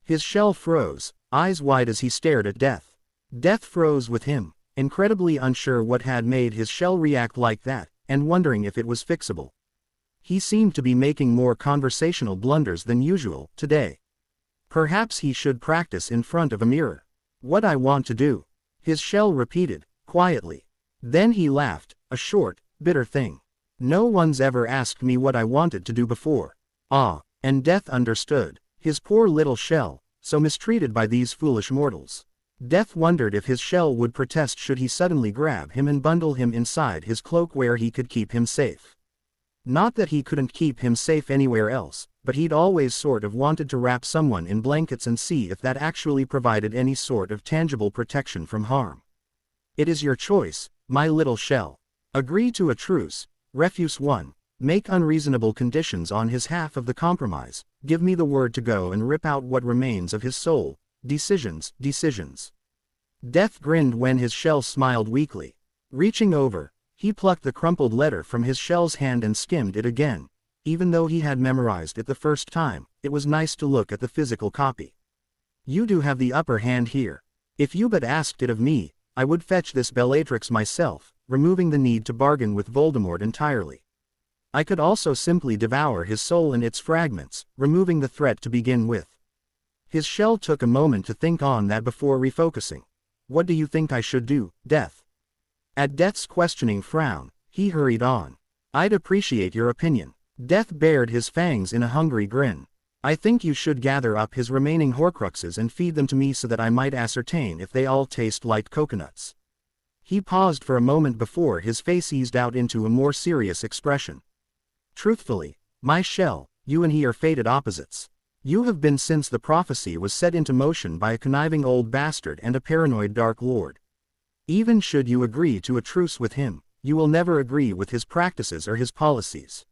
His shell froze, eyes wide as he stared at Death. Death froze with him, incredibly unsure what had made his shell react like that, and wondering if it was fixable. He seemed to be making more conversational blunders than usual today. Perhaps he should practice in front of a mirror. "What I want to do," his shell repeated, quietly. Then he laughed, a short, bitter thing. "No one's ever asked me what I wanted to do before." Ah, and Death understood. His poor little shell, so mistreated by these foolish mortals. Death wondered if his shell would protest should he suddenly grab him and bundle him inside his cloak where he could keep him safe. Not that he couldn't keep him safe anywhere else, but he'd always sort of wanted to wrap someone in blankets and see if that actually provided any sort of tangible protection from harm. "It is your choice, my little shell. Agree to a truce. Refuse 1. Make unreasonable conditions on his half of the compromise. Give me the word to go and rip out what remains of his soul. Decisions, decisions." Death grinned when his shell smiled weakly. Reaching over, he plucked the crumpled letter from his shell's hand and skimmed it again. Even though he had memorized it the first time, it was nice to look at the physical copy. "You do have the upper hand here. If you but asked it of me, I would fetch this Bellatrix myself, removing the need to bargain with Voldemort entirely. I could also simply devour his soul and its fragments, removing the threat to begin with." His shell took a moment to think on that before refocusing. "What do you think I should do, Death?" At Death's questioning frown, he hurried on. "I'd appreciate your opinion." Death bared his fangs in a hungry grin. "I think you should gather up his remaining Horcruxes and feed them to me so that I might ascertain if they all taste like coconuts." He paused for a moment before his face eased out into a more serious expression. "Truthfully, my shell, you and he are fated opposites. You have been since the prophecy was set into motion by a conniving old bastard and a paranoid Dark Lord. Even should you agree to a truce with him, you will never agree with his practices or his policies.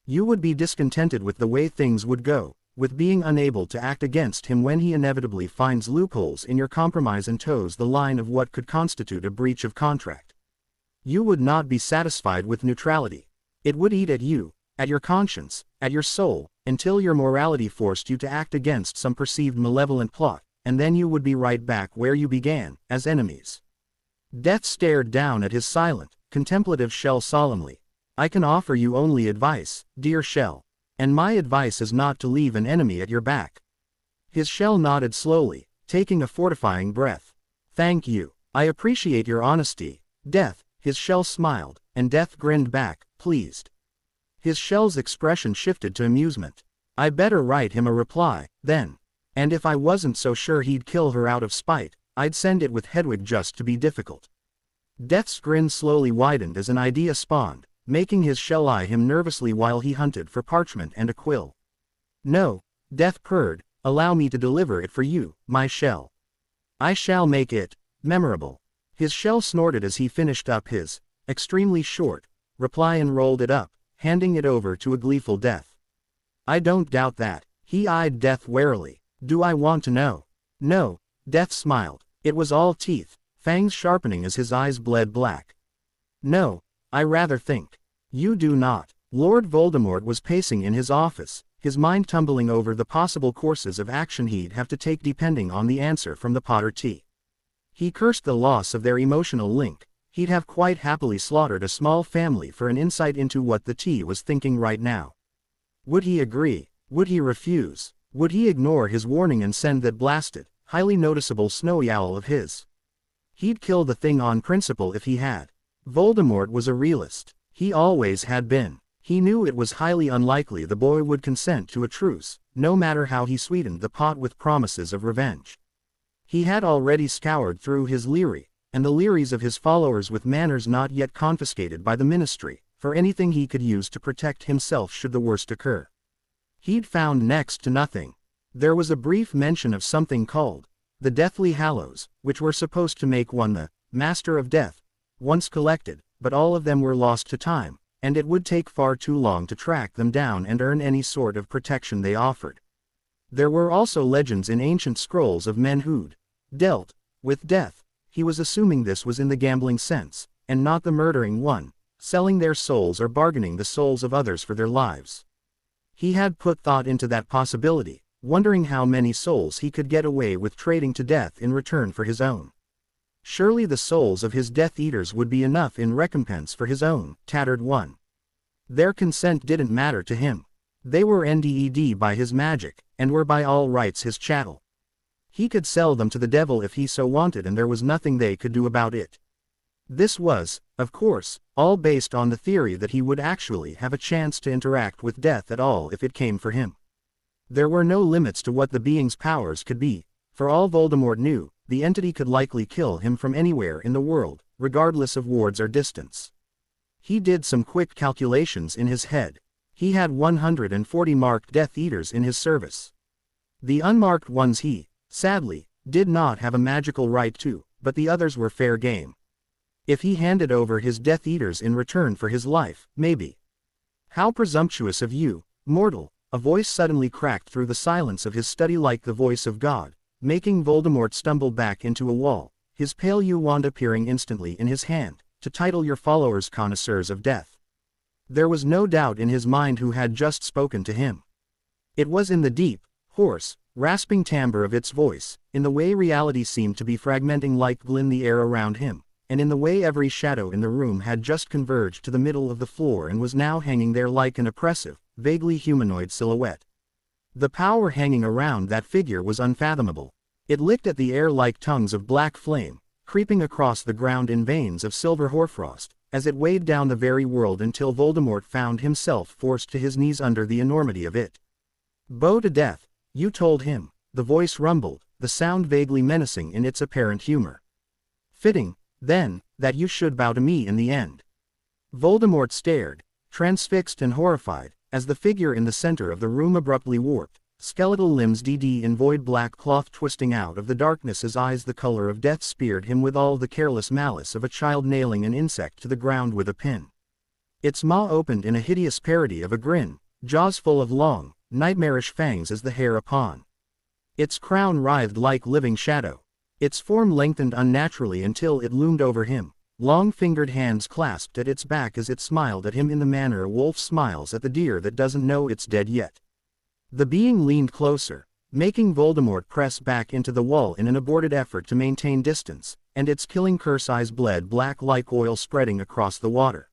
You would be discontented with the way things would go, with being unable to act against him when he inevitably finds loopholes in your compromise and toes the line of what could constitute a breach of contract. You would not be satisfied with neutrality. It would eat at you, at your conscience, at your soul, until your morality forced you to act against some perceived malevolent plot, and then you would be right back where you began, as enemies." Death stared down at his silent, contemplative shell solemnly. "I can offer you only advice, dear shell. And my advice is not to leave an enemy at your back." His shell nodded slowly, taking a fortifying breath. "Thank you. I appreciate your honesty, Death." His shell smiled, and Death grinned back, pleased. His shell's expression shifted to amusement. "I better write him a reply, then. And if I wasn't so sure he'd kill her out of spite, I'd send it with Hedwig just to be difficult." Death's grin slowly widened as an idea spawned, making his shell eye him nervously while he hunted for parchment and a quill. "No," Death purred, "allow me to deliver it for you, my shell. I shall make it memorable." His shell snorted as he finished up his extremely short reply and rolled it up, handing it over to a gleeful Death. "I don't doubt that." He eyed Death warily. "Do I want to know?" "No," Death smiled. It was all teeth, fangs sharpening as his eyes bled black. "No, I rather think you do not." Lord Voldemort was pacing in his office, his mind tumbling over the possible courses of action he'd have to take depending on the answer from the Potter T. He cursed the loss of their emotional link. He'd have quite happily slaughtered a small family for an insight into what the T was thinking right now. Would he agree? Would he refuse? Would he ignore his warning and send that blasted, highly noticeable snowy owl of his? He'd kill the thing on principle if he had. Voldemort was a realist. He always had been. He knew it was highly unlikely the boy would consent to a truce, no matter how he sweetened the pot with promises of revenge. He had already scoured through his Leary, and the Learys of his followers with manors not yet confiscated by the Ministry, for anything he could use to protect himself should the worst occur. He'd found next to nothing. There was a brief mention of something called the Deathly Hallows, which were supposed to make one the Master of Death, once collected, but all of them were lost to time, and it would take far too long to track them down and earn any sort of protection they offered. There were also legends in ancient scrolls of men who'd dealt with death. He was assuming this was in the gambling sense, and not the murdering one, selling their souls or bargaining the souls of others for their lives. He had put thought into that possibility, wondering how many souls he could get away with trading to death in return for his own. Surely the souls of his Death Eaters would be enough in recompense for his own tattered one. Their consent didn't matter to him. They were NDED by his magic, and were by all rights his chattel. He could sell them to the devil if he so wanted, and there was nothing they could do about it. This was, of course, all based on the theory that he would actually have a chance to interact with death at all if it came for him. There were no limits to what the being's powers could be. For all Voldemort knew, the entity could likely kill him from anywhere in the world, regardless of wards or distance. He did some quick calculations in his head. He had 140 marked Death Eaters in his service. The unmarked ones he, sadly, did not have a magical right to, but the others were fair game. If he handed over his Death Eaters in return for his life, maybe. How presumptuous of you, mortal! A voice suddenly cracked through the silence of his study like the voice of God, making Voldemort stumble back into a wall, his pale wand appearing instantly in his hand, to title your followers connoisseurs of death. There was no doubt in his mind who had just spoken to him. It was in the deep, hoarse, rasping timbre of its voice, in the way reality seemed to be fragmenting like glue in the air around him, and in the way every shadow in the room had just converged to the middle of the floor and was now hanging there like an oppressive, vaguely humanoid silhouette. The power hanging around that figure was unfathomable. It licked at the air like tongues of black flame, creeping across the ground in veins of silver hoarfrost, as it weighed down the very world until Voldemort found himself forced to his knees under the enormity of it. Bow to death, you told him, the voice rumbled, the sound vaguely menacing in its apparent humor. Fitting, then, that you should bow to me in the end. Voldemort stared, transfixed and horrified, as the figure in the center of the room abruptly warped, skeletal limbs in void black cloth twisting out of the darkness. His eyes the color of death speared him with all the careless malice of a child nailing an insect to the ground with a pin. Its maw opened in a hideous parody of a grin, jaws full of long, nightmarish fangs as the hair upon its crown writhed like living shadow. Its form lengthened unnaturally until it loomed over him, long-fingered hands clasped at its back as it smiled at him in the manner a wolf smiles at the deer that doesn't know it's dead yet. The being leaned closer, making Voldemort press back into the wall in an aborted effort to maintain distance, and its killing curse eyes bled black like oil spreading across the water.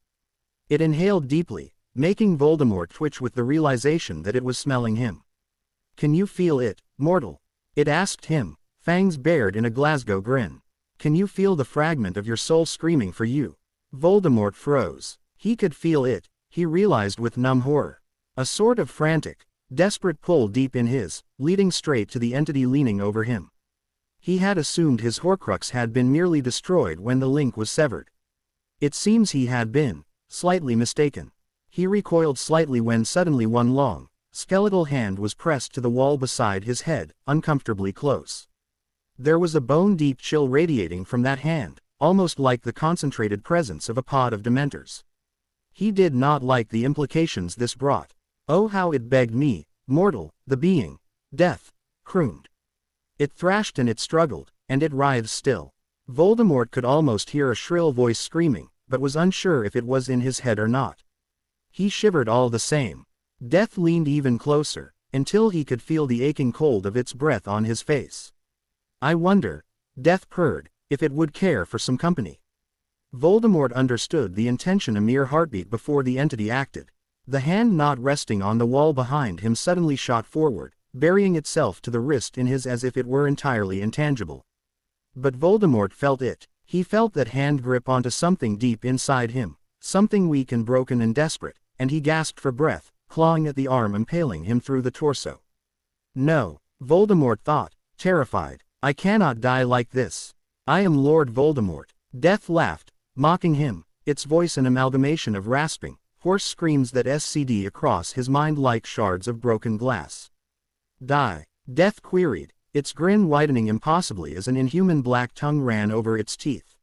It inhaled deeply, making Voldemort twitch with the realization that it was smelling him. Can you feel it, mortal? It asked him, fangs bared in a Glasgow grin. Can you feel the fragment of your soul screaming for you? Voldemort froze. He could feel it, he realized with numb horror. A sort of frantic, desperate pull deep in his, leading straight to the entity leaning over him. He had assumed his Horcrux had been merely destroyed when the link was severed. It seems he had been slightly mistaken. He recoiled slightly when suddenly one long, skeletal hand was pressed to the wall beside his head, uncomfortably close. There was a bone-deep chill radiating from that hand, almost like the concentrated presence of a pod of Dementors. He did not like the implications this brought. Oh, how it begged me, mortal, the being, death, crooned. It thrashed and it struggled, and it writhed still. Voldemort could almost hear a shrill voice screaming, but was unsure if it was in his head or not. He shivered all the same. Death leaned even closer, until he could feel the aching cold of its breath on his face. I wonder, Death purred, if it would care for some company. Voldemort understood the intention a mere heartbeat before the entity acted. The hand not resting on the wall behind him suddenly shot forward, burying itself to the wrist in his as if it were entirely intangible. But Voldemort felt it. He felt that hand grip onto something deep inside him, something weak and broken and desperate, and he gasped for breath, clawing at the arm impaling him through the torso. No, Voldemort thought, terrified, I cannot die like this. I am Lord Voldemort. Death laughed, mocking him, its voice an amalgamation of rasping, hoarse screams that scd across his mind like shards of broken glass. Die? Death queried, its grin widening impossibly as an inhuman black tongue ran over its teeth.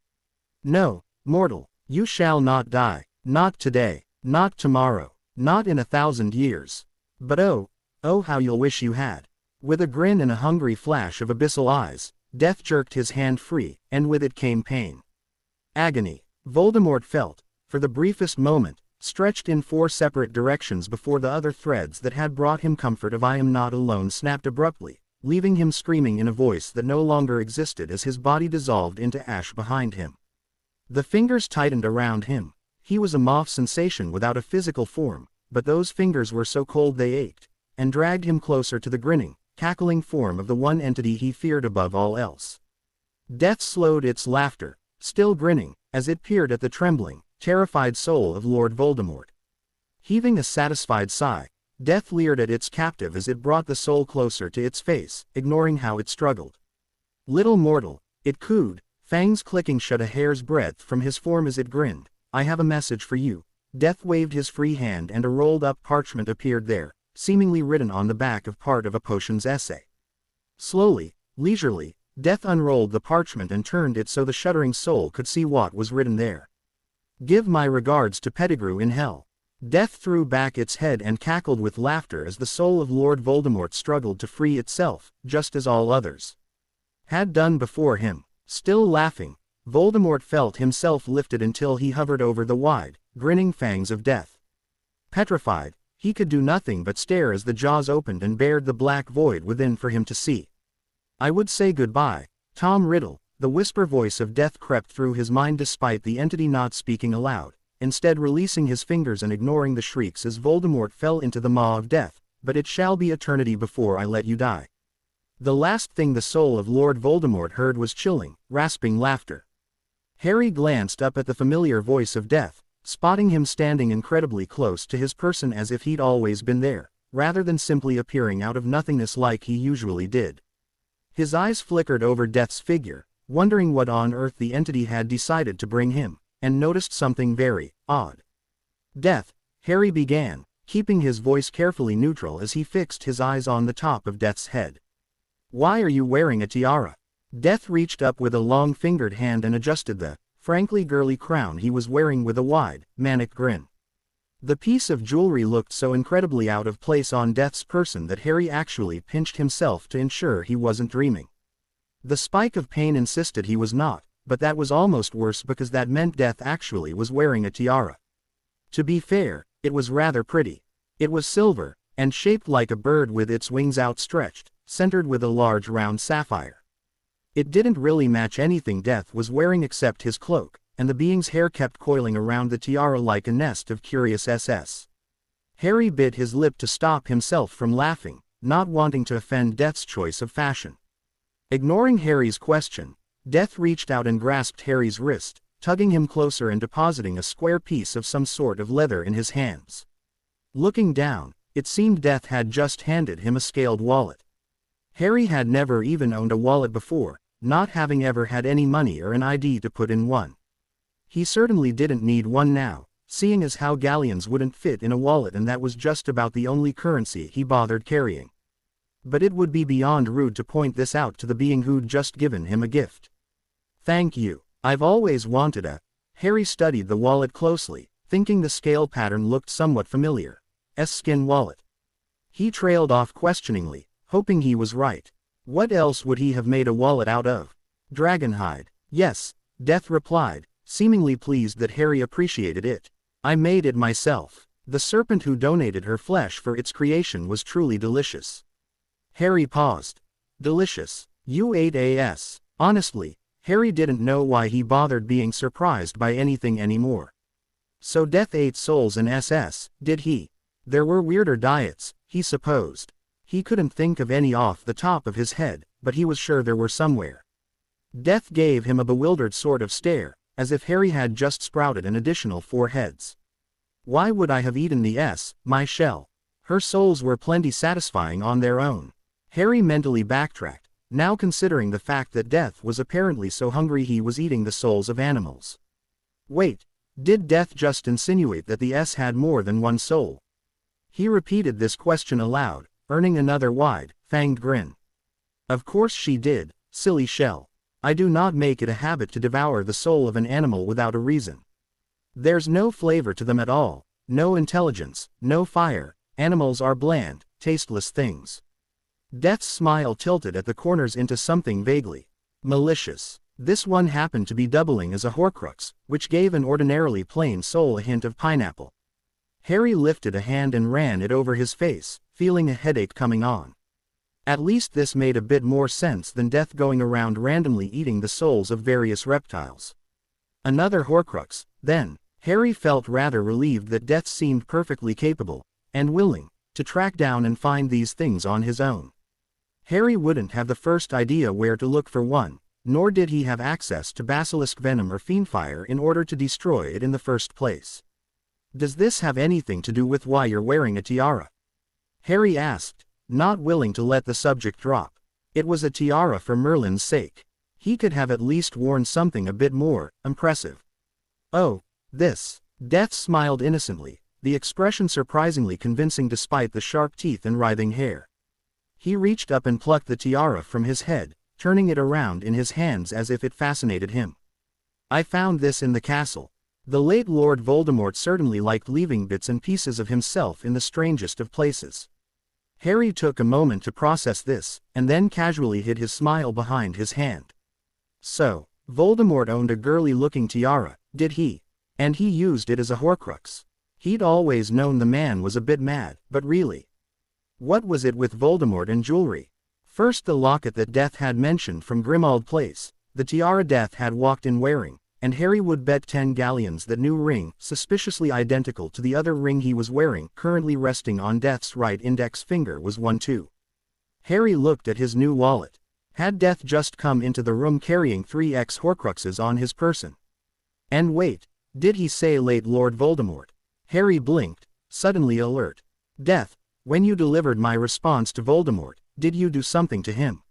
No, mortal, you shall not die, not today, not tomorrow, not in 1,000 years. But oh how you'll wish you had. With a grin and a hungry flash of abyssal eyes, Death jerked his hand free, and with it came pain. Agony. Voldemort felt, for the briefest moment, stretched in 4 separate directions before the other threads that had brought him comfort of I am not alone snapped abruptly, leaving him screaming in a voice that no longer existed as his body dissolved into ash behind him. The fingers tightened around him. He was a moth sensation without a physical form, but those fingers were so cold they ached, and dragged him closer to the grinning, cackling form of the one entity he feared above all else. Death slowed its laughter, still grinning, as it peered at the trembling, terrified soul of Lord Voldemort. Heaving a satisfied sigh, Death leered at its captive as it brought the soul closer to its face, ignoring how it struggled. Little mortal, it cooed, fangs clicking shut a hair's breadth from his form as it grinned, I have a message for you. Death waved his free hand and a rolled-up parchment appeared there, seemingly written on the back of part of a potion's essay. Slowly, leisurely, Death unrolled the parchment and turned it so the shuddering soul could see what was written there. Give my regards to Pettigrew in hell. Death threw back its head and cackled with laughter as the soul of Lord Voldemort struggled to free itself, just as all others had done before him. Still laughing, Voldemort felt himself lifted until he hovered over the wide, grinning fangs of Death. Petrified, he could do nothing but stare as the jaws opened and bared the black void within for him to see. I would say goodbye, Tom Riddle. The whisper voice of Death crept through his mind despite the entity not speaking aloud, instead releasing his fingers and ignoring the shrieks as Voldemort fell into the maw of Death, but it shall be eternity before I let you die. The last thing the soul of Lord Voldemort heard was chilling, rasping laughter. Harry glanced up at the familiar voice of Death, spotting him standing incredibly close to his person as if he'd always been there, rather than simply appearing out of nothingness like he usually did. His eyes flickered over Death's figure, wondering what on earth the entity had decided to bring him, and noticed something very odd. Death, Harry began, keeping his voice carefully neutral as he fixed his eyes on the top of Death's head. Why are you wearing a tiara? Death reached up with a long-fingered hand and adjusted the, frankly girly crown he was wearing with a wide, manic grin. The piece of jewelry looked so incredibly out of place on Death's person that Harry actually pinched himself to ensure he wasn't dreaming. The spike of pain insisted he was not, but that was almost worse because that meant Death actually was wearing a tiara. To be fair, it was rather pretty. It was silver, and shaped like a bird with its wings outstretched, centered with a large round sapphire. It didn't really match anything Death was wearing except his cloak, and the being's hair kept coiling around the tiara like a nest of curious SS. Harry bit his lip to stop himself from laughing, not wanting to offend Death's choice of fashion. Ignoring Harry's question, Death reached out and grasped Harry's wrist, tugging him closer and depositing a square piece of some sort of leather in his hands. Looking down, it seemed Death had just handed him a scaled wallet. Harry had never even owned a wallet before, not having ever had any money or an ID to put in one. He certainly didn't need one now, seeing as how galleons wouldn't fit in a wallet and that was just about the only currency he bothered carrying. But it would be beyond rude to point this out to the being who'd just given him a gift. Thank you. I've always wanted a... Harry studied the wallet closely, thinking the scale pattern looked somewhat familiar. Skin wallet. He trailed off questioningly, hoping he was right. What else would he have made a wallet out of? Dragonhide. Yes, Death replied, seemingly pleased that Harry appreciated it. I made it myself. The serpent who donated her flesh for its creation was truly delicious. Harry paused. Delicious. You ate ass. Honestly, Harry didn't know why he bothered being surprised by anything anymore. So Death ate souls and SS, did he? There were weirder diets, he supposed. He couldn't think of any off the top of his head, but he was sure there were somewhere. Death gave him a bewildered sort of stare, as if Harry had just sprouted an additional 4 heads. Why would I have eaten my shell? Her souls were plenty satisfying on their own. Harry mentally backtracked, now considering the fact that Death was apparently so hungry he was eating the souls of animals. Wait, did Death just insinuate that the S had more than one soul? He repeated this question aloud, earning another wide, fanged grin. Of course she did, silly shell. I do not make it a habit to devour the soul of an animal without a reason. There's no flavor to them at all, no intelligence, no fire. Animals are bland, tasteless things. Death's smile tilted at the corners into something vaguely malicious. This one happened to be doubling as a Horcrux, which gave an ordinarily plain soul a hint of pineapple. Harry lifted a hand and ran it over his face, feeling a headache coming on. At least this made a bit more sense than Death going around randomly eating the souls of various reptiles. Another Horcrux, then. Harry felt rather relieved that Death seemed perfectly capable, and willing, to track down and find these things on his own. Harry wouldn't have the first idea where to look for one, nor did he have access to basilisk venom or fiendfire in order to destroy it in the first place. Does this have anything to do with why you're wearing a tiara? Harry asked, not willing to let the subject drop. It was a tiara for Merlin's sake. He could have at least worn something a bit more impressive. Oh, this. Death smiled innocently, the expression surprisingly convincing despite the sharp teeth and writhing hair. He reached up and plucked the tiara from his head, turning it around in his hands as if it fascinated him. I found this in the castle. The late Lord Voldemort certainly liked leaving bits and pieces of himself in the strangest of places. Harry took a moment to process this, and then casually hid his smile behind his hand. So, Voldemort owned a girly-looking tiara, did he? And he used it as a Horcrux. He'd always known the man was a bit mad, but really. What was it with Voldemort and jewelry? First the locket that Death had mentioned from Grimmauld Place, the tiara Death had walked in wearing, and Harry would bet 10 galleons that new ring, suspiciously identical to the other ring he was wearing, currently resting on Death's right index finger, was one too. Harry looked at his new wallet. Had Death just come into the room carrying 3x Horcruxes on his person? And wait, did he say late Lord Voldemort? Harry blinked, suddenly alert. Death, when you delivered my response to Voldemort, did you do something to him?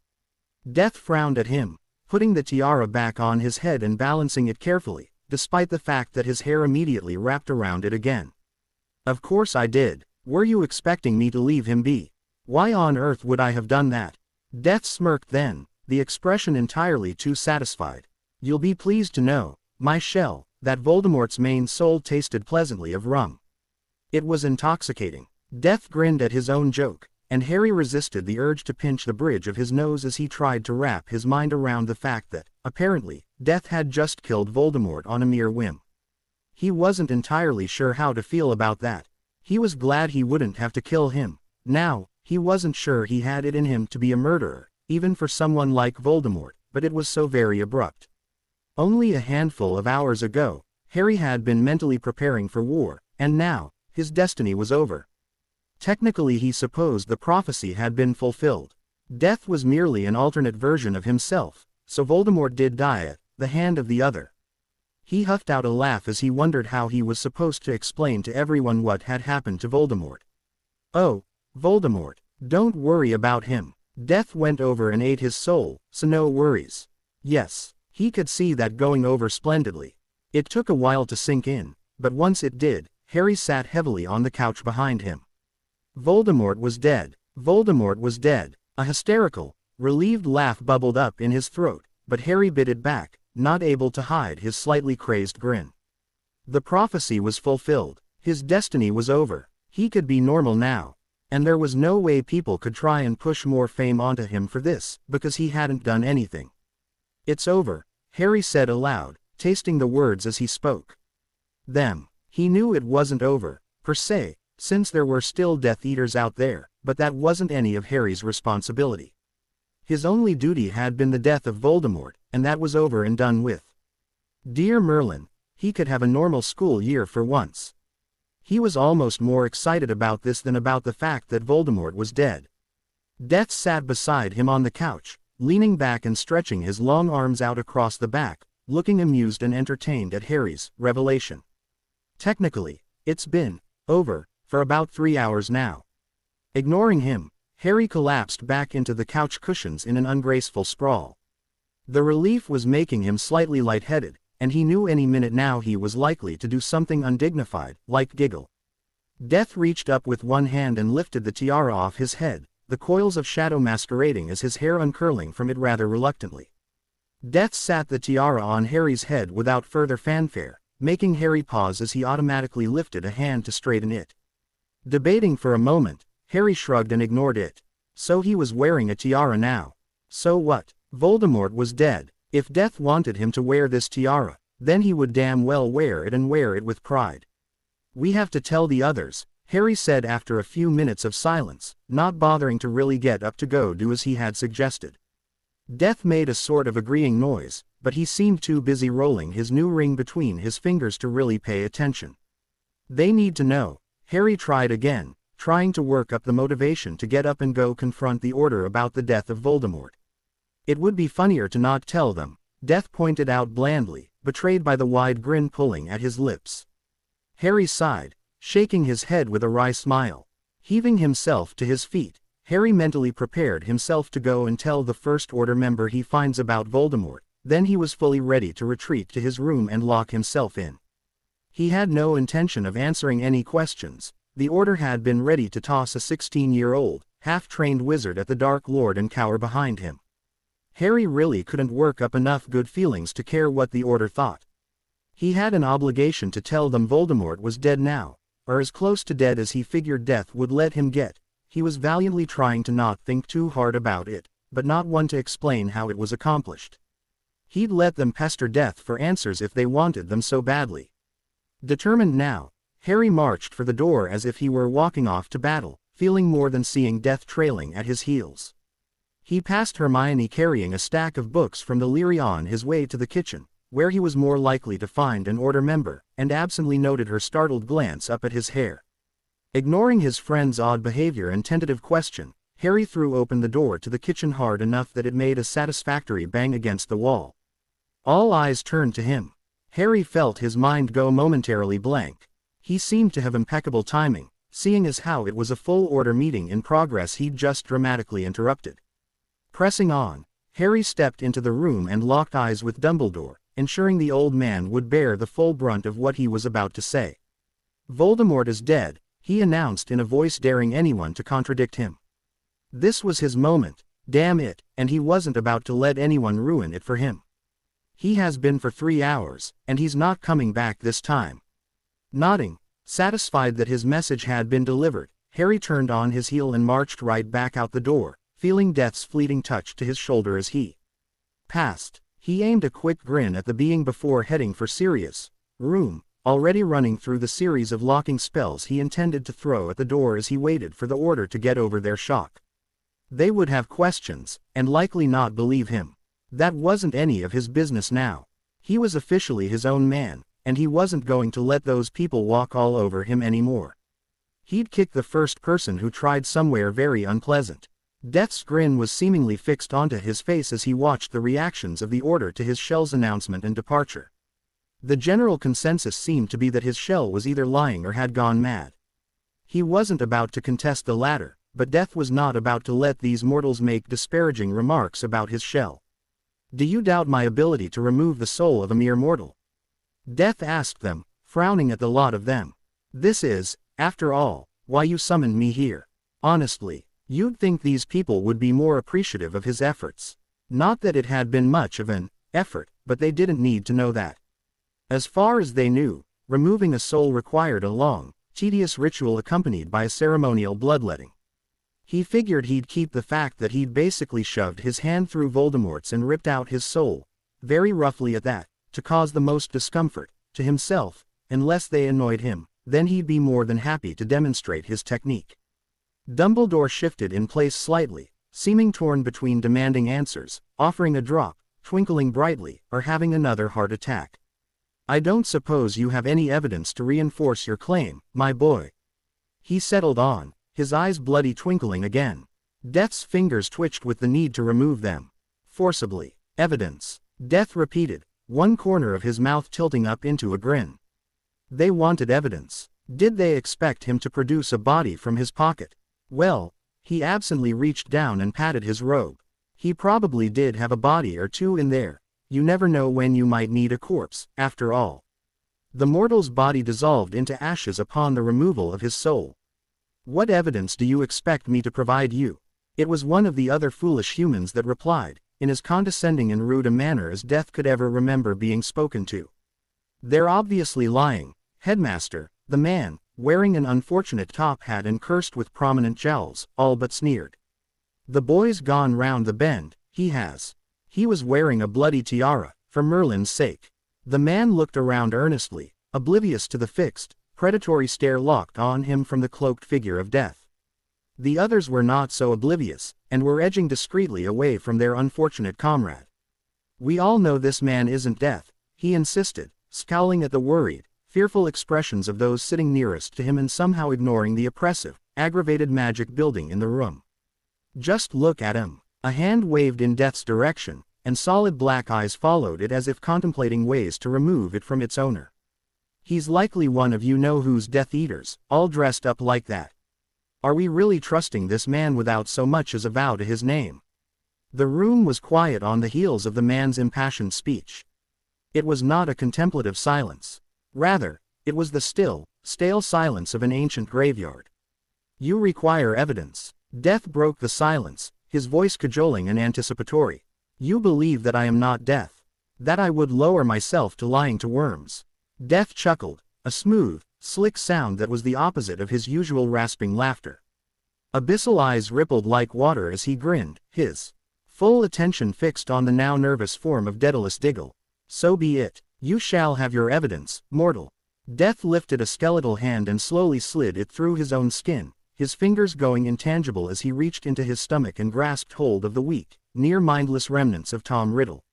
Death frowned at him, putting the tiara back on his head and balancing it carefully, despite the fact that his hair immediately wrapped around it again. Of course I did. Were you expecting me to leave him be? Why on earth would I have done that? Death smirked then, the expression entirely too satisfied. You'll be pleased to know, my shell, that Voldemort's main soul tasted pleasantly of rum. It was intoxicating. Death grinned at his own joke, and Harry resisted the urge to pinch the bridge of his nose as he tried to wrap his mind around the fact that, apparently, Death had just killed Voldemort on a mere whim. He wasn't entirely sure how to feel about that. He was glad he wouldn't have to kill him. Now, he wasn't sure he had it in him to be a murderer, even for someone like Voldemort, but it was so very abrupt. Only a handful of hours ago, Harry had been mentally preparing for war, and now, his destiny was over. Technically he supposed the prophecy had been fulfilled. Death was merely an alternate version of himself, so Voldemort did die at the hand of the other. He huffed out a laugh as he wondered how he was supposed to explain to everyone what had happened to Voldemort. Oh, Voldemort, don't worry about him. Death went over and ate his soul, so no worries. Yes, he could see that going over splendidly. It took a while to sink in, but once it did, Harry sat heavily on the couch behind him. Voldemort was dead. Voldemort was dead. A hysterical, relieved laugh bubbled up in his throat, but Harry bit it back, not able to hide his slightly crazed grin. The prophecy was fulfilled. His destiny was over. He could be normal now. And there was no way people could try and push more fame onto him for this, because he hadn't done anything. It's over, Harry said aloud, tasting the words as he spoke. Them. He knew it wasn't over, per se, since there were still Death Eaters out there, but that wasn't any of Harry's responsibility. His only duty had been the death of Voldemort, and that was over and done with. Dear Merlin, he could have a normal school year for once. He was almost more excited about this than about the fact that Voldemort was dead. Death sat beside him on the couch, leaning back and stretching his long arms out across the back, looking amused and entertained at Harry's revelation. Technically, it's been over for about 3 hours now. Ignoring him, Harry collapsed back into the couch cushions in an ungraceful sprawl. The relief was making him slightly lightheaded, and he knew any minute now he was likely to do something undignified, like giggle. Death reached up with one hand and lifted the tiara off his head, the coils of shadow masquerading as his hair uncurling from it rather reluctantly. Death sat the tiara on Harry's head without further fanfare, making Harry pause as he automatically lifted a hand to straighten it. Debating for a moment, Harry shrugged and ignored it. So he was wearing a tiara now. So what? Voldemort was dead. If Death wanted him to wear this tiara, then he would damn well wear it and wear it with pride. We have to tell the others, Harry said after a few minutes of silence, not bothering to really get up to go do as he had suggested. Death made a sort of agreeing noise, but he seemed too busy rolling his new ring between his fingers to really pay attention. They need to know. Harry tried again, trying to work up the motivation to get up and go confront the Order about the death of Voldemort. It would be funnier to not tell them, Death pointed out blandly, betrayed by the wide grin pulling at his lips. Harry sighed, shaking his head with a wry smile. Heaving himself to his feet, Harry mentally prepared himself to go and tell the First Order member he finds about Voldemort, then he was fully ready to retreat to his room and lock himself in. He had no intention of answering any questions. The Order had been ready to toss a 16-year-old, half-trained wizard at the Dark Lord and cower behind him. Harry really couldn't work up enough good feelings to care what the Order thought. He had an obligation to tell them Voldemort was dead now, or as close to dead as he figured Death would let him get. He was valiantly trying to not think too hard about it, but not one to explain how it was accomplished. He'd let them pester Death for answers if they wanted them so badly. Determined now, Harry marched for the door as if he were walking off to battle, feeling more than seeing Death trailing at his heels. He passed Hermione carrying a stack of books from the library on his way to the kitchen, where he was more likely to find an Order member, and absently noted her startled glance up at his hair. Ignoring his friend's odd behavior and tentative question, Harry threw open the door to the kitchen hard enough that it made a satisfactory bang against the wall. All eyes turned to him. Harry felt his mind go momentarily blank. He seemed to have impeccable timing, seeing as how it was a full Order meeting in progress he'd just dramatically interrupted. Pressing on, Harry stepped into the room and locked eyes with Dumbledore, ensuring the old man would bear the full brunt of what he was about to say. Voldemort is dead, he announced in a voice daring anyone to contradict him. This was his moment, damn it, and he wasn't about to let anyone ruin it for him. He has been for 3 hours, and he's not coming back this time. Nodding, satisfied that his message had been delivered, Harry turned on his heel and marched right back out the door, feeling Death's fleeting touch to his shoulder as he passed. He aimed a quick grin at the being before heading for Sirius' room, already running through the series of locking spells he intended to throw at the door as he waited for the Order to get over their shock. They would have questions, and likely not believe him. That wasn't any of his business now. He was officially his own man, and he wasn't going to let those people walk all over him anymore. He'd kick the first person who tried somewhere very unpleasant. Death's grin was seemingly fixed onto his face as he watched the reactions of the Order to his shell's announcement and departure. The general consensus seemed to be that his shell was either lying or had gone mad. He wasn't about to contest the latter, but Death was not about to let these mortals make disparaging remarks about his shell. Do you doubt my ability to remove the soul of a mere mortal? Death asked them, frowning at the lot of them. This is, after all, why you summoned me here. Honestly, you'd think these people would be more appreciative of his efforts. Not that it had been much of an effort, but they didn't need to know that. As far as they knew, removing a soul required a long, tedious ritual accompanied by a ceremonial bloodletting. He figured he'd keep the fact that he'd basically shoved his hand through Voldemort's and ripped out his soul, very roughly at that, to cause the most discomfort to himself, unless they annoyed him, then he'd be more than happy to demonstrate his technique. Dumbledore shifted in place slightly, seeming torn between demanding answers, offering a drop, twinkling brightly, or having another heart attack. I don't suppose you have any evidence to reinforce your claim, my boy. He settled on, his eyes bloody twinkling again. Death's fingers twitched with the need to remove them. forcibly. Evidence. Death repeated, one corner of his mouth tilting up into a grin. They wanted evidence. Did they expect him to produce a body from his pocket? Well, he absently reached down and patted his robe. He probably did have a body or two in there. You never know when you might need a corpse, after all. The mortal's body dissolved into ashes upon the removal of his soul. What evidence do you expect me to provide you? It was one of the other foolish humans that replied, in as condescending and rude a manner as Death could ever remember being spoken to. They're obviously lying, Headmaster. The man, wearing an unfortunate top hat and cursed with prominent jowls, all but sneered. The boy's gone round the bend, he has. He was wearing a bloody tiara, for Merlin's sake. The man looked around earnestly, oblivious to the fixed, predatory stare locked on him from the cloaked figure of Death. The others were not so oblivious, and were edging discreetly away from their unfortunate comrade. We all know this man isn't Death, he insisted, scowling at the worried, fearful expressions of those sitting nearest to him and somehow ignoring the oppressive, aggravated magic building in the room. Just look at him. A hand waved in Death's direction, and solid black eyes followed it as if contemplating ways to remove it from its owner. He's likely one of you-know-who's Death Eaters, all dressed up like that. Are we really trusting this man without so much as a vow to his name? The room was quiet on the heels of the man's impassioned speech. It was not a contemplative silence. Rather, it was the still, stale silence of an ancient graveyard. You require evidence. Death broke the silence, his voice cajoling and anticipatory. You believe that I am not Death. That I would lower myself to lying to worms. Death chuckled, a smooth, slick sound that was the opposite of his usual rasping laughter. Abyssal eyes rippled like water as he grinned, his full attention fixed on the now nervous form of Daedalus Diggle. So be it. You shall have your evidence, mortal. Death lifted a skeletal hand and slowly slid it through his own skin, his fingers going intangible as he reached into his stomach and grasped hold of the weak, near-mindless remnants of Tom Riddle.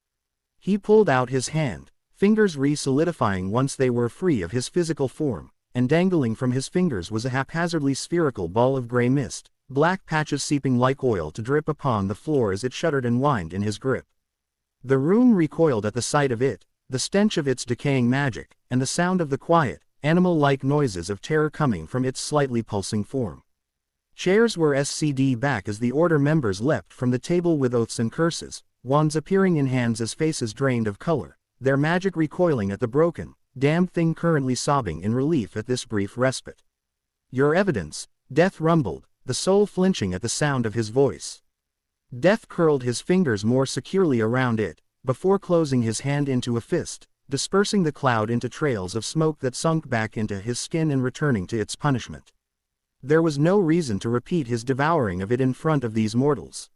He pulled out his hand, fingers re-solidifying once they were free of his physical form, and dangling from his fingers was a haphazardly spherical ball of gray mist, black patches seeping like oil to drip upon the floor as it shuddered and whined in his grip. The room recoiled at the sight of it, the stench of its decaying magic, and the sound of the quiet, animal-like noises of terror coming from its slightly pulsing form. Chairs were sc'd back as the Order members leapt from the table with oaths and curses, wands appearing in hands as faces drained of color, their magic recoiling at the broken, damned thing currently sobbing in relief at this brief respite. Your evidence, Death rumbled, the soul flinching at the sound of his voice. Death curled his fingers more securely around it, before closing his hand into a fist, dispersing the cloud into trails of smoke that sunk back into his skin and returning to its punishment. There was no reason to repeat his devouring of it in front of these mortals.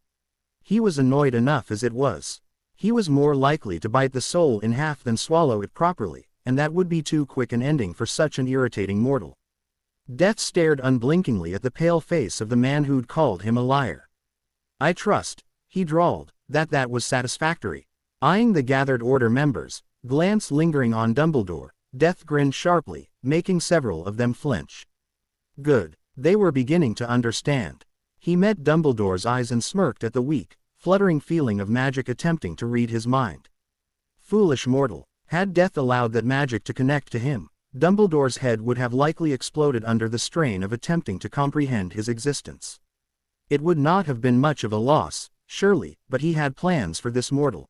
He was annoyed enough as it was. He was more likely to bite the soul in half than swallow it properly, and that would be too quick an ending for such an irritating mortal. Death stared unblinkingly at the pale face of the man who'd called him a liar. I trust, he drawled, that was satisfactory. Eyeing the gathered Order members, glance lingering on Dumbledore, Death grinned sharply, making several of them flinch. Good. They were beginning to understand. He met Dumbledore's eyes and smirked at the weak, fluttering feeling of magic attempting to read his mind. Foolish mortal. Had Death allowed that magic to connect to him, Dumbledore's head would have likely exploded under the strain of attempting to comprehend his existence. It would not have been much of a loss, surely, but he had plans for this mortal.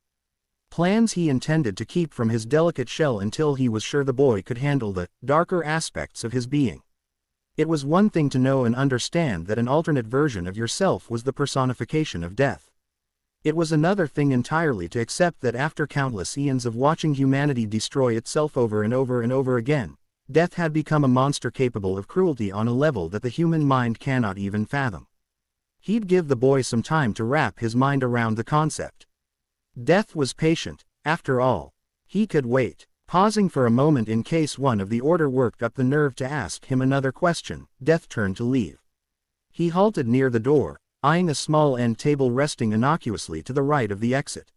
Plans he intended to keep from his delicate shell until he was sure the boy could handle the darker aspects of his being. It was one thing to know and understand that an alternate version of yourself was the personification of death. It was another thing entirely to accept that after countless eons of watching humanity destroy itself over and over and over again, death had become a monster capable of cruelty on a level that the human mind cannot even fathom. He'd give the boy some time to wrap his mind around the concept. Death was patient, after all. He could wait. Pausing for a moment in case one of the Order worked up the nerve to ask him another question, Death turned to leave. He halted near the door, eyeing a small end table resting innocuously to the right of the exit.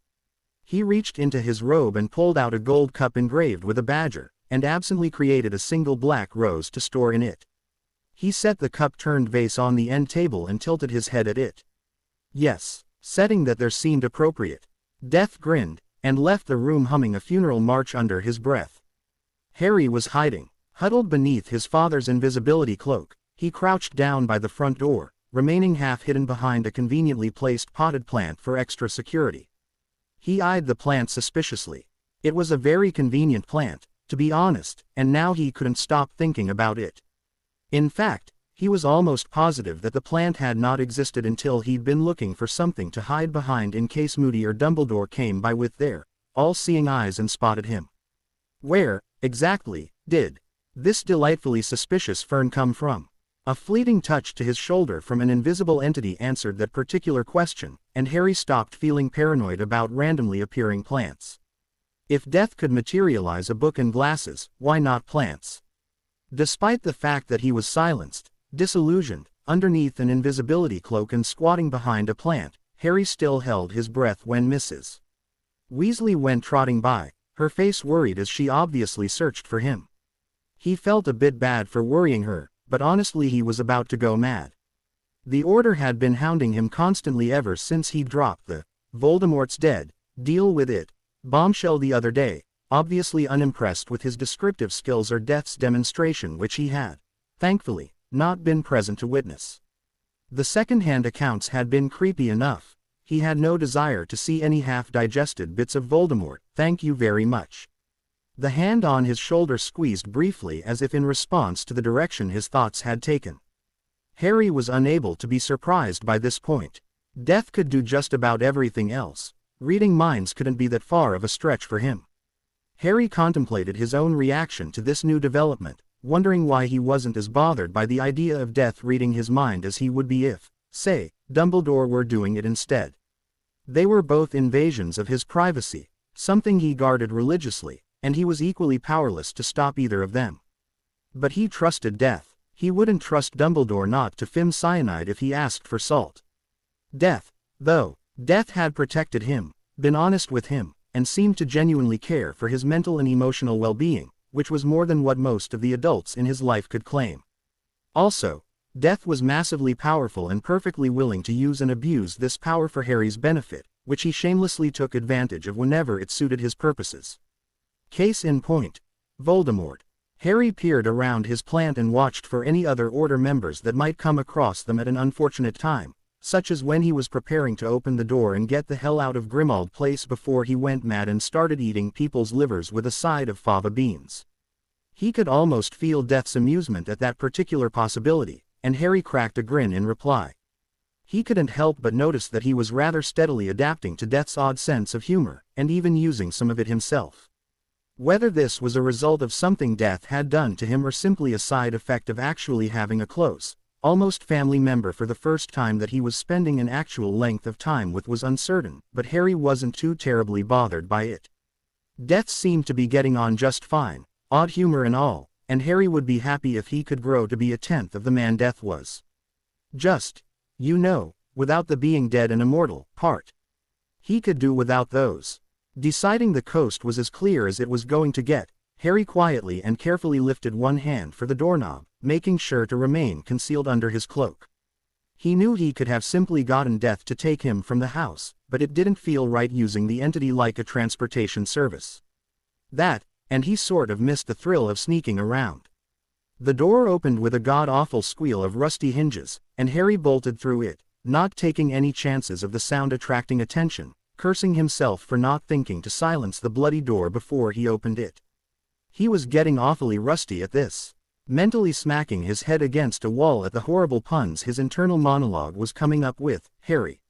He reached into his robe and pulled out a gold cup engraved with a badger, and absently created a single black rose to store in it. He set the cup-turned vase on the end table and tilted his head at it. Yes, setting that there seemed appropriate. Death grinned, and left the room humming a funeral march under his breath. Harry was hiding. Huddled beneath his father's invisibility cloak, he crouched down by the front door, remaining half hidden behind a conveniently placed potted plant for extra security. He eyed the plant suspiciously. It was a very convenient plant, to be honest, and now he couldn't stop thinking about it. In fact, he was almost positive that the plant had not existed until he'd been looking for something to hide behind in case Moody or Dumbledore came by with their all-seeing eyes and spotted him. Where, exactly, did this delightfully suspicious fern come from? A fleeting touch to his shoulder from an invisible entity answered that particular question, and Harry stopped feeling paranoid about randomly appearing plants. If death could materialize a book and glasses, why not plants? Despite the fact that he was silenced, disillusioned, underneath an invisibility cloak and squatting behind a plant, Harry still held his breath when Mrs. Weasley went trotting by, her face worried as she obviously searched for him. He felt a bit bad for worrying her, but honestly he was about to go mad. The Order had been hounding him constantly ever since he dropped the "Voldemort's dead, deal with it" bombshell the other day, obviously unimpressed with his descriptive skills or Death's demonstration, which he had, thankfully, not been present to witness. The second-hand accounts had been creepy enough. He had no desire to see any half-digested bits of Voldemort, thank you very much. The hand on his shoulder squeezed briefly as if in response to the direction his thoughts had taken. Harry was unable to be surprised by this point. Death could do just about everything else. Reading minds couldn't be that far of a stretch for him. Harry contemplated his own reaction to this new development, wondering why he wasn't as bothered by the idea of Death reading his mind as he would be if, say, Dumbledore were doing it instead. They were both invasions of his privacy, something he guarded religiously, and he was equally powerless to stop either of them. But he trusted Death. He wouldn't trust Dumbledore not to film cyanide if he asked for salt. Death had protected him, been honest with him, and seemed to genuinely care for his mental and emotional well-being, which was more than what most of the adults in his life could claim. Also, Death was massively powerful and perfectly willing to use and abuse this power for Harry's benefit, which he shamelessly took advantage of whenever it suited his purposes. Case in point, Voldemort. Harry peered around his plant and watched for any other Order members that might come across them at an unfortunate time, such as when he was preparing to open the door and get the hell out of Grimmauld Place before he went mad and started eating people's livers with a side of fava beans. He could almost feel Death's amusement at that particular possibility, and Harry cracked a grin in reply. He couldn't help but notice that he was rather steadily adapting to Death's odd sense of humor, and even using some of it himself. Whether this was a result of something Death had done to him or simply a side effect of actually having a close, almost family member for the first time that he was spending an actual length of time with was uncertain, but Harry wasn't too terribly bothered by it. Death seemed to be getting on just fine, odd humor and all, and Harry would be happy if he could grow to be a tenth of the man Death was. Just, without the being dead and immortal part. He could do without those. Deciding the coast was as clear as it was going to get, Harry quietly and carefully lifted one hand for the doorknob, making sure to remain concealed under his cloak. He knew he could have simply gotten Death to take him from the house, but it didn't feel right using the entity like a transportation service. And he sort of missed the thrill of sneaking around. The door opened with a god-awful squeal of rusty hinges, and Harry bolted through it, not taking any chances of the sound attracting attention, cursing himself for not thinking to silence the bloody door before he opened it. He was getting awfully rusty at this. Mentally smacking his head against a wall at the horrible puns his internal monologue was coming up with, Harry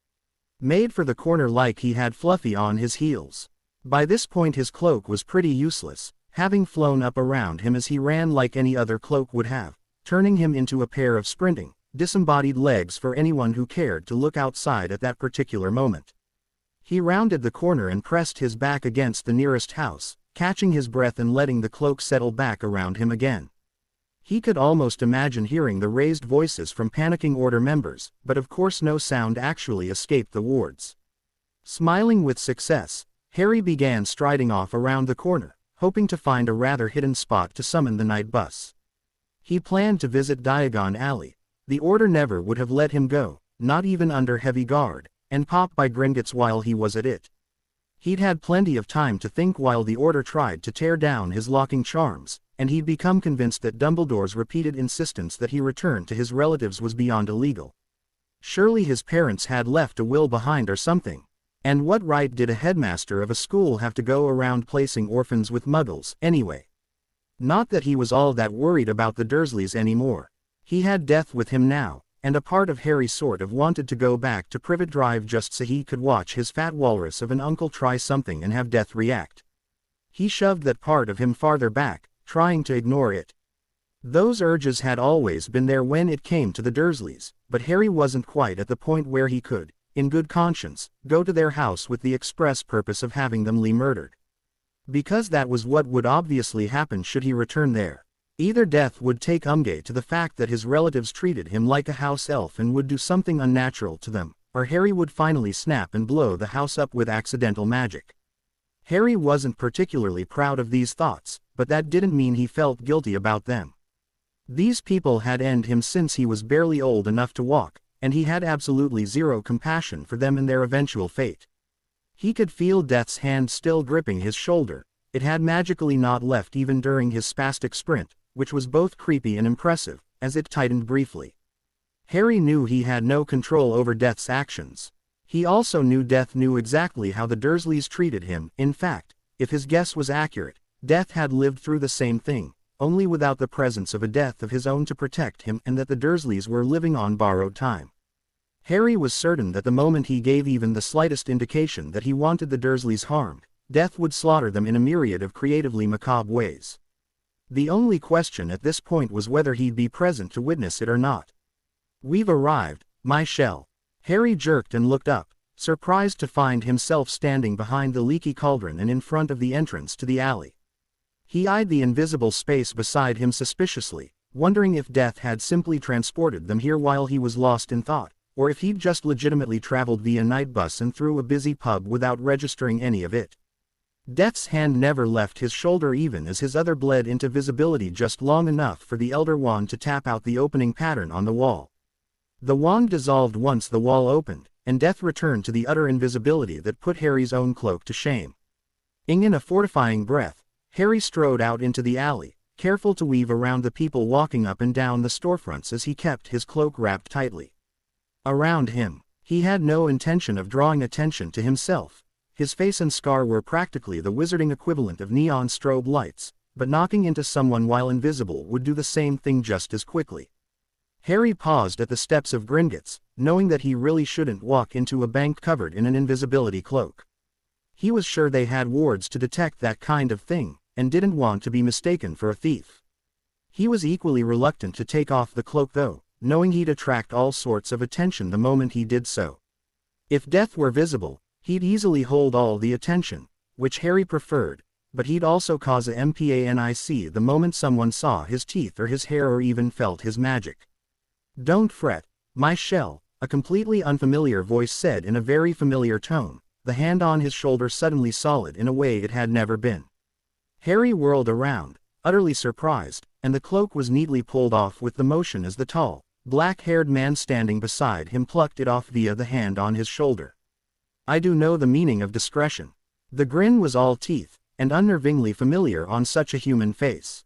made for the corner like he had Fluffy on his heels. By this point his cloak was pretty useless, having flown up around him as he ran like any other cloak would have, turning him into a pair of sprinting, disembodied legs for anyone who cared to look outside at that particular moment. He rounded the corner and pressed his back against the nearest house, catching his breath and letting the cloak settle back around him again. He could almost imagine hearing the raised voices from panicking Order members, but of course no sound actually escaped the wards. Smiling with success, Harry began striding off around the corner, hoping to find a rather hidden spot to summon the night bus. He planned to visit Diagon Alley. The Order never would have let him go, not even under heavy guard, and pop by Gringotts while he was at it. He'd had plenty of time to think while the Order tried to tear down his locking charms, and he'd become convinced that Dumbledore's repeated insistence that he return to his relatives was beyond illegal. Surely his parents had left a will behind or something. And what right did a headmaster of a school have to go around placing orphans with muggles, anyway? Not that he was all that worried about the Dursleys anymore. He had death with him now, and a part of Harry sort of wanted to go back to Privet Drive just so he could watch his fat walrus of an uncle try something and have death react. He shoved that part of him farther back, trying to ignore it. Those urges had always been there when it came to the Dursleys, but Harry wasn't quite at the point where he could, in good conscience, go to their house with the express purpose of having them murdered. Because that was what would obviously happen should he return there. Either death would take umge to the fact that his relatives treated him like a house elf and would do something unnatural to them, or Harry would finally snap and blow the house up with accidental magic. Harry wasn't particularly proud of these thoughts, but that didn't mean he felt guilty about them. These people had ended him since he was barely old enough to walk, and he had absolutely zero compassion for them and their eventual fate. He could feel Death's hand still gripping his shoulder. It had magically not left even during his spastic sprint, which was both creepy and impressive, as it tightened briefly. Harry knew he had no control over Death's actions. He also knew Death knew exactly how the Dursleys treated him. In fact, if his guess was accurate, Death had lived through the same thing, only without the presence of a death of his own to protect him, and that the Dursleys were living on borrowed time. Harry was certain that the moment he gave even the slightest indication that he wanted the Dursleys harmed, Death would slaughter them in a myriad of creatively macabre ways. The only question at this point was whether he'd be present to witness it or not. "We've arrived, my shell." Harry jerked and looked up, surprised to find himself standing behind the leaky cauldron and in front of the entrance to the alley. He eyed the invisible space beside him suspiciously, wondering if Death had simply transported them here while he was lost in thought, or if he'd just legitimately traveled via night bus and through a busy pub without registering any of it. Death's hand never left his shoulder even as his other bled into visibility just long enough for the Elder Wand to tap out the opening pattern on the wall. The wand dissolved once the wall opened, and Death returned to the utter invisibility that put Harry's own cloak to shame. In a fortifying breath, Harry strode out into the alley, careful to weave around the people walking up and down the storefronts as he kept his cloak wrapped tightly around him. He had no intention of drawing attention to himself. His face and scar were practically the wizarding equivalent of neon strobe lights, but knocking into someone while invisible would do the same thing just as quickly. Harry paused at the steps of Gringotts, knowing that he really shouldn't walk into a bank covered in an invisibility cloak. He was sure they had wards to detect that kind of thing, and didn't want to be mistaken for a thief. He was equally reluctant to take off the cloak though, knowing he'd attract all sorts of attention the moment he did so. If Death were visible, he'd easily hold all the attention, which Harry preferred, but he'd also cause a mpanic the moment someone saw his teeth or his hair or even felt his magic. "Don't fret, my shell," a completely unfamiliar voice said in a very familiar tone, the hand on his shoulder suddenly solid in a way it had never been. Harry whirled around, utterly surprised, and the cloak was neatly pulled off with the motion as the tall, black-haired man standing beside him plucked it off via the hand on his shoulder. "I do know the meaning of discretion." The grin was all teeth, and unnervingly familiar on such a human face.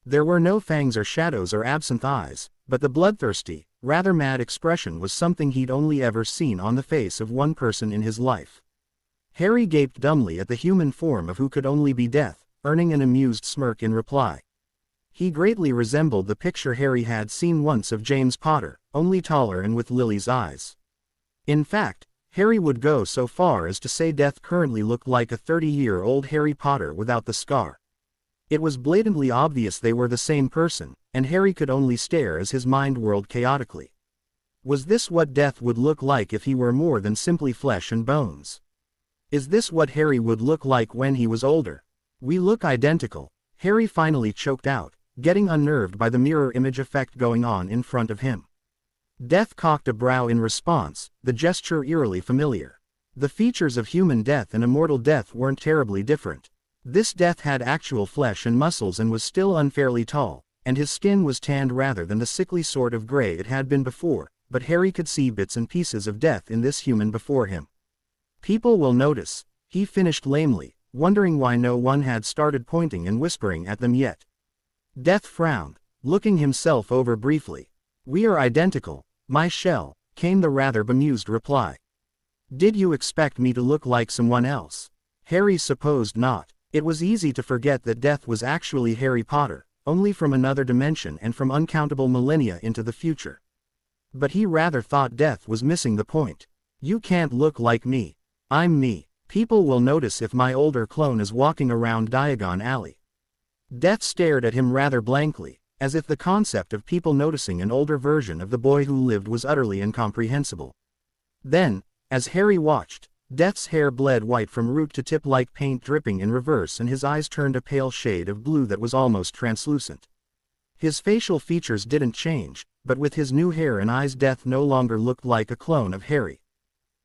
There were no fangs or shadows or absent eyes, but the bloodthirsty, rather mad expression was something he'd only ever seen on the face of one person in his life. Harry gaped dumbly at the human form of who could only be Death, earning an amused smirk in reply. He greatly resembled the picture Harry had seen once of James Potter, only taller and with Lily's eyes. In fact, Harry would go so far as to say Death currently looked like a 30-year-old Harry Potter without the scar. It was blatantly obvious they were the same person, and Harry could only stare as his mind whirled chaotically. Was this what Death would look like if he were more than simply flesh and bones? Is this what Harry would look like when he was older? "We look identical," Harry finally choked out, getting unnerved by the mirror image effect going on in front of him. Death cocked a brow in response, the gesture eerily familiar. The features of human Death and immortal Death weren't terribly different. This Death had actual flesh and muscles and was still unfairly tall, and his skin was tanned rather than the sickly sort of gray it had been before, but Harry could see bits and pieces of Death in this human before him. "People will notice," he finished lamely, wondering why no one had started pointing and whispering at them yet. Death frowned, looking himself over briefly. "We are identical, my shell," came the rather bemused reply. "Did you expect me to look like someone else?" Harry supposed not. It was easy to forget that Death was actually Harry Potter, only from another dimension and from uncountable millennia into the future. But he rather thought Death was missing the point. "You can't look like me. I'm me. People will notice if my older clone is walking around Diagon Alley." Death stared at him rather blankly, as if the concept of people noticing an older version of the boy who lived was utterly incomprehensible. Then, as Harry watched, Death's hair bled white from root to tip like paint dripping in reverse and his eyes turned a pale shade of blue that was almost translucent. His facial features didn't change, but with his new hair and eyes Death no longer looked like a clone of Harry.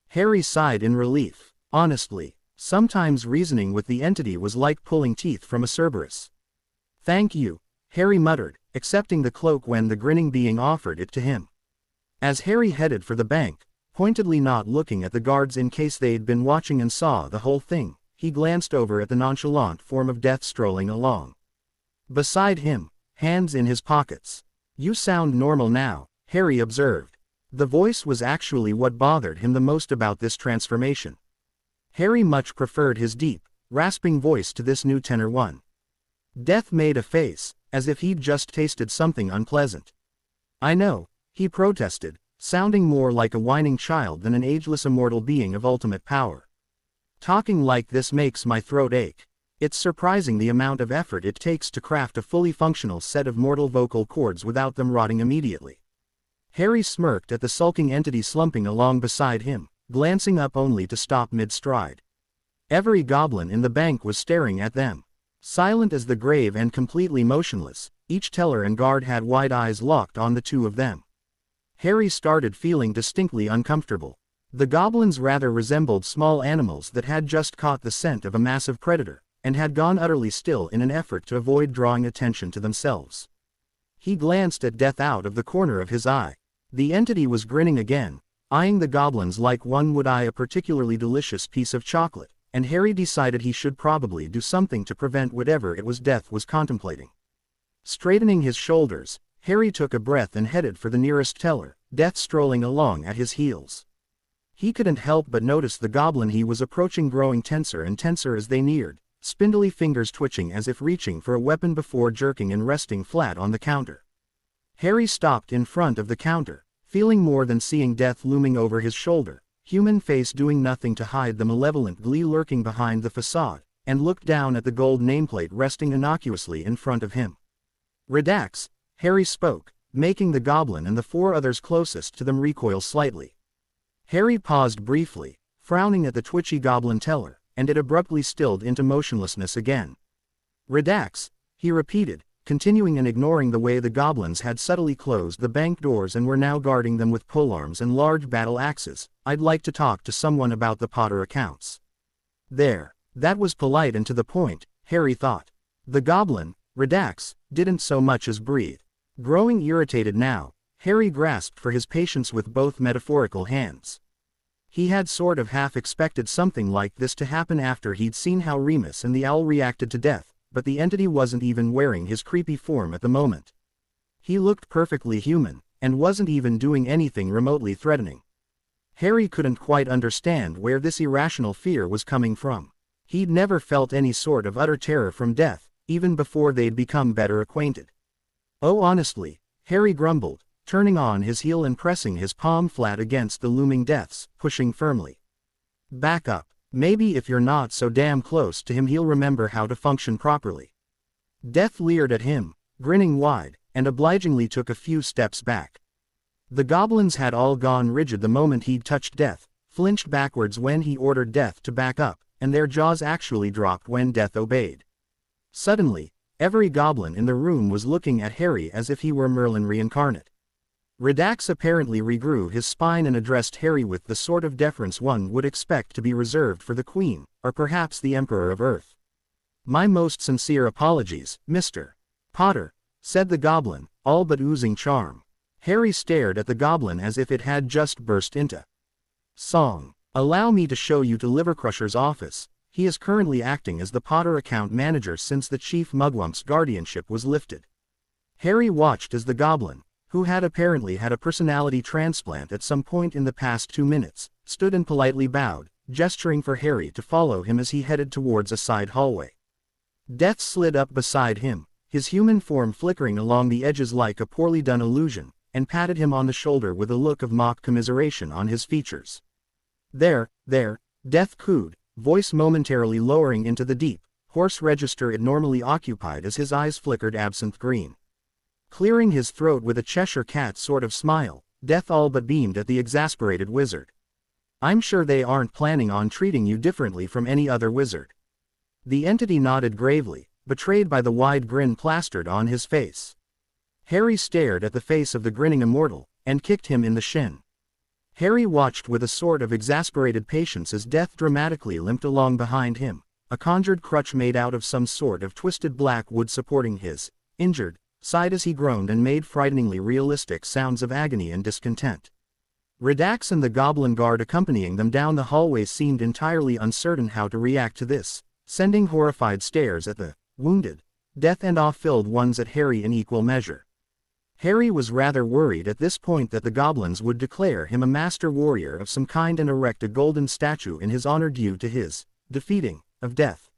Harry sighed in relief. Honestly, sometimes reasoning with the entity was like pulling teeth from a Cerberus. "Thank you," Harry muttered, accepting the cloak when the grinning being offered it to him. As Harry headed for the bank, pointedly not looking at the guards in case they'd been watching and saw the whole thing, he glanced over at the nonchalant form of Death strolling along. Beside him, hands in his pockets. "You sound normal now," Harry observed. The voice was actually what bothered him the most about this transformation. Harry much preferred his deep, rasping voice to this new tenor one. Death made a face, as if he'd just tasted something unpleasant. "I know," he protested, sounding more like a whining child than an ageless immortal being of ultimate power. "Talking like this makes my throat ache. It's surprising the amount of effort it takes to craft a fully functional set of mortal vocal cords without them rotting immediately." Harry smirked at the sulking entity slumping along beside him, glancing up only to stop mid-stride. Every goblin in the bank was staring at them. Silent as the grave and completely motionless, each teller and guard had wide eyes locked on the two of them. Harry started feeling distinctly uncomfortable. The goblins rather resembled small animals that had just caught the scent of a massive predator, and had gone utterly still in an effort to avoid drawing attention to themselves. He glanced at Death out of the corner of his eye. The entity was grinning again, eyeing the goblins like one would eye a particularly delicious piece of chocolate, and Harry decided he should probably do something to prevent whatever it was Death was contemplating. Straightening his shoulders, Harry took a breath and headed for the nearest teller, Death strolling along at his heels. He couldn't help but notice the goblin he was approaching growing tenser and tenser as they neared, spindly fingers twitching as if reaching for a weapon before jerking and resting flat on the counter. Harry stopped in front of the counter, feeling more than seeing Death looming over his shoulder, human face doing nothing to hide the malevolent glee lurking behind the facade, and looked down at the gold nameplate resting innocuously in front of him. "Redax," Harry spoke, making the goblin and the four others closest to them recoil slightly. Harry paused briefly, frowning at the twitchy goblin teller, and it abruptly stilled into motionlessness again. "Redax," he repeated, continuing and ignoring the way the goblins had subtly closed the bank doors and were now guarding them with polearms and large battle axes. "I'd like to talk to someone about the Potter accounts." There, that was polite and to the point, Harry thought. The goblin, Redax, didn't so much as breathe. Growing irritated now, Harry grasped for his patience with both metaphorical hands. He had sort of half expected something like this to happen after he'd seen how Remus and the owl reacted to Death, but the entity wasn't even wearing his creepy form at the moment. He looked perfectly human, and wasn't even doing anything remotely threatening. Harry couldn't quite understand where this irrational fear was coming from. He'd never felt any sort of utter terror from Death, even before they'd become better acquainted. "Oh, honestly," Harry grumbled, turning on his heel and pressing his palm flat against the looming Death's, pushing firmly. "Back up. Maybe if you're not so damn close to him he'll remember how to function properly." Death leered at him, grinning wide, and obligingly took a few steps back. The goblins had all gone rigid the moment he'd touched Death, flinched backwards when he ordered Death to back up, and their jaws actually dropped when Death obeyed. Suddenly, every goblin in the room was looking at Harry as if he were Merlin reincarnate. Redax apparently regrew his spine and addressed Harry with the sort of deference one would expect to be reserved for the Queen, or perhaps the Emperor of Earth. "My most sincere apologies, Mr. Potter," said the goblin, all but oozing charm. Harry stared at the goblin as if it had just burst into song. "Allow me to show you to Livercrusher's office," He is currently acting as the Potter account manager since the Chief Mugwump's guardianship was lifted. Harry watched as the goblin, who had apparently had a personality transplant at some point in the past 2 minutes, stood and politely bowed, gesturing for Harry to follow him as he headed towards a side hallway. Death slid up beside him, his human form flickering along the edges like a poorly done illusion, and patted him on the shoulder with a look of mock commiseration on his features. There, Death cooed, voice momentarily lowering into the deep, hoarse register it normally occupied as his eyes flickered absinthe green. Clearing his throat with a Cheshire cat sort of smile, Death all but beamed at the exasperated wizard. I'm sure they aren't planning on treating you differently from any other wizard. The entity nodded gravely, betrayed by the wide grin plastered on his face. Harry stared at the face of the grinning immortal, and kicked him in the shin. Harry watched with a sort of exasperated patience as Death dramatically limped along behind him, a conjured crutch made out of some sort of twisted black wood supporting his injured side as he groaned and made frighteningly realistic sounds of agony and discontent. Redax and the goblin guard accompanying them down the hallway seemed entirely uncertain how to react to this, sending horrified stares at the wounded Death and awe-filled ones at Harry in equal measure. Harry was rather worried at this point that the goblins would declare him a master warrior of some kind and erect a golden statue in his honor due to his defeating of Death.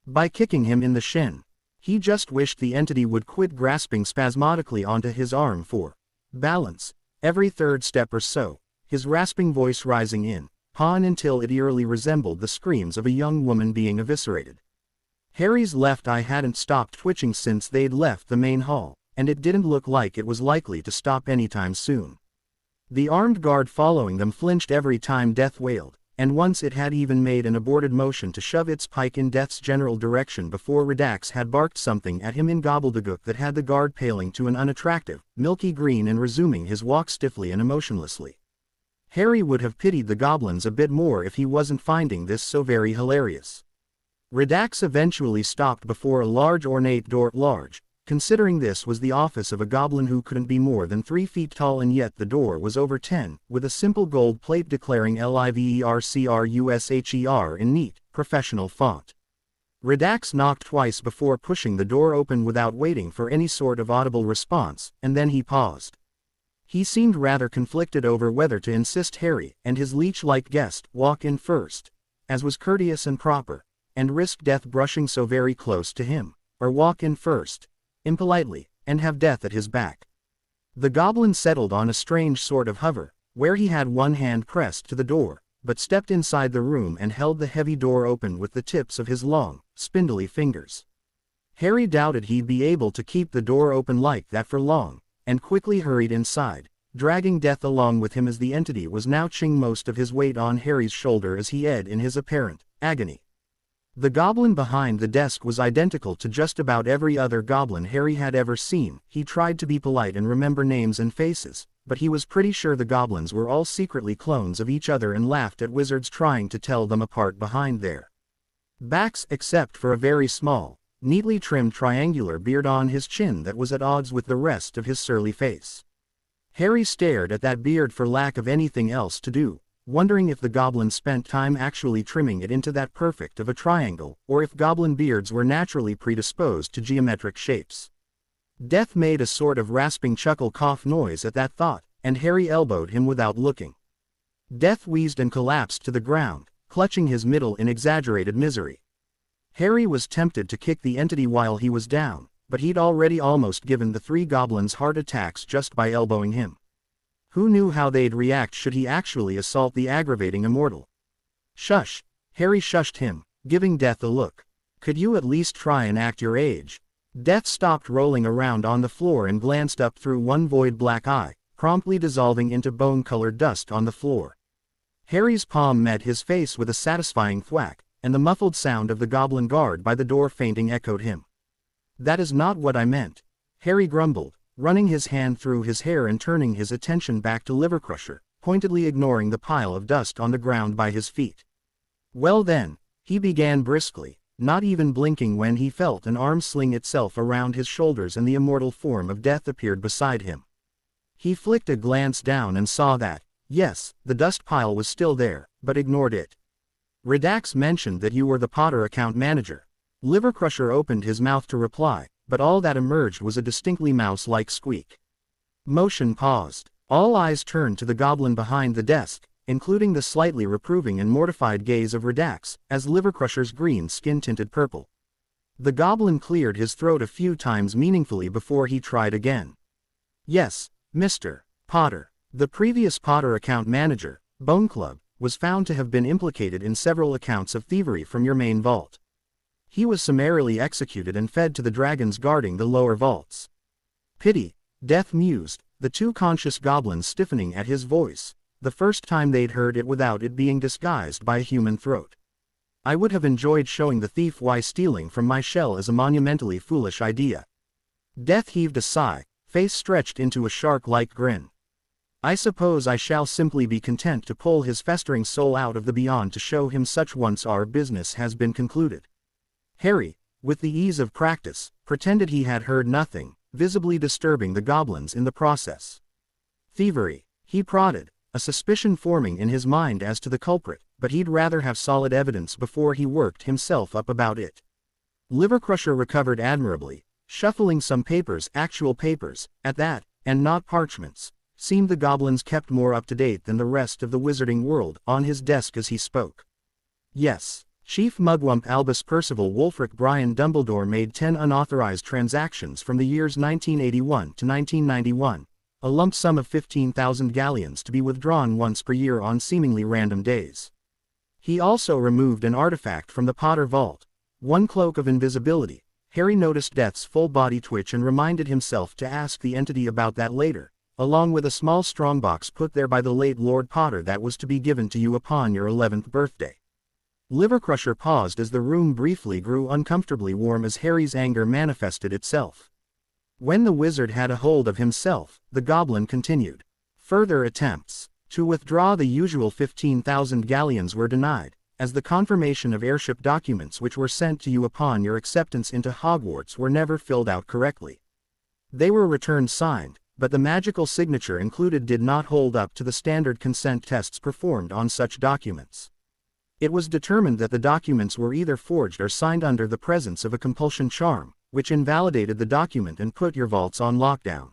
By kicking him in the shin, he just wished the entity would quit grasping spasmodically onto his arm for balance every third step or so, his rasping voice rising in pawn until it eerily resembled the screams of a young woman being eviscerated. Harry's left eye hadn't stopped twitching since they'd left the main hall, and it didn't look like it was likely to stop anytime soon. The armed guard following them flinched every time Death wailed, and once it had even made an aborted motion to shove its pike in Death's general direction before Redax had barked something at him in gobbledygook that had the guard paling to an unattractive, milky green and resuming his walk stiffly and emotionlessly. Harry would have pitied the goblins a bit more if he wasn't finding this so very hilarious. Redax eventually stopped before a large ornate door. Large, considering this was the office of a goblin who couldn't be more than 3 feet tall, and yet the door was over 10, with a simple gold plate declaring LIVERCRUSHER in neat, professional font. Redax knocked twice before pushing the door open without waiting for any sort of audible response, and then he paused. He seemed rather conflicted over whether to insist Harry and his leech-like guest walk in first, as was courteous and proper, and risk Death brushing so very close to him, or walk in first, impolitely, and have Death at his back. The goblin settled on a strange sort of hover, where he had one hand pressed to the door, but stepped inside the room and held the heavy door open with the tips of his long, spindly fingers. Harry doubted he'd be able to keep the door open like that for long, and quickly hurried inside, dragging Death along with him as the entity was now ching most of his weight on Harry's shoulder as he ed in his apparent agony. The goblin behind the desk was identical to just about every other goblin Harry had ever seen. He tried to be polite and remember names and faces, but he was pretty sure the goblins were all secretly clones of each other and laughed at wizards trying to tell them apart behind their backs, except for a very small, neatly trimmed triangular beard on his chin that was at odds with the rest of his surly face. Harry stared at that beard for lack of anything else to do, wondering if the goblin spent time actually trimming it into that perfect of a triangle, or if goblin beards were naturally predisposed to geometric shapes. Death made a sort of rasping chuckle cough noise at that thought, and Harry elbowed him without looking. Death wheezed and collapsed to the ground, clutching his middle in exaggerated misery. Harry was tempted to kick the entity while he was down, but he'd already almost given the 3 goblins heart attacks just by elbowing him. Who knew how they'd react should he actually assault the aggravating immortal? Shush! Harry shushed him, giving Death a look. Could you at least try and act your age? Death stopped rolling around on the floor and glanced up through one void black eye, promptly dissolving into bone-colored dust on the floor. Harry's palm met his face with a satisfying thwack, and the muffled sound of the goblin guard by the door fainting echoed him. That is not what I meant, Harry grumbled, running his hand through his hair and turning his attention back to Livercrusher, pointedly ignoring the pile of dust on the ground by his feet. Well then, he began briskly, not even blinking when he felt an arm sling itself around his shoulders and the immortal form of Death appeared beside him. He flicked a glance down and saw that, yes, the dust pile was still there, but ignored it. Redax mentioned that you were the Potter account manager. Livercrusher opened his mouth to reply, but all that emerged was a distinctly mouse-like squeak. Motion paused. All eyes turned to the goblin behind the desk, including the slightly reproving and mortified gaze of Redax, as Livercrusher's green skin tinted purple. The goblin cleared his throat a few times meaningfully before he tried again. Yes, Mr. Potter. The previous Potter account manager, Bone Club, was found to have been implicated in several accounts of thievery from your main vault. He was summarily executed and fed to the dragons guarding the lower vaults. Pity, Death mused, the two conscious goblins stiffening at his voice, the first time they'd heard it without it being disguised by a human throat. I would have enjoyed showing the thief why stealing from my shell is a monumentally foolish idea. Death heaved a sigh, face stretched into a shark-like grin. I suppose I shall simply be content to pull his festering soul out of the beyond to show him such once our business has been concluded. Harry, with the ease of practice, pretended he had heard nothing, visibly disturbing the goblins in the process. Thievery, he prodded, a suspicion forming in his mind as to the culprit, but he'd rather have solid evidence before he worked himself up about it. Livercrusher recovered admirably, shuffling some papers, actual papers, at that, and not parchments. Seemed the goblins kept more up to date than the rest of the wizarding world, on his desk as he spoke. Yes, Chief Mugwump Albus Percival Wulfric Brian Dumbledore made 10 unauthorized transactions from the years 1981 to 1991, a lump sum of 15,000 galleons to be withdrawn once per year on seemingly random days. He also removed an artifact from the Potter Vault, one cloak of invisibility. Harry noticed Death's full body twitch and reminded himself to ask the entity about that later, along with a small strongbox put there by the late Lord Potter that was to be given to you upon your 11th birthday. Livercrusher paused as the room briefly grew uncomfortably warm as Harry's anger manifested itself. When the wizard had a hold of himself, the goblin continued. Further attempts to withdraw the usual 15,000 galleons were denied, as the confirmation of airship documents which were sent to you upon your acceptance into Hogwarts were never filled out correctly. They were returned signed, but the magical signature included did not hold up to the standard consent tests performed on such documents. It was determined that the documents were either forged or signed under the presence of a compulsion charm, which invalidated the document and put your vaults on lockdown.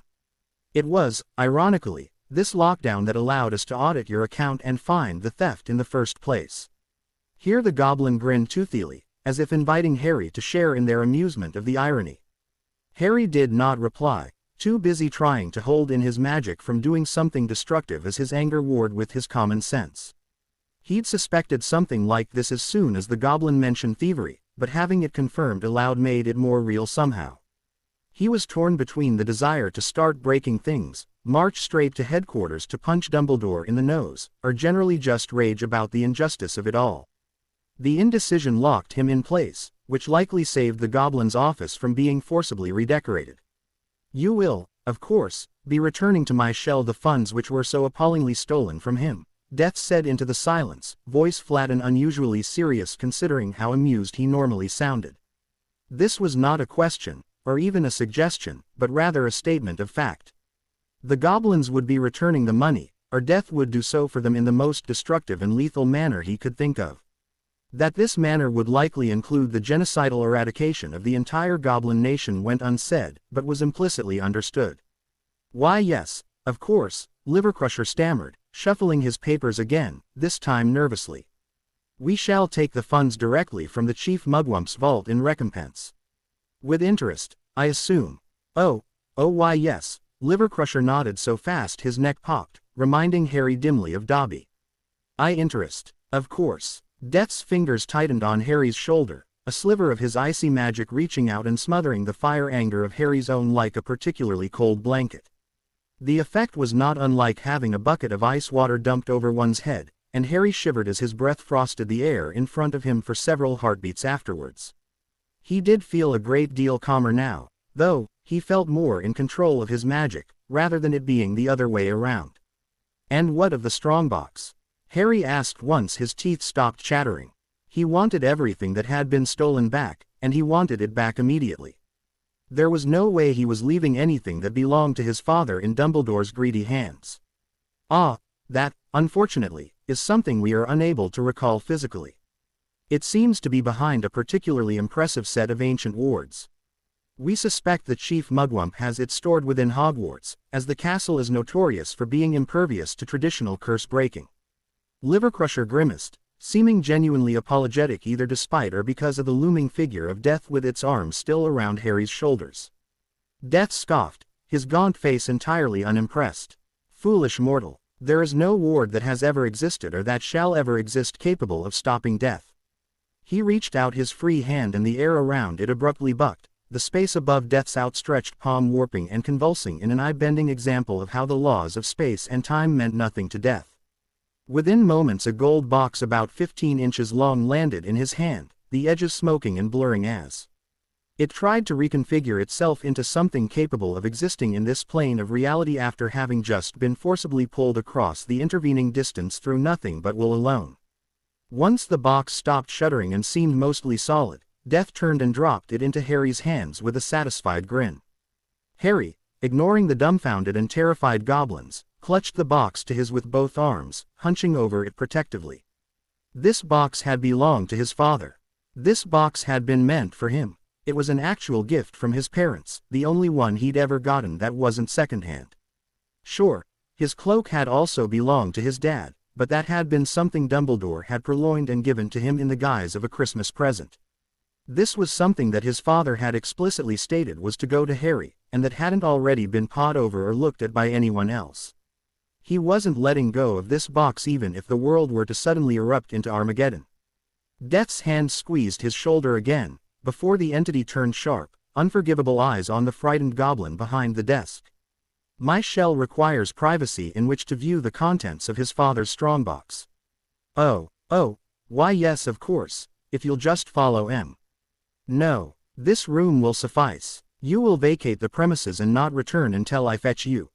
It was, ironically, this lockdown that allowed us to audit your account and find the theft in the first place. Here the goblin grinned toothily, as if inviting Harry to share in their amusement of the irony. Harry did not reply, too busy trying to hold in his magic from doing something destructive as his anger warred with his common sense. He'd suspected something like this as soon as the goblin mentioned thievery, but having it confirmed aloud made it more real somehow. He was torn between the desire to start breaking things, march straight to headquarters to punch Dumbledore in the nose, or generally just rage about the injustice of it all. The indecision locked him in place, which likely saved the goblin's office from being forcibly redecorated. You will, of course, be returning to my shell the funds which were so appallingly stolen from him, Death said into the silence, voice flat and unusually serious considering how amused he normally sounded. This was not a question, or even a suggestion, but rather a statement of fact. The goblins would be returning the money, or Death would do so for them in the most destructive and lethal manner he could think of. That this manner would likely include the genocidal eradication of the entire goblin nation went unsaid, but was implicitly understood. Why yes, of course, Livercrusher stammered, shuffling his papers again, this time nervously. We shall take the funds directly from the Chief Mugwump's vault in recompense. With interest, I assume. Oh why yes, Livercrusher nodded so fast his neck popped, reminding Harry dimly of Dobby. Interest, of course. Death's fingers tightened on Harry's shoulder, a sliver of his icy magic reaching out and smothering the fire anger of Harry's own like a particularly cold blanket. The effect was not unlike having a bucket of ice water dumped over one's head, and Harry shivered as his breath frosted the air in front of him for several heartbeats afterwards. He did feel a great deal calmer now, though. He felt more in control of his magic, rather than it being the other way around. And what of the strongbox? Harry asked once his teeth stopped chattering. He wanted everything that had been stolen back, and he wanted it back immediately. There was no way he was leaving anything that belonged to his father in Dumbledore's greedy hands. That, unfortunately, is something we are unable to recall physically. It seems to be behind a particularly impressive set of ancient wards. We suspect that Chief Mugwump has it stored within Hogwarts, as the castle is notorious for being impervious to traditional curse-breaking. Livercrusher grimaced, seeming genuinely apologetic either despite or because of the looming figure of Death with its arms still around Harry's shoulders. Death scoffed, his gaunt face entirely unimpressed. Foolish mortal, there is no ward that has ever existed or that shall ever exist capable of stopping Death. He reached out his free hand and the air around it abruptly bucked, the space above Death's outstretched palm warping and convulsing in an eye-bending example of how the laws of space and time meant nothing to Death. Within moments a gold box about 15 inches long landed in his hand, the edges smoking and blurring as it tried to reconfigure itself into something capable of existing in this plane of reality after having just been forcibly pulled across the intervening distance through nothing but will alone. Once the box stopped shuddering and seemed mostly solid, Death turned and dropped it into Harry's hands with a satisfied grin. Harry, ignoring the dumbfounded and terrified goblins, clutched the box to his with both arms, hunching over it protectively. This box had belonged to his father. This box had been meant for him. It was an actual gift from his parents, the only one he'd ever gotten that wasn't secondhand. Sure, his cloak had also belonged to his dad, but that had been something Dumbledore had purloined and given to him in the guise of a Christmas present. This was something that his father had explicitly stated was to go to Harry, and that hadn't already been pawed over or looked at by anyone else. He wasn't letting go of this box even if the world were to suddenly erupt into Armageddon. Death's hand squeezed his shoulder again, before the entity turned sharp, unforgivable eyes on the frightened goblin behind the desk. My shell requires privacy in which to view the contents of his father's strongbox. Oh, why yes of course, if you'll just follow M. No, this room will suffice. You will vacate the premises and not return until I fetch you.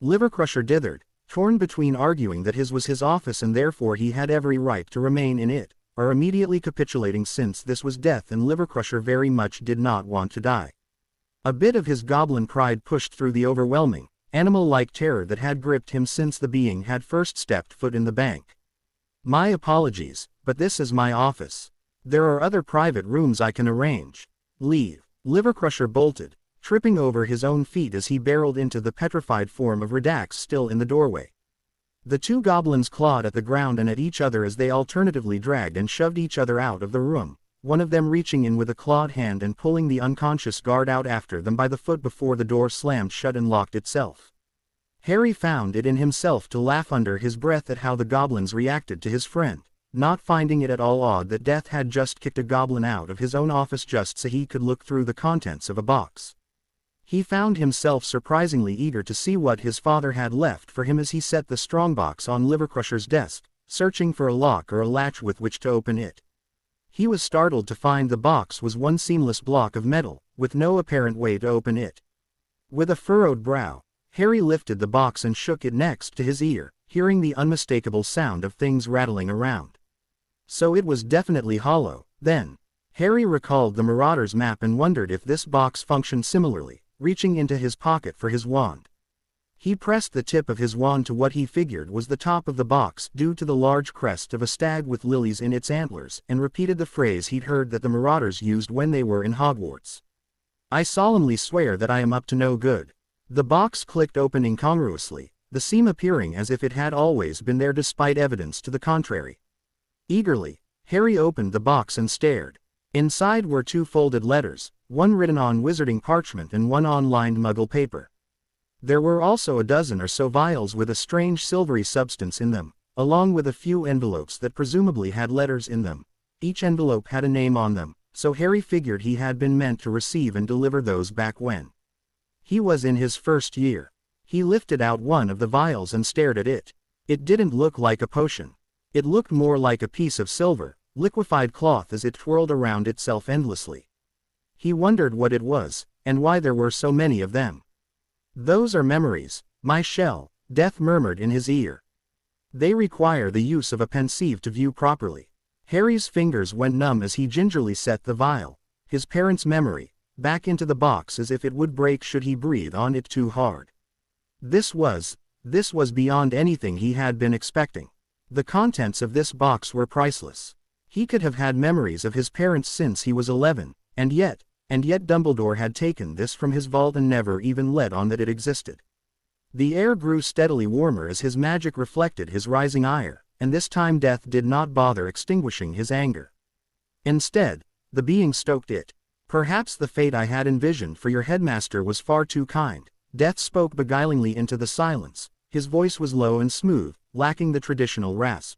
Livercrusher dithered, torn between arguing that his was his office and therefore he had every right to remain in it, or immediately capitulating since this was Death and Livercrusher very much did not want to die. A bit of his goblin pride pushed through the overwhelming, animal-like terror that had gripped him since the being had first stepped foot in the bank. My apologies, but this is my office. There are other private rooms I can arrange. Leave. Livercrusher bolted, tripping over his own feet as he barreled into the petrified form of Redax still in the doorway. The two goblins clawed at the ground and at each other as they alternatively dragged and shoved each other out of the room, one of them reaching in with a clawed hand and pulling the unconscious guard out after them by the foot before the door slammed shut and locked itself. Harry found it in himself to laugh under his breath at how the goblins reacted to his friend, not finding it at all odd that Death had just kicked a goblin out of his own office just so he could look through the contents of a box. He found himself surprisingly eager to see what his father had left for him as he set the strongbox on Livercrusher's desk, searching for a lock or a latch with which to open it. He was startled to find the box was one seamless block of metal, with no apparent way to open it. With a furrowed brow, Harry lifted the box and shook it next to his ear, hearing the unmistakable sound of things rattling around. So it was definitely hollow, then. Harry recalled the Marauder's map and wondered if this box functioned similarly, reaching into his pocket for his wand. He pressed the tip of his wand to what he figured was the top of the box due to the large crest of a stag with lilies in its antlers and repeated the phrase he'd heard that the Marauders used when they were in Hogwarts. I solemnly swear that I am up to no good. The box clicked open incongruously, the seam appearing as if it had always been there despite evidence to the contrary. Eagerly, Harry opened the box and stared. Inside were two folded letters, one written on wizarding parchment and one on lined muggle paper. There were also a dozen or so vials with a strange silvery substance in them, along with a few envelopes that presumably had letters in them. Each envelope had a name on them, so Harry figured he had been meant to receive and deliver those back when he was in his first year. He lifted out one of the vials and stared at it. It didn't look like a potion. It looked more like a piece of silver, liquefied cloth as it twirled around itself endlessly. He wondered what it was, and why there were so many of them. Those are memories, my shell, Death murmured in his ear. They require the use of a pensieve to view properly. Harry's fingers went numb as he gingerly set the vial, his parents' memory, back into the box as if it would break should he breathe on it too hard. This was beyond anything he had been expecting. The contents of this box were priceless. He could have had memories of his parents since he was 11, and yet Dumbledore had taken this from his vault and never even let on that it existed. The air grew steadily warmer as his magic reflected his rising ire, and this time Death did not bother extinguishing his anger. Instead, the being stoked it. Perhaps the fate I had envisioned for your headmaster was far too kind. Death spoke beguilingly into the silence. His voice was low and smooth, lacking the traditional rasp.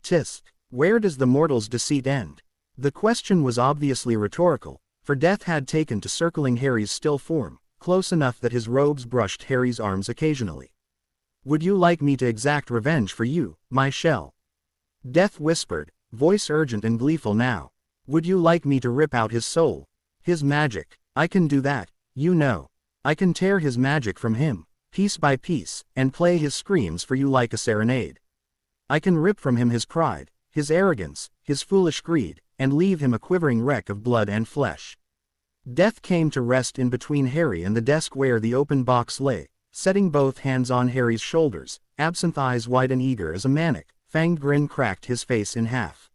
Tisk. Where does the mortal's deceit end? The question was obviously rhetorical, for Death had taken to circling Harry's still form, close enough that his robes brushed Harry's arms occasionally. Would you like me to exact revenge for you, my shell? Death whispered, voice urgent and gleeful now. Would you like me to rip out his soul? His magic. I can do that, you know. I can tear his magic from him, piece by piece, and play his screams for you like a serenade. I can rip from him his pride, his arrogance, his foolish greed, and leave him a quivering wreck of blood and flesh. Death came to rest in between Harry and the desk where the open box lay, setting both hands on Harry's shoulders, absinthe eyes wide and eager as a maniac, fanged grin cracked his face in half.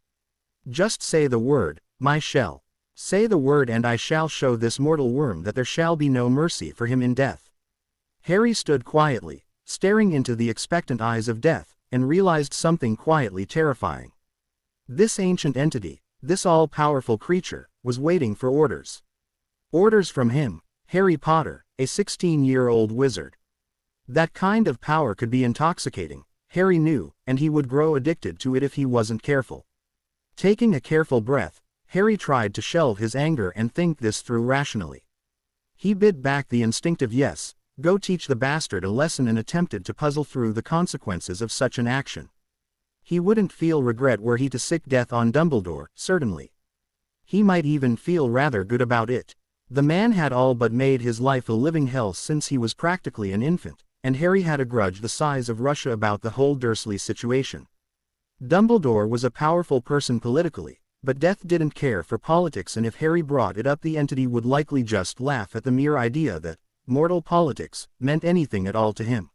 Just say the word, my shell. Say the word and I shall show this mortal worm that there shall be no mercy for him in death. Harry stood quietly, staring into the expectant eyes of Death, and realized something quietly terrifying. This ancient entity, this all-powerful creature, was waiting for orders. Orders from him, Harry Potter, a 16-year-old wizard. That kind of power could be intoxicating, Harry knew, and he would grow addicted to it if he wasn't careful. Taking a careful breath, Harry tried to shelve his anger and think this through rationally. He bit back the instinctive yes, go teach the bastard a lesson and attempted to puzzle through the consequences of such an action. He wouldn't feel regret were he to sick Death on Dumbledore, certainly. He might even feel rather good about it. The man had all but made his life a living hell since he was practically an infant, and Harry had a grudge the size of Russia about the whole Dursley situation. Dumbledore was a powerful person politically, but Death didn't care for politics, and if Harry brought it up the entity would likely just laugh at the mere idea that mortal politics meant anything at all to him.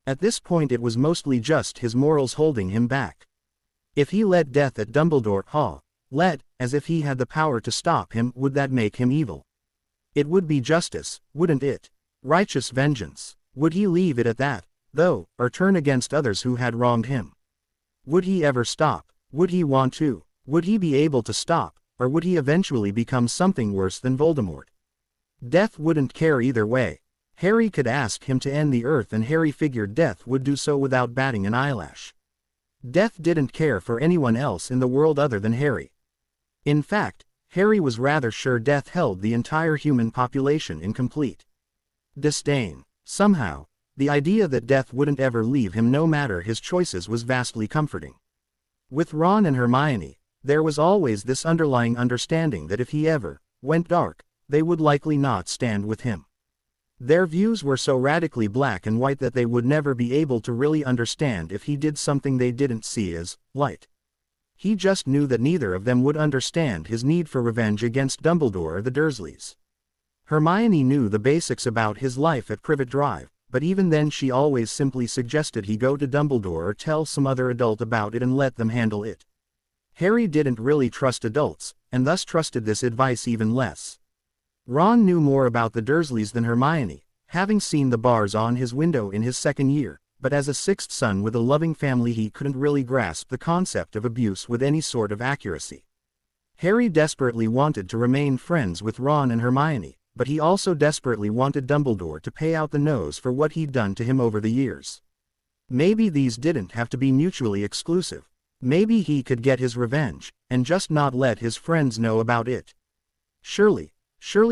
At this point it was mostly just his morals holding him back. If he let Death at Dumbledore Hall, as if he had the power to stop him, would that make him evil? It would be justice, wouldn't it? Righteous vengeance. Would he leave it at that, though, or turn against others who had wronged him? Would he ever stop? Would he want to? Would he be able to stop, or would he eventually become something worse than Voldemort? Death wouldn't care either way. Harry could ask him to end the earth and Harry figured Death would do so without batting an eyelash. Death didn't care for anyone else in the world other than Harry. In fact, Harry was rather sure Death held the entire human population in complete disdain. Somehow, the idea that Death wouldn't ever leave him no matter his choices was vastly comforting. With Ron and Hermione, there was always this underlying understanding that if he ever went dark, they would likely not stand with him. Their views were so radically black and white that they would never be able to really understand if he did something they didn't see as light. He just knew that neither of them would understand his need for revenge against Dumbledore or the Dursleys. Hermione knew the basics about his life at Privet Drive, but even then she always simply suggested he go to Dumbledore or tell some other adult about it and let them handle it. Harry didn't really trust adults, and thus trusted this advice even less. Ron knew more about the Dursleys than Hermione, having seen the bars on his window in his second year, but as a sixth son with a loving family he couldn't really grasp the concept of abuse with any sort of accuracy. Harry desperately wanted to remain friends with Ron and Hermione, but he also desperately wanted Dumbledore to pay out the nose for what he'd done to him over the years. Maybe these didn't have to be mutually exclusive. Maybe he could get his revenge, and just not let his friends know about it. Surely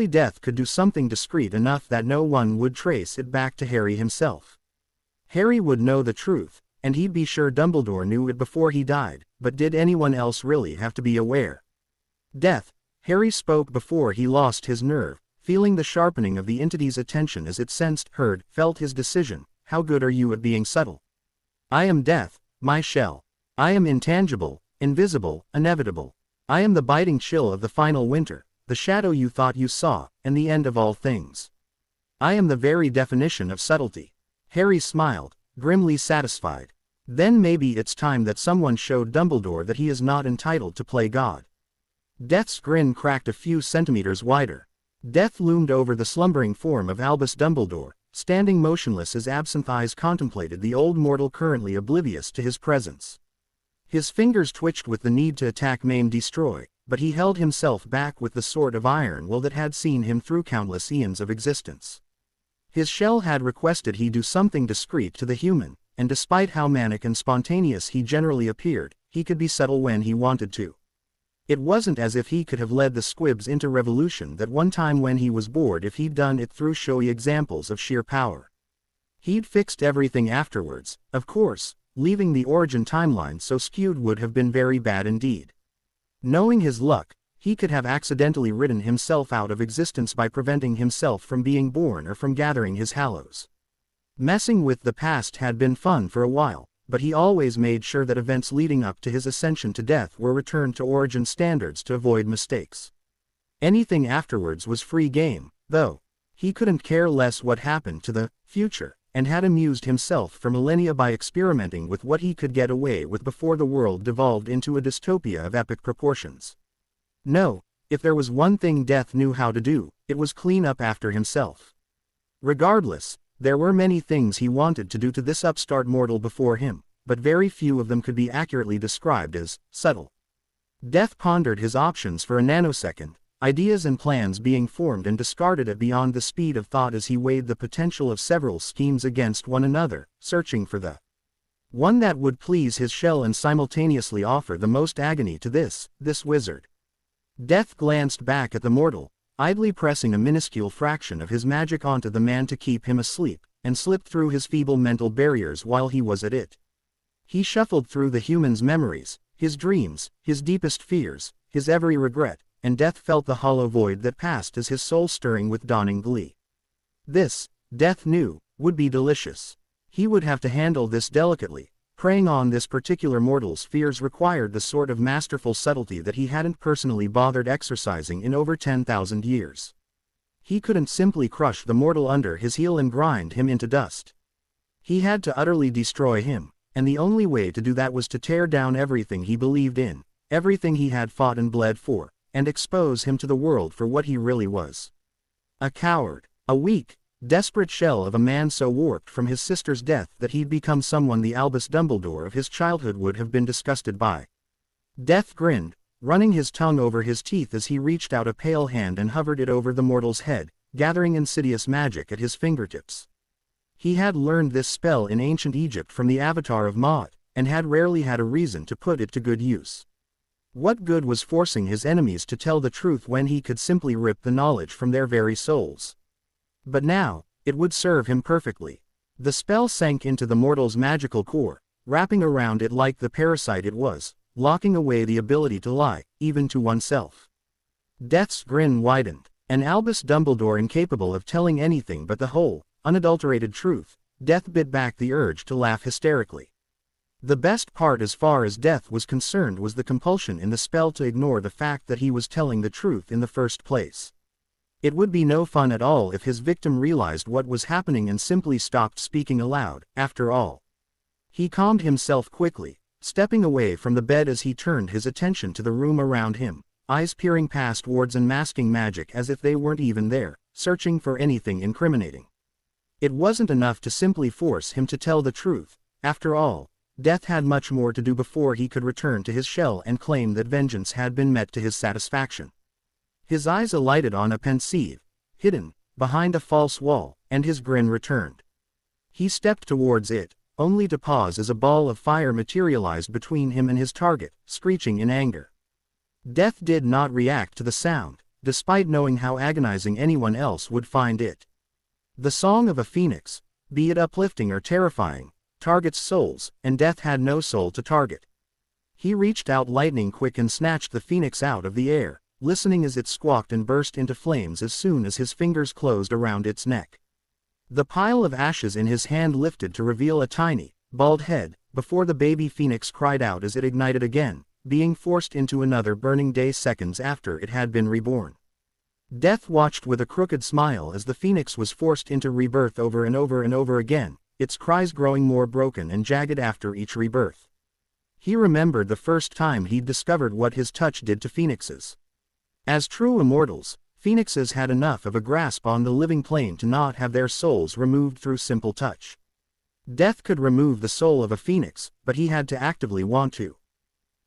Death could do something discreet enough that no one would trace it back to Harry himself. Harry would know the truth, and he'd be sure Dumbledore knew it before he died, but did anyone else really have to be aware? Death, Harry spoke before he lost his nerve, feeling the sharpening of the entity's attention as it sensed, heard, felt his decision. How good are you at being subtle? I am Death, my shell. I am intangible, invisible, inevitable. I am the biting chill of the final winter, the shadow you thought you saw, and the end of all things. I am the very definition of subtlety. Harry smiled, grimly satisfied. Then maybe it's time that someone showed Dumbledore that he is not entitled to play God. Death's grin cracked a few centimeters wider. Death loomed over the slumbering form of Albus Dumbledore, standing motionless as absent eyes contemplated the old mortal currently oblivious to his presence. His fingers twitched with the need to attack, maim, destroy, but he held himself back with the sort of iron will that had seen him through countless eons of existence. His shell had requested he do something discreet to the human, and despite how manic and spontaneous he generally appeared, he could be subtle when he wanted to. It wasn't as if he could have led the squibs into revolution that one time when he was bored if he'd done it through showy examples of sheer power. He'd fixed everything afterwards, of course, leaving the origin timeline so skewed would have been very bad indeed. Knowing his luck, he could have accidentally written himself out of existence by preventing himself from being born or from gathering his hallows. Messing with the past had been fun for a while, but he always made sure that events leading up to his ascension to death were returned to origin standards to avoid mistakes. Anything afterwards was free game, though. He couldn't care less what happened to the future, and had amused himself for millennia by experimenting with what he could get away with before the world devolved into a dystopia of epic proportions. No, if there was one thing Death knew how to do, it was clean up after himself. Regardless, there were many things he wanted to do to this upstart mortal before him, but very few of them could be accurately described as subtle. Death pondered his options for a nanosecond, ideas and plans being formed and discarded at beyond the speed of thought as he weighed the potential of several schemes against one another, searching for the one that would please his shell and simultaneously offer the most agony to this wizard. Death glanced back at the mortal, idly pressing a minuscule fraction of his magic onto the man to keep him asleep, and slipped through his feeble mental barriers while he was at it. He shuffled through the human's memories, his dreams, his deepest fears, his every regret, and Death felt the hollow void that passed as his soul stirring with dawning glee. This, Death knew, would be delicious. He would have to handle this delicately. Preying on this particular mortal's fears required the sort of masterful subtlety that he hadn't personally bothered exercising in over 10,000 years. He couldn't simply crush the mortal under his heel and grind him into dust. He had to utterly destroy him, and the only way to do that was to tear down everything he believed in, everything he had fought and bled for, and expose him to the world for what he really was. A coward, a weak, desperate shell of a man so warped from his sister's death that he'd become someone the Albus Dumbledore of his childhood would have been disgusted by. Death grinned, running his tongue over his teeth as he reached out a pale hand and hovered it over the mortal's head, gathering insidious magic at his fingertips. He had learned this spell in ancient Egypt from the avatar of Maat, and had rarely had a reason to put it to good use. What good was forcing his enemies to tell the truth when he could simply rip the knowledge from their very souls? But now, it would serve him perfectly. The spell sank into the mortal's magical core, wrapping around it like the parasite it was, locking away the ability to lie, even to oneself. Death's grin widened. An Albus Dumbledore incapable of telling anything but the whole, unadulterated truth. Death bit back the urge to laugh hysterically. The best part as far as Death was concerned was the compulsion in the spell to ignore the fact that he was telling the truth in the first place. It would be no fun at all if his victim realized what was happening and simply stopped speaking aloud, after all. He calmed himself quickly, stepping away from the bed as he turned his attention to the room around him, eyes peering past wards and masking magic as if they weren't even there, searching for anything incriminating. It wasn't enough to simply force him to tell the truth. After all, Death had much more to do before he could return to his shell and claim that vengeance had been met to his satisfaction. His eyes alighted on a pensieve, hidden behind a false wall, and his grin returned. He stepped towards it, only to pause as a ball of fire materialized between him and his target, screeching in anger. Death did not react to the sound, despite knowing how agonizing anyone else would find it. The song of a phoenix, be it uplifting or terrifying, targets souls, and Death had no soul to target. He reached out lightning quick and snatched the phoenix out of the air, listening as it squawked and burst into flames as soon as his fingers closed around its neck. The pile of ashes in his hand lifted to reveal a tiny, bald head, before the baby phoenix cried out as it ignited again, being forced into another burning day seconds after it had been reborn. Death watched with a crooked smile as the phoenix was forced into rebirth over and over and over again, its cries growing more broken and jagged after each rebirth. He remembered the first time he'd discovered what his touch did to phoenixes. As true immortals, phoenixes had enough of a grasp on the living plane to not have their souls removed through simple touch. Death could remove the soul of a phoenix, but he had to actively want to.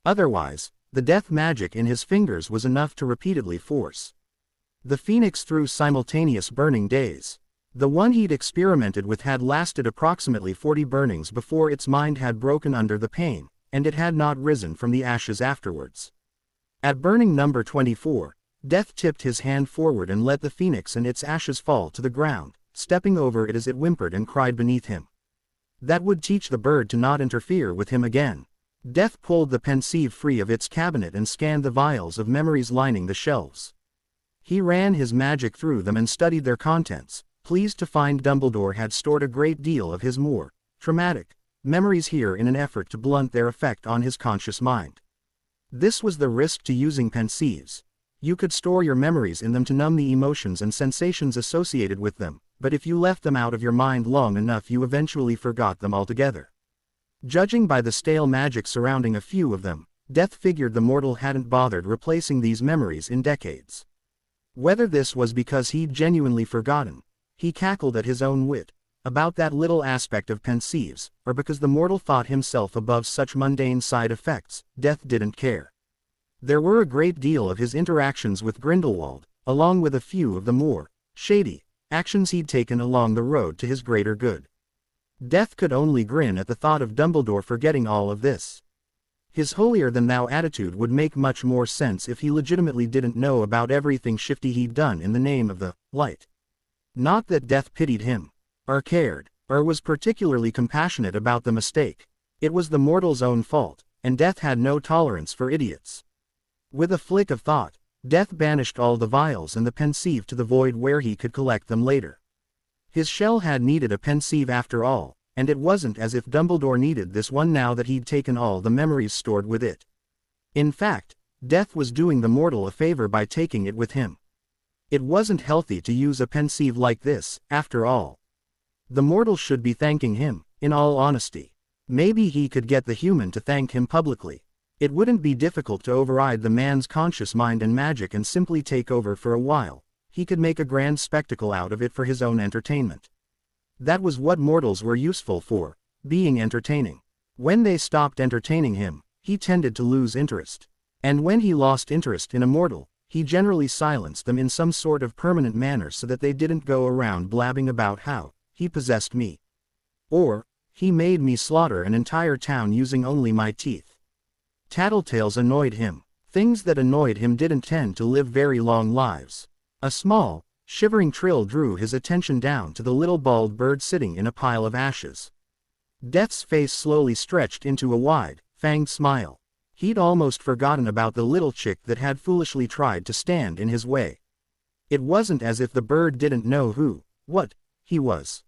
Otherwise, the death magic in his fingers was enough to repeatedly force the phoenix through simultaneous burning days. The one he'd experimented with had lasted approximately 40 burnings before its mind had broken under the pain, and it had not risen from the ashes afterwards. At burning number 24, Death tipped his hand forward and let the phoenix and its ashes fall to the ground, stepping over it as it whimpered and cried beneath him. That would teach the bird to not interfere with him again. Death pulled the pensieve free of its cabinet and scanned the vials of memories lining the shelves. He ran his magic through them and studied their contents, pleased to find Dumbledore had stored a great deal of his more traumatic memories here in an effort to blunt their effect on his conscious mind. This was the risk to using pensieves. You could store your memories in them to numb the emotions and sensations associated with them, but if you left them out of your mind long enough you eventually forgot them altogether. Judging by the stale magic surrounding a few of them, Death figured the mortal hadn't bothered replacing these memories in decades. Whether this was because he'd genuinely forgotten, he cackled at his own wit, about that little aspect of pensieves, or because the mortal thought himself above such mundane side effects, Death didn't care. There were a great deal of his interactions with Grindelwald, along with a few of the more shady actions he'd taken along the road to his greater good. Death could only grin at the thought of Dumbledore forgetting all of this. His holier-than-thou attitude would make much more sense if he legitimately didn't know about everything shifty he'd done in the name of the light. Not that Death pitied him, or cared, or was particularly compassionate about the mistake. It was the mortal's own fault, and Death had no tolerance for idiots. With a flick of thought, Death banished all the vials and the pensieve to the void where he could collect them later. His shell had needed a pensieve after all, and it wasn't as if Dumbledore needed this one now that he'd taken all the memories stored with it. In fact, Death was doing the mortal a favor by taking it with him. It wasn't healthy to use a pensieve like this, after all. The mortal should be thanking him, in all honesty. Maybe he could get the human to thank him publicly. It wouldn't be difficult to override the man's conscious mind and magic and simply take over for a while. He could make a grand spectacle out of it for his own entertainment. That was what mortals were useful for, being entertaining. When they stopped entertaining him, he tended to lose interest. And when he lost interest in a mortal, he generally silenced them in some sort of permanent manner so that they didn't go around blabbing about how he possessed me. Or, he made me slaughter an entire town using only my teeth. Tattletales annoyed him. Things that annoyed him didn't tend to live very long lives. A small, shivering trill drew his attention down to the little bald bird sitting in a pile of ashes. Death's face slowly stretched into a wide, fanged smile. He'd almost forgotten about the little chick that had foolishly tried to stand in his way. It wasn't as if the bird didn't know what he was.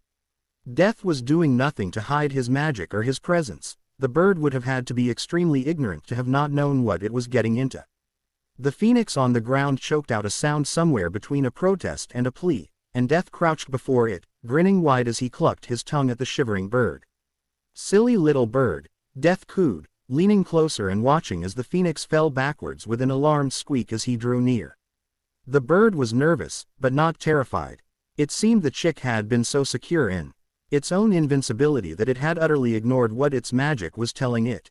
Death was doing nothing to hide his magic or his presence. The bird would have had to be extremely ignorant to have not known what it was getting into. The phoenix on the ground choked out a sound somewhere between a protest and a plea, and Death crouched before it, grinning wide as he clucked his tongue at the shivering bird. "Silly little bird," Death cooed, leaning closer and watching as the phoenix fell backwards with an alarmed squeak as he drew near. The bird was nervous, but not terrified. It seemed the chick had been so secure in its own invincibility that it had utterly ignored what its magic was telling it.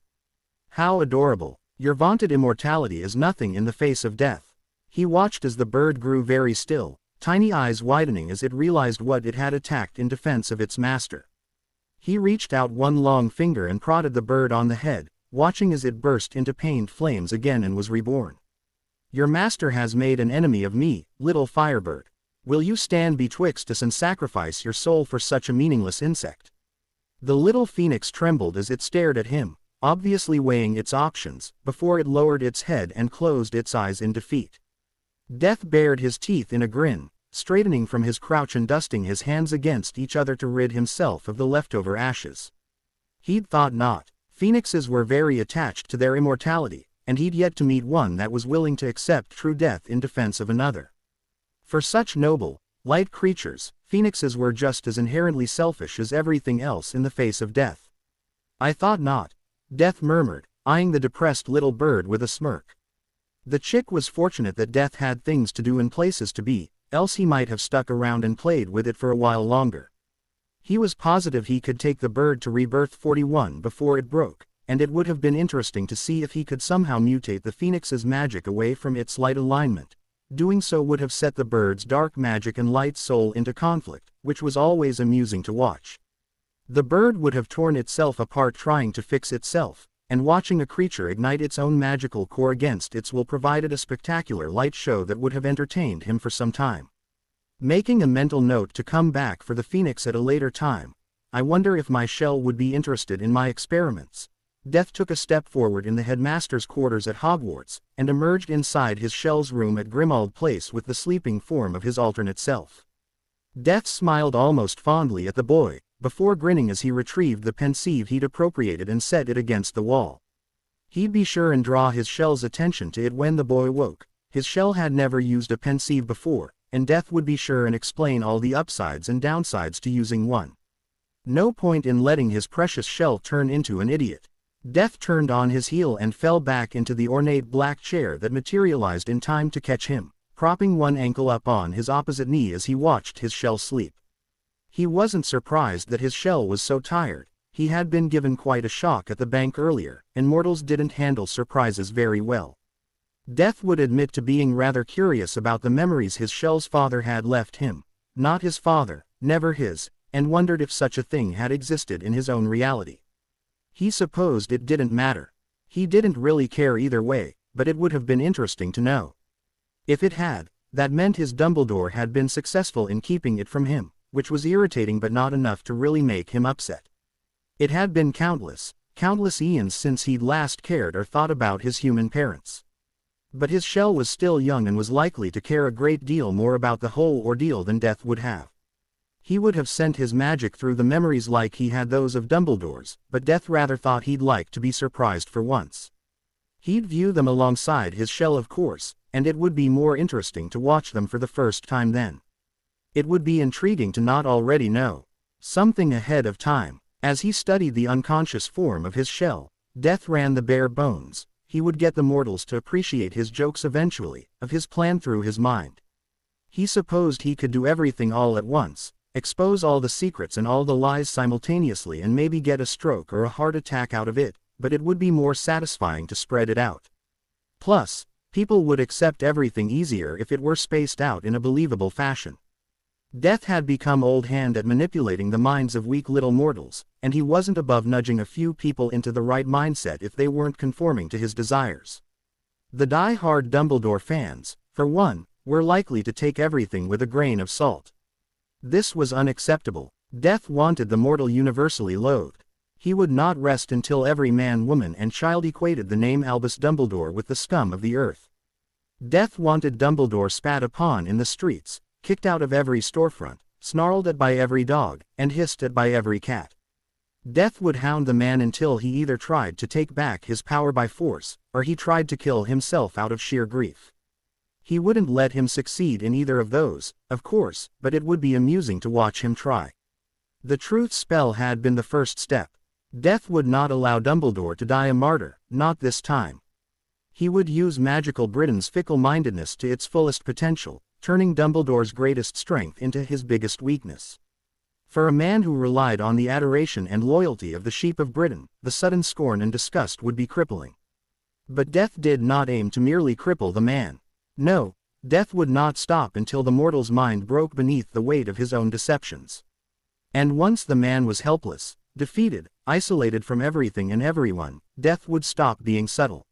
"How adorable. Your vaunted immortality is nothing in the face of death." He watched as the bird grew very still, tiny eyes widening as it realized what it had attacked in defense of its master. He reached out one long finger and prodded the bird on the head, watching as it burst into pained flames again and was reborn. "Your master has made an enemy of me, little firebird. Will you stand betwixt us and sacrifice your soul for such a meaningless insect?" The little phoenix trembled as it stared at him, obviously weighing its options, before it lowered its head and closed its eyes in defeat. Death bared his teeth in a grin, straightening from his crouch and dusting his hands against each other to rid himself of the leftover ashes. He'd thought not. Phoenixes were very attached to their immortality, and he'd yet to meet one that was willing to accept true death in defense of another. For such noble, light creatures, Phoenixes were just as inherently selfish as everything else in the face of death. I thought not, Death murmured, eyeing the depressed little bird with a smirk. The chick was fortunate that Death had things to do and places to be, else he might have stuck around and played with it for a while longer. He was positive he could take the bird to Rebirth 41 before it broke, and it would have been interesting to see if he could somehow mutate the Phoenix's magic away from its light alignment. Doing so would have set the bird's dark magic and light soul into conflict, which was always amusing to watch. The bird would have torn itself apart trying to fix itself, and watching a creature ignite its own magical core against its will provided a spectacular light show that would have entertained him for some time. Making a mental note to come back for the Phoenix at a later time, I wonder if my shell would be interested in my experiments. Death took a step forward in the headmaster's quarters at Hogwarts, and emerged inside his shell's room at Grimmauld Place with the sleeping form of his alternate self. Death smiled almost fondly at the boy, before grinning as he retrieved the pensieve he'd appropriated and set it against the wall. He'd be sure and draw his shell's attention to it when the boy woke. His shell had never used a pensieve before, and Death would be sure and explain all the upsides and downsides to using one. No point in letting his precious shell turn into an idiot. Death turned on his heel and fell back into the ornate black chair that materialized in time to catch him, propping one ankle up on his opposite knee as he watched his shell sleep. He wasn't surprised that his shell was so tired. He had been given quite a shock at the bank earlier, and mortals didn't handle surprises very well. Death would admit to being rather curious about the memories his shell's father had left him. Not his father, never his, and wondered if such a thing had existed in his own reality. He supposed it didn't matter. He didn't really care either way, but it would have been interesting to know. If it had, that meant his Dumbledore had been successful in keeping it from him, which was irritating but not enough to really make him upset. It had been countless eons since he'd last cared or thought about his human parents. But his shell was still young and was likely to care a great deal more about the whole ordeal than Death would have. He would have sent his magic through the memories like he had those of Dumbledore's, but Death rather thought he'd like to be surprised for once. He'd view them alongside his shell of course, and it would be more interesting to watch them for the first time then. It would be intriguing to not already know something ahead of time. As he studied the unconscious form of his shell, Death ran the bare bones. He would get the mortals to appreciate his jokes eventually, of his plan through his mind. He supposed he could do everything all at once, expose all the secrets and all the lies simultaneously and maybe get a stroke or a heart attack out of it, but it would be more satisfying to spread it out. Plus, people would accept everything easier if it were spaced out in a believable fashion. Death had become old hand at manipulating the minds of weak little mortals, and he wasn't above nudging a few people into the right mindset if they weren't conforming to his desires. The die-hard Dumbledore fans, for one, were likely to take everything with a grain of salt. This was unacceptable. Death wanted the mortal universally loathed. He would not rest until every man, woman and child equated the name Albus Dumbledore with the scum of the earth. Death wanted Dumbledore spat upon in the streets, kicked out of every storefront, snarled at by every dog, and hissed at by every cat. Death would hound the man until he either tried to take back his power by force, or he tried to kill himself out of sheer grief. He wouldn't let him succeed in either of those, of course, but it would be amusing to watch him try. The truth spell had been the first step. Death would not allow Dumbledore to die a martyr, not this time. He would use magical Britain's fickle-mindedness to its fullest potential, turning Dumbledore's greatest strength into his biggest weakness. For a man who relied on the adoration and loyalty of the sheep of Britain, the sudden scorn and disgust would be crippling. But Death did not aim to merely cripple the man. No, Death would not stop until the mortal's mind broke beneath the weight of his own deceptions. And once the man was helpless, defeated, isolated from everything and everyone, Death would stop being subtle.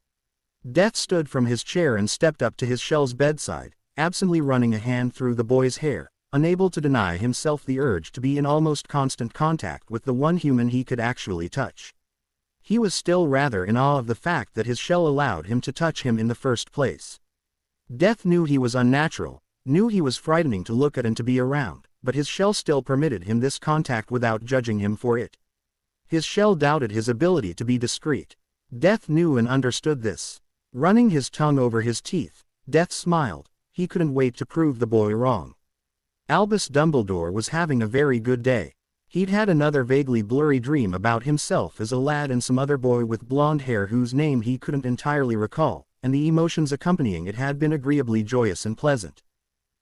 Death stood from his chair and stepped up to his shell's bedside, absently running a hand through the boy's hair, unable to deny himself the urge to be in almost constant contact with the one human he could actually touch. He was still rather in awe of the fact that his shell allowed him to touch him in the first place. Death knew he was unnatural, knew he was frightening to look at and to be around, but his shell still permitted him this contact without judging him for it. His shell doubted his ability to be discreet. Death knew and understood this. Running his tongue over his teeth, Death smiled. He couldn't wait to prove the boy wrong. Albus Dumbledore was having a very good day. He'd had another vaguely blurry dream about himself as a lad and some other boy with blonde hair whose name he couldn't entirely recall, and the emotions accompanying it had been agreeably joyous and pleasant.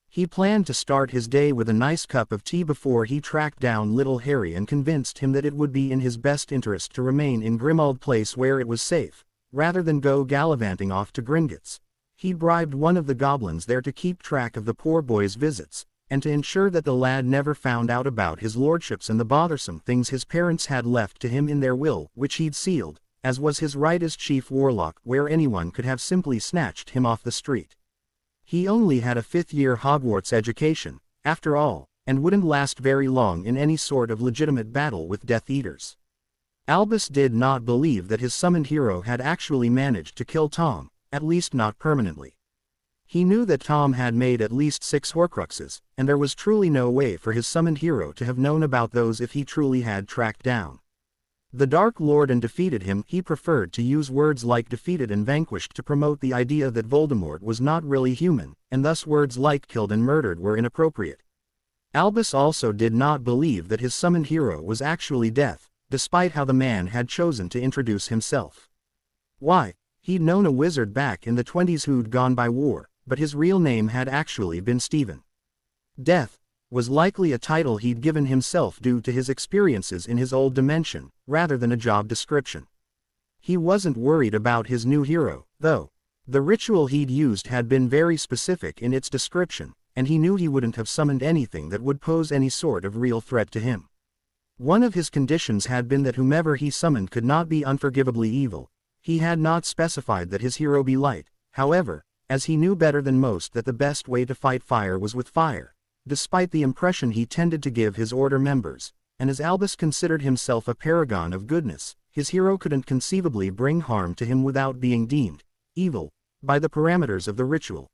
He planned to start his day with a nice cup of tea before he tracked down little Harry and convinced him that it would be in his best interest to remain in Grimmauld Place where it was safe, rather than go gallivanting off to Gringotts. He bribed one of the goblins there to keep track of the poor boy's visits, and to ensure that the lad never found out about his lordships and the bothersome things his parents had left to him in their will, which he'd sealed, as was his right as chief warlock, where anyone could have simply snatched him off the street. He only had a fifth-year Hogwarts education, after all, and wouldn't last very long in any sort of legitimate battle with Death Eaters. Albus did not believe that his summoned hero had actually managed to kill Tom, at least not permanently. He knew that Tom had made at least 6 Horcruxes, and there was truly no way for his summoned hero to have known about those if he truly had tracked down the Dark Lord and defeated him. He preferred to use words like defeated and vanquished to promote the idea that Voldemort was not really human, and thus words like killed and murdered were inappropriate. Albus also did not believe that his summoned hero was actually Death, despite how the man had chosen to introduce himself. Why, he'd known a wizard back in the 20s who'd gone by war, but his real name had actually been Stephen. Death was likely a title he'd given himself due to his experiences in his old dimension, rather than a job description. He wasn't worried about his new hero, though. The ritual he'd used had been very specific in its description, and he knew he wouldn't have summoned anything that would pose any sort of real threat to him. One of his conditions had been that whomever he summoned could not be unforgivably evil. He had not specified that his hero be light, however, as he knew better than most that the best way to fight fire was with fire, despite the impression he tended to give his order members, and as Albus considered himself a paragon of goodness, his hero couldn't conceivably bring harm to him without being deemed evil by the parameters of the ritual.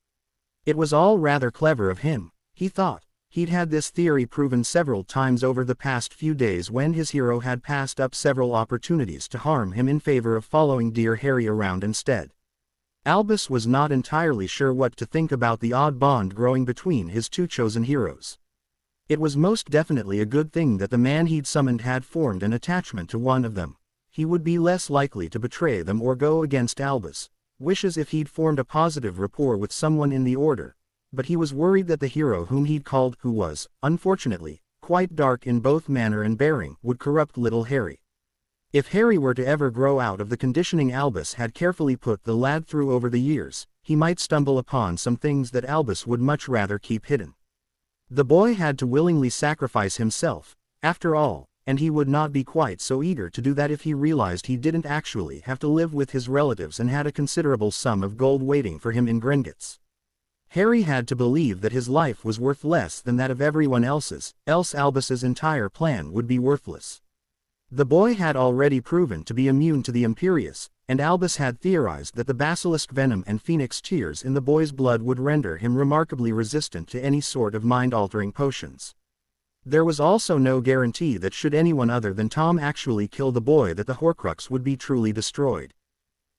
It was all rather clever of him, he thought. He'd had this theory proven several times over the past few days when his hero had passed up several opportunities to harm him in favor of following dear Harry around instead. Albus was not entirely sure what to think about the odd bond growing between his two chosen heroes. It was most definitely a good thing that the man he'd summoned had formed an attachment to one of them. He would be less likely to betray them or go against Albus' wishes if he'd formed a positive rapport with someone in the Order, but he was worried that the hero whom he'd called, who was, unfortunately, quite dark in both manner and bearing, would corrupt little Harry. If Harry were to ever grow out of the conditioning Albus had carefully put the lad through over the years, he might stumble upon some things that Albus would much rather keep hidden. The boy had to willingly sacrifice himself, after all, and he would not be quite so eager to do that if he realized he didn't actually have to live with his relatives and had a considerable sum of gold waiting for him in Gringotts. Harry had to believe that his life was worth less than that of everyone else's, else Albus's entire plan would be worthless. The boy had already proven to be immune to the Imperius, and Albus had theorized that the basilisk venom and phoenix tears in the boy's blood would render him remarkably resistant to any sort of mind-altering potions. There was also no guarantee that should anyone other than Tom actually kill the boy that the Horcrux would be truly destroyed.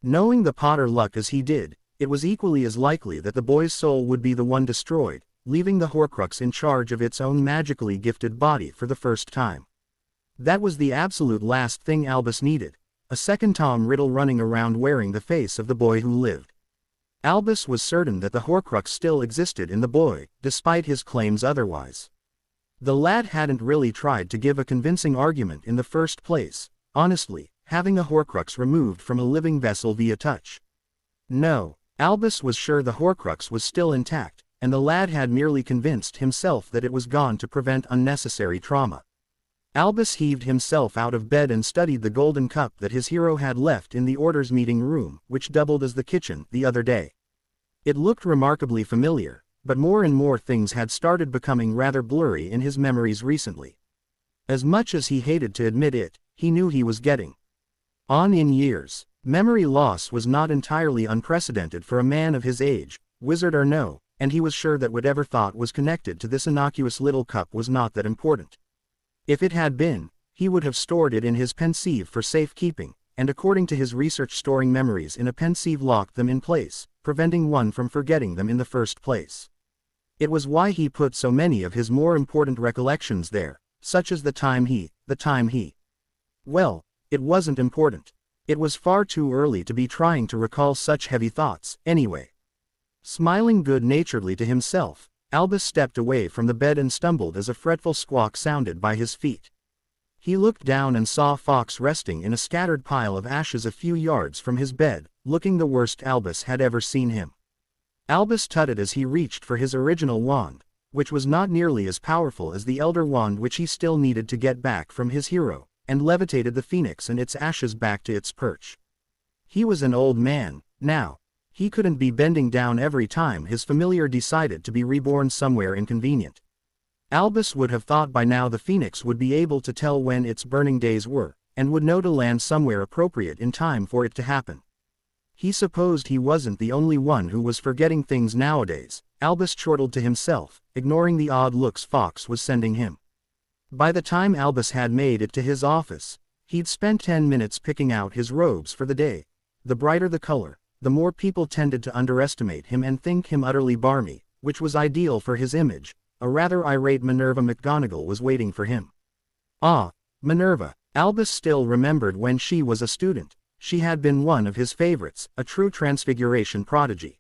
Knowing the Potter luck as he did, it was equally as likely that the boy's soul would be the one destroyed, leaving the Horcrux in charge of its own magically gifted body for the first time. That was the absolute last thing Albus needed, a second Tom Riddle running around wearing the face of the boy who lived. Albus was certain that the Horcrux still existed in the boy, despite his claims otherwise. The lad hadn't really tried to give a convincing argument in the first place, honestly, having a Horcrux removed from a living vessel via touch. No, Albus was sure the Horcrux was still intact, and the lad had merely convinced himself that it was gone to prevent unnecessary trauma. Albus heaved himself out of bed and studied the golden cup that his hero had left in the Order's meeting room, which doubled as the kitchen, the other day. It looked remarkably familiar, but more and more things had started becoming rather blurry in his memories recently. As much as he hated to admit it, he knew he was getting on in years. Memory loss was not entirely unprecedented for a man of his age, wizard or no, and he was sure that whatever thought was connected to this innocuous little cup was not that important. If it had been, he would have stored it in his pensieve for safekeeping, and according to his research storing memories in a pensieve locked them in place, preventing one from forgetting them in the first place. It was why he put so many of his more important recollections there, such as the time he. Well, it wasn't important. It was far too early to be trying to recall such heavy thoughts, anyway. Smiling good-naturedly to himself, Albus stepped away from the bed and stumbled as a fretful squawk sounded by his feet. He looked down and saw Fawkes resting in a scattered pile of ashes a few yards from his bed, looking the worst Albus had ever seen him. Albus tutted as he reached for his original wand, which was not nearly as powerful as the Elder Wand which he still needed to get back from his hero, and levitated the phoenix and its ashes back to its perch. He was an old man, now. He couldn't be bending down every time his familiar decided to be reborn somewhere inconvenient. Albus would have thought by now the phoenix would be able to tell when its burning days were, and would know to land somewhere appropriate in time for it to happen. He supposed he wasn't the only one who was forgetting things nowadays, Albus chortled to himself, ignoring the odd looks Fawkes was sending him. By the time Albus had made it to his office, he'd spent 10 minutes picking out his robes for the day. The brighter the color, the more people tended to underestimate him and think him utterly barmy, which was ideal for his image. A rather irate Minerva McGonagall was waiting for him. Ah, Minerva. Albus still remembered when she was a student. She had been one of his favorites, a true transfiguration prodigy.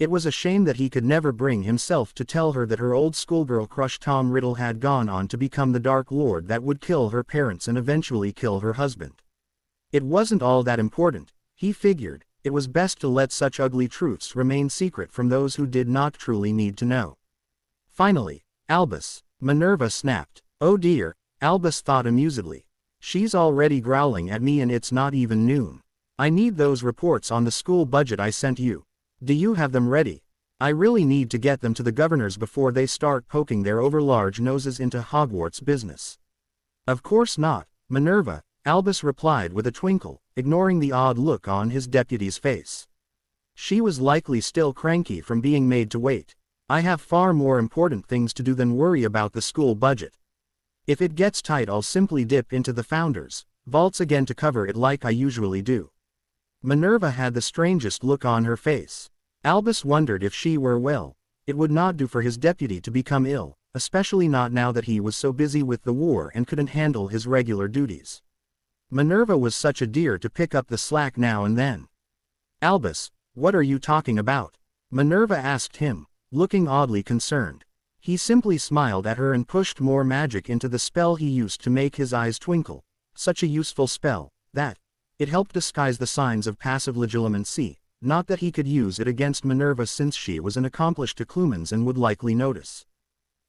It was a shame that he could never bring himself to tell her that her old schoolgirl crush Tom Riddle had gone on to become the Dark Lord that would kill her parents and eventually kill her husband. It wasn't all that important, he figured. It was best to let such ugly truths remain secret from those who did not truly need to know. Finally, Albus, Minerva snapped. Oh dear, Albus thought amusedly. She's already growling at me and it's not even noon. I need those reports on the school budget I sent you. Do you have them ready? I really need to get them to the governors before they start poking their overlarge noses into Hogwarts business. Of course not, Minerva, Albus replied with a twinkle, ignoring the odd look on his deputy's face. She was likely still cranky from being made to wait. I have far more important things to do than worry about the school budget. If it gets tight I'll simply dip into the Founders' vaults again to cover it like I usually do. Minerva had the strangest look on her face. Albus wondered if she were well. It would not do for his deputy to become ill, especially not now that he was so busy with the war and couldn't handle his regular duties. Minerva was such a dear to pick up the slack now and then. Albus, what are you talking about? Minerva asked him, looking oddly concerned. He simply smiled at her and pushed more magic into the spell he used to make his eyes twinkle. Such a useful spell, that it helped disguise the signs of passive legilimency, not that he could use it against Minerva since she was an accomplished Declumens and would likely notice.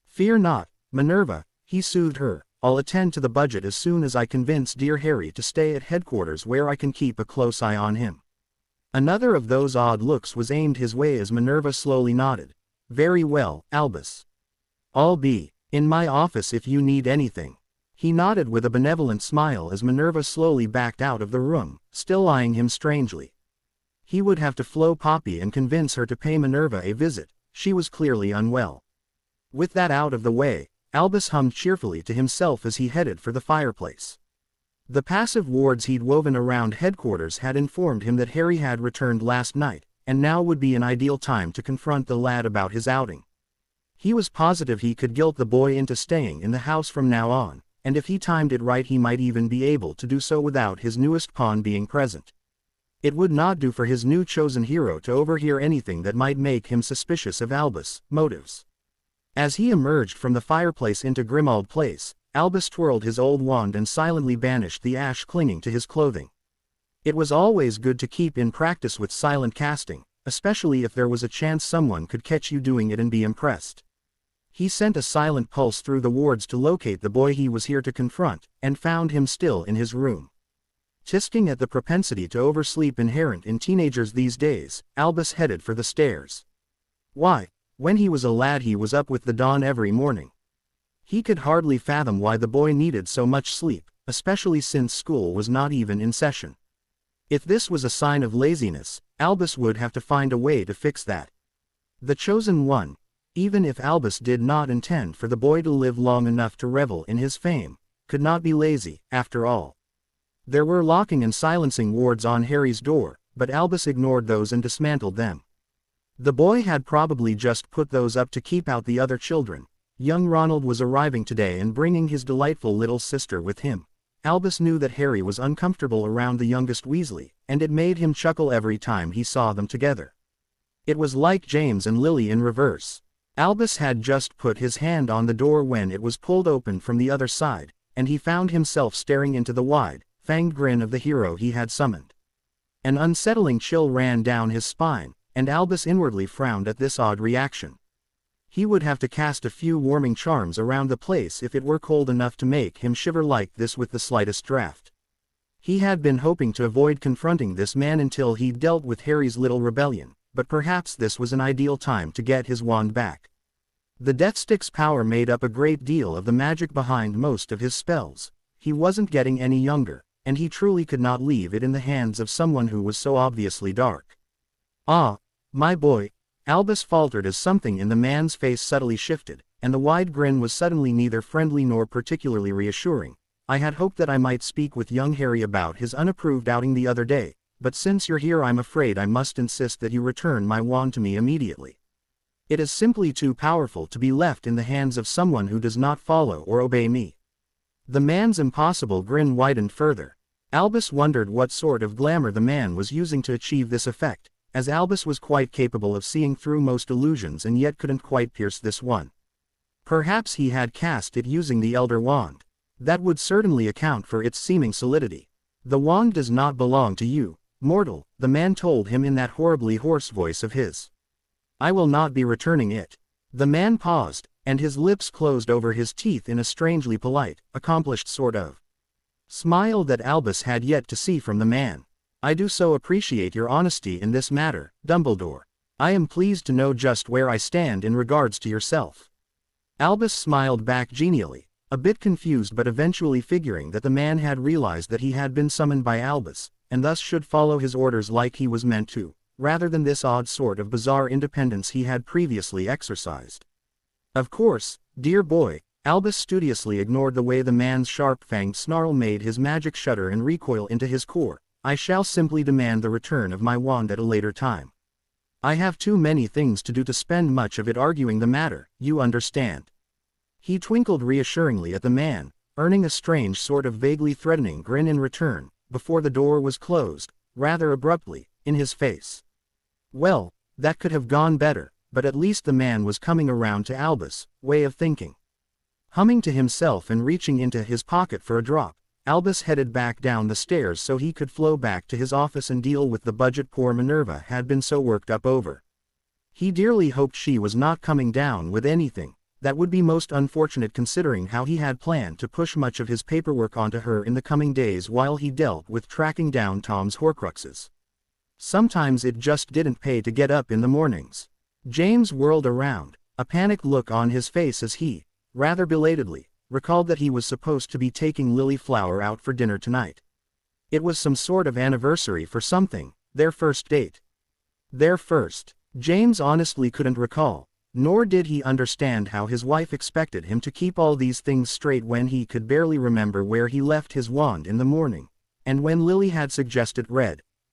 Fear not, Minerva, he soothed her. I'll attend to the budget as soon as I convince dear Harry to stay at headquarters where I can keep a close eye on him. Another of those odd looks was aimed his way as Minerva slowly nodded. Very well, Albus. I'll be in my office if you need anything. He nodded with a benevolent smile as Minerva slowly backed out of the room, still eyeing him strangely. He would have to flow Poppy and convince her to pay Minerva a visit. She was clearly unwell. With that out of the way, Albus hummed cheerfully to himself as he headed for the fireplace. The passive wards he'd woven around headquarters had informed him that Harry had returned last night, and now would be an ideal time to confront the lad about his outing. He was positive he could guilt the boy into staying in the house from now on, and if he timed it right he might even be able to do so without his newest pawn being present. It would not do for his new chosen hero to overhear anything that might make him suspicious of Albus' motives. As he emerged from the fireplace into Grimmauld Place, Albus twirled his old wand and silently banished the ash clinging to his clothing. It was always good to keep in practice with silent casting, especially if there was a chance someone could catch you doing it and be impressed. He sent a silent pulse through the wards to locate the boy he was here to confront, and found him still in his room. Tisking at the propensity to oversleep inherent in teenagers these days, Albus headed for the stairs. Why, when he was a lad he was up with the dawn every morning. He could hardly fathom why the boy needed so much sleep, especially since school was not even in session. If this was a sign of laziness, Albus would have to find a way to fix that. The chosen one, even if Albus did not intend for the boy to live long enough to revel in his fame, could not be lazy, after all. There were locking and silencing wards on Harry's door, but Albus ignored those and dismantled them. The boy had probably just put those up to keep out the other children. Young Ronald was arriving today and bringing his delightful little sister with him. Albus knew that Harry was uncomfortable around the youngest Weasley, and it made him chuckle every time he saw them together. It was like James and Lily in reverse. Albus had just put his hand on the door when it was pulled open from the other side, and he found himself staring into the wide, fanged grin of the hero he had summoned. An unsettling chill ran down his spine, and Albus inwardly frowned at this odd reaction. He would have to cast a few warming charms around the place if it were cold enough to make him shiver like this with the slightest draft. He had been hoping to avoid confronting this man until he'd dealt with Harry's little rebellion, but perhaps this was an ideal time to get his wand back. The Death Stick's power made up a great deal of the magic behind most of his spells. He wasn't getting any younger, and he truly could not leave it in the hands of someone who was so obviously dark. "Ah, my boy," Albus faltered as something in the man's face subtly shifted, and the wide grin was suddenly neither friendly nor particularly reassuring. "I had hoped that I might speak with young Harry about his unapproved outing the other day, but since you're here I'm afraid I must insist that you return my wand to me immediately. It is simply too powerful to be left in the hands of someone who does not follow or obey me." The man's impossible grin widened further. Albus wondered what sort of glamour the man was using to achieve this effect, as Albus was quite capable of seeing through most illusions and yet couldn't quite pierce this one. Perhaps he had cast it using the Elder Wand. That would certainly account for its seeming solidity. "The wand does not belong to you, mortal," the man told him in that horribly hoarse voice of his. "I will not be returning it." The man paused, and his lips closed over his teeth in a strangely polite, accomplished sort of smile that Albus had yet to see from the man. "I do so appreciate your honesty in this matter, Dumbledore. I am pleased to know just where I stand in regards to yourself." Albus smiled back genially, a bit confused but eventually figuring that the man had realized that he had been summoned by Albus, and thus should follow his orders like he was meant to, rather than this odd sort of bizarre independence he had previously exercised. "Of course, dear boy." Albus studiously ignored the way the man's sharp-fanged snarl made his magic shudder and recoil into his core. "I shall simply demand the return of my wand at a later time. I have too many things to do to spend much of it arguing the matter, you understand." He twinkled reassuringly at the man, earning a strange sort of vaguely threatening grin in return, before the door was closed, rather abruptly, in his face. Well, that could have gone better, but at least the man was coming around to Albus' way of thinking. Humming to himself and reaching into his pocket for a drop, Albus headed back down the stairs so he could flow back to his office and deal with the budget poor Minerva had been so worked up over. He dearly hoped she was not coming down with anything. That would be most unfortunate considering how he had planned to push much of his paperwork onto her in the coming days while he dealt with tracking down Tom's Horcruxes. Sometimes it just didn't pay to get up in the mornings. James whirled around, a panicked look on his face as he, rather belatedly, recalled that he was supposed to be taking Lily Flower out for dinner tonight. It was some sort of anniversary for something, their first date. Their first. James honestly couldn't recall, nor did he understand how his wife expected him to keep all these things straight when he could barely remember where he left his wand in the morning, and when Lily had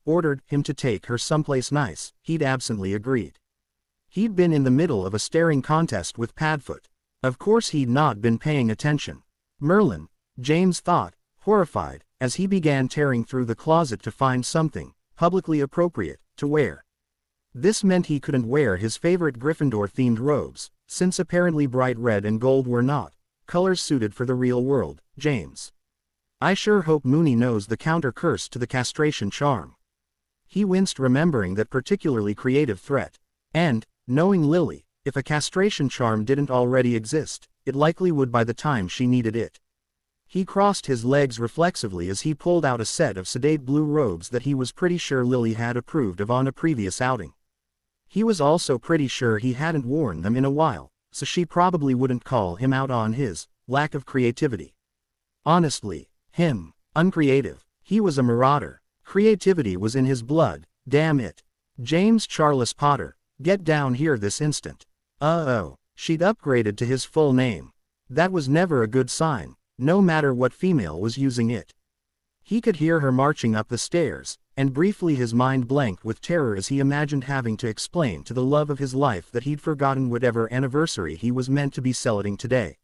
ordered him to take her someplace nice, he'd absently agreed. He'd been in the middle of a staring contest with Padfoot. Of course he'd not been paying attention. Merlin, James thought, horrified, as he began tearing through the closet to find something, publicly appropriate, to wear. This meant he couldn't wear his favorite Gryffindor-themed robes, since apparently bright red and gold were not colors suited for the real world, James. "I sure hope Moony knows the counter-curse to the castration charm." He winced remembering that particularly creative threat. And, knowing Lily, if a castration charm didn't already exist, it likely would by the time she needed it. He crossed his legs reflexively as he pulled out a set of sedate blue robes that he was pretty sure Lily had approved of on a previous outing. He was also pretty sure he hadn't worn them in a while, so she probably wouldn't call him out on his lack of creativity. Honestly, uncreative. He was a marauder. Creativity was in his blood, damn it. James Charles Potter, get down here this instant. She'd upgraded to his full name. That was never a good sign, no matter what female was using it. He could hear her marching up the stairs, and briefly his mind blanked with terror as he imagined having to explain to the love of his life that he'd forgotten whatever anniversary he was meant to be celebrating today.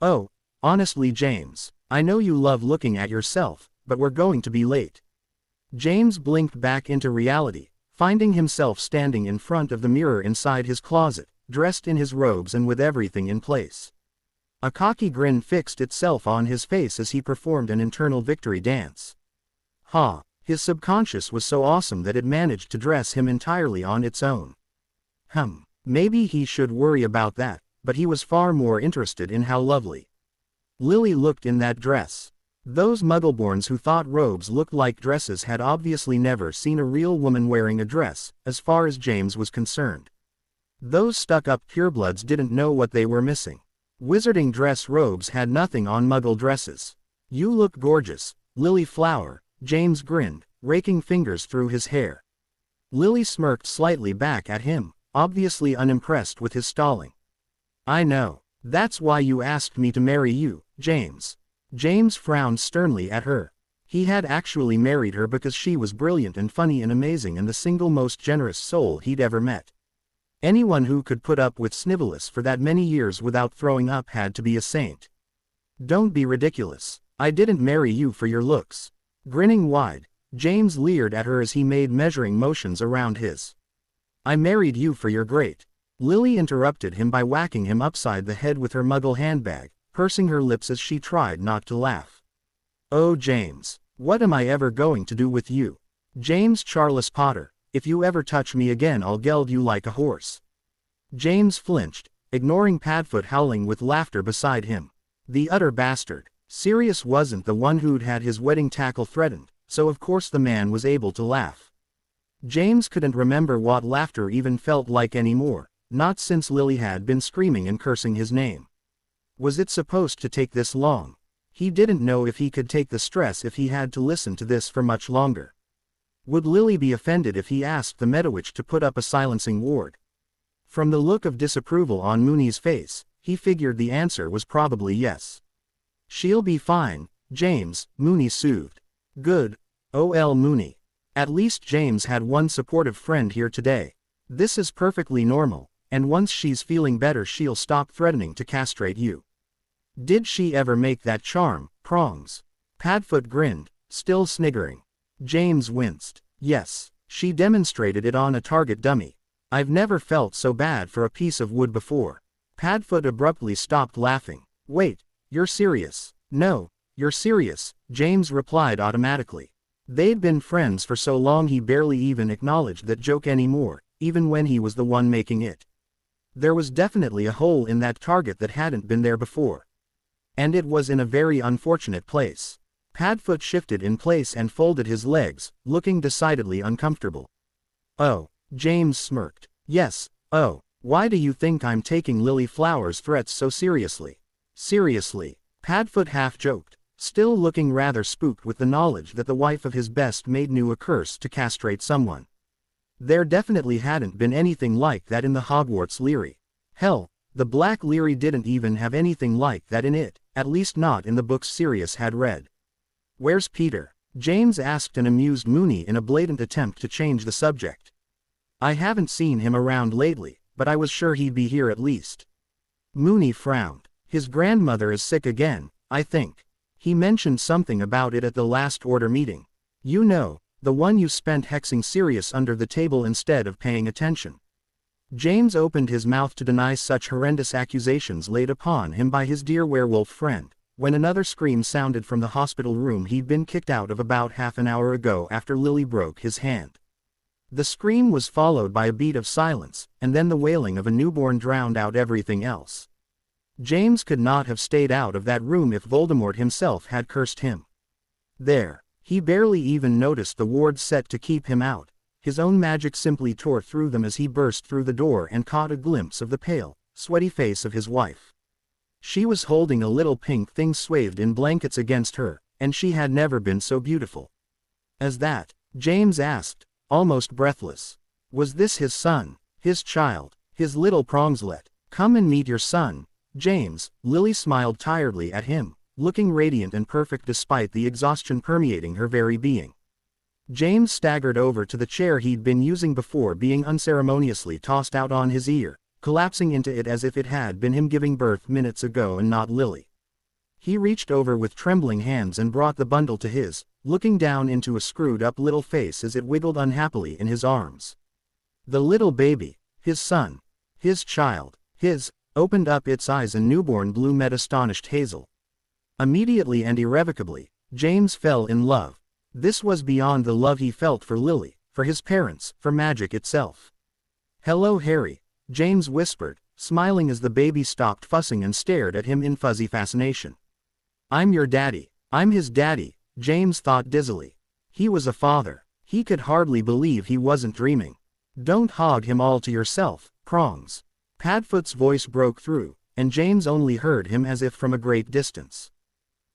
"Oh, honestly James, I know you love looking at yourself, but we're going to be late." James blinked back into reality, finding himself standing in front of the mirror inside his closet, dressed in his robes and with everything in place. A cocky grin fixed itself on his face as he performed an internal victory dance. His subconscious was so awesome that it managed to dress him entirely on its own. Maybe he should worry about that, but he was far more interested in how lovely Lily looked in that dress. Those muggleborns who thought robes looked like dresses had obviously never seen a real woman wearing a dress, as far as James was concerned. Those stuck-up purebloods didn't know what they were missing. Wizarding dress robes had nothing on muggle dresses. "You look gorgeous, Lily Flower," James grinned, raking fingers through his hair. Lily smirked slightly back at him, obviously unimpressed with his stalling. "I know. That's why you asked me to marry you, James." James frowned sternly at her. He had actually married her because she was brilliant and funny and amazing and the single most generous soul he'd ever met. Anyone who could put up with Snivelus for that many years without throwing up had to be a saint. "Don't be ridiculous. I didn't marry you for your looks." Grinning wide, James leered at her as he made measuring motions around his. "I married you for your great." Lily interrupted him by whacking him upside the head with her muggle handbag, pursing her lips as she tried not to laugh. "Oh James, what am I ever going to do with you? James Charles Potter, if you ever touch me again I'll geld you like a horse." James flinched, ignoring Padfoot howling with laughter beside him. The utter bastard. Sirius wasn't the one who'd had his wedding tackle threatened, so of course the man was able to laugh. James couldn't remember what laughter even felt like anymore, not since Lily had been screaming and cursing his name. Was it supposed to take this long? He didn't know if he could take the stress if he had to listen to this for much longer. Would Lily be offended if he asked the Medowitch to put up a silencing ward? From the look of disapproval on Moony's face, he figured the answer was probably yes. "She'll be fine, James," Moony soothed. "Good. Moony. At least James had one supportive friend here today. This is perfectly normal, and once she's feeling better she'll stop threatening to castrate you." "Did she ever make that charm, Prongs?" Padfoot grinned, still sniggering. James winced. "Yes, she demonstrated it on a target dummy. I've never felt so bad for a piece of wood before." Padfoot abruptly stopped laughing. "Wait. You're serious?" "No, you're serious," James replied automatically. They'd been friends for so long he barely even acknowledged that joke anymore, even when he was the one making it. There was definitely a hole in that target that hadn't been there before. And it was in a very unfortunate place. Padfoot shifted in place and folded his legs, looking decidedly uncomfortable. "Oh," James smirked. "Yes, oh, why do you think I'm taking Lily Flower's threats so seriously?" "Seriously?" Padfoot half-joked, still looking rather spooked with the knowledge that the wife of his best mate knew a curse to castrate someone. There definitely hadn't been anything like that in the Hogwarts Leary. Hell, the Black Leary didn't even have anything like that in it, at least not in the books Sirius had read. "Where's Peter?" James asked an amused Moony in a blatant attempt to change the subject. "I haven't seen him around lately, but I was sure he'd be here at least." Moony frowned. "His grandmother is sick again, I think. He mentioned something about it at the last order meeting. You know, the one you spent hexing Sirius under the table instead of paying attention." James opened his mouth to deny such horrendous accusations laid upon him by his dear werewolf friend, when another scream sounded from the hospital room he'd been kicked out of about half an hour ago after Lily broke his hand. The scream was followed by a beat of silence, and then the wailing of a newborn drowned out everything else. James could not have stayed out of that room if Voldemort himself had cursed him. There, he barely even noticed the wards set to keep him out. His own magic simply tore through them as he burst through the door and caught a glimpse of the pale, sweaty face of his wife. She was holding a little pink thing swathed in blankets against her, and she had never been so beautiful as that. James asked, almost breathless. Was this his son, his child, his little Prongslet? "Come and meet your son, James." Lily smiled tiredly at him, looking radiant and perfect despite the exhaustion permeating her very being. James staggered over to the chair he'd been using before being unceremoniously tossed out on his ear, collapsing into it as if it had been him giving birth minutes ago and not Lily. He reached over with trembling hands and brought the bundle to his, looking down into a screwed-up little face as it wiggled unhappily in his arms. The little baby, his son, his child, opened up its eyes and newborn blue met astonished Hazel. Immediately and irrevocably, James fell in love. This was beyond the love he felt for Lily, for his parents, for magic itself. "Hello, Harry," James whispered, smiling as the baby stopped fussing and stared at him in fuzzy fascination. "I'm your daddy." "I'm his daddy," James thought dizzily. He was a father. He could hardly believe he wasn't dreaming. "Don't hog him all to yourself, Prongs." Padfoot's voice broke through, and James only heard him as if from a great distance.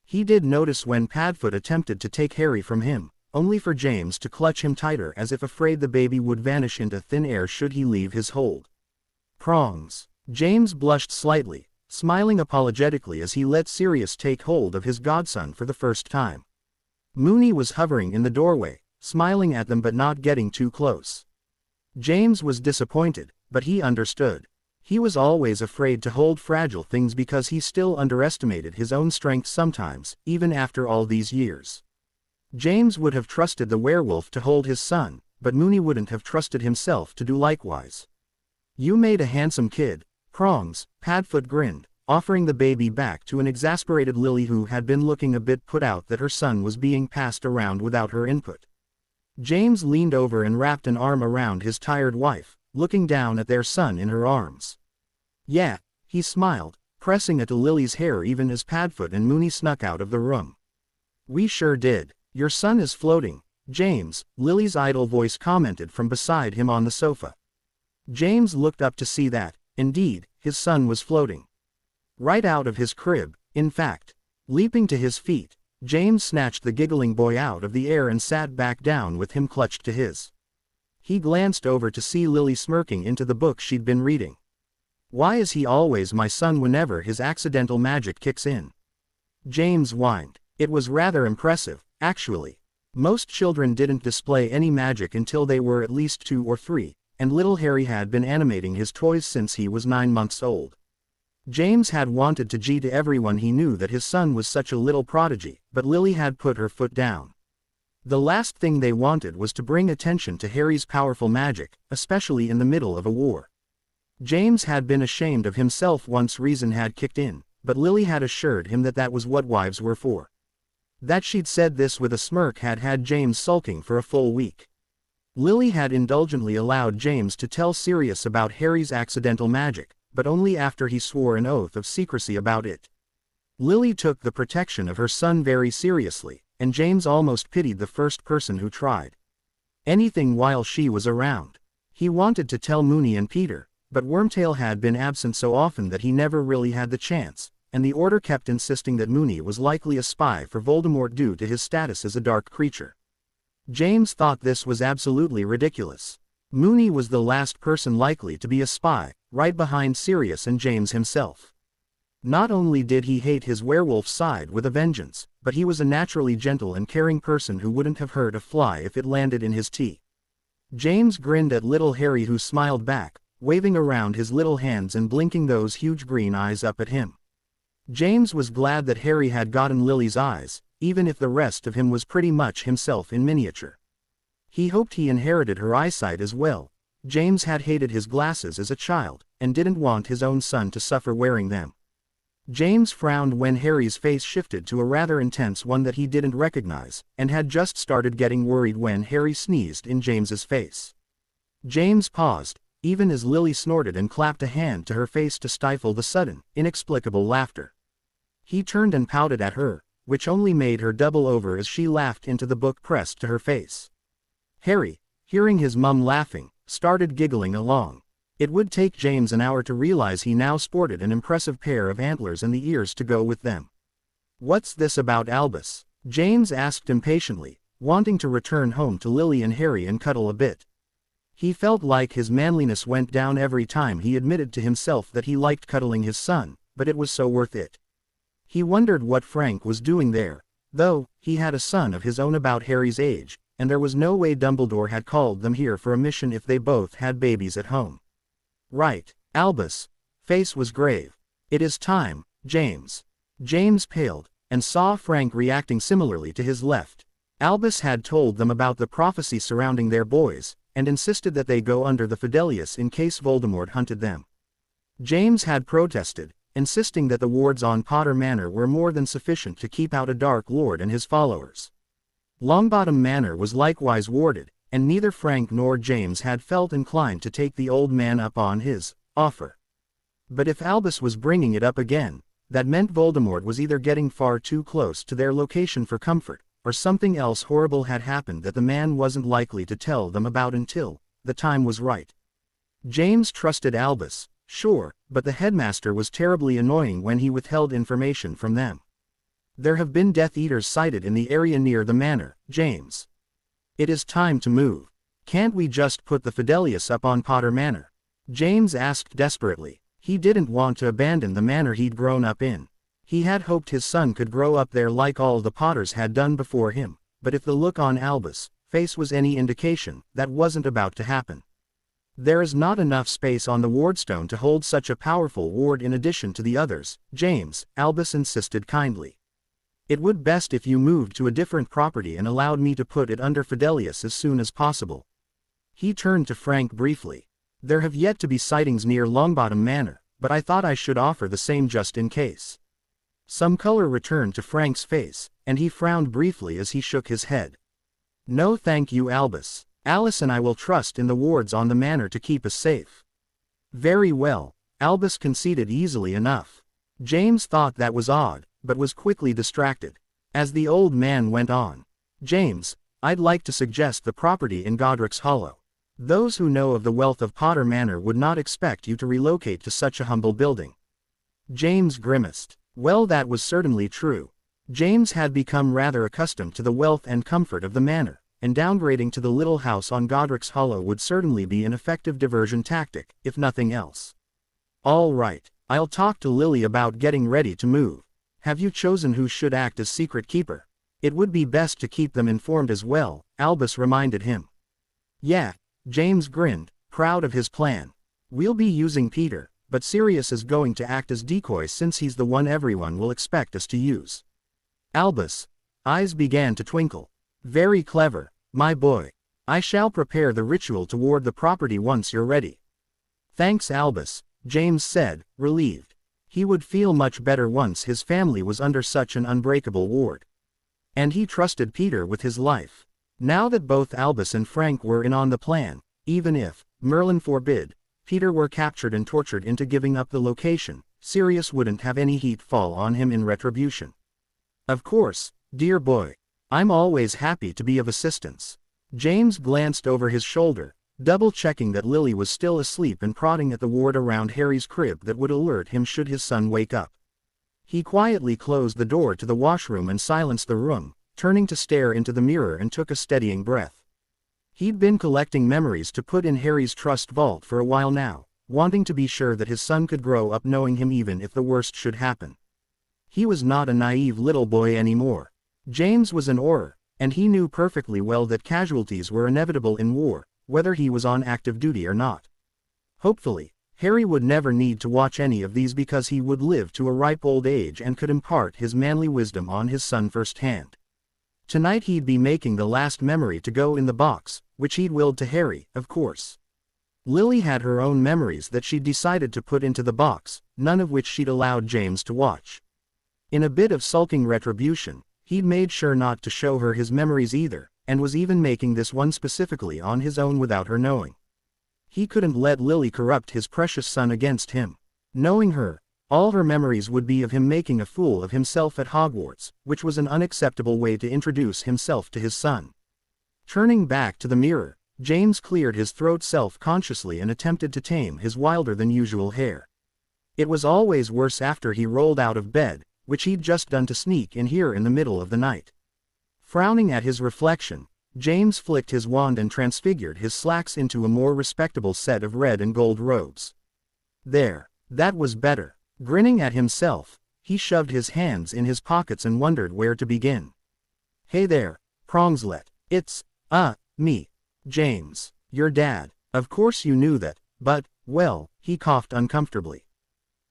He did notice when Padfoot attempted to take Harry from him, only for James to clutch him tighter as if afraid the baby would vanish into thin air should he leave his hold. "Prongs." James blushed slightly, smiling apologetically as he let Sirius take hold of his godson for the first time. Moony was hovering in the doorway, smiling at them but not getting too close. James was disappointed, but he understood. He was always afraid to hold fragile things because he still underestimated his own strength sometimes, even after all these years. James would have trusted the werewolf to hold his son, but Moony wouldn't have trusted himself to do likewise. "You made a handsome kid, Prongs," Padfoot grinned, offering the baby back to an exasperated Lily who had been looking a bit put out that her son was being passed around without her input. James leaned over and wrapped an arm around his tired wife, looking down at their son in her arms. "Yeah," he smiled, pressing at Lily's hair even as Padfoot and Moony snuck out of the room. "We sure did. Your son is floating, James," Lily's idle voice commented from beside him on the sofa. James looked up to see that, indeed, his son was floating. Right out of his crib, in fact. Leaping to his feet, James snatched the giggling boy out of the air and sat back down with him clutched to his. He glanced over to see Lily smirking into the book she'd been reading. "Why is he always my son whenever his accidental magic kicks in?" James whined. It was rather impressive, actually. Most children didn't display any magic until they were at least 2 or 3, and little Harry had been animating his toys since he was 9 months old. James had wanted to everyone he knew that his son was such a little prodigy, but Lily had put her foot down. The last thing they wanted was to bring attention to Harry's powerful magic, especially in the middle of a war. James had been ashamed of himself once reason had kicked in, but Lily had assured him that that was what wives were for. That she'd said this with a smirk had had James sulking for a full week. Lily had indulgently allowed James to tell Sirius about Harry's accidental magic, but only after he swore an oath of secrecy about it. Lily took the protection of her son very seriously, and James almost pitied the first person who tried anything while she was around. He wanted to tell Moony and Peter, but Wormtail had been absent so often that he never really had the chance, and the Order kept insisting that Moony was likely a spy for Voldemort due to his status as a dark creature. James thought this was absolutely ridiculous. Moony was the last person likely to be a spy, right behind Sirius and James himself. Not only did he hate his werewolf side with a vengeance, but he was a naturally gentle and caring person who wouldn't have hurt a fly if it landed in his tea. James grinned at little Harry who smiled back, waving around his little hands and blinking those huge green eyes up at him. James was glad that Harry had gotten Lily's eyes, even if the rest of him was pretty much himself in miniature. He hoped he inherited her eyesight as well. James had hated his glasses as a child, and didn't want his own son to suffer wearing them. James frowned when Harry's face shifted to a rather intense one that he didn't recognize, and had just started getting worried when Harry sneezed in James's face. James paused, even as Lily snorted and clapped a hand to her face to stifle the sudden, inexplicable laughter. He turned and pouted at her, which only made her double over as she laughed into the book pressed to her face. Harry, hearing his mum laughing, started giggling along. It would take James an hour to realize he now sported an impressive pair of antlers and the ears to go with them. "What's this about Albus?" James asked impatiently, wanting to return home to Lily and Harry and cuddle a bit. He felt like his manliness went down every time he admitted to himself that he liked cuddling his son, but it was so worth it. He wondered what Frank was doing there, though he had a son of his own about Harry's age, and there was no way Dumbledore had called them here for a mission if they both had babies at home. Right, Albus. Face was grave. It is time, James. James paled, and saw Frank reacting similarly to his left. Albus had told them about the prophecy surrounding their boys, and insisted that they go under the Fidelius in case Voldemort hunted them. James had protested, insisting that the wards on Potter Manor were more than sufficient to keep out a Dark Lord and his followers. Longbottom Manor was likewise warded, and neither Frank nor James had felt inclined to take the old man up on his offer. But if Albus was bringing it up again, that meant Voldemort was either getting far too close to their location for comfort, or something else horrible had happened that the man wasn't likely to tell them about until the time was right. James trusted Albus, sure, but the headmaster was terribly annoying when he withheld information from them. There have been Death Eaters sighted in the area near the manor, James. It is time to move. Can't we just put the Fidelius up on Potter Manor? James asked desperately. He didn't want to abandon the manor he'd grown up in. He had hoped his son could grow up there like all the Potters had done before him, but if the look on Albus' face was any indication, that wasn't about to happen. There is not enough space on the wardstone to hold such a powerful ward in addition to the others, James, Albus insisted kindly. It would best if you moved to a different property and allowed me to put it under Fidelius as soon as possible. He turned to Frank briefly. There have yet to be sightings near Longbottom Manor, but I thought I should offer the same just in case. Some color returned to Frank's face, and he frowned briefly as he shook his head. No thank you, Albus. Alice and I will trust in the wards on the manor to keep us safe. Very well, Albus conceded easily enough. James thought that was odd, but was quickly distracted. As the old man went on, James, I'd like to suggest the property in Godric's Hollow. Those who know of the wealth of Potter Manor would not expect you to relocate to such a humble building. James grimaced. Well, that was certainly true. James had become rather accustomed to the wealth and comfort of the manor, and downgrading to the little house on Godric's Hollow would certainly be an effective diversion tactic, if nothing else. All right, I'll talk to Lily about getting ready to move. Have you chosen who should act as secret keeper? It would be best to keep them informed as well, Albus reminded him. Yeah. James grinned, proud of his plan. We'll be using Peter, but Sirius is going to act as decoy since he's the one everyone will expect us to use. Albus' eyes began to twinkle. Very clever, my boy. I shall prepare the ritual toward the property once you're ready. Thanks, Albus, James said, relieved. He would feel much better once his family was under such an unbreakable ward. And he trusted Peter with his life. Now that both Albus and Frank were in on the plan, even if, Merlin forbid, Peter were captured and tortured into giving up the location, Sirius wouldn't have any heat fall on him in retribution. Of course, dear boy. I'm always happy to be of assistance. James glanced over his shoulder, double-checking that Lily was still asleep and prodding at the ward around Harry's crib that would alert him should his son wake up. He quietly closed the door to the washroom and silenced the room, turning to stare into the mirror and took a steadying breath. He'd been collecting memories to put in Harry's trust vault for a while now, wanting to be sure that his son could grow up knowing him even if the worst should happen. He was not a naive little boy anymore. James was an Auror, and he knew perfectly well that casualties were inevitable in war, whether he was on active duty or not. Hopefully, Harry would never need to watch any of these because he would live to a ripe old age and could impart his manly wisdom on his son firsthand. Tonight he'd be making the last memory to go in the box, which he'd willed to Harry, of course. Lily had her own memories that she'd decided to put into the box, none of which she'd allowed James to watch. In a bit of sulking retribution, he'd made sure not to show her his memories either, and was even making this one specifically on his own without her knowing. He couldn't let Lily corrupt his precious son against him. Knowing her, all her memories would be of him making a fool of himself at Hogwarts, which was an unacceptable way to introduce himself to his son. Turning back to the mirror, James cleared his throat self-consciously and attempted to tame his wilder-than-usual hair. It was always worse after he rolled out of bed, which he'd just done to sneak in here in the middle of the night. Frowning at his reflection, James flicked his wand and transfigured his slacks into a more respectable set of red and gold robes. There, that was better. Grinning at himself, he shoved his hands in his pockets and wondered where to begin. Hey there, Prongslet. It's Me. James. Your dad. Of course you knew that, but, well, he coughed uncomfortably.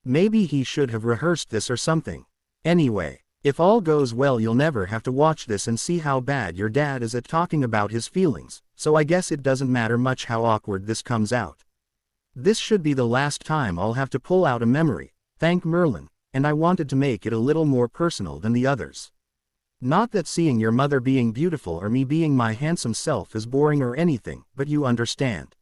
Maybe he should have rehearsed this or something. Anyway, if all goes well you'll never have to watch this and see how bad your dad is at talking about his feelings, so I guess it doesn't matter much how awkward this comes out. This should be the last time I'll have to pull out a memory, thank Merlin, and I wanted to make it a little more personal than the others. Not that seeing your mother being beautiful or me being my handsome self is boring or anything, but you understand.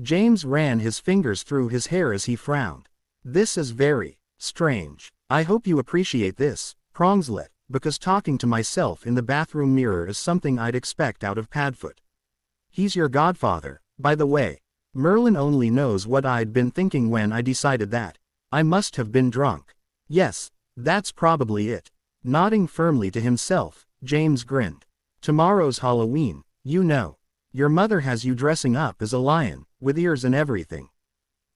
James ran his fingers through his hair as he frowned. This is very strange. I hope you appreciate this, Prongslet, because talking to myself in the bathroom mirror is something I'd expect out of Padfoot. He's your godfather, by the way. Merlin only knows what I'd been thinking when I decided that. I must have been drunk. Yes, that's probably it. Nodding firmly to himself, James grinned. Tomorrow's Halloween, you know. Your mother has you dressing up as a lion, with ears and everything.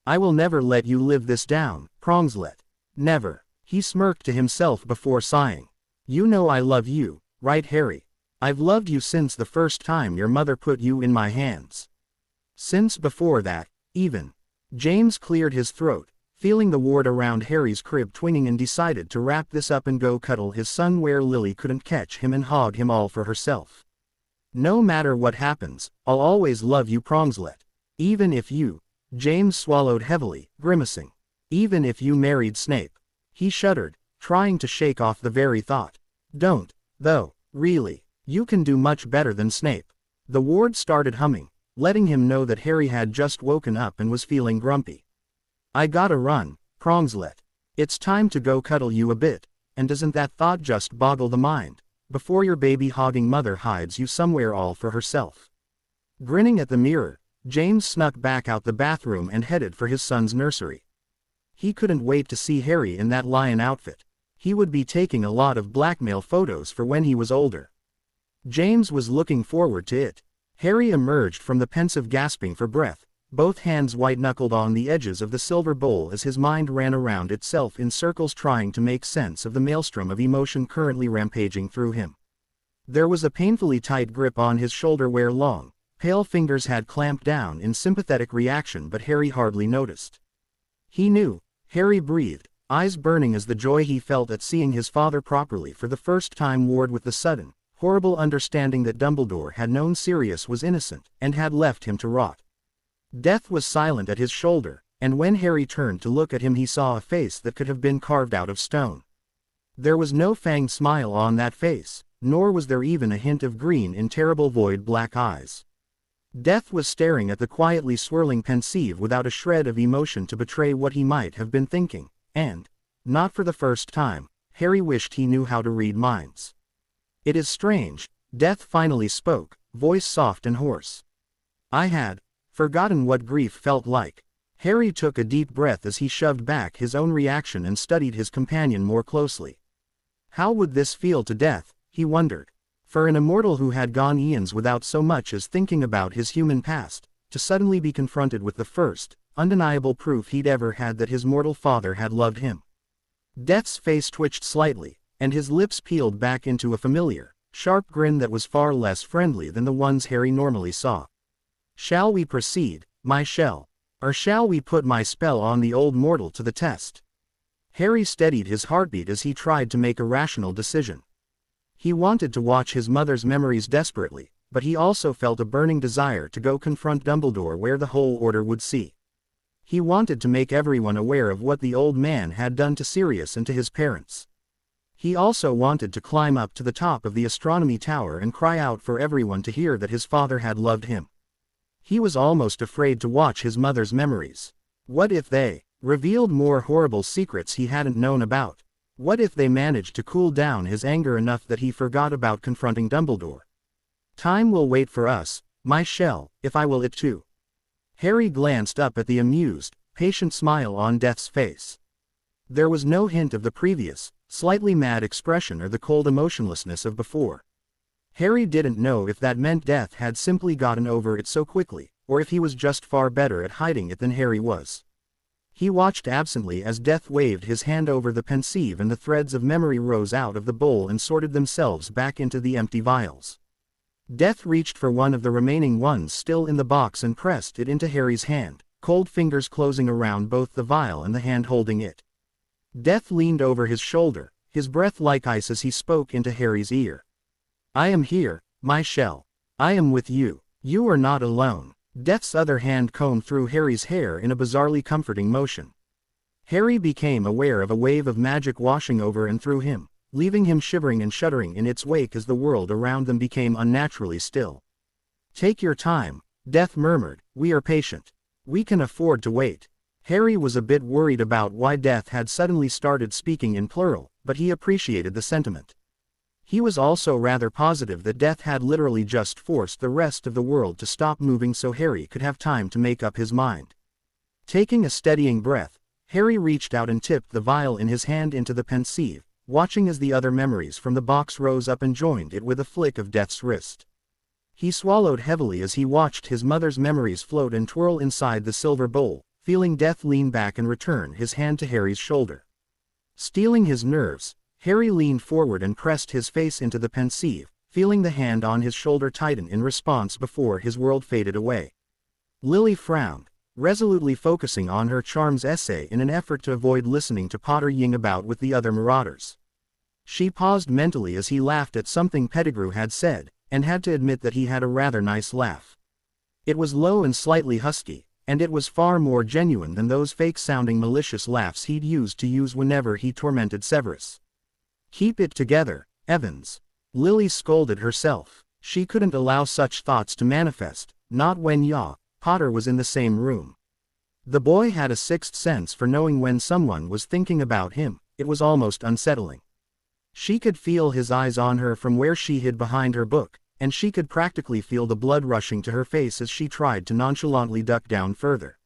I will never let you live this down, Prongslet. Never. He smirked to himself before sighing. You know I love you, right Harry? I've loved you since the first time your mother put you in my hands. Since before that, even. James cleared his throat, feeling the ward around Harry's crib twinging, and decided to wrap this up and go cuddle his son where Lily couldn't catch him and hog him all for herself. No matter what happens, I'll always love you, Prongslet. Even if you. James swallowed heavily, grimacing. Even if you married Snape. He shuddered, trying to shake off the very thought. Don't, though, really. You can do much better than Snape. The ward started humming, letting him know that Harry had just woken up and was feeling grumpy. I gotta run, Prongslet. It's time to go cuddle you a bit, and doesn't that thought just boggle the mind, before your baby-hogging mother hides you somewhere all for herself. Grinning at the mirror, James snuck back out the bathroom and headed for his son's nursery. He couldn't wait to see Harry in that lion outfit. He would be taking a lot of blackmail photos for when he was older. James was looking forward to it. Harry emerged from the pensive gasping for breath, both hands white-knuckled on the edges of the silver bowl as his mind ran around itself in circles trying to make sense of the maelstrom of emotion currently rampaging through him. There was a painfully tight grip on his shoulder where long, pale fingers had clamped down in sympathetic reaction, but Harry hardly noticed. He knew. Harry breathed, eyes burning as the joy he felt at seeing his father properly for the first time warred with the sudden, horrible understanding that Dumbledore had known Sirius was innocent and had left him to rot. Death was silent at his shoulder, and when Harry turned to look at him he saw a face that could have been carved out of stone. There was no fanged smile on that face, nor was there even a hint of green in terrible void black eyes. Death was staring at the quietly swirling pensieve without a shred of emotion to betray what he might have been thinking, and, not for the first time, Harry wished he knew how to read minds. It is strange, Death finally spoke, voice soft and hoarse. I had forgotten what grief felt like. Harry took a deep breath as he shoved back his own reaction and studied his companion more closely. How would this feel to Death, he wondered. For an immortal who had gone eons without so much as thinking about his human past, to suddenly be confronted with the first, undeniable proof he'd ever had that his mortal father had loved him. Death's face twitched slightly, and his lips peeled back into a familiar, sharp grin that was far less friendly than the ones Harry normally saw. Shall we proceed, my shell? Or shall we put my spell on the old mortal to the test? Harry steadied his heartbeat as he tried to make a rational decision. He wanted to watch his mother's memories desperately, but he also felt a burning desire to go confront Dumbledore where the whole order would see. He wanted to make everyone aware of what the old man had done to Sirius and to his parents. He also wanted to climb up to the top of the astronomy tower and cry out for everyone to hear that his father had loved him. He was almost afraid to watch his mother's memories. What if they revealed more horrible secrets he hadn't known about? What if they managed to cool down his anger enough that he forgot about confronting Dumbledore? Time will wait for us, my shell, if I will it too. Harry glanced up at the amused, patient smile on Death's face. There was no hint of the previous, slightly mad expression or the cold emotionlessness of before. Harry didn't know if that meant Death had simply gotten over it so quickly, or if he was just far better at hiding it than Harry was. He watched absently as Death waved his hand over the pensieve and the threads of memory rose out of the bowl and sorted themselves back into the empty vials. Death reached for one of the remaining ones still in the box and pressed it into Harry's hand, cold fingers closing around both the vial and the hand holding it. Death leaned over his shoulder, his breath like ice as he spoke into Harry's ear. I am here, my shell. I am with you. You are not alone. Death's other hand combed through Harry's hair in a bizarrely comforting motion. Harry became aware of a wave of magic washing over and through him, leaving him shivering and shuddering in its wake as the world around them became unnaturally still. Take your time, Death murmured, we are patient. We can afford to wait. Harry was a bit worried about why Death had suddenly started speaking in plural, but he appreciated the sentiment. He was also rather positive that Death had literally just forced the rest of the world to stop moving so Harry could have time to make up his mind. Taking a steadying breath, Harry reached out and tipped the vial in his hand into the pensieve, watching as the other memories from the box rose up and joined it with a flick of Death's wrist. He swallowed heavily as he watched his mother's memories float and twirl inside the silver bowl, feeling Death lean back and return his hand to Harry's shoulder. Steeling his nerves, Harry leaned forward and pressed his face into the pensieve, feeling the hand on his shoulder tighten in response before his world faded away. Lily frowned, resolutely focusing on her charms essay in an effort to avoid listening to Potter ying about with the other marauders. She paused mentally as he laughed at something Pettigrew had said, and had to admit that he had a rather nice laugh. It was low and slightly husky, and it was far more genuine than those fake-sounding malicious laughs he'd used whenever he tormented Severus. Keep it together, Evans. Lily scolded herself. She couldn't allow such thoughts to manifest, not when Potter was in the same room. The boy had a sixth sense for knowing when someone was thinking about him. It was almost unsettling. She could feel his eyes on her from where she hid behind her book, and she could practically feel the blood rushing to her face as she tried to nonchalantly duck down further.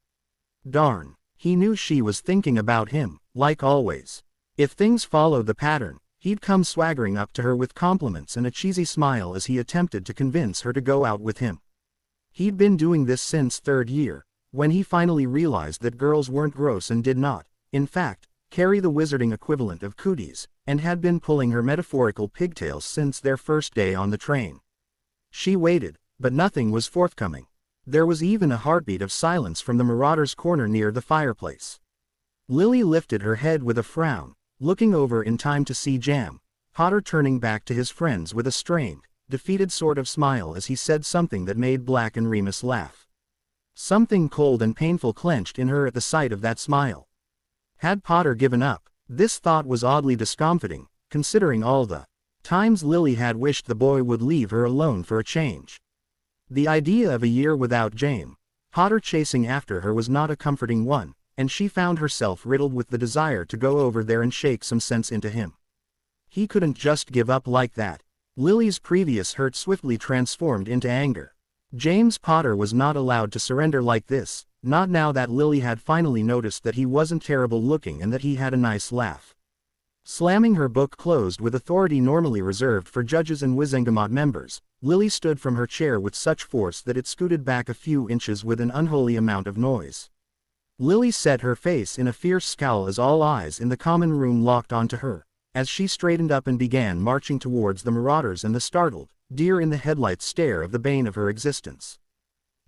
Darn, he knew she was thinking about him, like always. If things followed the pattern, he'd come swaggering up to her with compliments and a cheesy smile as he attempted to convince her to go out with him. He'd been doing this since third year, when he finally realized that girls weren't gross and did not, in fact, carry the wizarding equivalent of cooties, and had been pulling her metaphorical pigtails since their first day on the train. She waited, but nothing was forthcoming. There was even a heartbeat of silence from the Marauder's corner near the fireplace. Lily lifted her head with a frown, looking over in time to see Potter turning back to his friends with a strained, defeated sort of smile as he said something that made Black and Remus laugh. Something cold and painful clenched in her at the sight of that smile. Had Potter given up? This thought was oddly discomfiting, considering all the times Lily had wished the boy would leave her alone for a change. The idea of a year without Potter chasing after her was not a comforting one, and she found herself riddled with the desire to go over there and shake some sense into him. He couldn't just give up like that. Lily's previous hurt swiftly transformed into anger. James Potter was not allowed to surrender like this, not now that Lily had finally noticed that he wasn't terrible looking and that he had a nice laugh. Slamming her book closed with authority normally reserved for judges and Wizengamot members, Lily stood from her chair with such force that it scooted back a few inches with an unholy amount of noise. Lily set her face in a fierce scowl as all eyes in the common room locked onto her, as she straightened up and began marching towards the marauders and the startled, deer-in-the-headlights stare of the bane of her existence.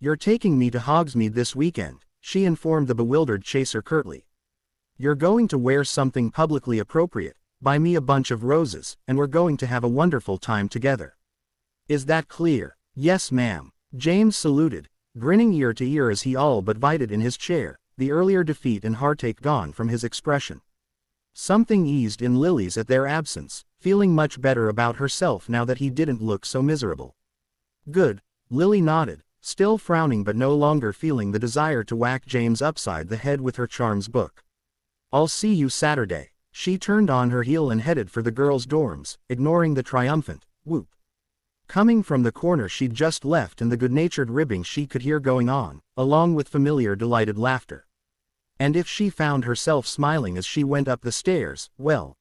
"You're taking me to Hogsmeade this weekend," she informed the bewildered chaser curtly. "You're going to wear something publicly appropriate, buy me a bunch of roses, and we're going to have a wonderful time together. Is that clear?" "Yes, ma'am." James saluted, grinning ear to ear as he all but vited in his chair, the earlier defeat and heartache gone from his expression. Something eased in Lily's at their absence, feeling much better about herself now that he didn't look so miserable. "Good," Lily nodded, still frowning but no longer feeling the desire to whack James upside the head with her charms book. "I'll see you Saturday." She turned on her heel and headed for the girls' dorms, ignoring the triumphant whoop coming from the corner she'd just left and the good-natured ribbing she could hear going on, along with familiar delighted laughter. And if she found herself smiling as she went up the stairs, well,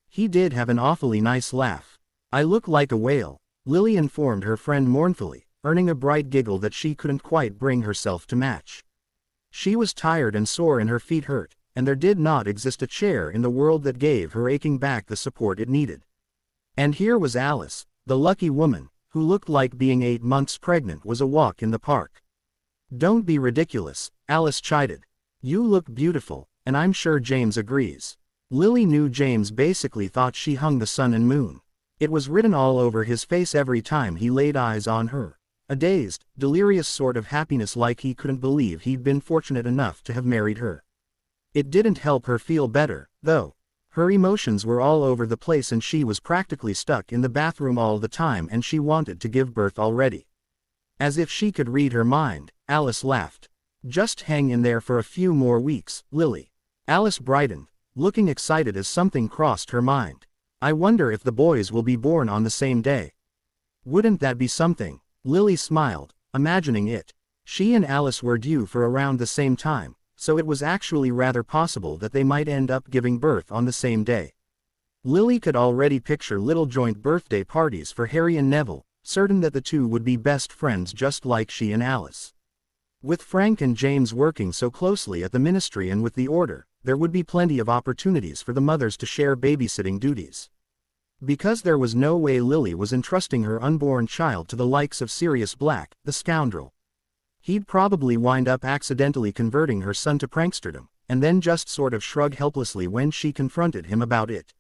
he did have an awfully nice laugh. "I look like a whale," Lily informed her friend mournfully, earning a bright giggle that she couldn't quite bring herself to match. She was tired and sore and her feet hurt, and there did not exist a chair in the world that gave her aching back the support it needed. And here was Alice, the lucky woman, who looked like being 8 months pregnant, was a walk in the park. "Don't be ridiculous," Alice chided. "You look beautiful, and I'm sure James agrees." Lily knew James basically thought she hung the sun and moon. It was written all over his face every time he laid eyes on her. A dazed, delirious sort of happiness, like he couldn't believe he'd been fortunate enough to have married her. It didn't help her feel better, though. Her emotions were all over the place and she was practically stuck in the bathroom all the time, and she wanted to give birth already. As if she could read her mind, Alice laughed. "Just hang in there for a few more weeks, Lily." Alice brightened, looking excited as something crossed her mind. "I wonder if the boys will be born on the same day. Wouldn't that be something?" Lily smiled, imagining it. She and Alice were due for around the same time, so it was actually rather possible that they might end up giving birth on the same day. Lily could already picture little joint birthday parties for Harry and Neville, certain that the two would be best friends just like she and Alice. With Frank and James working so closely at the ministry and with the order, there would be plenty of opportunities for the mothers to share babysitting duties. Because there was no way Lily was entrusting her unborn child to the likes of Sirius Black, the scoundrel. He'd probably wind up accidentally converting her son to pranksterdom, and then just sort of shrug helplessly when she confronted him about it.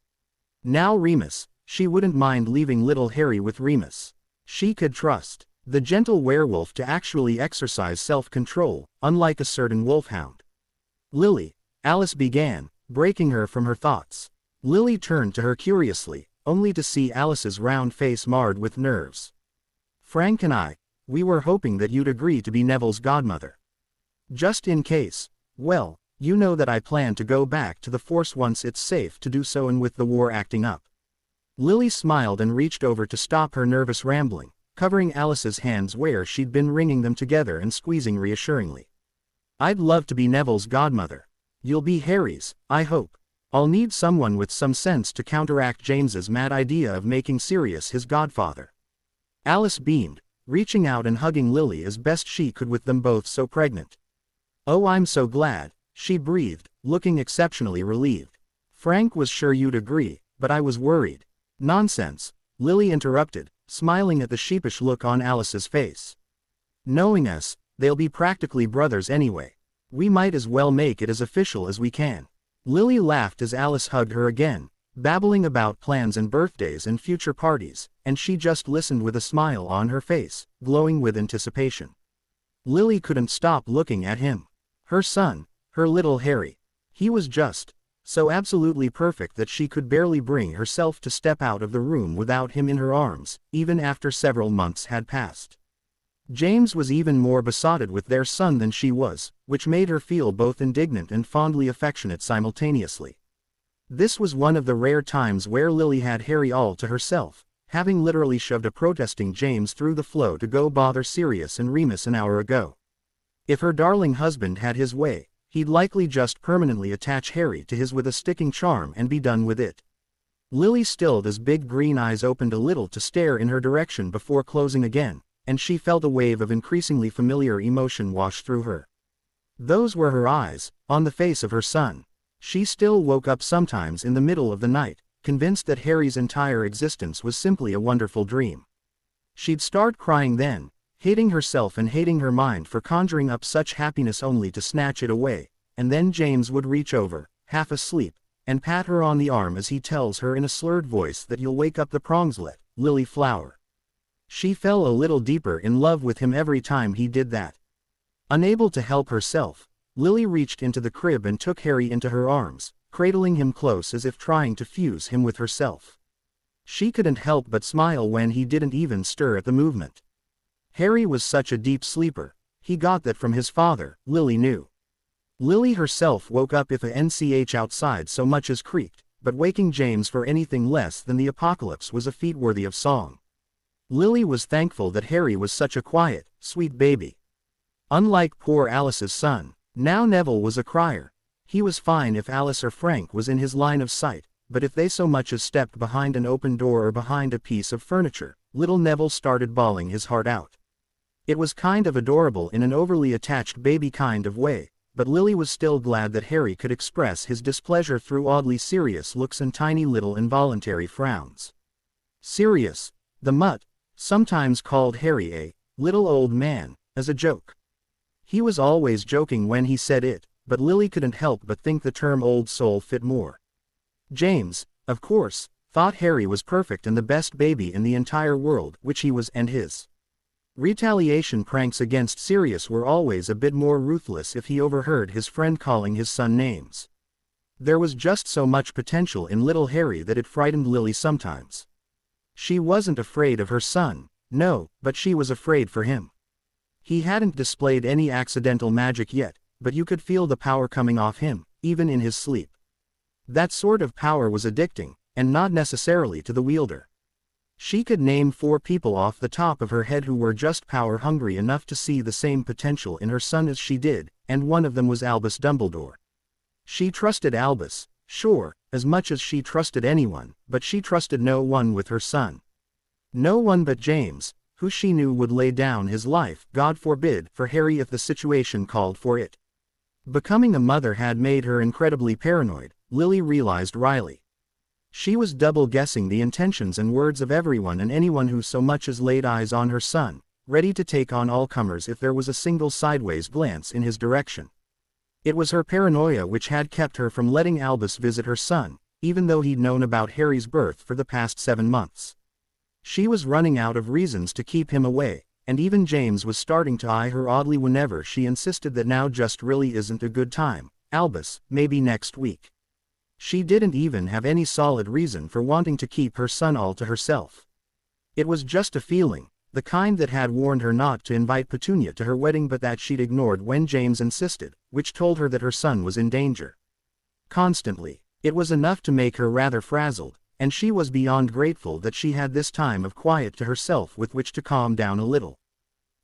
Now Remus, she wouldn't mind leaving little Harry with Remus. She could trust the gentle werewolf to actually exercise self-control, unlike a certain wolfhound. "Lily," Alice began, breaking her from her thoughts. Lily turned to her curiously, only to see Alice's round face marred with nerves. "Frank and we were hoping that you'd agree to be Neville's godmother. Just in case. Well, you know that I plan to go back to the Force once it's safe to do so, and with the war acting up." Lily smiled and reached over to stop her nervous rambling, covering Alice's hands where she'd been wringing them together and squeezing reassuringly. "I'd love to be Neville's godmother. You'll be Harry's, I hope. I'll need someone with some sense to counteract James's mad idea of making Sirius his godfather." Alice beamed, reaching out and hugging Lily as best she could with them both so pregnant. "Oh, I'm so glad," she breathed, looking exceptionally relieved. "Frank was sure you'd agree, but I was worried." "Nonsense," Lily interrupted, smiling at the sheepish look on Alice's face. "Knowing us, they'll be practically brothers anyway. We might as well make it as official as we can." Lily laughed as Alice hugged her again, babbling about plans and birthdays and future parties, and she just listened with a smile on her face, glowing with anticipation. Lily couldn't stop looking at him. Her son, her little Harry. He was just so absolutely perfect that she could barely bring herself to step out of the room without him in her arms, even after several months had passed. James was even more besotted with their son than she was, which made her feel both indignant and fondly affectionate simultaneously. This was one of the rare times where Lily had Harry all to herself, having literally shoved a protesting James through the flow to go bother Sirius and Remus an hour ago. If her darling husband had his way, he'd likely just permanently attach Harry to his with a sticking charm and be done with it. Lily stilled as big green eyes opened a little to stare in her direction before closing again, and she felt a wave of increasingly familiar emotion wash through her. Those were her eyes, on the face of her son. She still woke up sometimes in the middle of the night, convinced that Harry's entire existence was simply a wonderful dream. She'd start crying then, hating herself and hating her mind for conjuring up such happiness only to snatch it away, and then James would reach over, half asleep, and pat her on the arm as he tells her in a slurred voice that you'll wake up the Prongslet, Lily Flower. She fell a little deeper in love with him every time he did that. Unable to help herself, Lily reached into the crib and took Harry into her arms, cradling him close as if trying to fuse him with herself. She couldn't help but smile when he didn't even stir at the movement. Harry was such a deep sleeper. He got that from his father, Lily knew. Lily herself woke up if a nch outside so much as creaked, but waking James for anything less than the apocalypse was a feat worthy of song. Lily was thankful that Harry was such a quiet, sweet baby. Unlike poor Alice's son, now Neville was a crier. He was fine if Alice or Frank was in his line of sight, but if they so much as stepped behind an open door or behind a piece of furniture, little Neville started bawling his heart out. It was kind of adorable in an overly attached baby kind of way, but Lily was still glad that Harry could express his displeasure through oddly serious looks and tiny little involuntary frowns. Sirius, the mutt, sometimes called Harry a little old man, as a joke. He was always joking when he said it, but Lily couldn't help but think the term old soul fit more. James, of course, thought Harry was perfect and the best baby in the entire world, which he was, and his retaliation pranks against Sirius were always a bit more ruthless if he overheard his friend calling his son names. There was just so much potential in little Harry that it frightened Lily sometimes. She wasn't afraid of her son, no, but she was afraid for him. He hadn't displayed any accidental magic yet, but you could feel the power coming off him, even in his sleep. That sort of power was addicting, and not necessarily to the wielder. She could name 4 people off the top of her head who were just power-hungry enough to see the same potential in her son as she did, and one of them was Albus Dumbledore. She trusted Albus, sure, as much as she trusted anyone, but she trusted no one with her son. No one but James, who she knew would lay down his life, God forbid, for Harry if the situation called for it. Becoming a mother had made her incredibly paranoid, Lily realized wryly. She was double-guessing the intentions and words of everyone and anyone who so much as laid eyes on her son, ready to take on all comers if there was a single sideways glance in his direction. It was her paranoia which had kept her from letting Albus visit her son, even though he'd known about Harry's birth for the past 7 months. She was running out of reasons to keep him away, and even James was starting to eye her oddly whenever she insisted that now just really isn't a good time. Albus, maybe next week. She didn't even have any solid reason for wanting to keep her son all to herself. It was just a feeling, the kind that had warned her not to invite Petunia to her wedding but that she'd ignored when James insisted, which told her that her son was in danger. Constantly. It was enough to make her rather frazzled, and she was beyond grateful that she had this time of quiet to herself with which to calm down a little.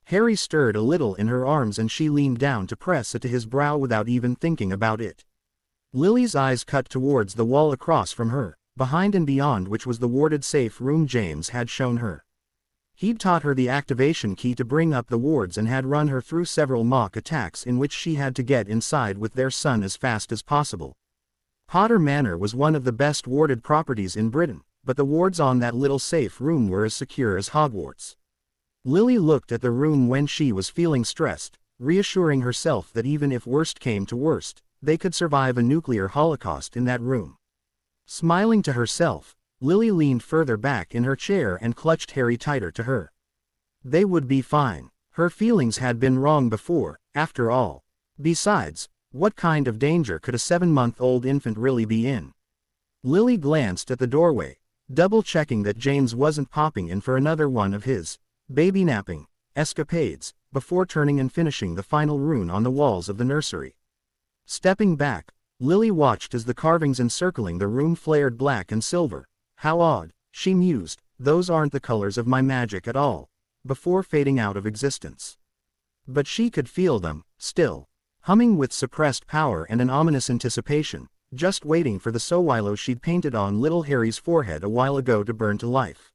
Harry stirred a little in her arms and she leaned down to press it to his brow without even thinking about it. Lily's eyes cut towards the wall across from her, behind and beyond which was the warded safe room James had shown her. He'd taught her the activation key to bring up the wards and had run her through several mock attacks in which she had to get inside with their son as fast as possible. Potter Manor was one of the best warded properties in Britain, but the wards on that little safe room were as secure as Hogwarts. Lily looked at the room when she was feeling stressed, reassuring herself that even if worst came to worst, they could survive a nuclear holocaust in that room. Smiling to herself, Lily leaned further back in her chair and clutched Harry tighter to her. They would be fine. Her feelings had been wrong before, after all. Besides, what kind of danger could a 7-month-old infant really be in? Lily glanced at the doorway, double-checking that James wasn't popping in for another one of his baby-napping escapades, before turning and finishing the final rune on the walls of the nursery. Stepping back, Lily watched as the carvings encircling the room flared black and silver. How odd, she mused, those aren't the colors of my magic at all, before fading out of existence. But she could feel them, still, humming with suppressed power and an ominous anticipation, just waiting for the sowilo she'd painted on little Harry's forehead a while ago to burn to life.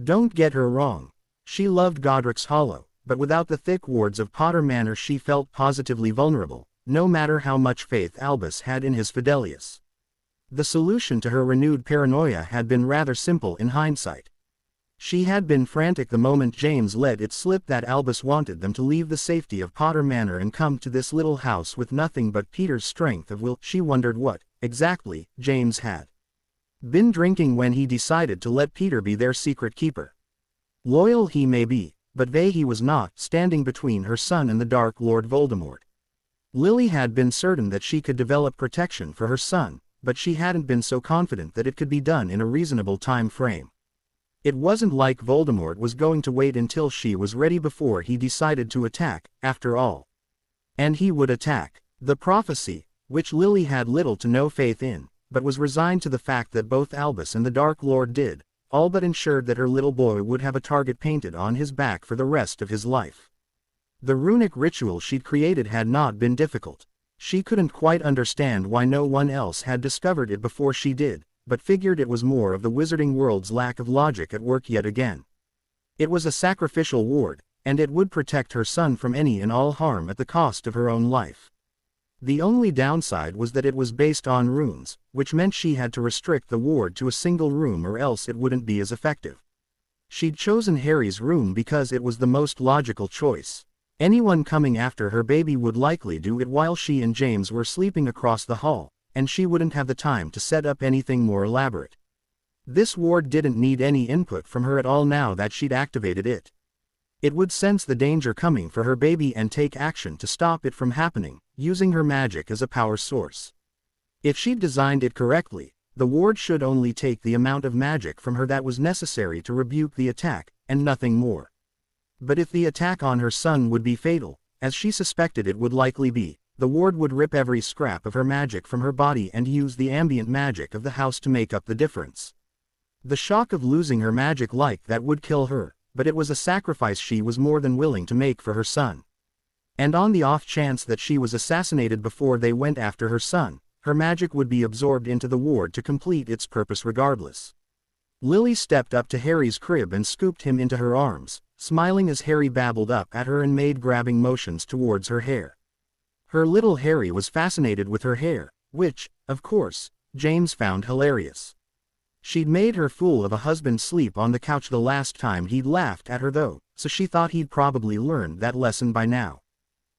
Don't get her wrong. She loved Godric's Hollow, but without the thick wards of Potter Manor she felt positively vulnerable, no matter how much faith Albus had in his Fidelius. The solution to her renewed paranoia had been rather simple in hindsight. She had been frantic the moment James let it slip that Albus wanted them to leave the safety of Potter Manor and come to this little house with nothing but Peter's strength of will. She wondered what, exactly, James had been drinking when he decided to let Peter be their secret keeper. Loyal he may be, but vague he was not, standing between her son and the Dark Lord Voldemort. Lily had been certain that she could develop protection for her son, but she hadn't been so confident that it could be done in a reasonable time frame. It wasn't like Voldemort was going to wait until she was ready before he decided to attack, after all. And he would attack. The prophecy, which Lily had little to no faith in, but was resigned to the fact that both Albus and the Dark Lord did, all but ensured that her little boy would have a target painted on his back for the rest of his life. The runic ritual she'd created had not been difficult. She couldn't quite understand why no one else had discovered it before she did, but figured it was more of the wizarding world's lack of logic at work yet again. It was a sacrificial ward, and it would protect her son from any and all harm at the cost of her own life. The only downside was that it was based on runes, which meant she had to restrict the ward to a single room or else it wouldn't be as effective. She'd chosen Harry's room because it was the most logical choice. Anyone coming after her baby would likely do it while she and James were sleeping across the hall, and she wouldn't have the time to set up anything more elaborate. This ward didn't need any input from her at all now that she'd activated it. It would sense the danger coming for her baby and take action to stop it from happening, using her magic as a power source. If she'd designed it correctly, the ward should only take the amount of magic from her that was necessary to rebuke the attack, and nothing more. But if the attack on her son would be fatal, as she suspected it would likely be, the ward would rip every scrap of her magic from her body and use the ambient magic of the house to make up the difference. The shock of losing her magic like that would kill her, but it was a sacrifice she was more than willing to make for her son. And on the off chance that she was assassinated before they went after her son, her magic would be absorbed into the ward to complete its purpose regardless. Lily stepped up to Harry's crib and scooped him into her arms, smiling as Harry babbled up at her and made grabbing motions towards her hair. Her little Harry was fascinated with her hair, which, of course, James found hilarious. She'd made her fool of a husband sleep on the couch the last time he'd laughed at her though, so she thought he'd probably learned that lesson by now.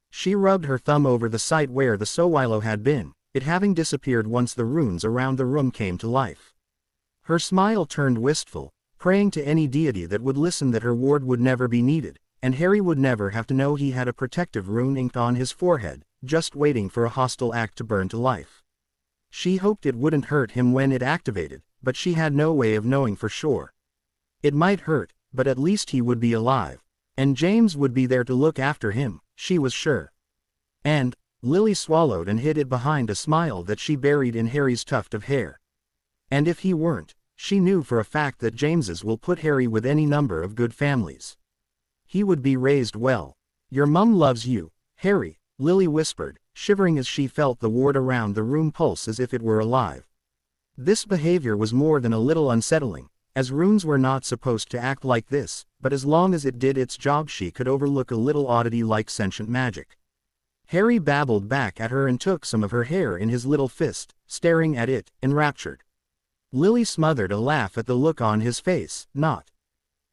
She rubbed her thumb over the site where the Sowilo had been, it having disappeared once the runes around the room came to life. Her smile turned wistful, praying to any deity that would listen that her ward would never be needed, and Harry would never have to know he had a protective rune inked on his forehead, just waiting for a hostile act to burn to life. She hoped it wouldn't hurt him when it activated, but she had no way of knowing for sure. It might hurt, but at least he would be alive, and James would be there to look after him, she was sure. And, Lily swallowed and hid it behind a smile that she buried in Harry's tuft of hair. And if he weren't, she knew for a fact that James's will put Harry with any number of good families. He would be raised well. Your mum loves you, Harry, Lily whispered, shivering as she felt the ward around the room pulse as if it were alive. This behavior was more than a little unsettling, as runes were not supposed to act like this, but as long as it did its job she could overlook a little oddity like sentient magic. Harry babbled back at her and took some of her hair in his little fist, staring at it, enraptured. Lily smothered a laugh at the look on his face, not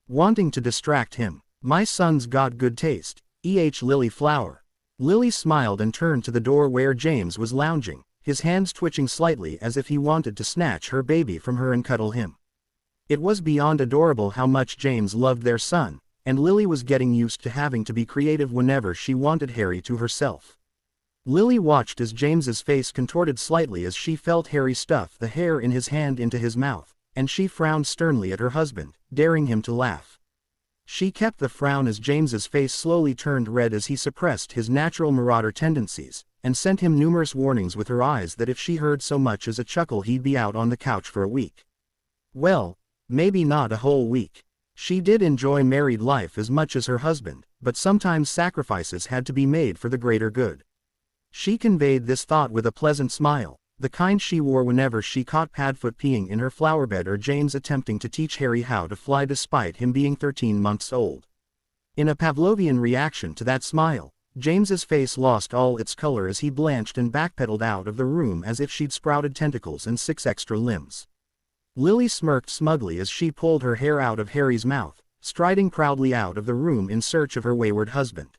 wanting to distract him. My son's got good taste, Lily Flower. Lily smiled and turned to the door where James was lounging, his hands twitching slightly as if he wanted to snatch her baby from her and cuddle him. It was beyond adorable how much James loved their son, and Lily was getting used to having to be creative whenever she wanted Harry to herself. Lily watched as James's face contorted slightly as she felt Harry stuff the hair in his hand into his mouth, and she frowned sternly at her husband, daring him to laugh. She kept the frown as James's face slowly turned red as he suppressed his natural marauder tendencies, and sent him numerous warnings with her eyes that if she heard so much as a chuckle he'd be out on the couch for a week. Well, maybe not a whole week. She did enjoy married life as much as her husband, but sometimes sacrifices had to be made for the greater good. She conveyed this thought with a pleasant smile, the kind she wore whenever she caught Padfoot peeing in her flowerbed or James attempting to teach Harry how to fly despite him being 13 months old. In a Pavlovian reaction to that smile, James's face lost all its color as he blanched and backpedaled out of the room as if she'd sprouted tentacles and 6 extra limbs. Lily smirked smugly as she pulled her hair out of Harry's mouth, striding proudly out of the room in search of her wayward husband.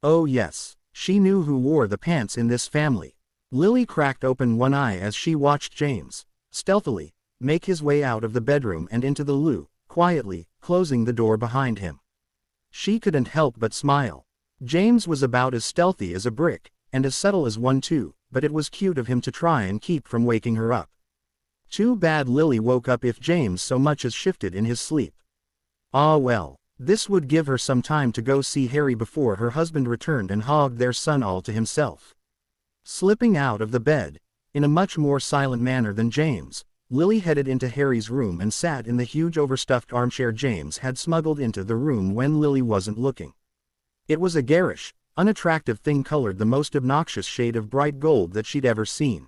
Oh yes, she knew who wore the pants in this family. Lily cracked open one eye as she watched James, stealthily, make his way out of the bedroom and into the loo, quietly, closing the door behind him. She couldn't help but smile. James was about as stealthy as a brick, and as subtle as one too, but it was cute of him to try and keep from waking her up. Too bad Lily woke up if James so much as shifted in his sleep. Ah well, this would give her some time to go see Harry before her husband returned and hogged their son all to himself. Slipping out of the bed, in a much more silent manner than James, Lily headed into Harry's room and sat in the huge overstuffed armchair James had smuggled into the room when Lily wasn't looking. It was a garish, unattractive thing colored the most obnoxious shade of bright gold that she'd ever seen.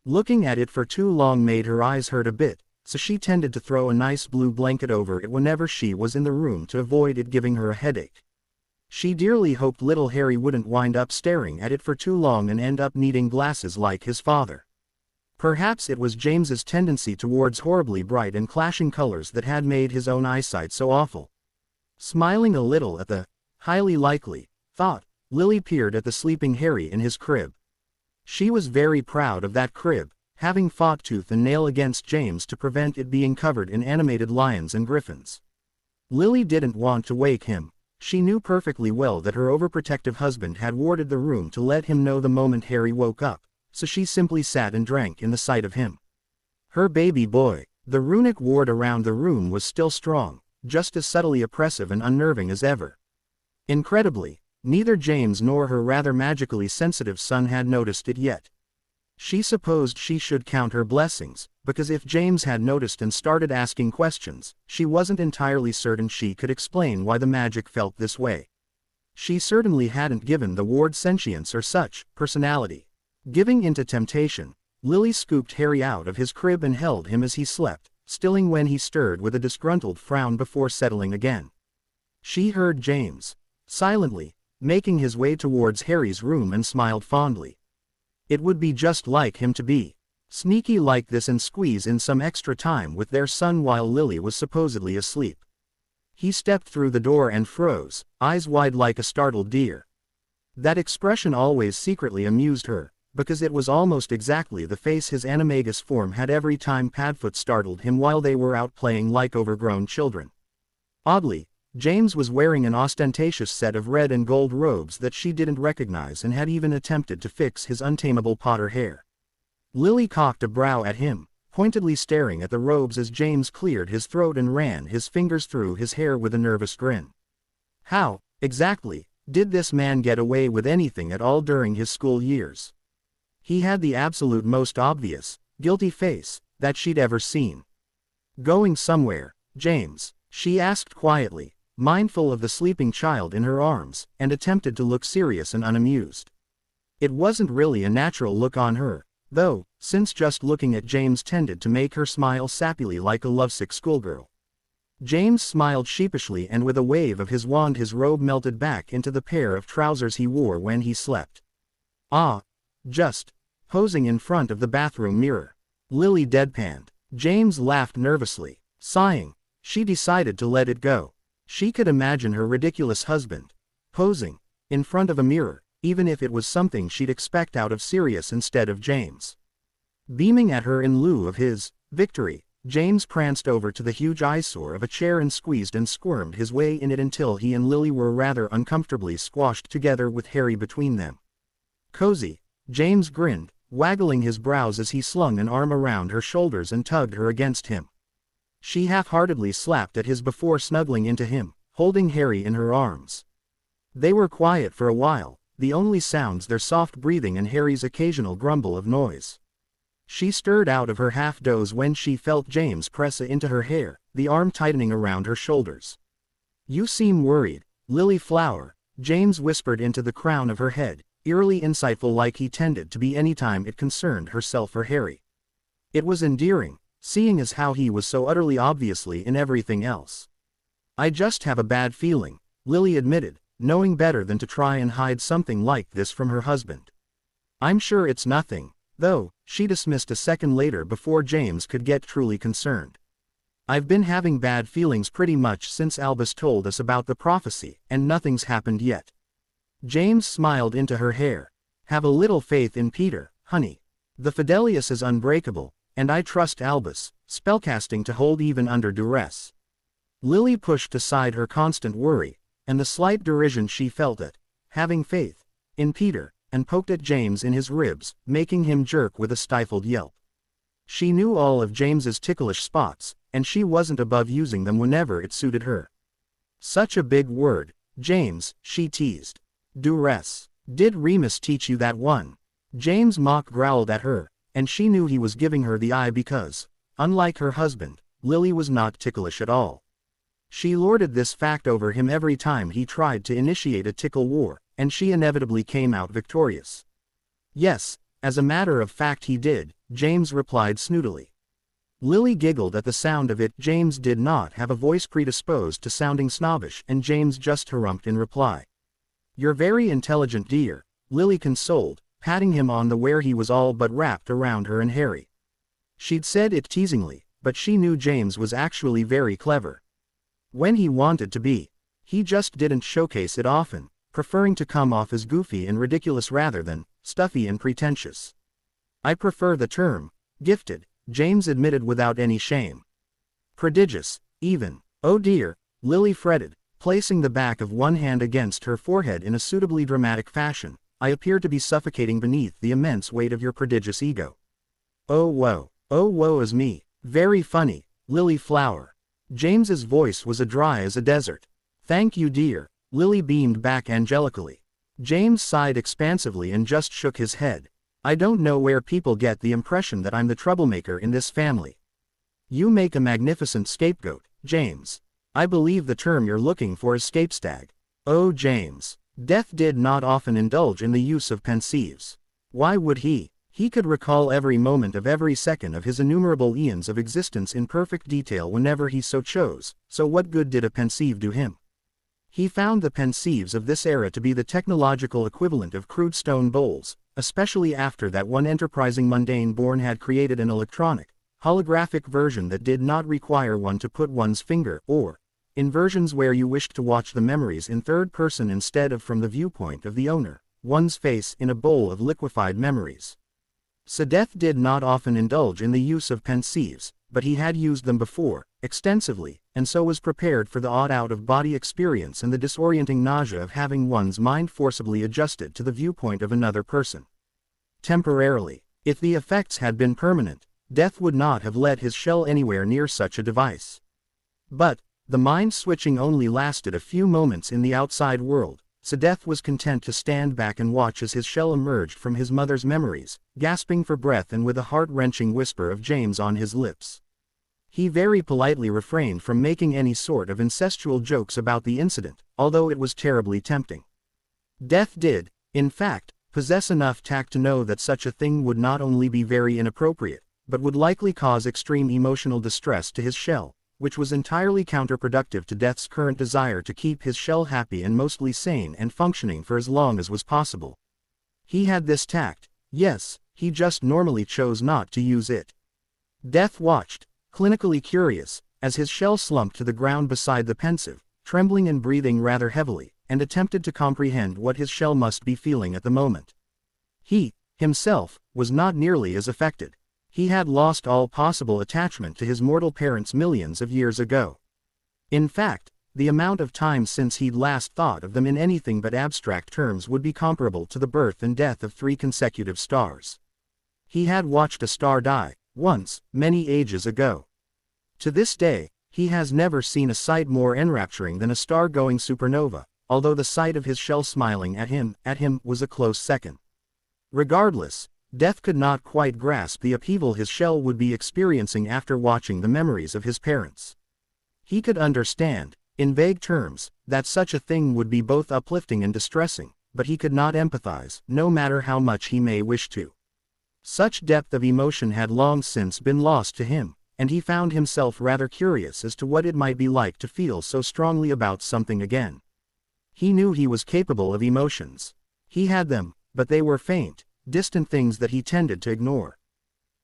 Looking at it for too long made her eyes hurt a bit, so she tended to throw a nice blue blanket over it whenever she was in the room to avoid it giving her a headache. She dearly hoped little Harry wouldn't wind up staring at it for too long and end up needing glasses like his father. Perhaps it was James's tendency towards horribly bright and clashing colors that had made his own eyesight so awful. Smiling a little at the highly likely thought, Lily peered at the sleeping Harry in his crib. She was very proud of that crib, having fought tooth and nail against James to prevent it being covered in animated lions and griffins. Lily didn't want to wake him. She knew perfectly well that her overprotective husband had warded the room to let him know the moment Harry woke up, so she simply sat and drank in the sight of him. Her baby boy. The runic ward around the room was still strong, just as subtly oppressive and unnerving as ever. Incredibly, neither James nor her rather magically sensitive son had noticed it yet. She supposed she should count her blessings, because if James had noticed and started asking questions, she wasn't entirely certain she could explain why the magic felt this way. She certainly hadn't given the ward sentience or such personality. Giving into temptation, Lily scooped Harry out of his crib and held him as he slept, stilling when he stirred with a disgruntled frown before settling again. She heard James, silently, making his way towards Harry's room and smiled fondly. It would be just like him to be sneaky like this and squeeze in some extra time with their son while Lily was supposedly asleep. He stepped through the door and froze, eyes wide like a startled deer. That expression always secretly amused her, because it was almost exactly the face his animagus form had every time Padfoot startled him while they were out playing like overgrown children. Oddly, James was wearing an ostentatious set of red and gold robes that she didn't recognize and had even attempted to fix his untamable Potter hair. Lily cocked a brow at him, pointedly staring at the robes as James cleared his throat and ran his fingers through his hair with a nervous grin. How, exactly, did this man get away with anything at all during his school years? He had the absolute most obvious, guilty face that she'd ever seen. Going somewhere, James? She asked quietly, mindful of the sleeping child in her arms, and attempted to look serious and unamused. It wasn't really a natural look on her, though, since just looking at James tended to make her smile sappily like a lovesick schoolgirl. James smiled sheepishly and with a wave of his wand his robe melted back into the pair of trousers he wore when he slept. Ah, just posing in front of the bathroom mirror. Lily deadpanned. James laughed nervously. Sighing, she decided to let it go. She could imagine her ridiculous husband posing in front of a mirror, even if it was something she'd expect out of Sirius instead of James. Beaming at her in lieu of his victory, James pranced over to the huge eyesore of a chair and squeezed and squirmed his way in it until he and Lily were rather uncomfortably squashed together with Harry between them. Cozy, James grinned, waggling his brows as he slung an arm around her shoulders and tugged her against him. She half-heartedly slapped at his before snuggling into him, holding Harry in her arms. They were quiet for a while, the only sounds their soft breathing and Harry's occasional grumble of noise. She stirred out of her half-doze when she felt James press into her hair, the arm tightening around her shoulders. "You seem worried, Lily Flower," James whispered into the crown of her head, eerily insightful like he tended to be any time it concerned herself or Harry. It was endearing, seeing as how he was so utterly obviously in everything else. "I just have a bad feeling," Lily admitted, knowing better than to try and hide something like this from her husband. "I'm sure it's nothing, though," she dismissed a second later before James could get truly concerned. "I've been having bad feelings pretty much since Albus told us about the prophecy, and nothing's happened yet." James smiled into her hair. "Have a little faith in Peter, honey. The Fidelius is unbreakable, and I trust Albus, spellcasting to hold even under duress." Lily pushed aside her constant worry, and the slight derision she felt at having faith in Peter, and poked at James in his ribs, making him jerk with a stifled yelp. She knew all of James's ticklish spots, and she wasn't above using them whenever it suited her. "Such a big word, James," she teased. "Duress. Did Remus teach you that one?" James mock growled at her, and she knew he was giving her the eye because, unlike her husband, Lily was not ticklish at all. She lorded this fact over him every time he tried to initiate a tickle war, and she inevitably came out victorious. "Yes, as a matter of fact he did," James replied snootily. Lily giggled at the sound of it. James did not have a voice predisposed to sounding snobbish, and James just harrumphed in reply. "You're very intelligent, dear," Lily consoled, patting him on the where he was all but wrapped around her and Harry. She'd said it teasingly, but she knew James was actually very clever. When he wanted to be. He just didn't showcase it often, preferring to come off as goofy and ridiculous rather than stuffy and pretentious. I prefer the term gifted, James admitted without any shame. Prodigious, even. Oh dear, Lily fretted, placing the back of one hand against her forehead in a suitably dramatic fashion. I appear to be suffocating beneath the immense weight of your prodigious ego. Oh woe is me. Very funny, Lily Flower. James's voice was as dry as a desert. Thank you dear, Lily beamed back angelically. James sighed expansively and just shook his head. I don't know where people get the impression that I'm the troublemaker in this family. You make a magnificent scapegoat, James. I believe the term you're looking for is scapestag. Oh James. Death did not often indulge in the use of pensieves. Why would he? He could recall every moment of every second of his innumerable eons of existence in perfect detail whenever he so chose, so what good did a pensieve do him? He found the pensieves of this era to be the technological equivalent of crude stone bowls, especially after that one enterprising mundane born had created an electronic, holographic version that did not require one to put one's finger, or, in versions where you wished to watch the memories in third person instead of from the viewpoint of the owner, one's face in a bowl of liquefied memories. So Death did not often indulge in the use of pensieves, but he had used them before, extensively, and so was prepared for the odd out-of-body experience and the disorienting nausea of having one's mind forcibly adjusted to the viewpoint of another person. Temporarily. If the effects had been permanent, Death would not have let his shell anywhere near such a device. But, the mind switching only lasted a few moments in the outside world, so Death was content to stand back and watch as his shell emerged from his mother's memories, gasping for breath and with a heart-wrenching whisper of James on his lips. He very politely refrained from making any sort of incestual jokes about the incident, although it was terribly tempting. Death did, in fact, possess enough tact to know that such a thing would not only be very inappropriate, but would likely cause extreme emotional distress to his shell, which was entirely counterproductive to Death's current desire to keep his shell happy and mostly sane and functioning for as long as was possible. He had this tact, yes, he just normally chose not to use it. Death watched, clinically curious, as his shell slumped to the ground beside the pensive, trembling and breathing rather heavily, and attempted to comprehend what his shell must be feeling at the moment. He, himself, was not nearly as affected. He had lost all possible attachment to his mortal parents millions of years ago. In fact, the amount of time since he'd last thought of them in anything but abstract terms would be comparable to the birth and death of 3 consecutive stars. He had watched a star die, once, many ages ago. To this day, he has never seen a sight more enrapturing than a star-going supernova, although the sight of his shell smiling at him, was a close second. Regardless, Death could not quite grasp the upheaval his shell would be experiencing after watching the memories of his parents. He could understand, in vague terms, that such a thing would be both uplifting and distressing, but he could not empathize, no matter how much he may wish to. Such depth of emotion had long since been lost to him, and he found himself rather curious as to what it might be like to feel so strongly about something again. He knew he was capable of emotions. He had them, but they were faint, distant things that he tended to ignore.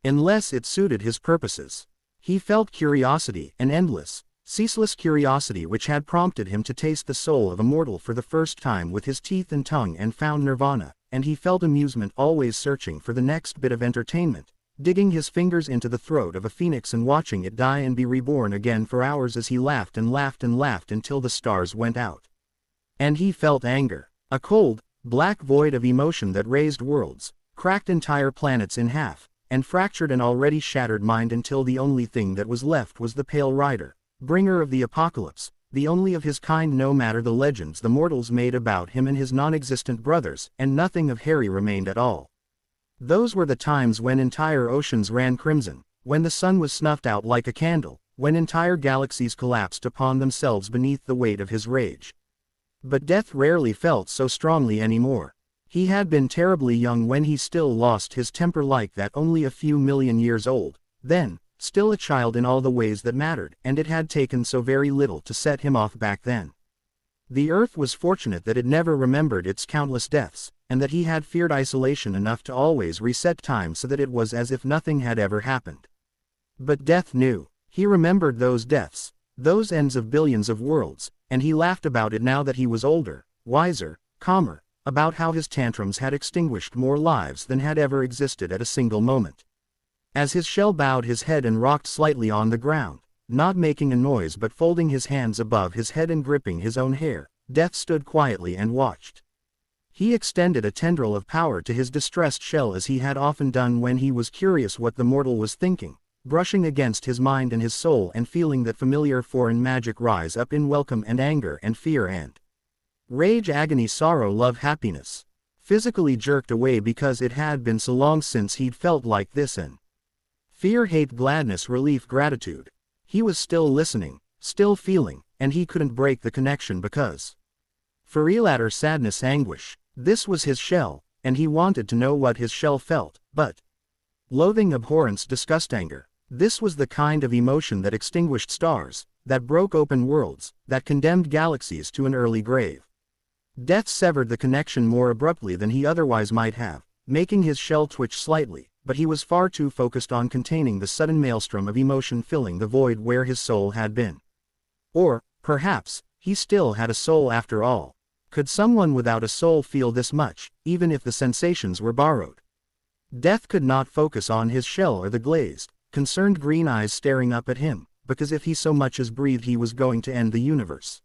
Unless it suited his purposes. He felt curiosity, an endless, ceaseless curiosity which had prompted him to taste the soul of a mortal for the first time with his teeth and tongue and found nirvana, and he felt amusement always searching for the next bit of entertainment, digging his fingers into the throat of a phoenix and watching it die and be reborn again for hours as he laughed and laughed and laughed until the stars went out. And he felt anger, a cold, black void of emotion that raised worlds, cracked entire planets in half, and fractured an already shattered mind until the only thing that was left was the Pale Rider, bringer of the apocalypse, the only of his kind no matter the legends the mortals made about him and his non-existent brothers, and nothing of Harry remained at all. Those were the times when entire oceans ran crimson, when the sun was snuffed out like a candle, when entire galaxies collapsed upon themselves beneath the weight of his rage. But Death rarely felt so strongly anymore. He had been terribly young when he still lost his temper like that, only a few million years old, then, still a child in all the ways that mattered, and it had taken so very little to set him off back then. The Earth was fortunate that it never remembered its countless deaths, and that he had feared isolation enough to always reset time so that it was as if nothing had ever happened. But Death knew. He remembered those deaths, those ends of billions of worlds, and he laughed about it now that he was older, wiser, calmer, about how his tantrums had extinguished more lives than had ever existed at a single moment. As his shell bowed his head and rocked slightly on the ground, not making a noise but folding his hands above his head and gripping his own hair, Death stood quietly and watched. He extended a tendril of power to his distressed shell as he had often done when he was curious what the mortal was thinking, brushing against his mind and his soul and feeling that familiar foreign magic rise up in welcome and anger and fear and rage, agony, sorrow, love, happiness. Physically jerked away because it had been so long since he'd felt like this, and fear, hate, gladness, relief, gratitude. He was still listening, still feeling, and he couldn't break the connection because Ferilatter, sadness, anguish. This was his shell, and he wanted to know what his shell felt, but loathing, abhorrence, disgust, anger. This was the kind of emotion that extinguished stars, that broke open worlds, that condemned galaxies to an early grave. Death severed the connection more abruptly than he otherwise might have, making his shell twitch slightly, but he was far too focused on containing the sudden maelstrom of emotion filling the void where his soul had been. Or, perhaps, he still had a soul after all. Could someone without a soul feel this much, even if the sensations were borrowed? Death could not focus on his shell or the glazed, concerned green eyes staring up at him, because if he so much as breathed he was going to end the universe.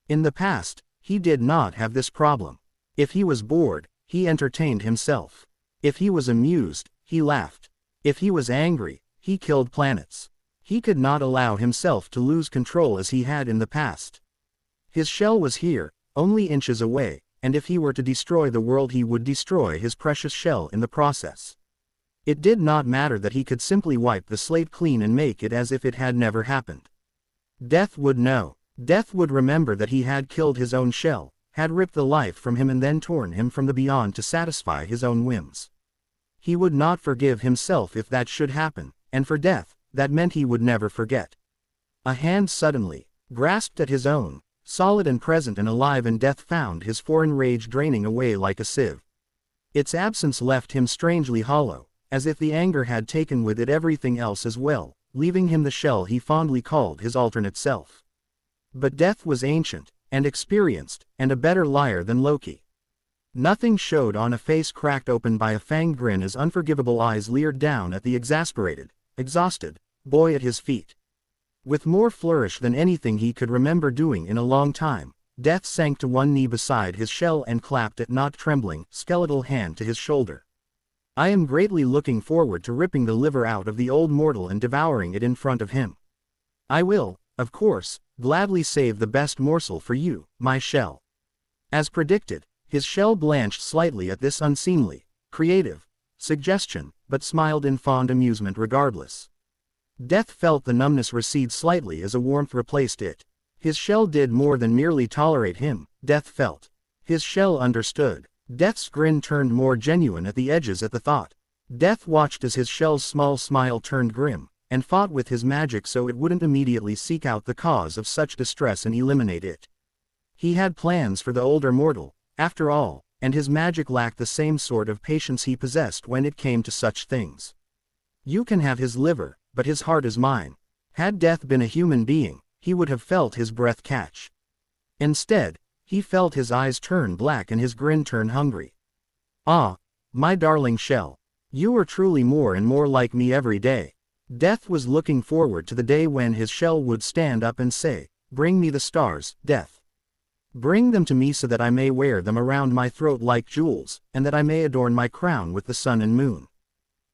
In the past, he did not have this problem. If he was bored, he entertained himself. If he was amused, he laughed. If he was angry, he killed planets. He could not allow himself to lose control as he had in the past. His shell was here, only inches away, and if he were to destroy the world he would destroy his precious shell in the process. It did not matter that he could simply wipe the slate clean and make it as if it had never happened. Death would know. Death would remember that he had killed his own shell, had ripped the life from him and then torn him from the beyond to satisfy his own whims. He would not forgive himself if that should happen, and for Death, that meant he would never forget. A hand suddenly grasped at his own, solid and present and alive, and Death found his foreign rage draining away like a sieve. Its absence left him strangely hollow, as if the anger had taken with it everything else as well, leaving him the shell he fondly called his alternate self. But Death was ancient, and experienced, and a better liar than Loki. Nothing showed on a face cracked open by a fanged grin as unforgivable eyes leered down at the exasperated, exhausted boy at his feet. With more flourish than anything he could remember doing in a long time, Death sank to one knee beside his shell and clapped a not trembling, skeletal hand to his shoulder. I am greatly looking forward to ripping the liver out of the old mortal and devouring it in front of him. I will, of course, gladly save the best morsel for you, my shell. As predicted, his shell blanched slightly at this unseemly, creative suggestion, but smiled in fond amusement regardless. Death felt the numbness recede slightly as a warmth replaced it. His shell did more than merely tolerate him, Death felt. His shell understood. Death's grin turned more genuine at the edges at the thought. Death watched as his shell's small smile turned grim, and fought with his magic so it wouldn't immediately seek out the cause of such distress and eliminate it. He had plans for the older mortal, after all, and his magic lacked the same sort of patience he possessed when it came to such things. You can have his liver, but his heart is mine. Had Death been a human being, he would have felt his breath catch. Instead, he felt his eyes turn black and his grin turn hungry. Ah, my darling shell. You are truly more and more like me every day. Death was looking forward to the day when his shell would stand up and say, "Bring me the stars, Death. Bring them to me so that I may wear them around my throat like jewels, and that I may adorn my crown with the sun and moon."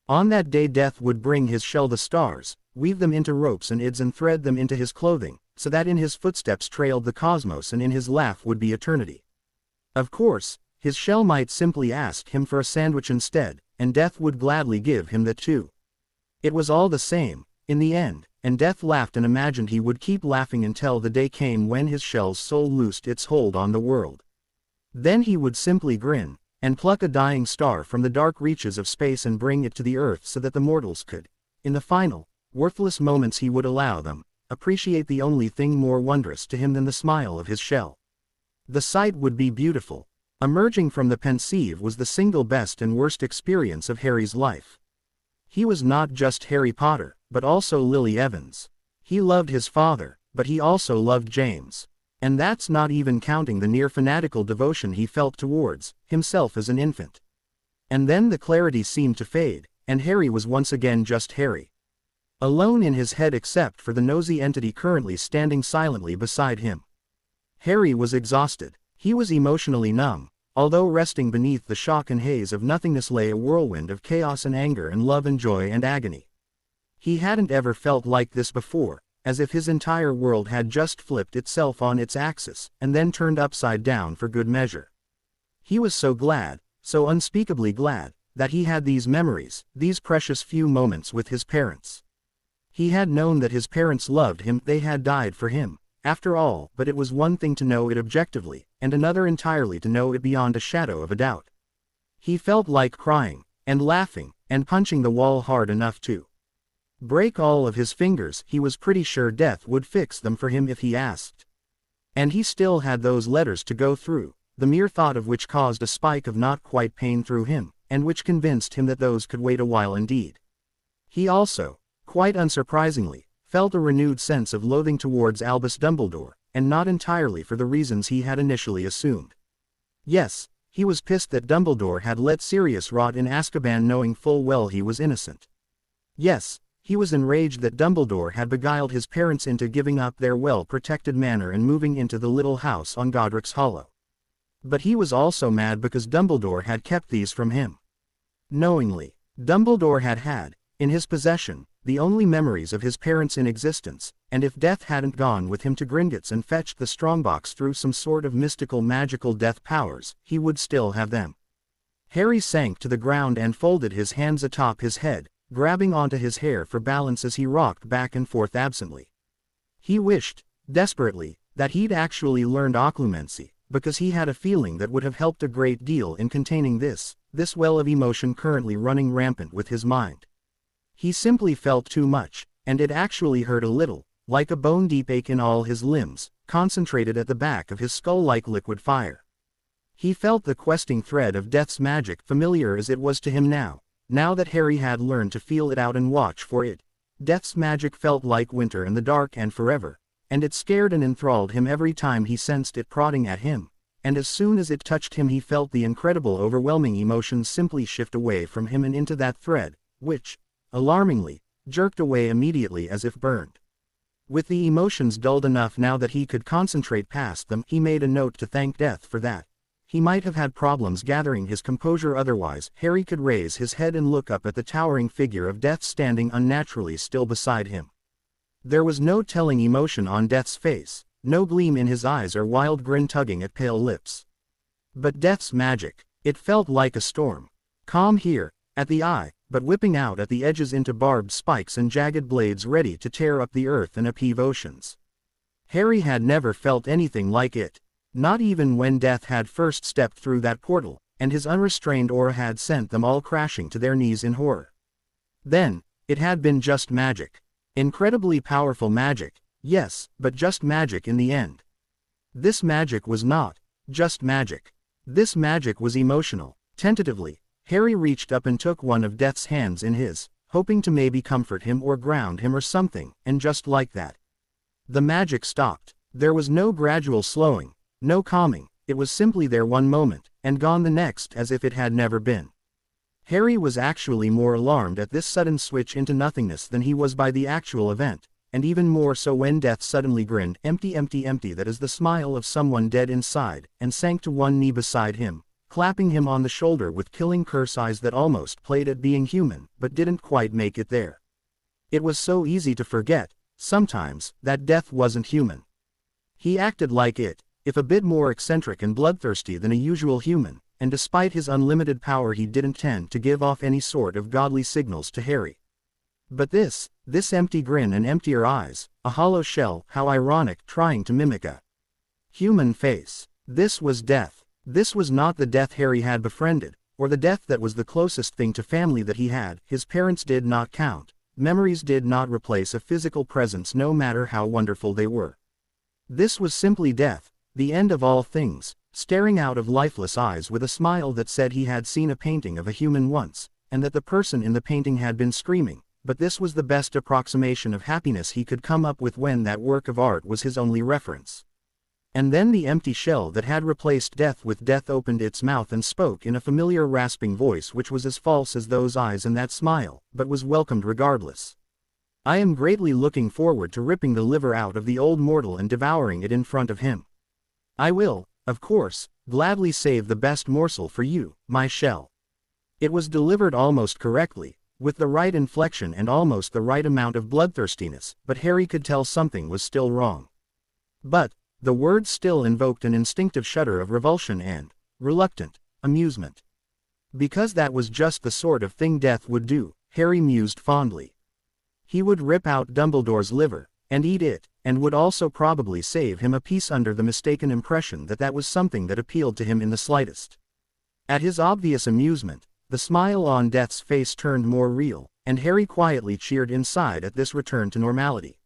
On that day Death would bring his shell the stars, weave them into ropes and ids and thread them into his clothing, so that in his footsteps trailed the cosmos and in his laugh would be eternity. Of course, his shell might simply ask him for a sandwich instead, and Death would gladly give him that too. It was all the same, in the end, and Death laughed and imagined he would keep laughing until the day came when his shell's soul loosed its hold on the world. Then he would simply grin, and pluck a dying star from the dark reaches of space and bring it to the earth so that the mortals could, in the final, worthless moments he would allow them, appreciate the only thing more wondrous to him than the smile of his shell. The sight would be beautiful. Emerging from the pensieve was the single best and worst experience of Harry's life. He was not just Harry Potter, but also Lily Evans. He loved his father, but he also loved James. And that's not even counting the near fanatical devotion he felt towards himself as an infant. And then the clarity seemed to fade, and Harry was once again just Harry. Alone in his head except for the nosy entity currently standing silently beside him. Harry was exhausted. He was emotionally numb. Although resting beneath the shock and haze of nothingness lay a whirlwind of chaos and anger and love and joy and agony. He hadn't ever felt like this before, as if his entire world had just flipped itself on its axis, and then turned upside down for good measure. He was so glad, so unspeakably glad, that he had these memories, these precious few moments with his parents. He had known that his parents loved him, they had died for him, after all, but it was one thing to know it objectively, and another entirely to know it beyond a shadow of a doubt. He felt like crying, and laughing, and punching the wall hard enough to break all of his fingers. He was pretty sure death would fix them for him if he asked. And he still had those letters to go through, the mere thought of which caused a spike of not quite pain through him, and which convinced him that those could wait a while indeed. He also, quite unsurprisingly, felt a renewed sense of loathing towards Albus Dumbledore, and not entirely for the reasons he had initially assumed. Yes, he was pissed that Dumbledore had let Sirius rot in Azkaban knowing full well he was innocent. Yes, he was enraged that Dumbledore had beguiled his parents into giving up their well-protected manor and moving into the little house on Godric's Hollow. But he was also mad because Dumbledore had kept these from him. Knowingly, Dumbledore had, in his possession, the only memories of his parents in existence, and if Death hadn't gone with him to Gringotts and fetched the strongbox through some sort of mystical magical death powers, he would still have them. Harry sank to the ground and folded his hands atop his head, grabbing onto his hair for balance as he rocked back and forth absently. He wished, desperately, that he'd actually learned occlumency, because he had a feeling that would have helped a great deal in containing this well of emotion currently running rampant with his mind. He simply felt too much, and it actually hurt a little, like a bone-deep ache in all his limbs, concentrated at the back of his skull like liquid fire. He felt the questing thread of Death's magic, familiar as it was to him now that Harry had learned to feel it out and watch for it. Death's magic felt like winter in the dark and forever, and it scared and enthralled him every time he sensed it prodding at him, and as soon as it touched him he felt the incredible overwhelming emotions simply shift away from him and into that thread, which, alarmingly, jerked away immediately as if burned. With the emotions dulled enough now that he could concentrate past them, he made a note to thank Death for that. He might have had problems gathering his composure otherwise. Harry could raise his head and look up at the towering figure of Death standing unnaturally still beside him. There was no telling emotion on Death's face, no gleam in his eyes or wild grin tugging at pale lips. But Death's magic, it felt like a storm. Calm here, at the eye, but whipping out at the edges into barbed spikes and jagged blades ready to tear up the earth and upheave oceans. Harry had never felt anything like it, not even when Death had first stepped through that portal, and his unrestrained aura had sent them all crashing to their knees in horror. Then, it had been just magic. Incredibly powerful magic, yes, but just magic in the end. This magic was not just magic. This magic was emotional. Tentatively, Harry reached up and took one of Death's hands in his, hoping to maybe comfort him or ground him or something, and just like that, the magic stopped. There was no gradual slowing, no calming, it was simply there one moment, and gone the next as if it had never been. Harry was actually more alarmed at this sudden switch into nothingness than he was by the actual event, and even more so when Death suddenly grinned, empty, that is the smile of someone dead inside, and sank to one knee beside him, clapping him on the shoulder with killing curse eyes that almost played at being human, but didn't quite make it there. It was so easy to forget, sometimes, that Death wasn't human. He acted like it, if a bit more eccentric and bloodthirsty than a usual human, and despite his unlimited power he didn't tend to give off any sort of godly signals to Harry. But this empty grin and emptier eyes, a hollow shell, how ironic, trying to mimic a human face. This was Death. This was not the Death Harry had befriended, or the Death that was the closest thing to family that he had. His parents did not count. Memories did not replace a physical presence no matter how wonderful they were. This was simply Death, the end of all things, staring out of lifeless eyes with a smile that said he had seen a painting of a human once, and that the person in the painting had been screaming, but this was the best approximation of happiness he could come up with when that work of art was his only reference. And then the empty shell that had replaced death with death opened its mouth and spoke in a familiar rasping voice which was as false as those eyes and that smile, but was welcomed regardless. I am greatly looking forward to ripping the liver out of the old mortal and devouring it in front of him. I will, of course, gladly save the best morsel for you, my shell. It was delivered almost correctly, with the right inflection and almost the right amount of bloodthirstiness, but Harry could tell something was still wrong. But the words still invoked an instinctive shudder of revulsion and, reluctant, amusement. Because that was just the sort of thing death would do, Harry mused fondly. He would rip out Dumbledore's liver, and eat it, and would also probably save him a piece under the mistaken impression that that was something that appealed to him in the slightest. At his obvious amusement, the smile on Death's face turned more real, and Harry quietly cheered inside at this return to normality.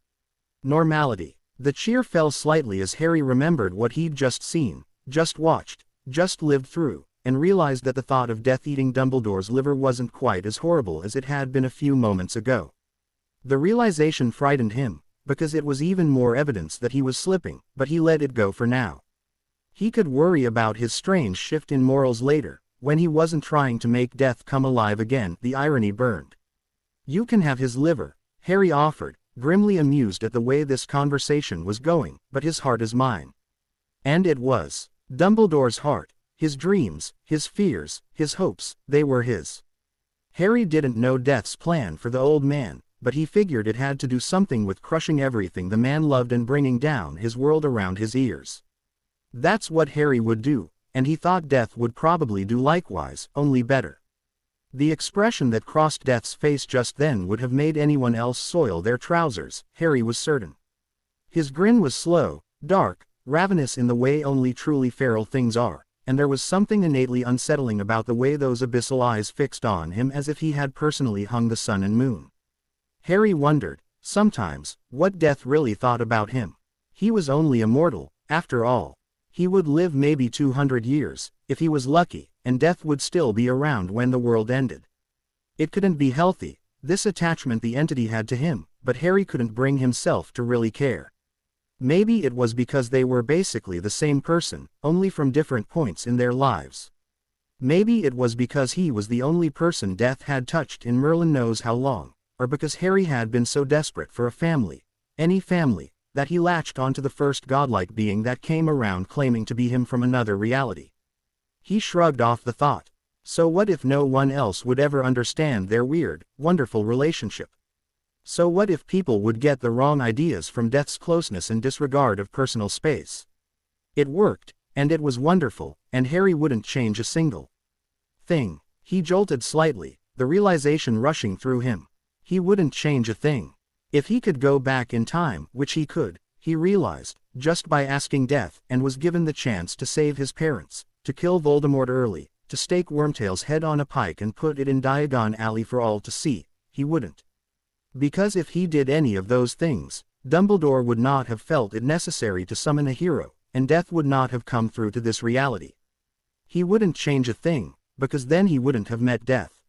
Normality. The cheer fell slightly as Harry remembered what he'd just seen, just watched, just lived through, and realized that the thought of Death eating Dumbledore's liver wasn't quite as horrible as it had been a few moments ago. The realization frightened him, because it was even more evidence that he was slipping, but he let it go for now. He could worry about his strange shift in morals later, when he wasn't trying to make Death come alive again. The irony burned. You can have his liver, Harry offered, grimly amused at the way this conversation was going, but his heart is mine. And it was. Dumbledore's heart, his dreams, his fears, his hopes, they were his. Harry didn't know Death's plan for the old man, but he figured it had to do something with crushing everything the man loved and bringing down his world around his ears. That's what Harry would do, and he thought Death would probably do likewise, only better. The expression that crossed Death's face just then would have made anyone else soil their trousers, Harry was certain. His grin was slow, dark, ravenous in the way only truly feral things are, and there was something innately unsettling about the way those abyssal eyes fixed on him as if he had personally hung the sun and moon. Harry wondered, sometimes, what Death really thought about him. He was only a mortal, after all. He would live maybe 200 years, if he was lucky, and Death would still be around when the world ended. It couldn't be healthy, this attachment the entity had to him, but Harry couldn't bring himself to really care. Maybe it was because they were basically the same person, only from different points in their lives. Maybe it was because he was the only person Death had touched in Merlin knows how long, or because Harry had been so desperate for a family, any family, that he latched onto the first godlike being that came around claiming to be him from another reality. He shrugged off the thought. So what if no one else would ever understand their weird, wonderful relationship? So what if people would get the wrong ideas from Death's closeness and disregard of personal space? It worked, and it was wonderful, and Harry wouldn't change a single thing. He jolted slightly, the realization rushing through him. He wouldn't change a thing. If he could go back in time, which he could, he realized, just by asking Death, and was given the chance to save his parents, to kill Voldemort early, to stake Wormtail's head on a pike and put it in Diagon Alley for all to see, he wouldn't. Because if he did any of those things, Dumbledore would not have felt it necessary to summon a hero, and Death would not have come through to this reality. He wouldn't change a thing, because then he wouldn't have met Death.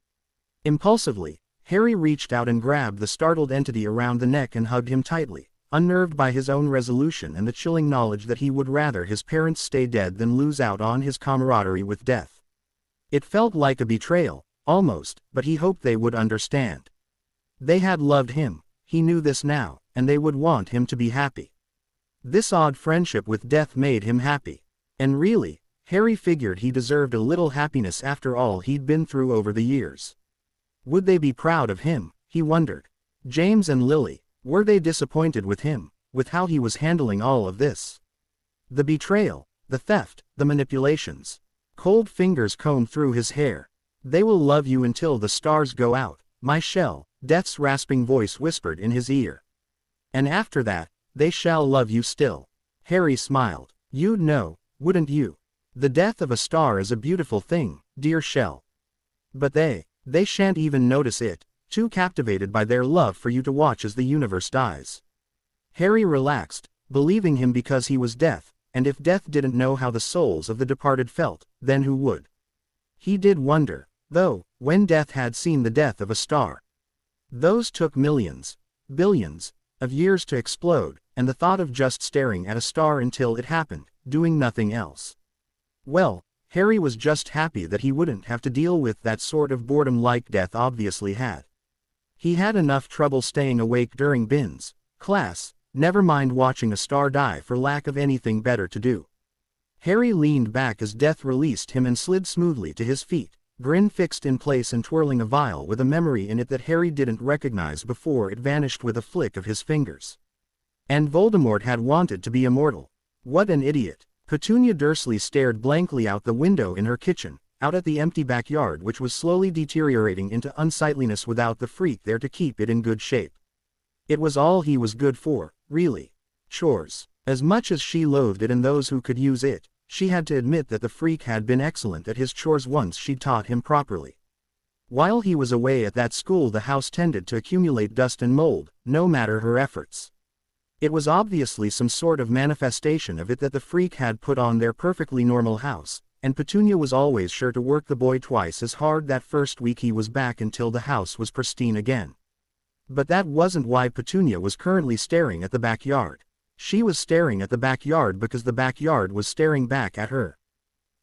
Impulsively, Harry reached out and grabbed the startled entity around the neck and hugged him tightly, unnerved by his own resolution and the chilling knowledge that he would rather his parents stay dead than lose out on his camaraderie with Death. It felt like a betrayal, almost, but he hoped they would understand. They had loved him, he knew this now, and they would want him to be happy. This odd friendship with Death made him happy. And really, Harry figured he deserved a little happiness after all he'd been through over the years. Would they be proud of him, he wondered. James and Lily, were they disappointed with him, with how he was handling all of this? The betrayal, the theft, the manipulations. Cold fingers combed through his hair. They will love you until the stars go out, my shell, Death's rasping voice whispered in his ear. And after that, they shall love you still. Harry smiled. You'd know, wouldn't you? The death of a star is a beautiful thing, dear shell. But they shan't even notice it, too captivated by their love for you to watch as the universe dies. Harry relaxed, believing him because he was Death, and if Death didn't know how the souls of the departed felt, then who would? He did wonder, though, when death had seen the death of a star. Those took millions, billions, of years to explode, and the thought of just staring at a star until it happened, doing nothing else. Well, Harry was just happy that he wouldn't have to deal with that sort of boredom like death obviously had. He had enough trouble staying awake during Bin's class, never mind watching a star die for lack of anything better to do. Harry leaned back as death released him and slid smoothly to his feet, grin fixed in place and twirling a vial with a memory in it that Harry didn't recognize before it vanished with a flick of his fingers. And Voldemort had wanted to be immortal. What an idiot. Petunia Dursley stared blankly out the window in her kitchen, out at the empty backyard which was slowly deteriorating into unsightliness without the freak there to keep it in good shape. It was all he was good for, really. Chores. As much as she loathed it and those who could use it, she had to admit that the freak had been excellent at his chores once she'd taught him properly. While he was away at that school, the house tended to accumulate dust and mold, no matter her efforts. It was obviously some sort of manifestation of it that the freak had put on their perfectly normal house, and Petunia was always sure to work the boy twice as hard that first week he was back until the house was pristine again. But that wasn't why Petunia was currently staring at the backyard. She was staring at the backyard because the backyard was staring back at her.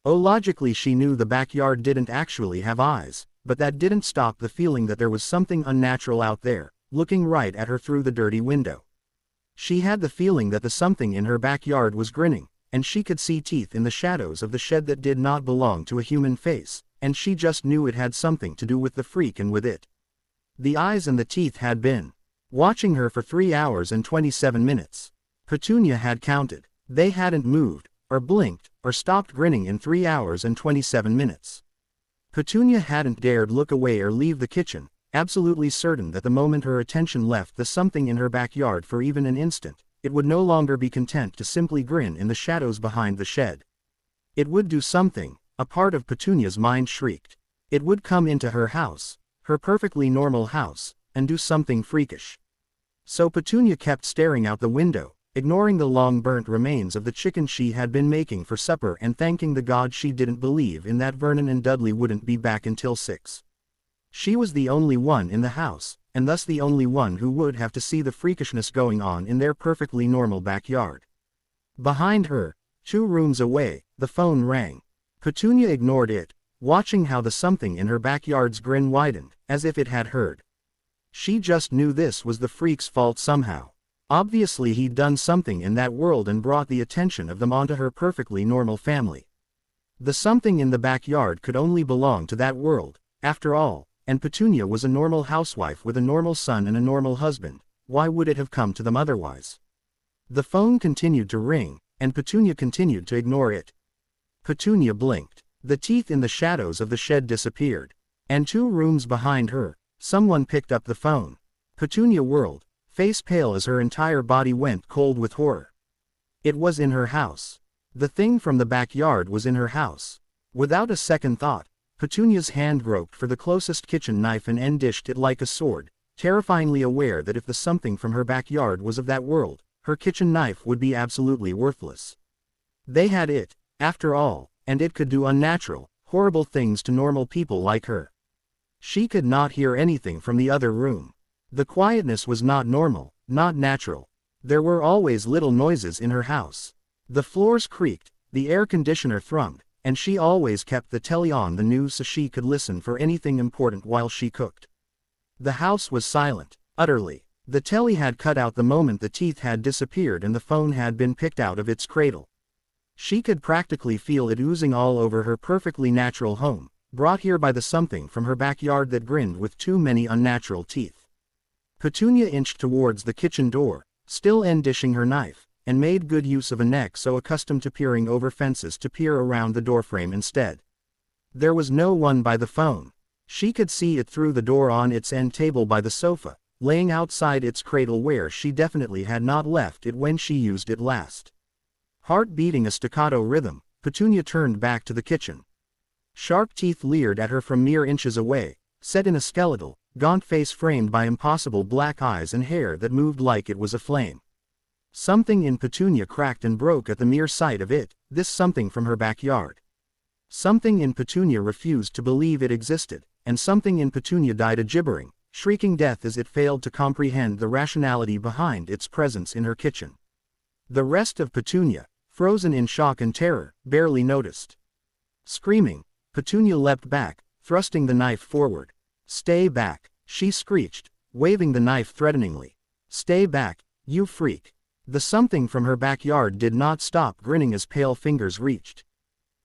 Oh, logically she knew the backyard didn't actually have eyes, but that didn't stop the feeling that there was something unnatural out there, looking right at her through the dirty window. She had the feeling that the something in her backyard was grinning, and she could see teeth in the shadows of the shed that did not belong to a human face, and she just knew it had something to do with the freak and with it. The eyes and the teeth had been watching her for 3 hours and 27 minutes. Petunia had counted. They hadn't moved, or blinked, or stopped grinning in 3 hours and 27 minutes. Petunia hadn't dared look away or leave the kitchen, absolutely certain that the moment her attention left the something in her backyard for even an instant, it would no longer be content to simply grin in the shadows behind the shed. It would do something, a part of Petunia's mind shrieked. It would come into her house, her perfectly normal house, and do something freakish. So Petunia kept staring out the window, ignoring the long burnt remains of the chicken she had been making for supper and thanking the gods she didn't believe in that Vernon and Dudley wouldn't be back until 6. She was the only one in the house, and thus the only one who would have to see the freakishness going on in their perfectly normal backyard. Behind her, 2 rooms away, the phone rang. Petunia ignored it, watching how the something in her backyard's grin widened, as if it had heard. She just knew this was the freak's fault somehow. Obviously he'd done something in that world and brought the attention of them onto her perfectly normal family. The something in the backyard could only belong to that world, after all. And Petunia was a normal housewife with a normal son and a normal husband. Why would it have come to them otherwise? The phone continued to ring, and Petunia continued to ignore it. Petunia blinked. The teeth in the shadows of the shed disappeared. And 2 rooms behind her, someone picked up the phone. Petunia whirled, face pale as her entire body went cold with horror. It was in her house. The thing from the backyard was in her house. Without a second thought, Petunia's hand groped for the closest kitchen knife and endished it like a sword, terrifyingly aware that if the something from her backyard was of that world, her kitchen knife would be absolutely worthless. They had it, after all, and it could do unnatural, horrible things to normal people like her. She could not hear anything from the other room. The quietness was not normal, not natural. There were always little noises in her house. The floors creaked, the air conditioner thrummed, and she always kept the telly on the news so she could listen for anything important while she cooked. The house was silent, utterly. The telly had cut out the moment the teeth had disappeared and the phone had been picked out of its cradle. She could practically feel it oozing all over her perfectly natural home, brought here by the something from her backyard that grinned with too many unnatural teeth. Petunia inched towards the kitchen door, still endishing her knife, and made good use of a neck so accustomed to peering over fences to peer around the doorframe instead. There was no one by the phone. She could see it through the door on its end table by the sofa, laying outside its cradle where she definitely had not left it when she used it last. Heart beating a staccato rhythm, Petunia turned back to the kitchen. Sharp teeth leered at her from mere inches away, set in a skeletal, gaunt face framed by impossible black eyes and hair that moved like it was aflame. Something in Petunia cracked and broke at the mere sight of it, this something from her backyard. Something in Petunia refused to believe it existed, and something in Petunia died a gibbering, shrieking death as it failed to comprehend the rationality behind its presence in her kitchen. The rest of Petunia, frozen in shock and terror, barely noticed. Screaming, Petunia leapt back, thrusting the knife forward. "Stay back," she screeched, waving the knife threateningly. "Stay back, you freak." The something from her backyard did not stop grinning as pale fingers reached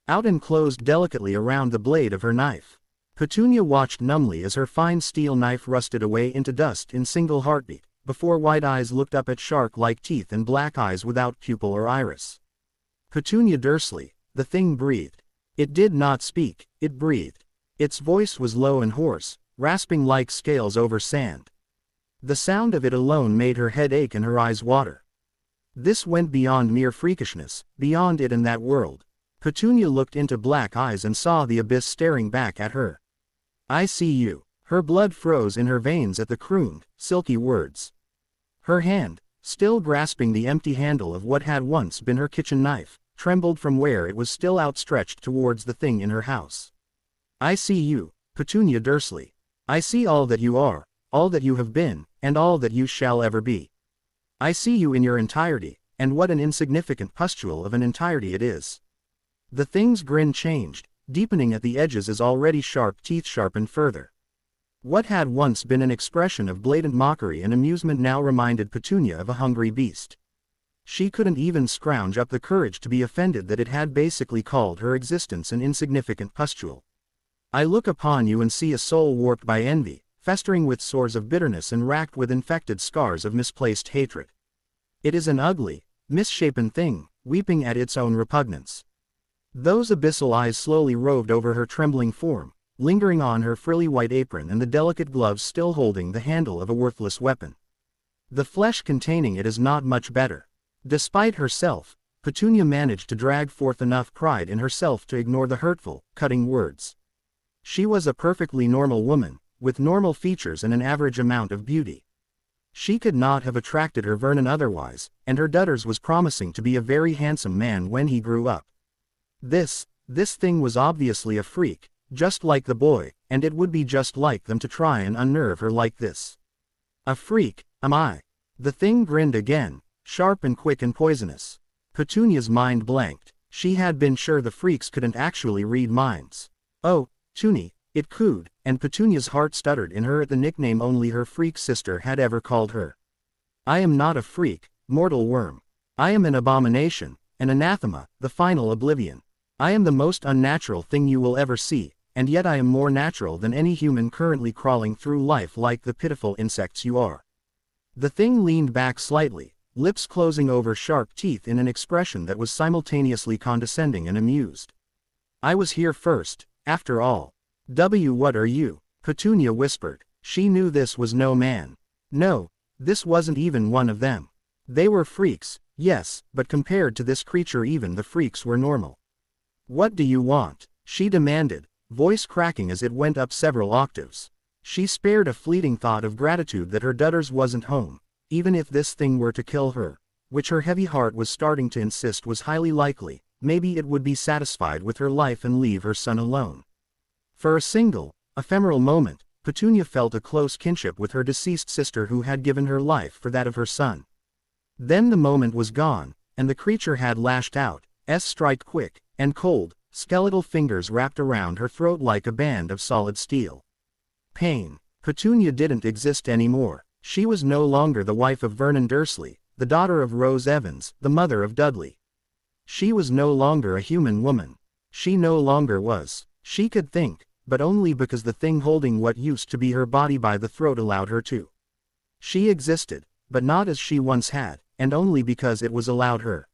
out and closed delicately around the blade of her knife. Petunia watched numbly as her fine steel knife rusted away into dust in single heartbeat, before white eyes looked up at shark-like teeth and black eyes without pupil or iris. Petunia Dursley, the thing breathed. It did not speak, it breathed. Its voice was low and hoarse, rasping like scales over sand. The sound of it alone made her head ache and her eyes water. This went beyond mere freakishness, beyond it and that world. Petunia looked into black eyes and saw the abyss staring back at her. "I see you." Her blood froze in her veins at the crooned, silky words. Her hand, still grasping the empty handle of what had once been her kitchen knife, trembled from where it was still outstretched towards the thing in her house. "I see you, Petunia Dursley. I see all that you are, all that you have been, and all that you shall ever be. I see you in your entirety, and what an insignificant pustule of an entirety it is." The thing's grin changed, deepening at the edges as already sharp teeth sharpened further. What had once been an expression of blatant mockery and amusement now reminded Petunia of a hungry beast. She couldn't even scrounge up the courage to be offended that it had basically called her existence an insignificant pustule. "I look upon you and see a soul warped by envy, festering with sores of bitterness and racked with infected scars of misplaced hatred. It is an ugly, misshapen thing, weeping at its own repugnance." Those abyssal eyes slowly roved over her trembling form, lingering on her frilly white apron and the delicate gloves still holding the handle of a worthless weapon. "The flesh containing it is not much better." Despite herself, Petunia managed to drag forth enough pride in herself to ignore the hurtful, cutting words. She was a perfectly normal woman, with normal features and an average amount of beauty. She could not have attracted her Vernon otherwise, and her Dudders was promising to be a very handsome man when he grew up. This thing was obviously a freak, just like the boy, and it would be just like them to try and unnerve her like this. "A freak, am I?" The thing grinned again, sharp and quick and poisonous. Petunia's mind blanked. She had been sure the freaks couldn't actually read minds. Oh, Toonie, it could, and Petunia's heart stuttered in her at the nickname only her freak sister had ever called her. "I am not a freak, mortal worm. I am an abomination, an anathema, the final oblivion. I am the most unnatural thing you will ever see, and yet I am more natural than any human currently crawling through life like the pitiful insects you are." The thing leaned back slightly, lips closing over sharp teeth in an expression that was simultaneously condescending and amused. "I was here first, after all." What are you?" Petunia whispered. She knew this was no man. No, this wasn't even one of them. They were freaks, yes, but compared to this creature even the freaks were normal. "What do you want?" she demanded, voice cracking as it went up several octaves. She spared a fleeting thought of gratitude that her Dudders wasn't home, even if this thing were to kill her, which her heavy heart was starting to insist was highly likely. Maybe it would be satisfied with her life and leave her son alone. For a single, ephemeral moment, Petunia felt a close kinship with her deceased sister who had given her life for that of her son. Then the moment was gone, and the creature had lashed out, strike quick, and cold, skeletal fingers wrapped around her throat like a band of solid steel. Pain. Petunia didn't exist anymore. She was no longer the wife of Vernon Dursley, the daughter of Rose Evans, the mother of Dudley. She was no longer a human woman. She no longer was. She could think, but only because the thing holding what used to be her body by the throat allowed her to. She existed, but not as she once had, and only because it was allowed her.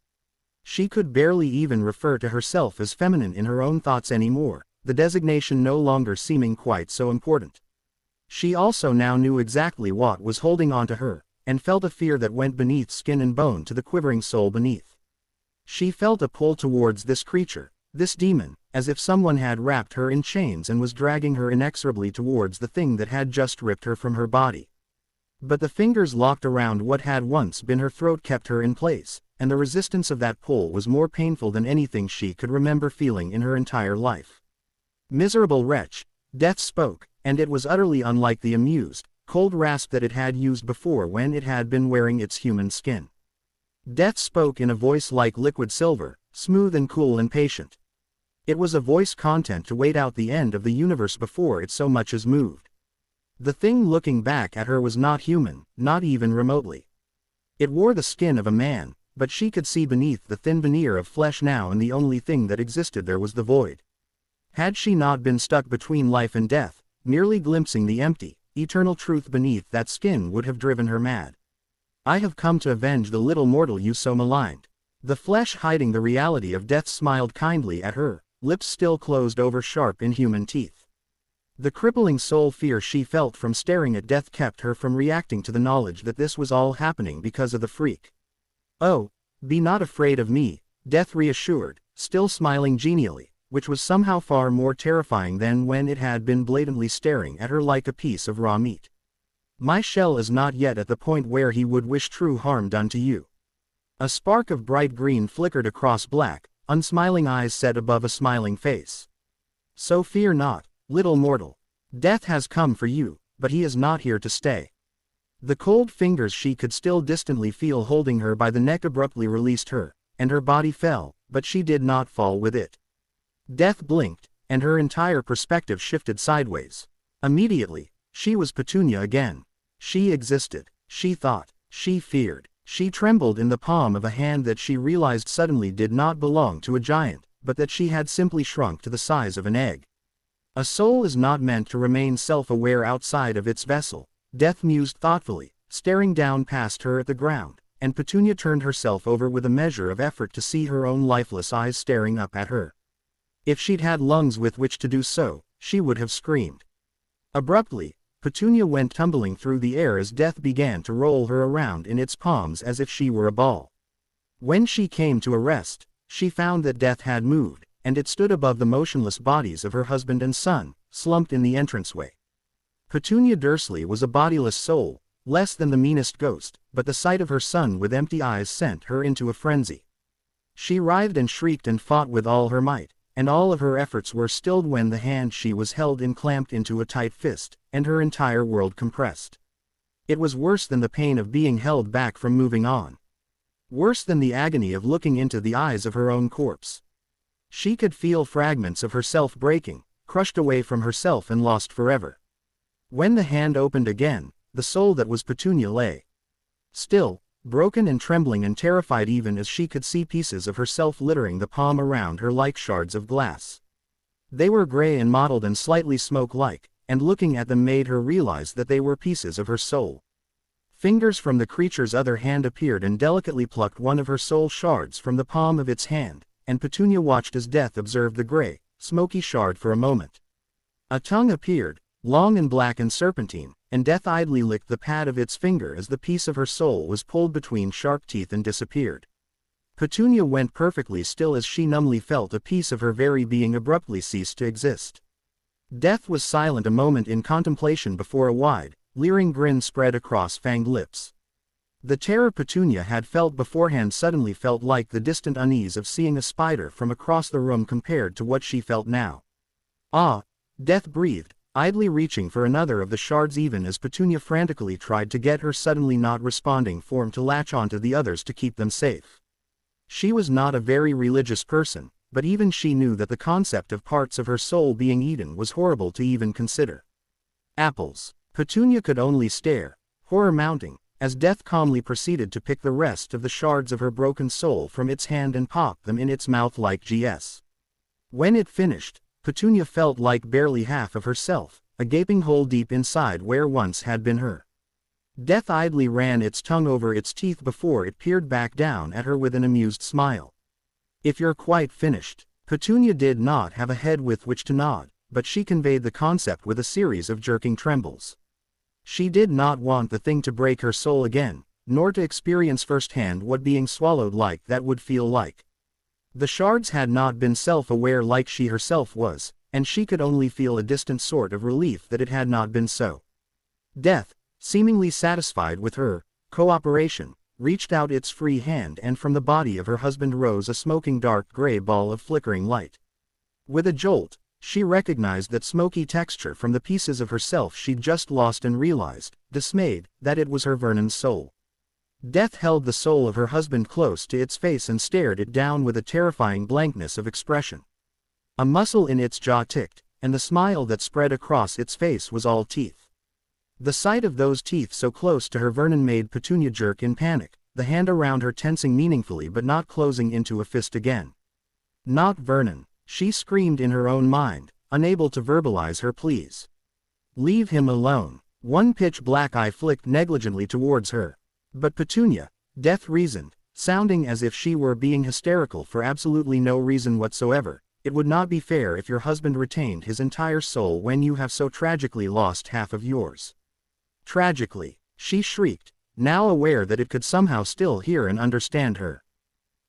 She could barely even refer to herself as feminine in her own thoughts anymore, the designation no longer seeming quite so important. She also now knew exactly what was holding on to her, and felt a fear that went beneath skin and bone to the quivering soul beneath. She felt a pull towards this creature, this demon, as if someone had wrapped her in chains and was dragging her inexorably towards the thing that had just ripped her from her body. But the fingers locked around what had once been her throat kept her in place, and the resistance of that pull was more painful than anything she could remember feeling in her entire life. "Miserable wretch," Death spoke, and it was utterly unlike the amused, cold rasp that it had used before when it had been wearing its human skin. Death spoke in a voice like liquid silver, smooth and cool and patient. It was a voice content to wait out the end of the universe before it so much as moved. The thing looking back at her was not human, not even remotely. It wore the skin of a man, but she could see beneath the thin veneer of flesh now, and the only thing that existed there was the void. Had she not been stuck between life and death, merely glimpsing the empty, eternal truth beneath that skin would have driven her mad. "I have come to avenge the little mortal you so maligned." The flesh hiding the reality of death smiled kindly at her, lips still closed over sharp inhuman teeth. The crippling soul fear she felt from staring at death kept her from reacting to the knowledge that this was all happening because of the freak. "Oh, be not afraid of me," Death reassured, still smiling genially, which was somehow far more terrifying than when it had been blatantly staring at her like a piece of raw meat. "My shell is not yet at the point where he would wish true harm done to you." A spark of bright green flickered across black, unsmiling eyes set above a smiling face. "So fear not, little mortal. Death has come for you, but he is not here to stay." The cold fingers she could still distantly feel holding her by the neck abruptly released her, and her body fell, but she did not fall with it. Death blinked, and her entire perspective shifted sideways. Immediately, she was Petunia again. She existed, she thought, she feared, she trembled in the palm of a hand that she realized suddenly did not belong to a giant, but that she had simply shrunk to the size of an egg. A soul is not meant to remain self-aware outside of its vessel, Death mused thoughtfully, staring down past her at the ground, and Petunia turned herself over with a measure of effort to see her own lifeless eyes staring up at her. If she'd had lungs with which to do so, she would have screamed. Abruptly, Petunia went tumbling through the air as Death began to roll her around in its palms as if she were a ball. When she came to a rest, she found that Death had moved, and it stood above the motionless bodies of her husband and son, slumped in the entranceway. Petunia Dursley was a bodiless soul, less than the meanest ghost, but the sight of her son with empty eyes sent her into a frenzy. She writhed and shrieked and fought with all her might, and all of her efforts were stilled when the hand she was held in clamped into a tight fist, and her entire world compressed. It was worse than the pain of being held back from moving on. Worse than the agony of looking into the eyes of her own corpse. She could feel fragments of herself breaking, crushed away from herself and lost forever. When the hand opened again, the soul that was Petunia lay still, broken and trembling and terrified, even as she could see pieces of herself littering the palm around her like shards of glass. They were gray and mottled and slightly smoke-like, and looking at them made her realize that they were pieces of her soul. Fingers from the creature's other hand appeared and delicately plucked one of her soul shards from the palm of its hand, and Petunia watched as Death observed the gray, smoky shard for a moment. A tongue appeared, long and black and serpentine, and Death idly licked the pad of its finger as the piece of her soul was pulled between sharp teeth and disappeared. Petunia went perfectly still as she numbly felt a piece of her very being abruptly cease to exist. Death was silent a moment in contemplation before a wide, leering grin spread across fanged lips. The terror Petunia had felt beforehand suddenly felt like the distant unease of seeing a spider from across the room compared to what she felt now. "Ah," Death breathed, idly reaching for another of the shards even as Petunia frantically tried to get her suddenly not responding form to latch onto the others to keep them safe. She was not a very religious person, but even she knew that the concept of parts of her soul being eaten was horrible to even consider. Apples. Petunia could only stare, horror mounting, as Death calmly proceeded to pick the rest of the shards of her broken soul from its hand and pop them in its mouth like GS. When it finished, Petunia felt like barely half of herself, a gaping hole deep inside where once had been her. Death idly ran its tongue over its teeth before it peered back down at her with an amused smile. "If you're quite finished." Petunia did not have a head with which to nod, but she conveyed the concept with a series of jerking trembles. She did not want the thing to break her soul again, nor to experience firsthand what being swallowed like that would feel like. The shards had not been self-aware like she herself was, and she could only feel a distant sort of relief that it had not been so. "Death," seemingly satisfied with her cooperation, reached out its free hand, and from the body of her husband rose a smoking dark gray ball of flickering light. With a jolt, she recognized that smoky texture from the pieces of herself she'd just lost and realized, dismayed, that it was her Vernon's soul. Death held the soul of her husband close to its face and stared it down with a terrifying blankness of expression. A muscle in its jaw ticked, and the smile that spread across its face was all teeth. The sight of those teeth so close to her Vernon made Petunia jerk in panic, the hand around her tensing meaningfully but not closing into a fist again. Not Vernon, she screamed in her own mind, unable to verbalize her pleas. Leave him alone. One pitch-black eye flicked negligently towards her. But Petunia, Death reasoned, sounding as if she were being hysterical for absolutely no reason whatsoever, it would not be fair if your husband retained his entire soul when you have so tragically lost half of yours. Tragically, she shrieked, now aware that it could somehow still hear and understand her.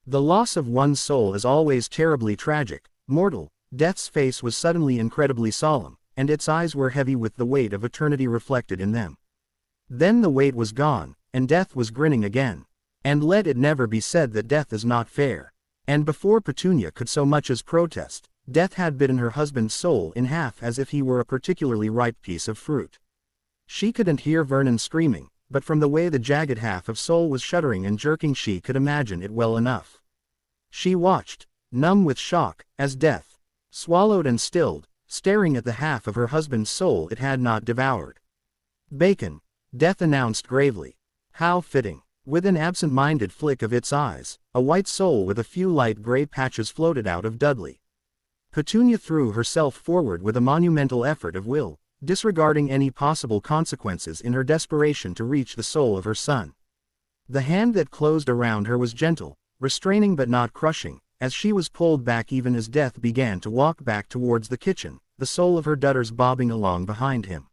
The loss of one's soul is always terribly tragic, mortal. Death's face was suddenly incredibly solemn, and its eyes were heavy with the weight of eternity reflected in them. Then the weight was gone, and Death was grinning again. And let it never be said that Death is not fair. And before Petunia could so much as protest, Death had bitten her husband's soul in half as if he were a particularly ripe piece of fruit. She couldn't hear Vernon screaming, but from the way the jagged half of soul was shuddering and jerking she could imagine it well enough. She watched, numb with shock, as Death swallowed and stilled, staring at the half of her husband's soul it had not devoured. Bacon, Death announced gravely. How fitting. With an absent-minded flick of its eyes, a white soul with a few light gray patches floated out of Dudley. Petunia threw herself forward with a monumental effort of will, disregarding any possible consequences in her desperation to reach the soul of her son. The hand that closed around her was gentle, restraining but not crushing, as she was pulled back even as Death began to walk back towards the kitchen, the soul of her daughters bobbing along behind him.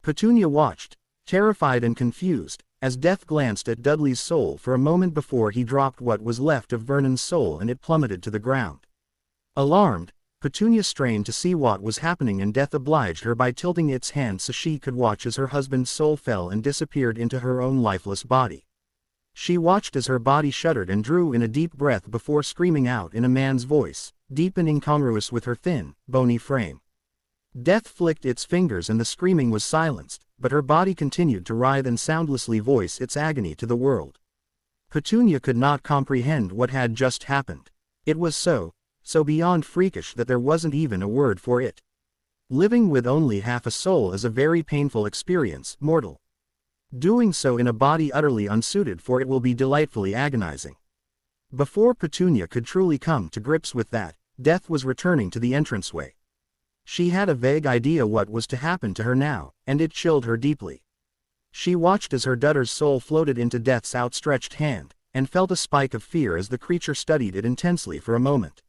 Petunia watched, terrified and confused, as Death glanced at Dudley's soul for a moment before he dropped what was left of Vernon's soul and it plummeted to the ground. Alarmed, Petunia strained to see what was happening, and Death obliged her by tilting its hand so she could watch as her husband's soul fell and disappeared into her own lifeless body. She watched as her body shuddered and drew in a deep breath before screaming out in a man's voice, deep and incongruous with her thin, bony frame. Death flicked its fingers and the screaming was silenced, but her body continued to writhe and soundlessly voice its agony to the world. Petunia could not comprehend what had just happened. It was so beyond freakish that there wasn't even a word for it. Living with only half a soul is a very painful experience, mortal. Doing so in a body utterly unsuited for it will be delightfully agonizing. Before Petunia could truly come to grips with that, Death was returning to the entranceway. She had a vague idea what was to happen to her now, and it chilled her deeply. She watched as her daughter's soul floated into Death's outstretched hand, and felt a spike of fear as the creature studied it intensely for a moment.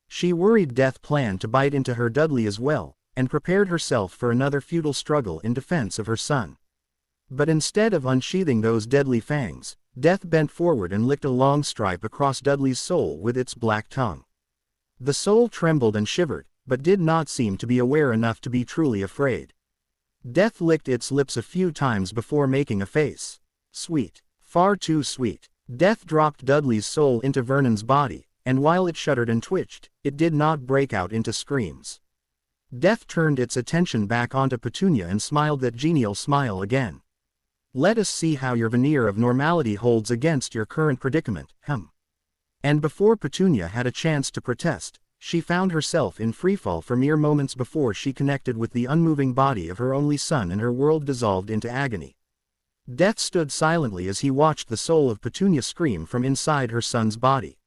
She worried Death planned to bite into her Dudley as well, and prepared herself for another futile struggle in defense of her son. But instead of unsheathing those deadly fangs, Death bent forward and licked a long stripe across Dudley's soul with its black tongue. The soul trembled and shivered, but did not seem to be aware enough to be truly afraid. Death licked its lips a few times before making a face. Sweet. Far too sweet. Death dropped Dudley's soul into Vernon's body, and while it shuddered and twitched, it did not break out into screams. Death turned its attention back onto Petunia and smiled that genial smile again. Let us see how your veneer of normality holds against your current predicament, And before Petunia had a chance to protest, she found herself in freefall for mere moments before she connected with the unmoving body of her only son and her world dissolved into agony. Death stood silently as he watched the soul of Petunia scream from inside her son's body.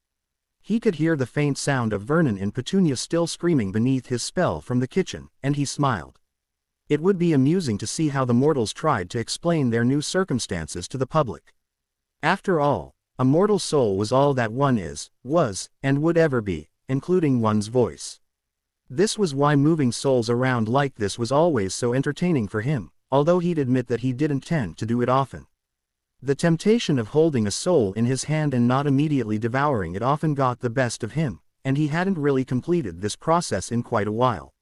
He could hear the faint sound of Vernon and Petunia still screaming beneath his spell from the kitchen, and he smiled. It would be amusing to see how the mortals tried to explain their new circumstances to the public. After all, a mortal soul was all that one is, was, and would ever be, including one's voice. This was why moving souls around like this was always so entertaining for him, although he'd admit that he didn't tend to do it often. The temptation of holding a soul in his hand and not immediately devouring it often got the best of him, and he hadn't really completed this process in quite a while.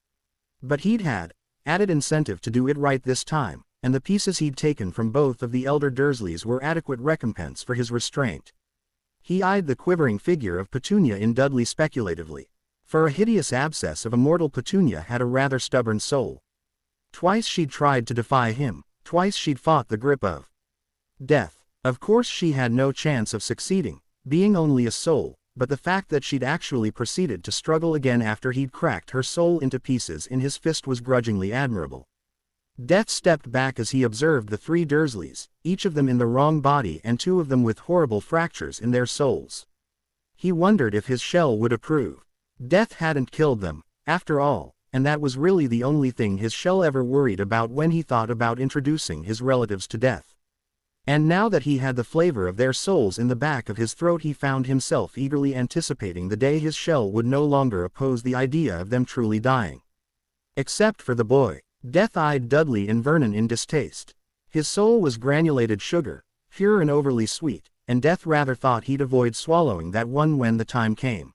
But he'd had added incentive to do it right this time, and the pieces he'd taken from both of the elder Dursleys were adequate recompense for his restraint. He eyed the quivering figure of Petunia in Dudley speculatively. For a hideous abscess of a mortal, Petunia had a rather stubborn soul. Twice she'd tried to defy him, twice she'd fought the grip of death. Of course she had no chance of succeeding, being only a soul, but the fact that she'd actually proceeded to struggle again after he'd cracked her soul into pieces in his fist was grudgingly admirable. Death stepped back as he observed the 3 Dursleys, each of them in the wrong body and 2 of them with horrible fractures in their souls. He wondered if his shell would approve. Death hadn't killed them, after all, and that was really the only thing his shell ever worried about when he thought about introducing his relatives to death. And now that he had the flavor of their souls in the back of his throat, he found himself eagerly anticipating the day his shell would no longer oppose the idea of them truly dying. Except for the boy. Death eyed Dudley and Vernon in distaste. His soul was granulated sugar, pure and overly sweet, and Death rather thought he'd avoid swallowing that one when the time came.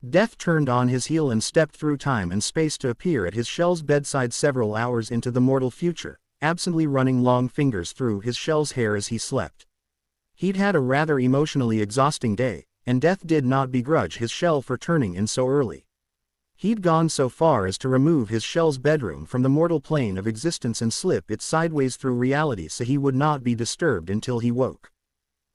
Death turned on his heel and stepped through time and space to appear at his shell's bedside several hours into the mortal future, absently running long fingers through his shell's hair as he slept. He'd had a rather emotionally exhausting day, and Death did not begrudge his shell for turning in so early. He'd gone so far as to remove his shell's bedroom from the mortal plane of existence and slip it sideways through reality so he would not be disturbed until he woke.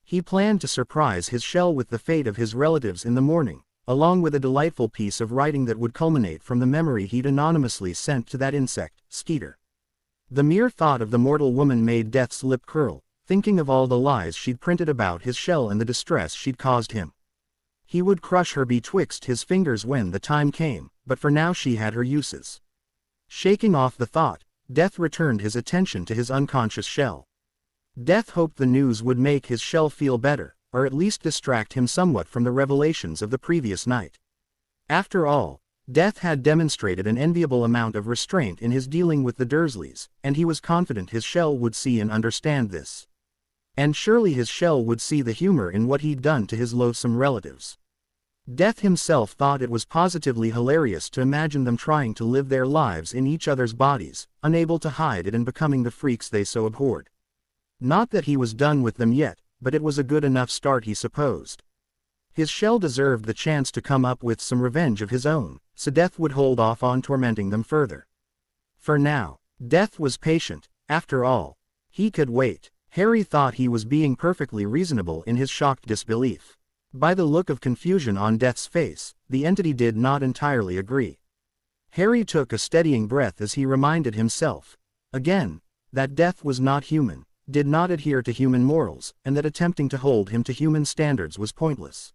He planned to surprise his shell with the fate of his relatives in the morning, along with a delightful piece of writing that would culminate from the memory he'd anonymously sent to that insect, Skeeter. The mere thought of the mortal woman made Death's lip curl, thinking of all the lies she'd printed about his shell and the distress she'd caused him. He would crush her betwixt his fingers when the time came, but for now she had her uses. Shaking off the thought, Death returned his attention to his unconscious shell. Death hoped the news would make his shell feel better, or at least distract him somewhat from the revelations of the previous night. After all, Death had demonstrated an enviable amount of restraint in his dealing with the Dursleys, and he was confident his shell would see and understand this. And surely his shell would see the humor in what he'd done to his loathsome relatives. Death himself thought it was positively hilarious to imagine them trying to live their lives in each other's bodies, unable to hide it and becoming the freaks they so abhorred. Not that he was done with them yet, but it was a good enough start, he supposed. His shell deserved the chance to come up with some revenge of his own, so Death would hold off on tormenting them further. For now, Death was patient, after all. He could wait. Harry thought he was being perfectly reasonable in his shocked disbelief. By the look of confusion on Death's face, the entity did not entirely agree. Harry took a steadying breath as he reminded himself, again, that Death was not human, did not adhere to human morals, and that attempting to hold him to human standards was pointless.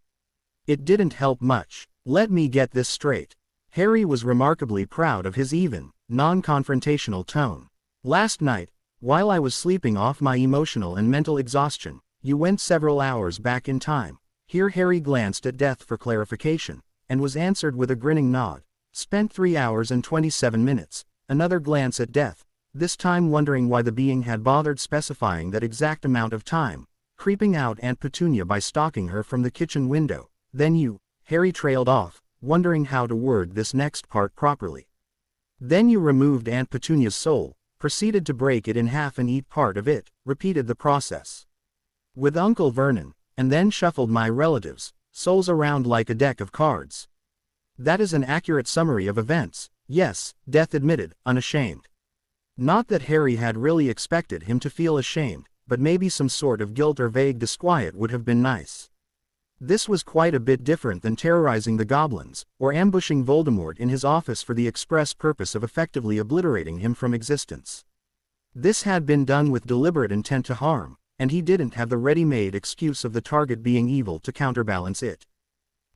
It didn't help much. Let me get this straight. Harry was remarkably proud of his even, non-confrontational tone. Last night, while I was sleeping off my emotional and mental exhaustion, you went several hours back in time. Here Harry glanced at Death for clarification, and was answered with a grinning nod. Spent 3 hours and 27 minutes. Another glance at Death, this time wondering why the being had bothered specifying that exact amount of time, creeping out Aunt Petunia by stalking her from the kitchen window. Then you, Harry trailed off, wondering how to word this next part properly. Then you removed Aunt Petunia's soul, proceeded to break it in half and eat part of it, repeated the process with Uncle Vernon, and then shuffled my relatives' souls around like a deck of cards. That is an accurate summary of events, yes, Death admitted, unashamed. Not that Harry had really expected him to feel ashamed, but maybe some sort of guilt or vague disquiet would have been nice. This was quite a bit different than terrorizing the goblins, or ambushing Voldemort in his office for the express purpose of effectively obliterating him from existence. This had been done with deliberate intent to harm, and he didn't have the ready-made excuse of the target being evil to counterbalance it.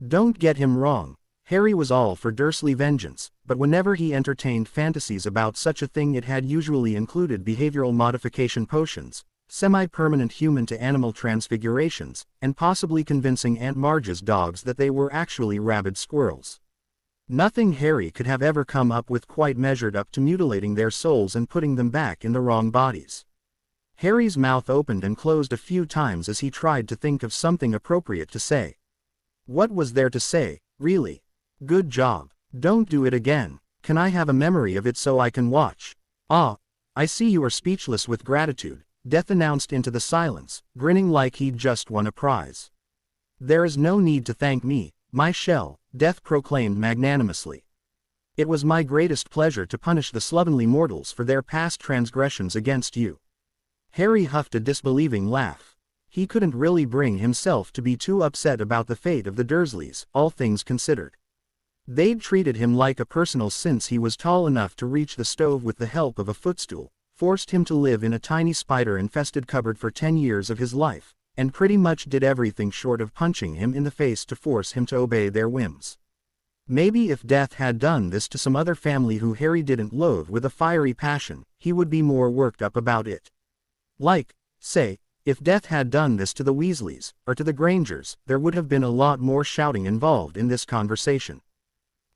Don't get him wrong, Harry was all for Dursley vengeance, but whenever he entertained fantasies about such a thing it had usually included behavioral modification potions, semi-permanent human-to-animal transfigurations, and possibly convincing Aunt Marge's dogs that they were actually rabid squirrels. Nothing Harry could have ever come up with quite measured up to mutilating their souls and putting them back in the wrong bodies. Harry's mouth opened and closed a few times as he tried to think of something appropriate to say. What was there to say, really? Good job. Don't do it again. Can I have a memory of it so I can watch? I see you are speechless with gratitude, Death announced into the silence, grinning like he'd just won a prize. There is no need to thank me, my shell, Death proclaimed magnanimously. It was my greatest pleasure to punish the slovenly mortals for their past transgressions against you. Harry huffed a disbelieving laugh. He couldn't really bring himself to be too upset about the fate of the Dursleys, all things considered. They'd treated him like a personal since he was tall enough to reach the stove with the help of a footstool, forced him to live in a tiny spider-infested cupboard for 10 years of his life, and pretty much did everything short of punching him in the face to force him to obey their whims. Maybe if Death had done this to some other family who Harry didn't loathe with a fiery passion, he would be more worked up about it. Like, say, if Death had done this to the Weasleys, or to the Grangers, there would have been a lot more shouting involved in this conversation.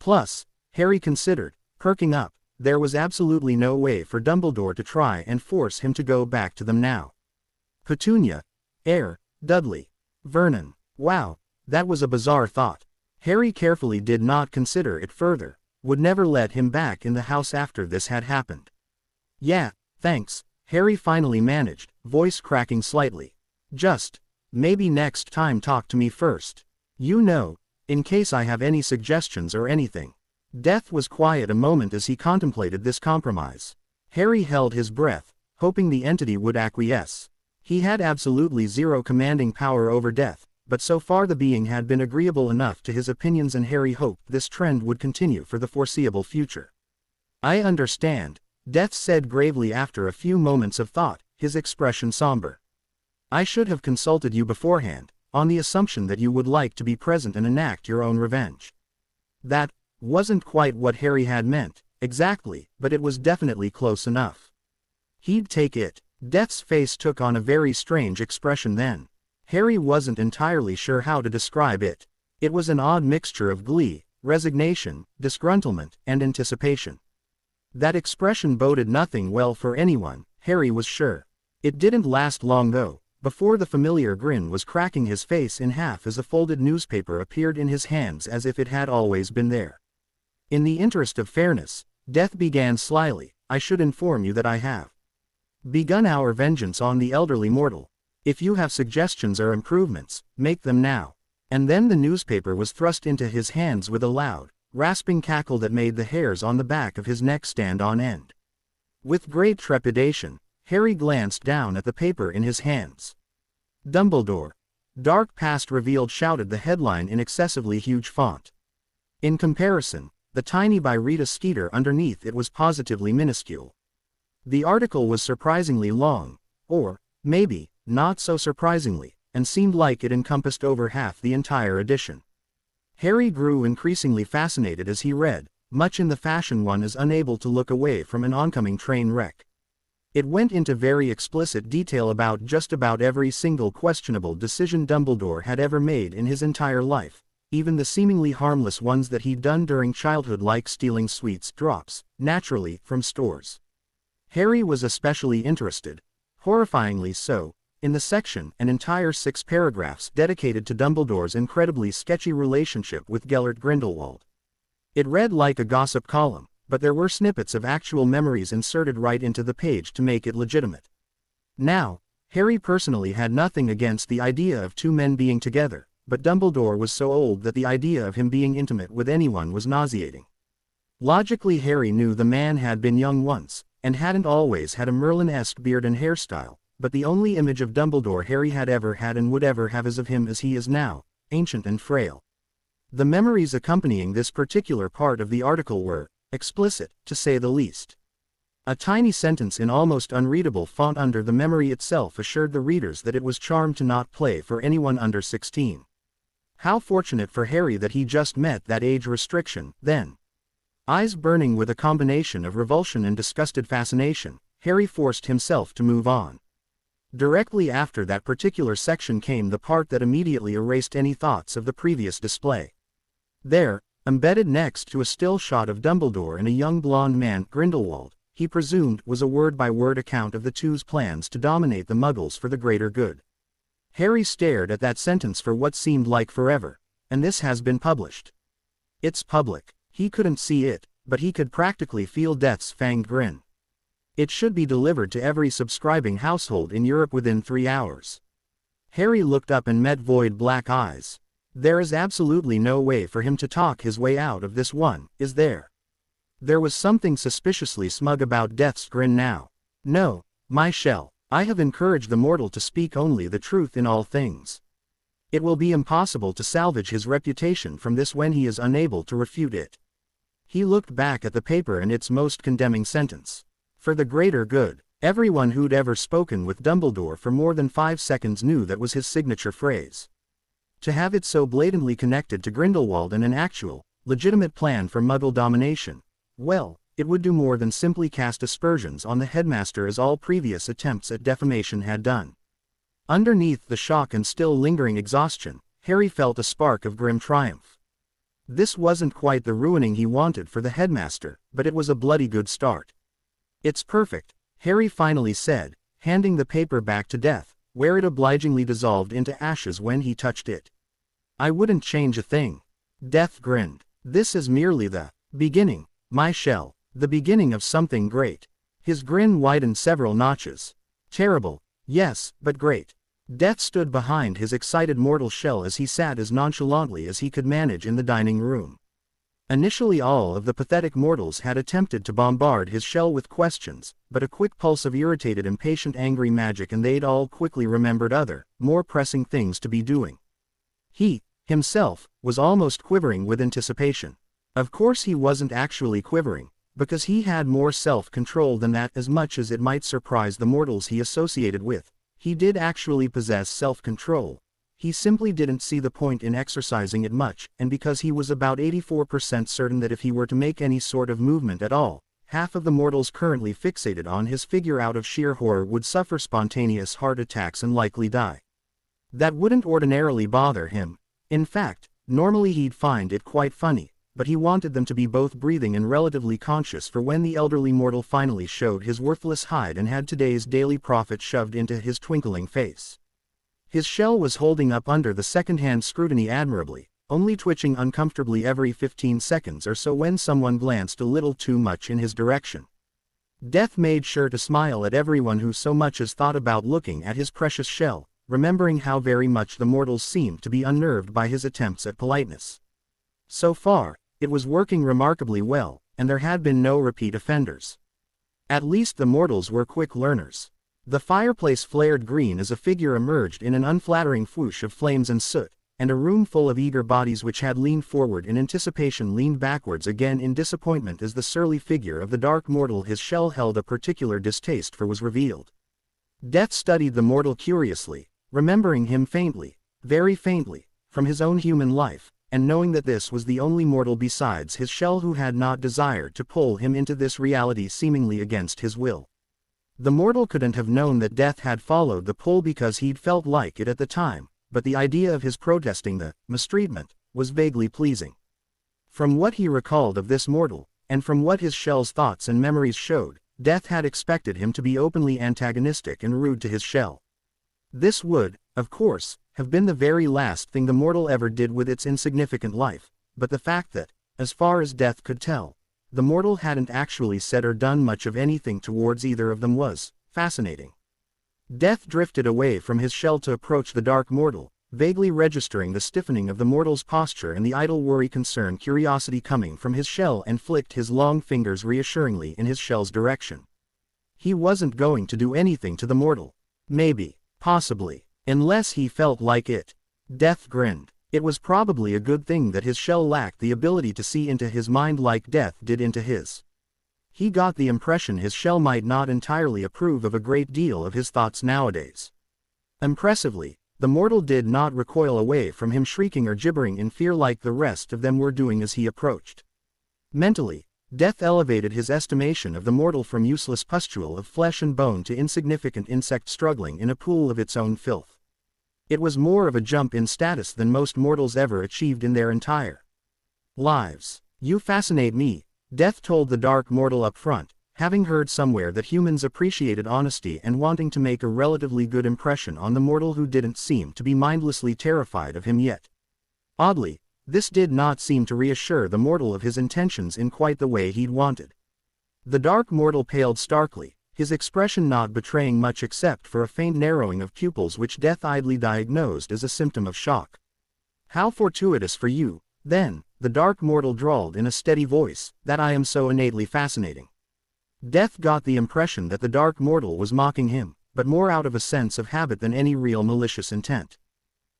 Plus, Harry considered, perking up, there was absolutely no way for Dumbledore to try and force him to go back to them now. Petunia, Dudley, Vernon, wow, that was a bizarre thought. Harry carefully did not consider it further, would never let him back in the house after this had happened. Yeah, thanks, Harry finally managed, voice cracking slightly. Just, maybe next time talk to me first. You know, in case I have any suggestions or anything. Death was quiet a moment as he contemplated this compromise. Harry held his breath, hoping the entity would acquiesce. He had absolutely zero commanding power over Death, but so far the being had been agreeable enough to his opinions and Harry hoped this trend would continue for the foreseeable future. I understand, Death said gravely after a few moments of thought, his expression somber. I should have consulted you beforehand, on the assumption that you would like to be present and enact your own revenge. That wasn't quite what Harry had meant, exactly, but it was definitely close enough. He'd take it. Death's face took on a very strange expression then. Harry wasn't entirely sure how to describe it. It was an odd mixture of glee, resignation, disgruntlement, and anticipation. That expression boded nothing well for anyone, Harry was sure. It didn't last long though, before the familiar grin was cracking his face in half as a folded newspaper appeared in his hands as if it had always been there. In the interest of fairness, Death began slyly, I should inform you that I have begun our vengeance on the elderly mortal. If you have suggestions or improvements, make them now. And then the newspaper was thrust into his hands with a loud, rasping cackle that made the hairs on the back of his neck stand on end. With great trepidation, Harry glanced down at the paper in his hands. Dumbledore. Dark Past Revealed shouted the headline in excessively huge font. In comparison, the tiny by Rita Skeeter underneath it was positively minuscule. The article was surprisingly long, or, maybe, not so surprisingly, and seemed like it encompassed over half the entire edition. Harry grew increasingly fascinated as he read, much in the fashion one is unable to look away from an oncoming train wreck. It went into very explicit detail about just about every single questionable decision Dumbledore had ever made in his entire life, even the seemingly harmless ones that he'd done during childhood like stealing sweets drops, naturally, from stores. Harry was especially interested, horrifyingly so, in the section, an entire 6 paragraphs dedicated to Dumbledore's incredibly sketchy relationship with Gellert Grindelwald. It read like a gossip column, but there were snippets of actual memories inserted right into the page to make it legitimate. Now, Harry personally had nothing against the idea of two men being together, but Dumbledore was so old that the idea of him being intimate with anyone was nauseating. Logically, Harry knew the man had been young once, and hadn't always had a Merlin-esque beard and hairstyle, but the only image of Dumbledore Harry had ever had and would ever have is of him as he is now, ancient and frail. The memories accompanying this particular part of the article were explicit, to say the least. A tiny sentence in almost unreadable font under the memory itself assured the readers that it was charmed to not play for anyone under 16. How fortunate for Harry that he just met that age restriction, then. Eyes burning with a combination of revulsion and disgusted fascination, Harry forced himself to move on. Directly after that particular section came the part that immediately erased any thoughts of the previous display. There, embedded next to a still shot of Dumbledore and a young blonde man, Grindelwald, he presumed was a word-by-word account of the two's plans to dominate the Muggles for the greater good. Harry stared at that sentence for what seemed like forever, and this has been published. It's public. He couldn't see it, but he could practically feel Death's fanged grin. It should be delivered to every subscribing household in Europe within 3 hours. Harry looked up and met void black eyes. There is absolutely no way for him to talk his way out of this one, is there? There was something suspiciously smug about Death's grin now. No, my shell, I have encouraged the mortal to speak only the truth in all things. It will be impossible to salvage his reputation from this when he is unable to refute it. He looked back at the paper and its most condemning sentence. For the greater good. Everyone who'd ever spoken with Dumbledore for more than 5 seconds knew that was his signature phrase. To have it so blatantly connected to Grindelwald and an actual, legitimate plan for Muggle domination, well, it would do more than simply cast aspersions on the headmaster as all previous attempts at defamation had done. Underneath the shock and still lingering exhaustion, Harry felt a spark of grim triumph. This wasn't quite the ruining he wanted for the headmaster, but it was a bloody good start. It's perfect, Harry finally said, handing the paper back to Death, where it obligingly dissolved into ashes when he touched it. I wouldn't change a thing. Death grinned. This is merely the beginning, my shell, the beginning of something great. His grin widened several notches. Terrible, yes, but great. Death stood behind his excited mortal shell as he sat as nonchalantly as he could manage in the dining room. Initially all of the pathetic mortals had attempted to bombard his shell with questions, but a quick pulse of irritated, impatient, angry magic and they'd all quickly remembered other, more pressing things to be doing. He, himself, was almost quivering with anticipation. Of course he wasn't actually quivering, because he had more self-control than that. As much as it might surprise the mortals he associated with, he did actually possess self-control. He simply didn't see the point in exercising it much, and because he was about 84% certain that if he were to make any sort of movement at all, half of the mortals currently fixated on his figure out of sheer horror would suffer spontaneous heart attacks and likely die. That wouldn't ordinarily bother him. In fact, normally he'd find it quite funny, but he wanted them to be both breathing and relatively conscious for when the elderly mortal finally showed his worthless hide and had today's daily profit shoved into his twinkling face. His shell was holding up under the second-hand scrutiny admirably, only twitching uncomfortably every 15 seconds or so when someone glanced a little too much in his direction. Death made sure to smile at everyone who so much as thought about looking at his precious shell, remembering how very much the mortals seemed to be unnerved by his attempts at politeness. So far, it was working remarkably well, and there had been no repeat offenders. At least the mortals were quick learners. The fireplace flared green as a figure emerged in an unflattering whoosh of flames and soot, and a room full of eager bodies which had leaned forward in anticipation leaned backwards again in disappointment as the surly figure of the dark mortal his shell held a particular distaste for was revealed. Death studied the mortal curiously, remembering him faintly, very faintly, from his own human life, and knowing that this was the only mortal besides his shell who had not desired to pull him into this reality seemingly against his will. The mortal couldn't have known that Death had followed the pull because he'd felt like it at the time, but the idea of his protesting the mistreatment was vaguely pleasing. From what he recalled of this mortal, and from what his shell's thoughts and memories showed, Death had expected him to be openly antagonistic and rude to his shell. This would, of course, have been the very last thing the mortal ever did with its insignificant life, but the fact that, as far as Death could tell, the mortal hadn't actually said or done much of anything towards either of them was fascinating. Death drifted away from his shell to approach the dark mortal, vaguely registering the stiffening of the mortal's posture and the idle worry, concern, curiosity coming from his shell, and flicked his long fingers reassuringly in his shell's direction. He wasn't going to do anything to the mortal. Maybe, possibly, unless he felt like it. Death grinned. It was probably a good thing that his shell lacked the ability to see into his mind like Death did into his. He got the impression his shell might not entirely approve of a great deal of his thoughts nowadays. Impressively, the mortal did not recoil away from him shrieking or gibbering in fear like the rest of them were doing as he approached. Mentally, Death elevated his estimation of the mortal from useless pustule of flesh and bone to insignificant insect struggling in a pool of its own filth. It was more of a jump in status than most mortals ever achieved in their entire lives. You fascinate me, Death told the dark mortal up front, having heard somewhere that humans appreciated honesty and wanting to make a relatively good impression on the mortal who didn't seem to be mindlessly terrified of him yet. Oddly, this did not seem to reassure the mortal of his intentions in quite the way he'd wanted. The dark mortal paled starkly, his expression not betraying much except for a faint narrowing of pupils which Death idly diagnosed as a symptom of shock. "How fortuitous for you, then," the dark mortal drawled in a steady voice, "that I am so innately fascinating." Death got the impression that the dark mortal was mocking him, but more out of a sense of habit than any real malicious intent.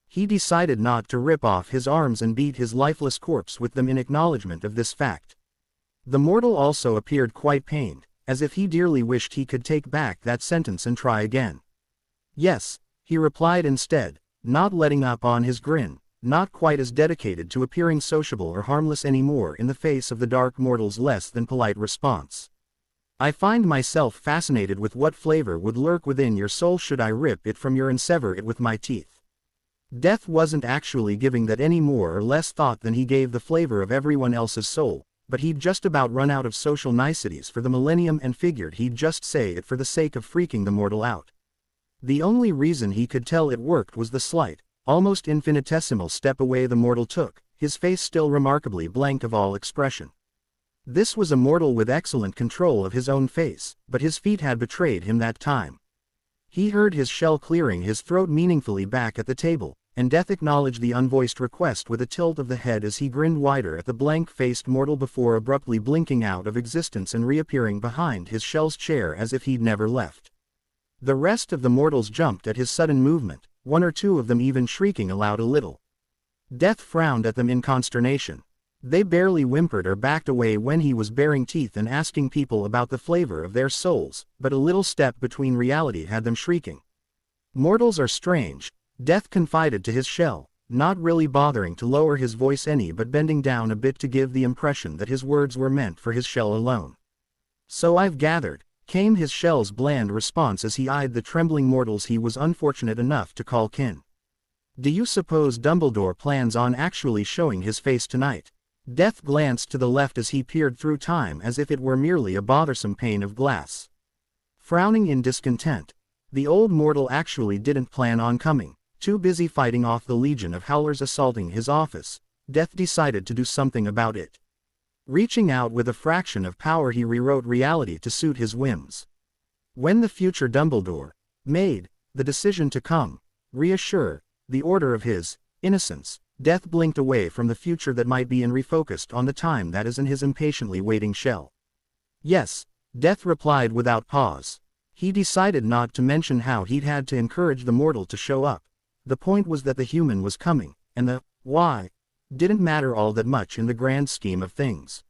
He decided not to rip off his arms and beat his lifeless corpse with them in acknowledgement of this fact. The mortal also appeared quite pained, as if he dearly wished he could take back that sentence and try again. "Yes," he replied instead, not letting up on his grin, not quite as dedicated to appearing sociable or harmless anymore in the face of the dark mortal's less than polite response. "I find myself fascinated with what flavor would lurk within your soul should I rip it from you and sever it with my teeth." Death wasn't actually giving that any more or less thought than he gave the flavor of everyone else's soul, but he'd just about run out of social niceties for the millennium and figured he'd just say it for the sake of freaking the mortal out. The only reason he could tell it worked was the slight, almost infinitesimal step away the mortal took, his face still remarkably blank of all expression. This was a mortal with excellent control of his own face, but his feet had betrayed him that time. He heard his shell clearing his throat meaningfully back at the table, and Death acknowledged the unvoiced request with a tilt of the head as he grinned wider at the blank-faced mortal before abruptly blinking out of existence and reappearing behind his shell's chair as if he'd never left. The rest of the mortals jumped at his sudden movement, one or two of them even shrieking aloud a little. Death frowned at them in consternation. They barely whimpered or backed away when he was baring teeth and asking people about the flavor of their souls, but a little step between reality had them shrieking. "Mortals are strange," Death confided to his shell, not really bothering to lower his voice any but bending down a bit to give the impression that his words were meant for his shell alone. "So I've gathered," came his shell's bland response as he eyed the trembling mortals he was unfortunate enough to call kin. "Do you suppose Dumbledore plans on actually showing his face tonight?" Death glanced to the left as he peered through time as if it were merely a bothersome pane of glass. Frowning in discontent, the old mortal actually didn't plan on coming. Too busy fighting off the legion of howlers assaulting his office, Death decided to do something about it. Reaching out with a fraction of power, he rewrote reality to suit his whims. When the future Dumbledore made the decision to come, reassure the order of his innocence, Death blinked away from the future that might be and refocused on the time that is in his impatiently waiting shell. "Yes," Death replied without pause. He decided not to mention how he'd had to encourage the mortal to show up. The point was that the human was coming, and the why didn't matter all that much in the grand scheme of things.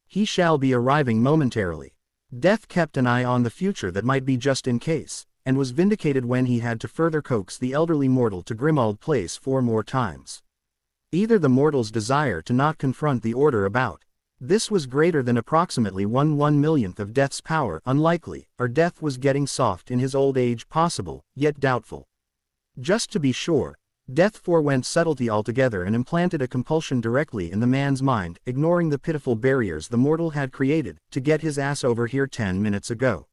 "He shall be arriving momentarily." Death kept an eye on the future that might be just in case, and was vindicated when he had to further coax the elderly mortal to Grimmauld Place 4 more times. Either the mortal's desire to not confront the order about this was greater than approximately 1/1,000,000th of Death's power, unlikely, or Death was getting soft in his old age, possible, yet doubtful. Just to be sure, Death forewent subtlety altogether and implanted a compulsion directly in the man's mind, ignoring the pitiful barriers the mortal had created, to get his ass over here 10 minutes ago.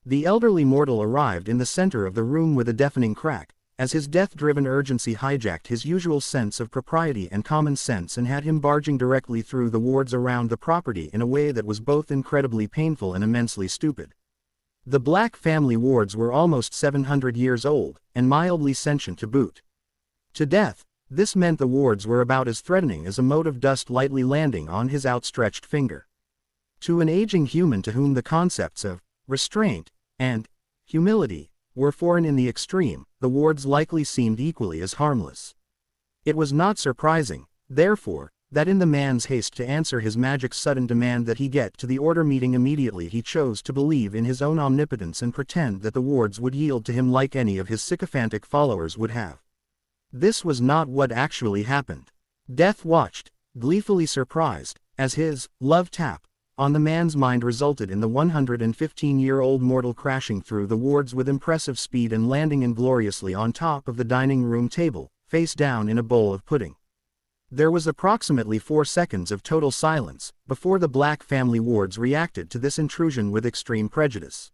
The elderly mortal arrived in the center of the room with a deafening crack, as his death-driven urgency hijacked his usual sense of propriety and common sense and had him barging directly through the wards around the property in a way that was both incredibly painful and immensely stupid. The Black family wards were almost 700 years old, and mildly sentient to boot. To Death, this meant the wards were about as threatening as a mote of dust lightly landing on his outstretched finger. To an aging human to whom the concepts of restraint and humility were foreign in the extreme, the wards likely seemed equally as harmless. It was not surprising, therefore, that in the man's haste to answer his magic's sudden demand that he get to the order meeting immediately, he chose to believe in his own omnipotence and pretend that the wards would yield to him like any of his sycophantic followers would have. This was not what actually happened. Death watched, gleefully surprised, as his love tap on the man's mind resulted in the 115-year-old mortal crashing through the wards with impressive speed and landing ingloriously on top of the dining room table, face down in a bowl of pudding. There was approximately 4 seconds of total silence before the Black family wards reacted to this intrusion with extreme prejudice.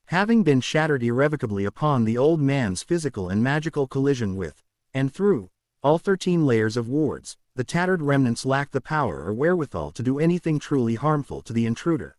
Having been shattered irrevocably upon the old man's physical and magical collision with, and through, all 13 layers of wards, the tattered remnants lacked the power or wherewithal to do anything truly harmful to the intruder.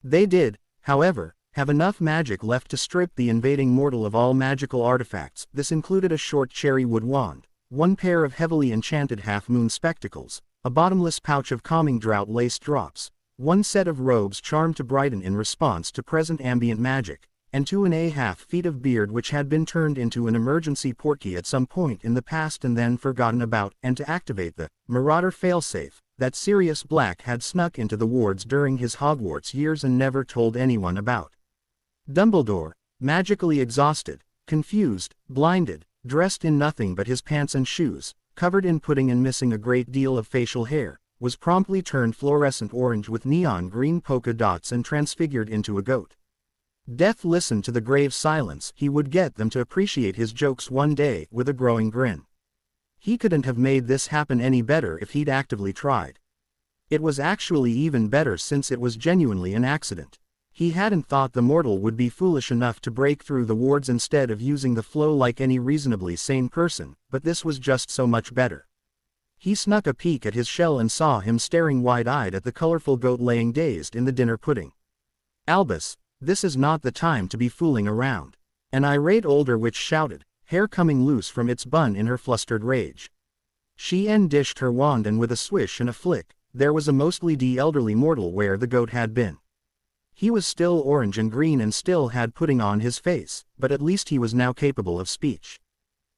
They did, however, have enough magic left to strip the invading mortal of all magical artifacts. This included a short cherry wood wand, one pair of heavily enchanted half-moon spectacles, a bottomless pouch of calming drought-laced drops, one set of robes charmed to brighten in response to present ambient magic, and 2.5 feet of beard which had been turned into an emergency portkey at some point in the past and then forgotten about, and to activate the Marauder failsafe that Sirius Black had snuck into the wards during his Hogwarts years and never told anyone about. Dumbledore, magically exhausted, confused, blinded, dressed in nothing but his pants and shoes, covered in pudding and missing a great deal of facial hair, was promptly turned fluorescent orange with neon green polka dots and transfigured into a goat. Death listened to the grave silence. He would get them to appreciate his jokes one day, with a growing grin. He couldn't have made this happen any better if he'd actively tried. It was actually even better since it was genuinely an accident. He hadn't thought the mortal would be foolish enough to break through the wards instead of using the flow like any reasonably sane person, but this was just so much better. He snuck a peek at his shell and saw him staring wide-eyed at the colorful goat laying dazed in the dinner pudding. "Albus, this is not the time to be fooling around," an irate older witch shouted, hair coming loose from its bun in her flustered rage. She dished her wand and with a swish and a flick, there was a mostly elderly mortal where the goat had been. He was still orange and green and still had pudding on his face, but at least he was now capable of speech.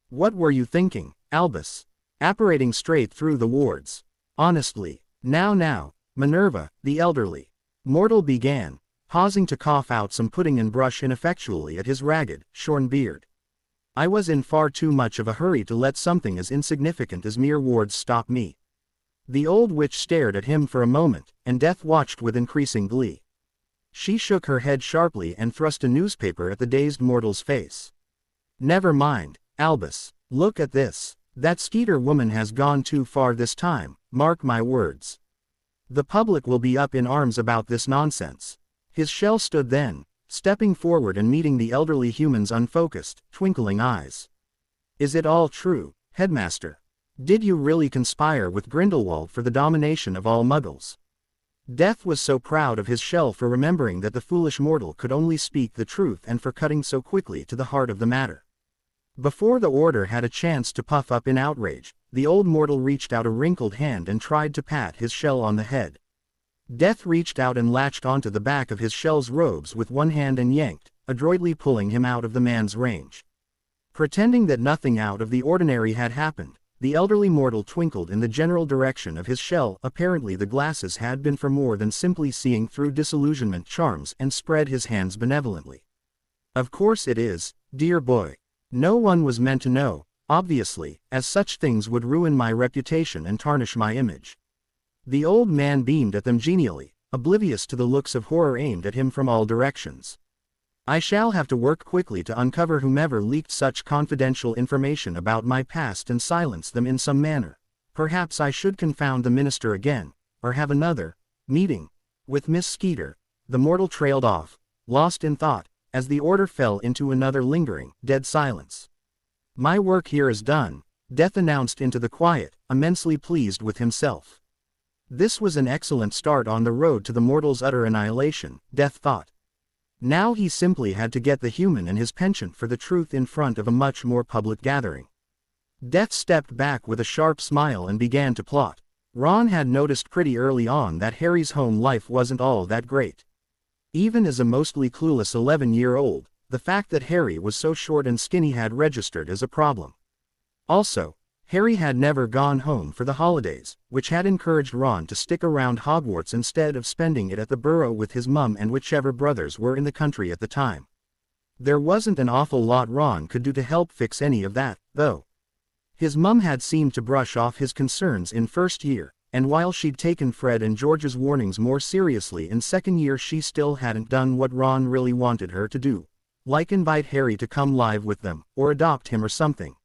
"What were you thinking, Albus? Apparating straight through the wards? Honestly, now, Minerva," the elderly mortal began, pausing to cough out some pudding and brush ineffectually at his ragged, shorn beard. "I was in far too much of a hurry to let something as insignificant as mere wards stop me." The old witch stared at him for a moment, and Death watched with increasing glee. She shook her head sharply and thrust a newspaper at the dazed mortal's face. "Never mind, Albus, look at this. That Skeeter woman has gone too far this time, mark my words. The public will be up in arms about this nonsense." His shell stood then, stepping forward and meeting the elderly human's unfocused, twinkling eyes. "Is it all true, Headmaster? Did you really conspire with Grindelwald for the domination of all Muggles?" Death was so proud of his shell for remembering that the foolish mortal could only speak the truth and for cutting so quickly to the heart of the matter. Before the Order had a chance to puff up in outrage, the old mortal reached out a wrinkled hand and tried to pat his shell on the head. Death reached out and latched onto the back of his shell's robes with one hand and yanked, adroitly pulling him out of the man's range. Pretending that nothing out of the ordinary had happened, the elderly mortal twinkled in the general direction of his shell. Apparently the glasses had been for more than simply seeing through disillusionment charms, and spread his hands benevolently. "Of course it is, dear boy. No one was meant to know, obviously, as such things would ruin my reputation and tarnish my image." The old man beamed at them genially, oblivious to the looks of horror aimed at him from all directions. "I shall have to work quickly to uncover whomever leaked such confidential information about my past and silence them in some manner. Perhaps I should confound the minister again, or have another meeting with Miss Skeeter." The mortal trailed off, lost in thought, as the Order fell into another lingering, dead silence. "My work here is done," Death announced into the quiet, immensely pleased with himself. This was an excellent start on the road to the mortal's utter annihilation, Death thought. Now he simply had to get the human and his penchant for the truth in front of a much more public gathering. Death stepped back with a sharp smile and began to plot. Ron had noticed pretty early on that Harry's home life wasn't all that great. Even as a mostly clueless 11-year-old, the fact that Harry was so short and skinny had registered as a problem. Also, Harry had never gone home for the holidays, which had encouraged Ron to stick around Hogwarts instead of spending it at the Burrow with his mum and whichever brothers were in the country at the time. There wasn't an awful lot Ron could do to help fix any of that, though. His mum had seemed to brush off his concerns in first year, and while she'd taken Fred and George's warnings more seriously in second year, she still hadn't done what Ron really wanted her to do, like invite Harry to come live with them, or adopt him or something.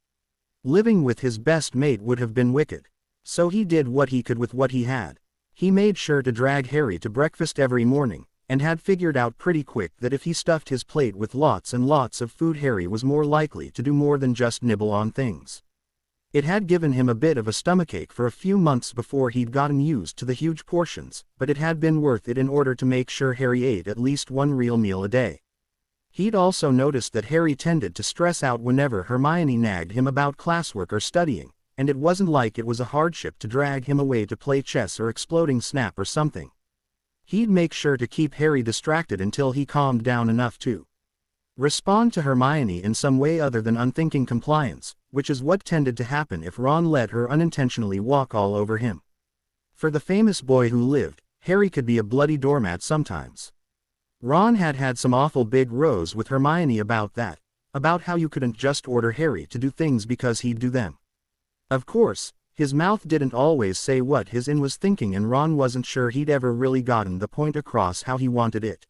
Living with his best mate would have been wicked. So he did what he could with what he had. He made sure to drag Harry to breakfast every morning, and had figured out pretty quick that if he stuffed his plate with lots and lots of food, Harry was more likely to do more than just nibble on things. It had given him a bit of a stomachache for a few months before he'd gotten used to the huge portions, but it had been worth it in order to make sure Harry ate at least one real meal a day. He'd also noticed that Harry tended to stress out whenever Hermione nagged him about classwork or studying, and it wasn't like it was a hardship to drag him away to play chess or exploding snap or something. He'd make sure to keep Harry distracted until he calmed down enough to respond to Hermione in some way other than unthinking compliance, which is what tended to happen if Ron let her unintentionally walk all over him. For the famous boy who lived, Harry could be a bloody doormat sometimes. Ron had had some awful big rows with Hermione about that, about how you couldn't just order Harry to do things because he'd do them. Of course, his mouth didn't always say what his in was thinking, and Ron wasn't sure he'd ever really gotten the point across how he wanted it.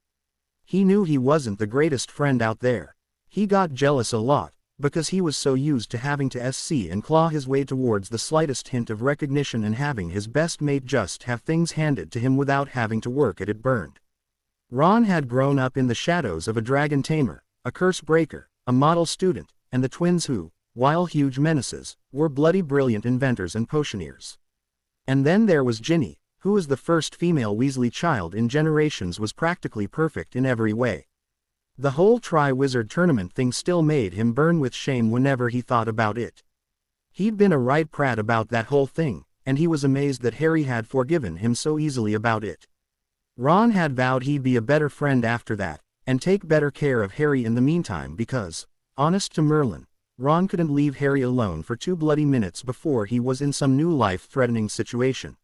He knew he wasn't the greatest friend out there. He got jealous a lot, because he was so used to having to SC and claw his way towards the slightest hint of recognition and having his best mate just have things handed to him without having to work at it burned. Ron had grown up in the shadows of a dragon tamer, a curse breaker, a model student, and the twins who, while huge menaces, were bloody brilliant inventors and potioneers. And then there was Ginny, who was the first female Weasley child in generations, was practically perfect in every way. The whole Tri-Wizard tournament thing still made him burn with shame whenever he thought about it. He'd been a right prat about that whole thing, and he was amazed that Harry had forgiven him so easily about it. Ron had vowed he'd be a better friend after that, and take better care of Harry in the meantime because, honest to Merlin, Ron couldn't leave Harry alone for 2 bloody minutes before he was in some new life-threatening situation.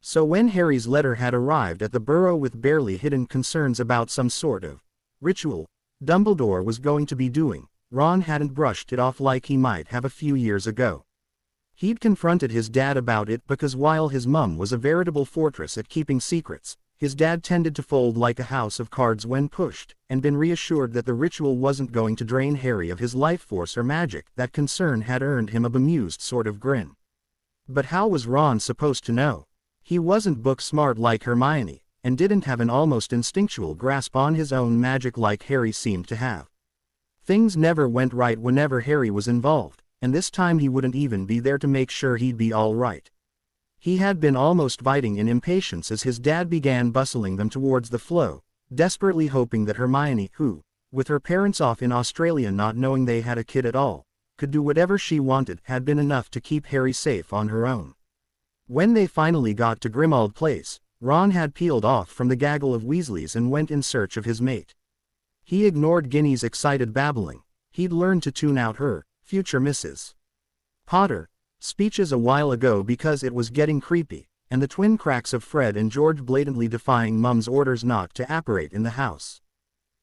So when Harry's letter had arrived at the Burrow with barely hidden concerns about some sort of ritual Dumbledore was going to be doing, Ron hadn't brushed it off like he might have a few years ago. He'd confronted his dad about it because while his mum was a veritable fortress at keeping secrets, his dad tended to fold like a house of cards when pushed, and been reassured that the ritual wasn't going to drain Harry of his life force or magic. That concern had earned him a bemused sort of grin. But how was Ron supposed to know? He wasn't book smart like Hermione, and didn't have an almost instinctual grasp on his own magic like Harry seemed to have. Things never went right whenever Harry was involved, and this time he wouldn't even be there to make sure he'd be all right. He had been almost biting in impatience as his dad began bustling them towards the flow, desperately hoping that Hermione, who, with her parents off in Australia not knowing they had a kid at all, could do whatever she wanted, had been enough to keep Harry safe on her own. When they finally got to Grimmauld Place, Ron had peeled off from the gaggle of Weasleys and went in search of his mate. He ignored Ginny's excited babbling. He'd learned to tune out her, future Mrs. Potter, speeches a while ago because it was getting creepy, and the twin cracks of Fred and George blatantly defying Mum's orders not to apparate in the house.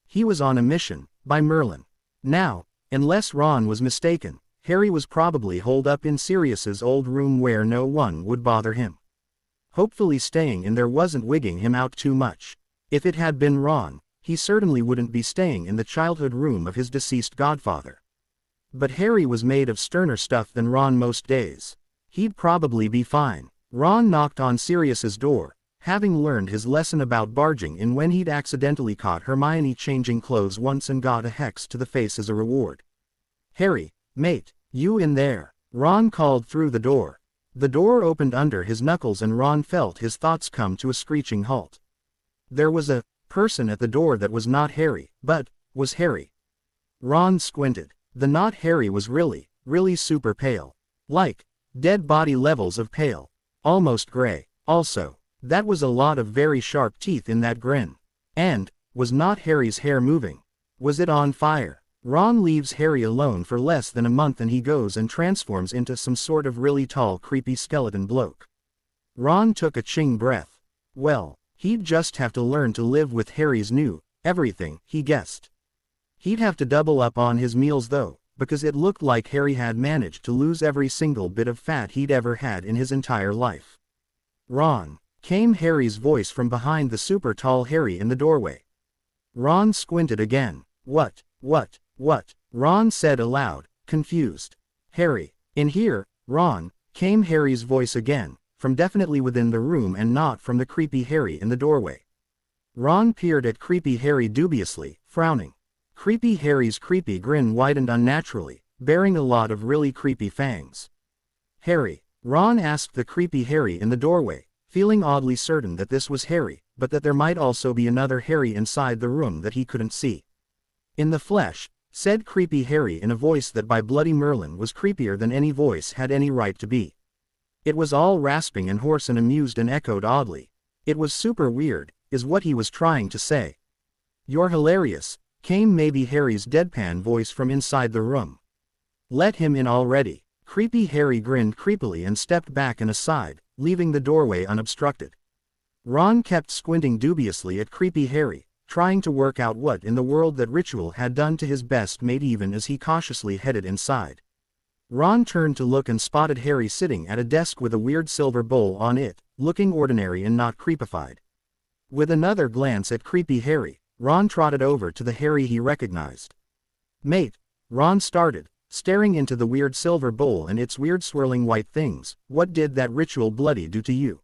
He was on a mission, by Merlin. Now, unless Ron was mistaken, Harry was probably holed up in Sirius's old room where no one would bother him. Hopefully staying in there wasn't wigging him out too much. If it had been Ron, he certainly wouldn't be staying in the childhood room of his deceased godfather. But Harry was made of sterner stuff than Ron most days. He'd probably be fine. Ron knocked on Sirius's door, having learned his lesson about barging in when he'd accidentally caught Hermione changing clothes once and got a hex to the face as a reward. "Harry, mate, you in there?" Ron called through the door. The door opened under his knuckles and Ron felt his thoughts come to a screeching halt. There was a person at the door that was not Harry, but was Harry. Ron squinted. The not Harry was really, really super pale. Like dead body levels of pale. Almost gray. Also, that was a lot of very sharp teeth in that grin. And, was not Harry's hair moving? Was it on fire? Ron leaves Harry alone for less than a month and he goes and transforms into some sort of really tall creepy skeleton bloke. Ron took a ching breath. Well, he'd just have to learn to live with Harry's new everything, he guessed. He'd have to double up on his meals though, because it looked like Harry had managed to lose every single bit of fat he'd ever had in his entire life. "Ron," came Harry's voice from behind the super tall Harry in the doorway. Ron squinted again. What? Ron said aloud, confused. "Harry, in here, Ron," came Harry's voice again, from definitely within the room and not from the creepy Harry in the doorway. Ron peered at creepy Harry dubiously, frowning. Creepy Harry's creepy grin widened unnaturally, bearing a lot of really creepy fangs. Harry. Ron asked the creepy Harry in the doorway, feeling oddly certain that this was Harry, but that there might also be another Harry inside the room that he couldn't see. In the flesh, said creepy Harry in a voice that by bloody Merlin was creepier than any voice had any right to be. It was all rasping and hoarse and amused and echoed oddly. It was super weird, is what he was trying to say. You're hilarious, came maybe Harry's deadpan voice from inside the room. Let him in already. Creepy Harry grinned creepily and stepped back and aside, leaving the doorway unobstructed. Ron kept squinting dubiously at creepy Harry, trying to work out what in the world that ritual had done to his best mate even as he cautiously headed inside. Ron turned to look and spotted Harry sitting at a desk with a weird silver bowl on it, looking ordinary and not creepified. With another glance at creepy Harry, Ron trotted over to the Harry he recognized. Mate, Ron started, staring into the weird silver bowl and its weird swirling white things. What did that ritual bloody do to you?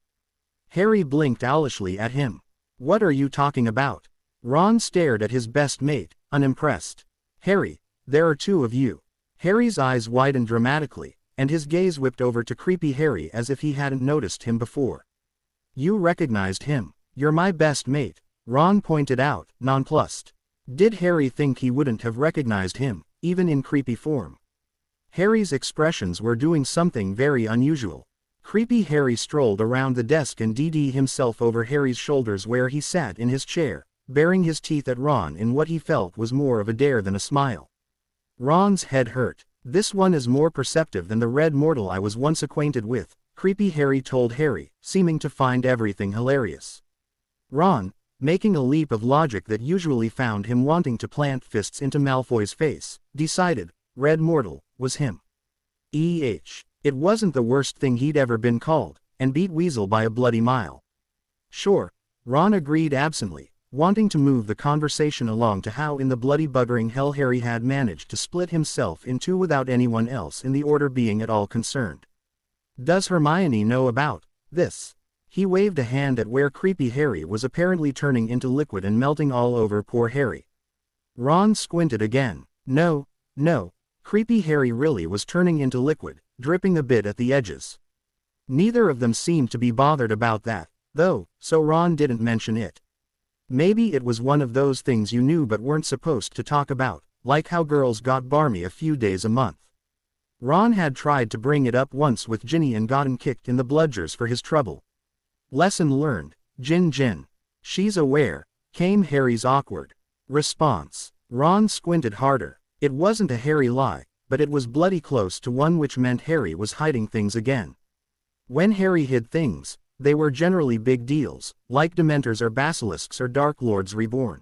Harry blinked owlishly at him. What are you talking about? Ron stared at his best mate, unimpressed. Harry, there are two of you. Harry's eyes widened dramatically, and his gaze whipped over to creepy Harry as if he hadn't noticed him before. You recognized him. You're my best mate, Ron pointed out, nonplussed. Did Harry think he wouldn't have recognized him, even in creepy form? Harry's expressions were doing something very unusual. Creepy Harry strolled around the desk and DD'd himself over Harry's shoulders where he sat in his chair, baring his teeth at Ron in what he felt was more of a dare than a smile. Ron's head hurt. This one is more perceptive than the red mortal I was once acquainted with, creepy Harry told Harry, seeming to find everything hilarious. Ron, making a leap of logic that usually found him wanting to plant fists into Malfoy's face, decided, red mortal, was him. It wasn't the worst thing he'd ever been called, and beat Weasel by a bloody mile. Sure, Ron agreed absently, wanting to move the conversation along to how in the bloody buggering hell Harry had managed to split himself in two without anyone else in the order being at all concerned. Does Hermione know about this? He waved a hand at where creepy Harry was apparently turning into liquid and melting all over poor Harry. Ron squinted again. No. Creepy Harry really was turning into liquid, dripping a bit at the edges. Neither of them seemed to be bothered about that, though, so Ron didn't mention it. Maybe it was one of those things you knew but weren't supposed to talk about, like how girls got barmy a few days a month. Ron had tried to bring it up once with Ginny and gotten kicked in the bludgers for his trouble. Lesson learned, Gin. She's aware, came Harry's awkward response. Ron squinted harder. It wasn't a Harry lie, but it was bloody close to one which meant Harry was hiding things again. When Harry hid things, they were generally big deals, like Dementors or Basilisks or Dark Lords reborn.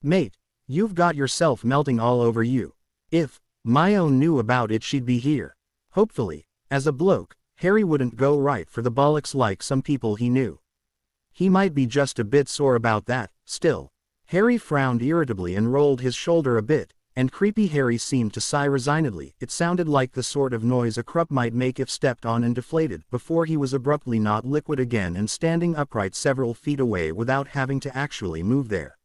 Mate, you've got yourself melting all over you. If Myo knew about it she'd be here. Hopefully, as a bloke, Harry wouldn't go right for the bollocks like some people he knew. He might be just a bit sore about that, still. Harry frowned irritably and rolled his shoulder a bit, and creepy Harry seemed to sigh resignedly. It sounded like the sort of noise a Krupp might make if stepped on and deflated before he was abruptly not liquid again and standing upright several feet away without having to actually move there.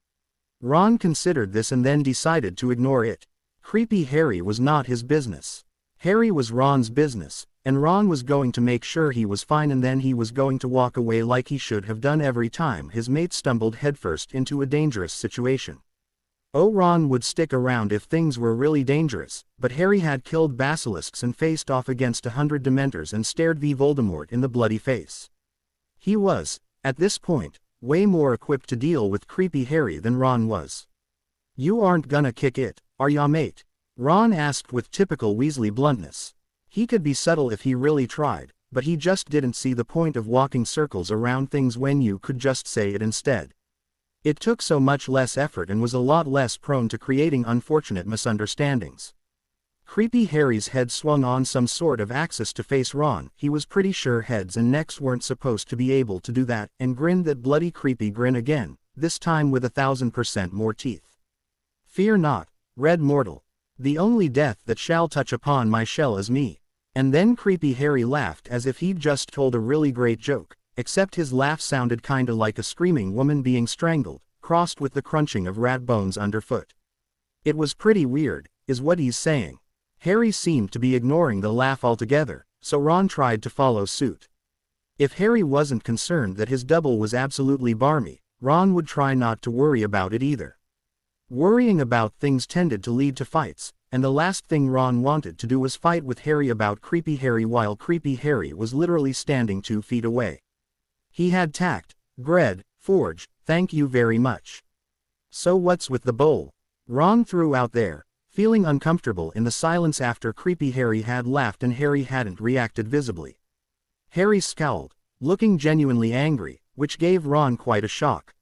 Ron considered this and then decided to ignore it. Creepy Harry was not his business. Harry was Ron's business, and Ron was going to make sure he was fine and then he was going to walk away like he should have done every time his mate stumbled headfirst into a dangerous situation. Ron would stick around if things were really dangerous, but Harry had killed basilisks and faced off against 100 Dementors and stared Voldemort in the bloody face. He was, at this point, way more equipped to deal with creepy Harry than Ron was. You aren't gonna kick it, are ya mate? Ron asked with typical Weasley bluntness. He could be subtle if he really tried, but he just didn't see the point of walking circles around things when you could just say it instead. It took so much less effort and was a lot less prone to creating unfortunate misunderstandings. Creepy Harry's head swung on some sort of axis to face Ron. He was pretty sure heads and necks weren't supposed to be able to do that, and grinned that bloody creepy grin again, this time with 1,000% more teeth. Fear not, red mortal. The only death that shall touch upon my shell is me. And then creepy Harry laughed as if he'd just told a really great joke. Except his laugh sounded kinda like a screaming woman being strangled, crossed with the crunching of rat bones underfoot. It was pretty weird, is what he's saying. Harry seemed to be ignoring the laugh altogether, so Ron tried to follow suit. If Harry wasn't concerned that his double was absolutely barmy, Ron would try not to worry about it either. Worrying about things tended to lead to fights, and the last thing Ron wanted to do was fight with Harry about Creepy Harry while Creepy Harry was literally standing 2 feet away. He had tact. Gred, Forge, thank you very much. So what's with the bowl? Ron threw out there, feeling uncomfortable in the silence after Creepy Harry had laughed and Harry hadn't reacted visibly. Harry scowled, looking genuinely angry, which gave Ron quite a shock.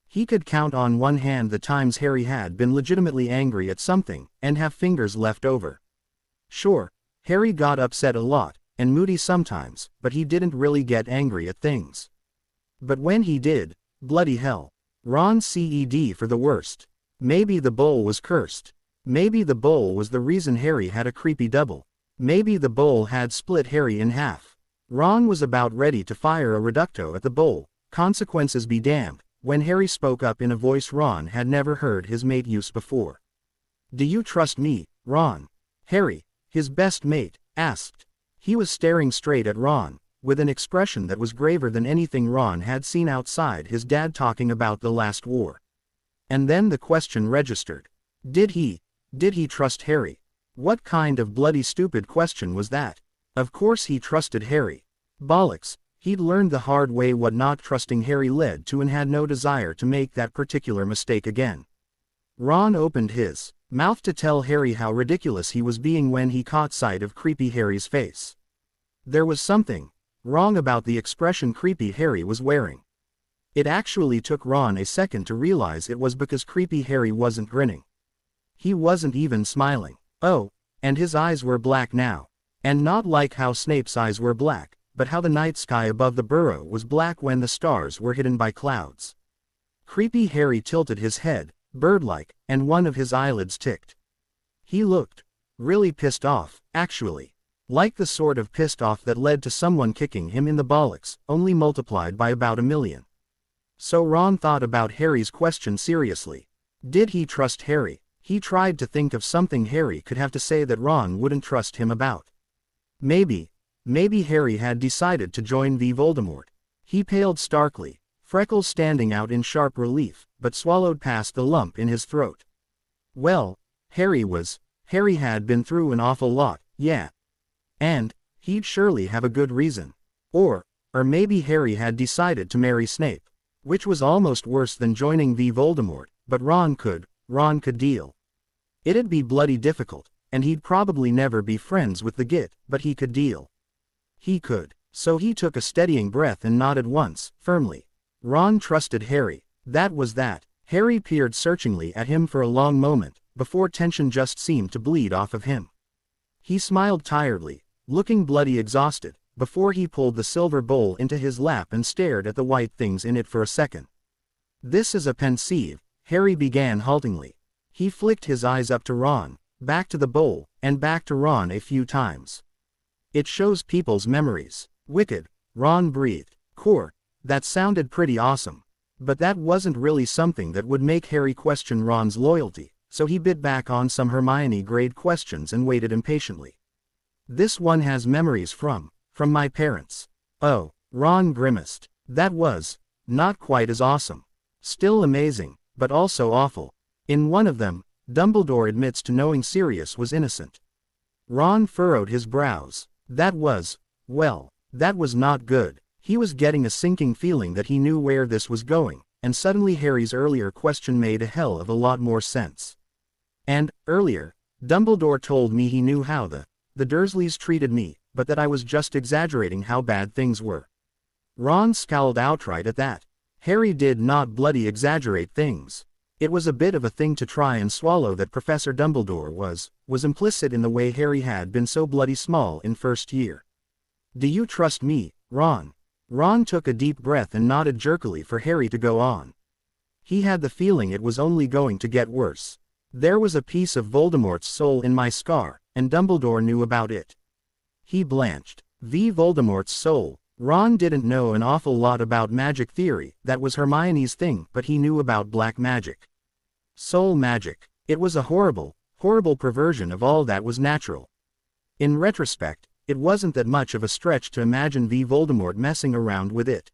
He could count on one hand the times Harry had been legitimately angry at something, and have fingers left over. Sure, Harry got upset a lot, and moody sometimes, but he didn't really get angry at things. But when he did, bloody hell. Ron ced for the worst. Maybe the bowl was cursed. Maybe the bowl was the reason Harry had a creepy double. Maybe the bowl had split Harry in half. Ron was about ready to fire a reducto at the bowl, consequences be damned, when Harry spoke up in a voice Ron had never heard his mate use before. Do you trust me, Ron? Harry, his best mate, asked. He was staring straight at Ron, with an expression that was graver than anything Ron had seen outside his dad talking about the last war. And then the question registered. Did he trust Harry? What kind of bloody stupid question was that? Of course he trusted Harry. Bollocks, he'd learned the hard way what not trusting Harry led to and had no desire to make that particular mistake again. Ron opened his mouth to tell Harry how ridiculous he was being when he caught sight of Creepy Harry's face. There was something wrong about the expression Creepy Harry was wearing. It actually took Ron a second to realize it was because Creepy Harry wasn't grinning. He wasn't even smiling. Oh, and his eyes were black now. And not like how Snape's eyes were black, but how the night sky above the burrow was black when the stars were hidden by clouds. Creepy Harry tilted his head, bird-like, and one of his eyelids ticked. He looked really pissed off, actually. Like the sort of pissed off that led to someone kicking him in the bollocks, only multiplied by about 1,000,000. So Ron thought about Harry's question seriously. Did he trust Harry? He tried to think of something Harry could have to say that Ron wouldn't trust him about. Maybe Harry had decided to join Voldemort. He paled starkly, freckles standing out in sharp relief, but swallowed past the lump in his throat. Well, Harry had been through an awful lot, yeah. And he'd surely have a good reason. Or maybe Harry had decided to marry Snape, which was almost worse than joining Voldemort, but Ron could deal. It'd be bloody difficult, and he'd probably never be friends with the Git, but he could deal. He could. So he took a steadying breath and nodded once, firmly. Ron trusted Harry. That was that. Harry peered searchingly at him for a long moment, before tension just seemed to bleed off of him. He smiled tiredly, looking bloody exhausted, before he pulled the silver bowl into his lap and stared at the white things in it for a second. This is a pensieve, Harry began haltingly. He flicked his eyes up to Ron, back to the bowl, and back to Ron a few times. It shows people's memories. Wicked, Ron breathed. Core, that sounded pretty awesome. But that wasn't really something that would make Harry question Ron's loyalty, so he bit back on some Hermione-grade questions and waited impatiently. This one has memories from my parents. Oh, Ron grimaced. That was not quite as awesome. Still amazing, but also awful. In one of them, Dumbledore admits to knowing Sirius was innocent. Ron furrowed his brows. That was not good. He was getting a sinking feeling that he knew where this was going, and suddenly Harry's earlier question made a hell of a lot more sense. And, earlier, Dumbledore told me he knew how the Dursleys treated me, but that I was just exaggerating how bad things were. Ron scowled outright at that. Harry did not bloody exaggerate things. It was a bit of a thing to try and swallow that Professor Dumbledore was implicit in the way Harry had been so bloody small in first year. Do you trust me, Ron? Ron took a deep breath and nodded jerkily for Harry to go on. He had the feeling it was only going to get worse. There was a piece of Voldemort's soul in my scar, and Dumbledore knew about it. He blanched. Voldemort's soul. Ron didn't know an awful lot about magic theory, that was Hermione's thing, but he knew about black magic. Soul magic. It was a horrible perversion of all that was natural. In retrospect, It wasn't that much of a stretch to imagine Voldemort messing around with it.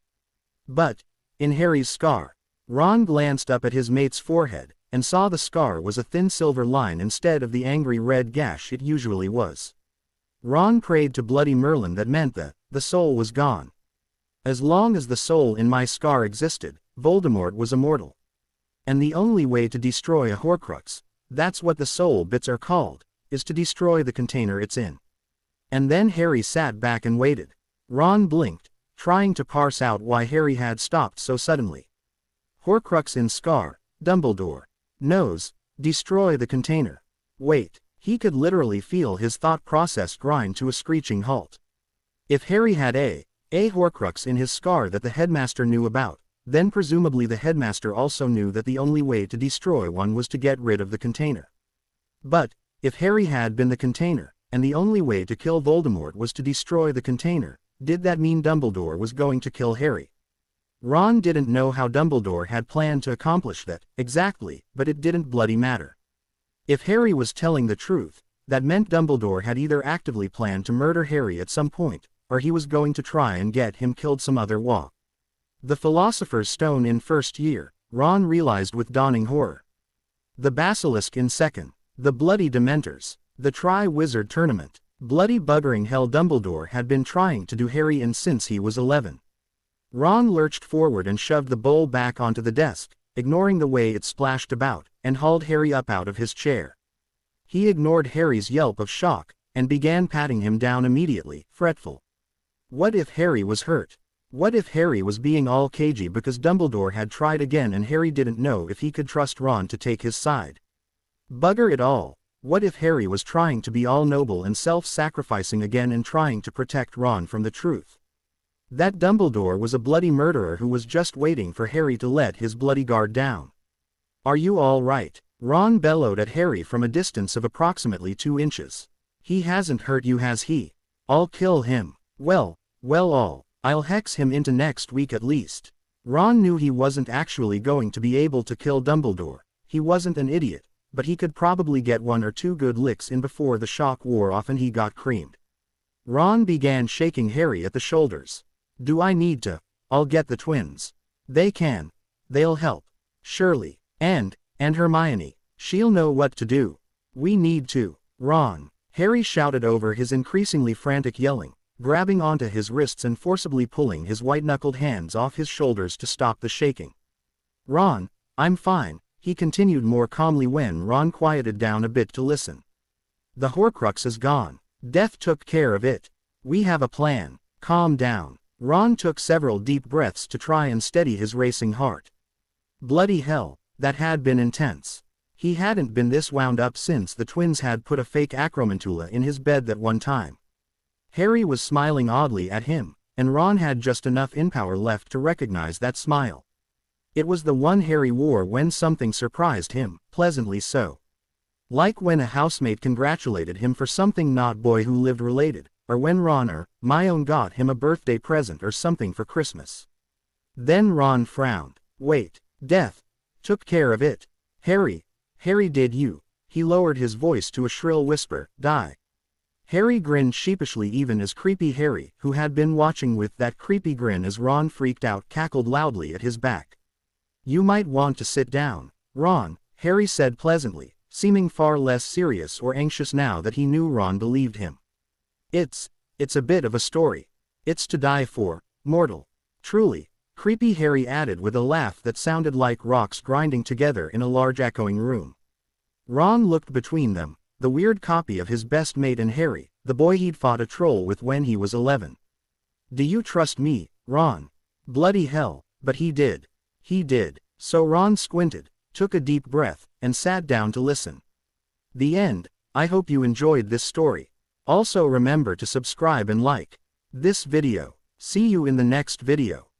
But, in Harry's scar, Ron glanced up at his mate's forehead, and saw the scar was a thin silver line instead of the angry red gash it usually was. Ron prayed to Bloody Merlin that meant the soul was gone. As long as the soul in my scar existed, Voldemort was immortal. And the only way to destroy a Horcrux, that's what the soul bits are called, is to destroy the container it's in. And then Harry sat back and waited. Ron blinked, trying to parse out why Harry had stopped so suddenly. Horcrux in scar, Dumbledore. Knows, destroy the container. Wait, he could literally feel his thought process grind to a screeching halt. If Harry had a Horcrux in his scar that the headmaster knew about, then presumably the headmaster also knew that the only way to destroy one was to get rid of the container. But, if Harry had been the container, and the only way to kill Voldemort was to destroy the container, did that mean Dumbledore was going to kill Harry? Ron didn't know how Dumbledore had planned to accomplish that, exactly, but it didn't bloody matter. If Harry was telling the truth, that meant Dumbledore had either actively planned to murder Harry at some point, or he was going to try and get him killed some other way. The Philosopher's Stone in first year, Ron realized with dawning horror. The Basilisk in second. The Bloody Dementors. The Tri-Wizard Tournament. Bloody buggering hell, Dumbledore had been trying to do Harry in since he was 11. Ron lurched forward and shoved the bowl back onto the desk, ignoring the way it splashed about, and hauled Harry up out of his chair. He ignored Harry's yelp of shock, and began patting him down immediately, fretful. What if Harry was hurt? What if Harry was being all cagey because Dumbledore had tried again and Harry didn't know if he could trust Ron to take his side? Bugger it all. What if Harry was trying to be all noble and self-sacrificing again and trying to protect Ron from the truth? That Dumbledore was a bloody murderer who was just waiting for Harry to let his bloody guard down. Are you all right? Ron bellowed at Harry from a distance of approximately 2 inches. He hasn't hurt you, has he? I'll kill him. Well, I'll hex him into next week at least. Ron knew he wasn't actually going to be able to kill Dumbledore. He wasn't an idiot, but he could probably get 1 or 2 good licks in before the shock wore off and he got creamed. Ron began shaking Harry at the shoulders. Do I need to? I'll get the twins. They can. They'll help. Surely. And Hermione. She'll know what to do. We need to. Ron. Harry shouted over his increasingly frantic yelling, grabbing onto his wrists and forcibly pulling his white-knuckled hands off his shoulders to stop the shaking. Ron, I'm fine, he continued more calmly when Ron quieted down a bit to listen. The Horcrux is gone. Death took care of it. We have a plan. Calm down. Ron took several deep breaths to try and steady his racing heart. Bloody hell, that had been intense. He hadn't been this wound up since the twins had put a fake acromantula in his bed that one time. Harry was smiling oddly at him, and Ron had just enough inpower left to recognize that smile. It was the one Harry wore when something surprised him, pleasantly so. Like when a housemate congratulated him for something not boy who lived related, or when Ron or Hermione got him a birthday present or something for Christmas. Then Ron frowned. Wait, death took care of it. Harry, did you? He lowered his voice to a shrill whisper, die? Harry grinned sheepishly, even as creepy Harry, who had been watching with that creepy grin as Ron freaked out, cackled loudly at his back. You might want to sit down, Ron, Harry said pleasantly, seeming far less serious or anxious now that he knew Ron believed him. It's a bit of a story. It's to die for, mortal. Truly, creepy Harry added with a laugh that sounded like rocks grinding together in a large echoing room. Ron looked between them, the weird copy of his best mate and Harry, the boy he'd fought a troll with when he was 11. Do you trust me, Ron? Bloody hell, but he did. He did. So Ron squinted, took a deep breath, and sat down to listen. The end. I hope you enjoyed this story. Also remember to subscribe and like this video. See you in the next video.